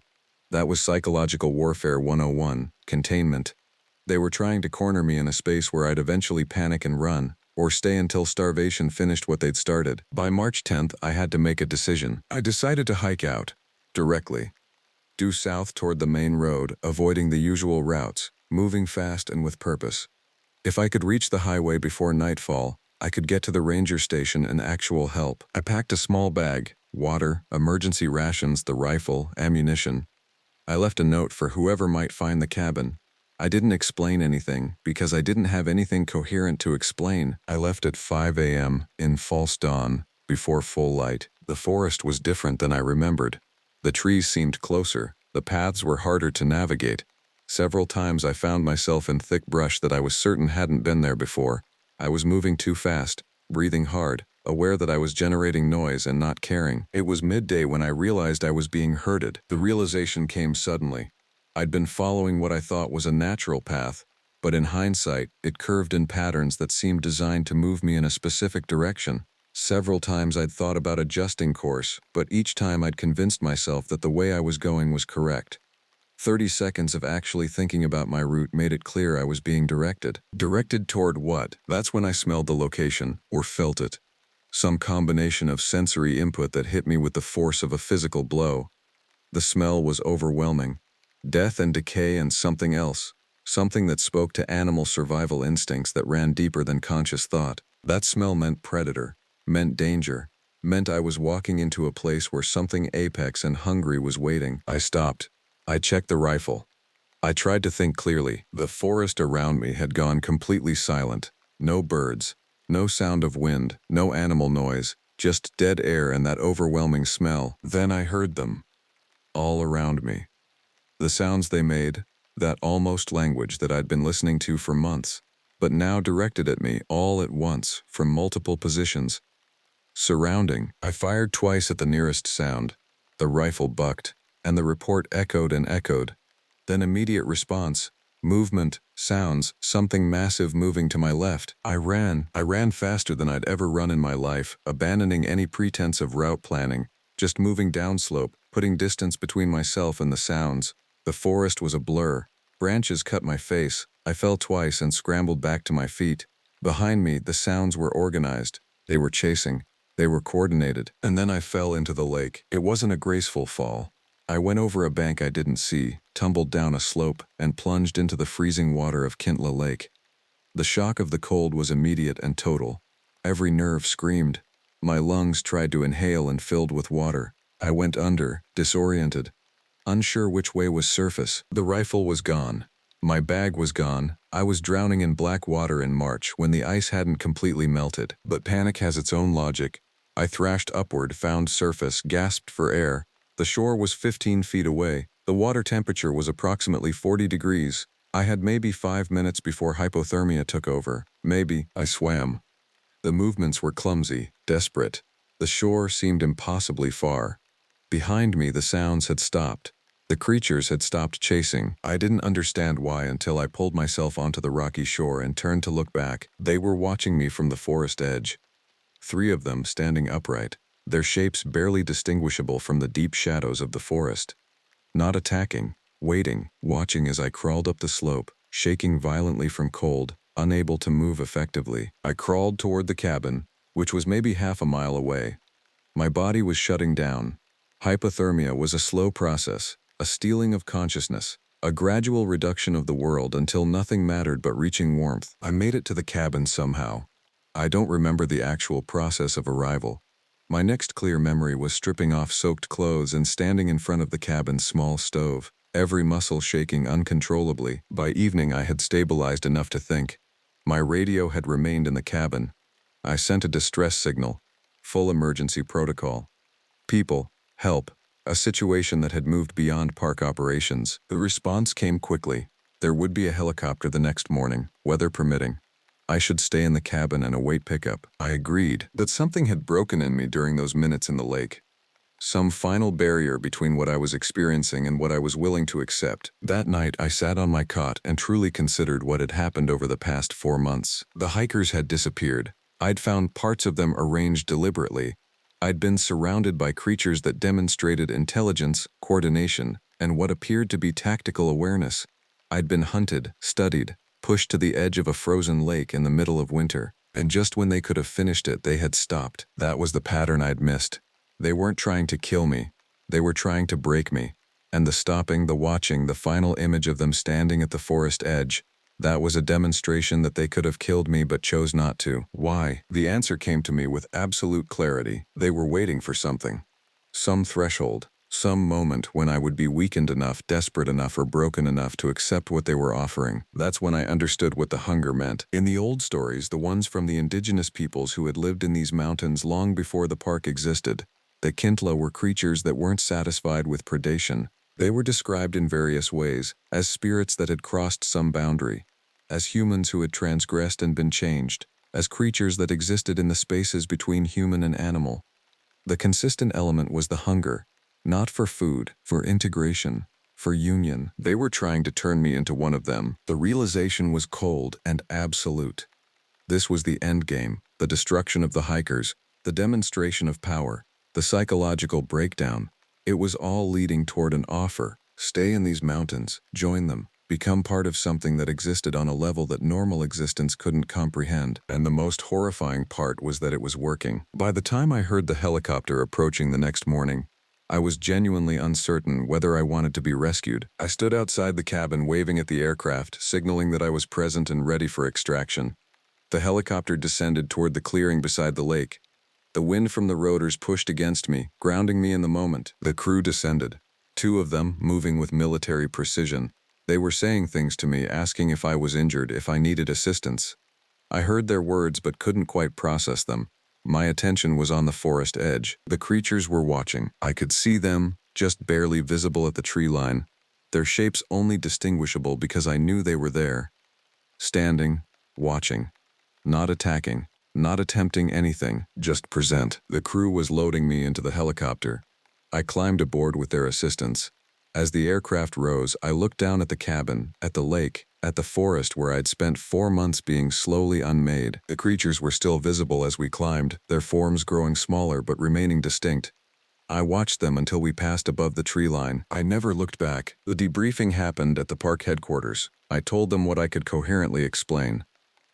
That was psychological warfare 101, containment. They were trying to corner me in a space where I'd eventually panic and run, or stay until starvation finished what they'd started. By March 10th, I had to make a decision. I decided to hike out, directly. Due south toward the main road, avoiding the usual routes, moving fast and with purpose. If I could reach the highway before nightfall, I could get to the ranger station and actual help. I packed a small bag, water, emergency rations, the rifle, ammunition. I left a note for whoever might find the cabin. I didn't explain anything because I didn't have anything coherent to explain. I left at 5 a.m. in false dawn, before full light. The forest was different than I remembered. The trees seemed closer. The paths were harder to navigate. Several times I found myself in thick brush that I was certain hadn't been there before. I was moving too fast, breathing hard, aware that I was generating noise and not caring. It was midday when I realized I was being herded. The realization came suddenly. I'd been following what I thought was a natural path, but in hindsight, it curved in patterns that seemed designed to move me in a specific direction. Several times I'd thought about adjusting course, but each time I'd convinced myself that the way I was going was correct. 30 seconds of actually thinking about my route made it clear I was being directed. Directed toward what? That's when I smelled the location, or felt it. Some combination of sensory input that hit me with the force of a physical blow. The smell was overwhelming. Death and decay and something else. Something that spoke to animal survival instincts that ran deeper than conscious thought. That smell meant predator. Meant danger. Meant I was walking into a place where something apex and hungry was waiting. I stopped. I checked the rifle. I tried to think clearly. The forest around me had gone completely silent. No birds. No sound of wind. No animal noise. Just dead air and that overwhelming smell. Then I heard them. All around me. The sounds they made, that almost language that I'd been listening to for months, but now directed at me all at once from multiple positions. Surrounding, I fired twice at the nearest sound. The rifle bucked, and the report echoed and echoed. Then immediate response, movement, sounds, something massive moving to my left. I ran faster than I'd ever run in my life, abandoning any pretense of route planning, just moving downslope, putting distance between myself and the sounds. The forest was a blur. Branches cut my face. I fell twice and scrambled back to my feet. Behind me, the sounds were organized. They were chasing. They were coordinated. And then I fell into the lake. It wasn't a graceful fall. I went over a bank I didn't see, tumbled down a slope, and plunged into the freezing water of Kintla Lake. The shock of the cold was immediate and total. Every nerve screamed. My lungs tried to inhale and filled with water. I went under, disoriented. Unsure which way was surface. The rifle was gone. My bag was gone. I was drowning in black water in March when the ice hadn't completely melted. But panic has its own logic. I thrashed upward, found surface, gasped for air. The shore was 15 feet away. The water temperature was approximately 40 degrees. I had maybe 5 minutes before hypothermia took over. Maybe. I swam. The movements were clumsy, desperate. The shore seemed impossibly far. Behind me, the sounds had stopped. The creatures had stopped chasing. I didn't understand why until I pulled myself onto the rocky shore and turned to look back. They were watching me from the forest edge. 3 of them standing upright, their shapes barely distinguishable from the deep shadows of the forest. Not attacking, waiting, watching as I crawled up the slope, shaking violently from cold, unable to move effectively. I crawled toward the cabin, which was maybe half a mile away. My body was shutting down. Hypothermia was a slow process, a stealing of consciousness, a gradual reduction of the world until nothing mattered but reaching warmth. I made it to the cabin somehow. I don't remember the actual process of arrival. My next clear memory was stripping off soaked clothes and standing in front of the cabin's small stove, every muscle shaking uncontrollably. By evening I had stabilized enough to think. My radio had remained in the cabin. I sent a distress signal. Full emergency protocol. People. Help. A situation that had moved beyond park operations. The response came quickly. There would be a helicopter the next morning, weather permitting. I should stay in the cabin and await pickup. I agreed that something had broken in me during those minutes in the lake. Some final barrier between what I was experiencing and what I was willing to accept. That night, I sat on my cot and truly considered what had happened over the past 4 months. The hikers had disappeared. I'd found parts of them arranged deliberately. I'd been surrounded by creatures that demonstrated intelligence, coordination, and what appeared to be tactical awareness. I'd been hunted, studied, pushed to the edge of a frozen lake in the middle of winter, and just when they could have finished it, they had stopped. That was the pattern I'd missed. They weren't trying to kill me. They were trying to break me. And the stopping, the watching, the final image of them standing at the forest edge, that was a demonstration that they could have killed me but chose not to. Why? The answer came to me with absolute clarity. They were waiting for something. Some threshold. Some moment when I would be weakened enough, desperate enough, or broken enough to accept what they were offering. That's when I understood what the hunger meant. In the old stories, the ones from the indigenous peoples who had lived in these mountains long before the park existed, the Kintla were creatures that weren't satisfied with predation. They were described in various ways, as spirits that had crossed some boundary, as humans who had transgressed and been changed, as creatures that existed in the spaces between human and animal. The consistent element was the hunger. Not for food, for integration, for union. They were trying to turn me into one of them. The realization was cold and absolute. This was the end game, the destruction of the hikers, the demonstration of power, the psychological breakdown. It was all leading toward an offer. Stay in these mountains, join them, become part of something that existed on a level that normal existence couldn't comprehend. And the most horrifying part was that it was working. By the time I heard the helicopter approaching the next morning, I was genuinely uncertain whether I wanted to be rescued. I stood outside the cabin waving at the aircraft, signaling that I was present and ready for extraction. The helicopter descended toward the clearing beside the lake. The wind from the rotors pushed against me, grounding me in the moment. The crew descended. 2 of them, moving with military precision. They were saying things to me, asking if I was injured, if I needed assistance. I heard their words but couldn't quite process them. My attention was on the forest edge. The creatures were watching. I could see them, just barely visible at the tree line, their shapes only distinguishable because I knew they were there. Standing, watching, not attacking, not attempting anything, just present. The crew was loading me into the helicopter. I climbed aboard with their assistance. As the aircraft rose, I looked down at the cabin, at the lake, at the forest where I'd spent 4 months being slowly unmade. The creatures were still visible as we climbed, their forms growing smaller but remaining distinct. I watched them until we passed above the tree line. I never looked back. The debriefing happened at the park headquarters. I told them what I could coherently explain.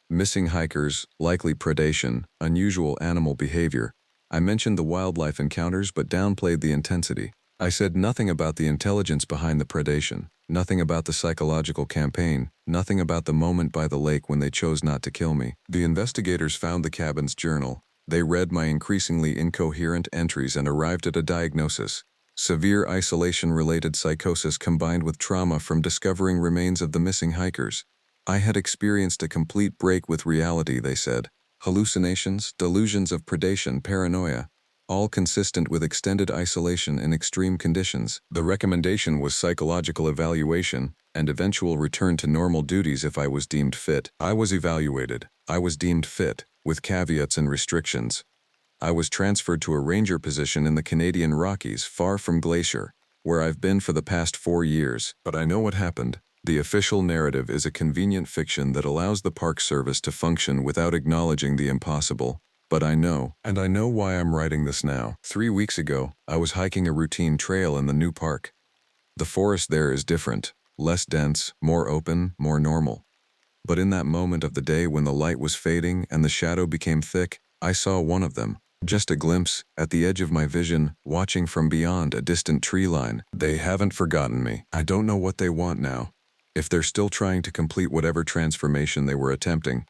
Missing hikers, likely predation, unusual animal behavior. I mentioned the wildlife encounters but downplayed the intensity. I said nothing about the intelligence behind the predation, nothing about the psychological campaign, nothing about the moment by the lake when they chose not to kill me. The investigators found the cabin's journal. They read my increasingly incoherent entries and arrived at a diagnosis: severe isolation-related psychosis combined with trauma from discovering remains of the missing hikers. I had experienced a complete break with reality, they said. Hallucinations, delusions of predation, paranoia, all consistent with extended isolation in extreme conditions. The recommendation was psychological evaluation and eventual return to normal duties if I was deemed fit. I was evaluated. I was deemed fit, with caveats and restrictions. I was transferred to a ranger position in the Canadian Rockies, far from Glacier, where I've been for the past 4 years. But I know what happened. The official narrative is a convenient fiction that allows the Park Service to function without acknowledging the impossible. But I know, and I know why I'm writing this now. 3 weeks ago, I was hiking a routine trail in the new park. The forest there is different, less dense, more open, more normal. But in that moment of the day when the light was fading and the shadow became thick, I saw one of them. Just a glimpse, at the edge of my vision, watching from beyond a distant tree line. They haven't forgotten me. I don't know what they want now. If they're still trying to complete whatever transformation they were attempting.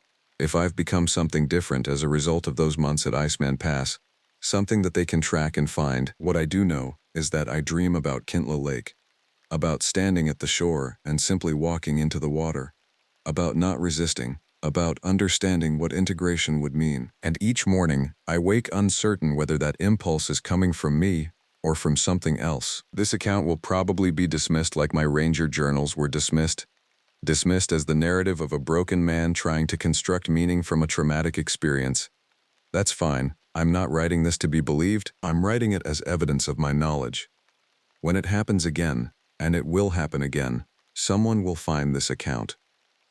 If I've become something different as a result of those months at Iceman Pass, something that they can track and find. What I do know is that I dream about Kintla Lake, about standing at the shore and simply walking into the water, about not resisting, about understanding what integration would mean. And each morning, I wake uncertain whether that impulse is coming from me or from something else. This account will probably be dismissed like my ranger journals were dismissed as the narrative of a broken man trying to construct meaning from a traumatic experience. That's fine. I'm not writing this to be believed. I'm writing it as evidence of my knowledge. When it happens again, and it will happen again, someone will find this account.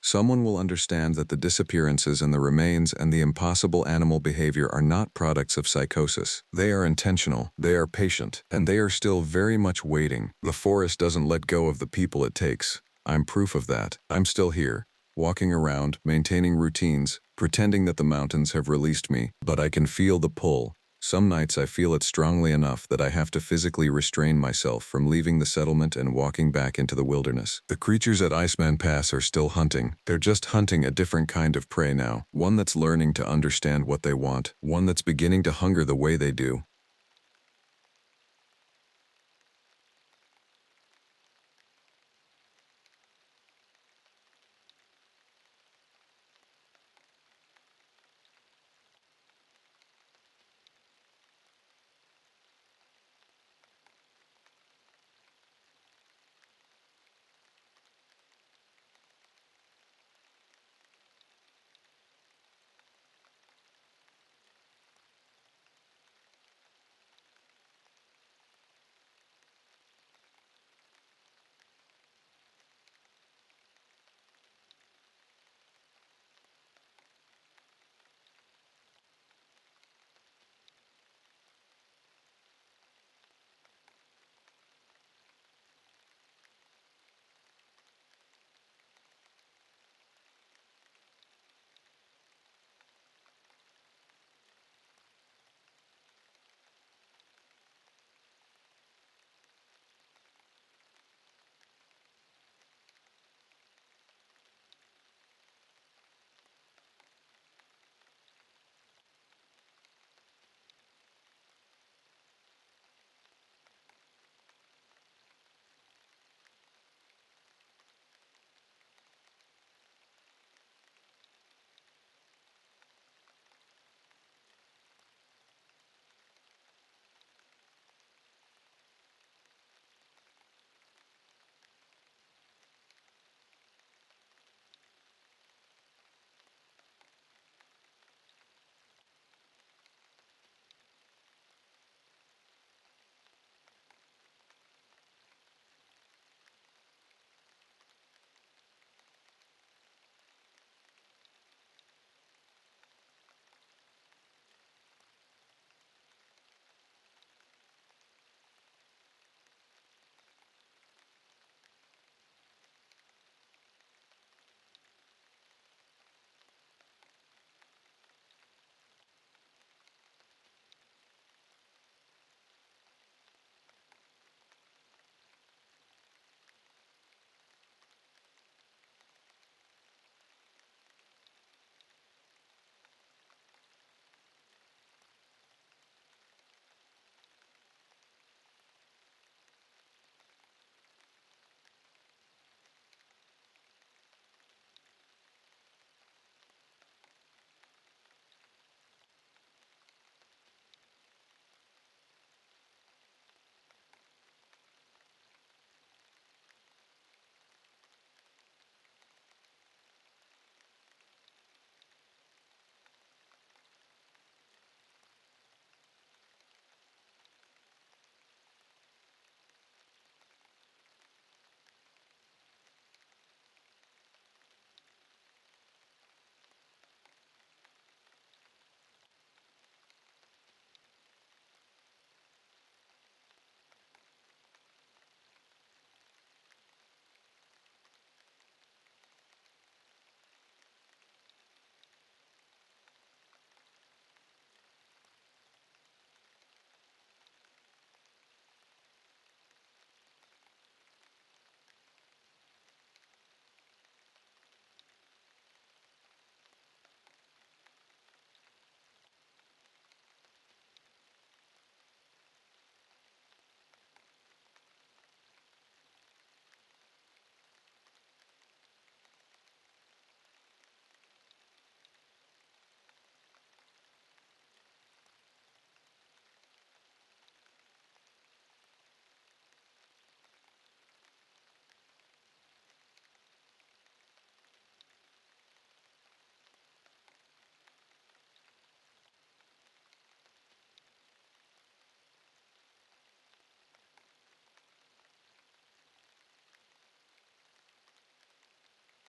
Someone will understand that the disappearances and the remains and the impossible animal behavior are not products of psychosis. They are intentional, they are patient, and they are still very much waiting. The forest doesn't let go of the people it takes. I'm proof of that. I'm still here, walking around, maintaining routines, pretending that the mountains have released me, but I can feel the pull. Some nights I feel it strongly enough that I have to physically restrain myself from leaving the settlement and walking back into the wilderness. The creatures at Iceman Pass are still hunting. They're just hunting a different kind of prey now. One that's learning to understand what they want. One that's beginning to hunger the way they do.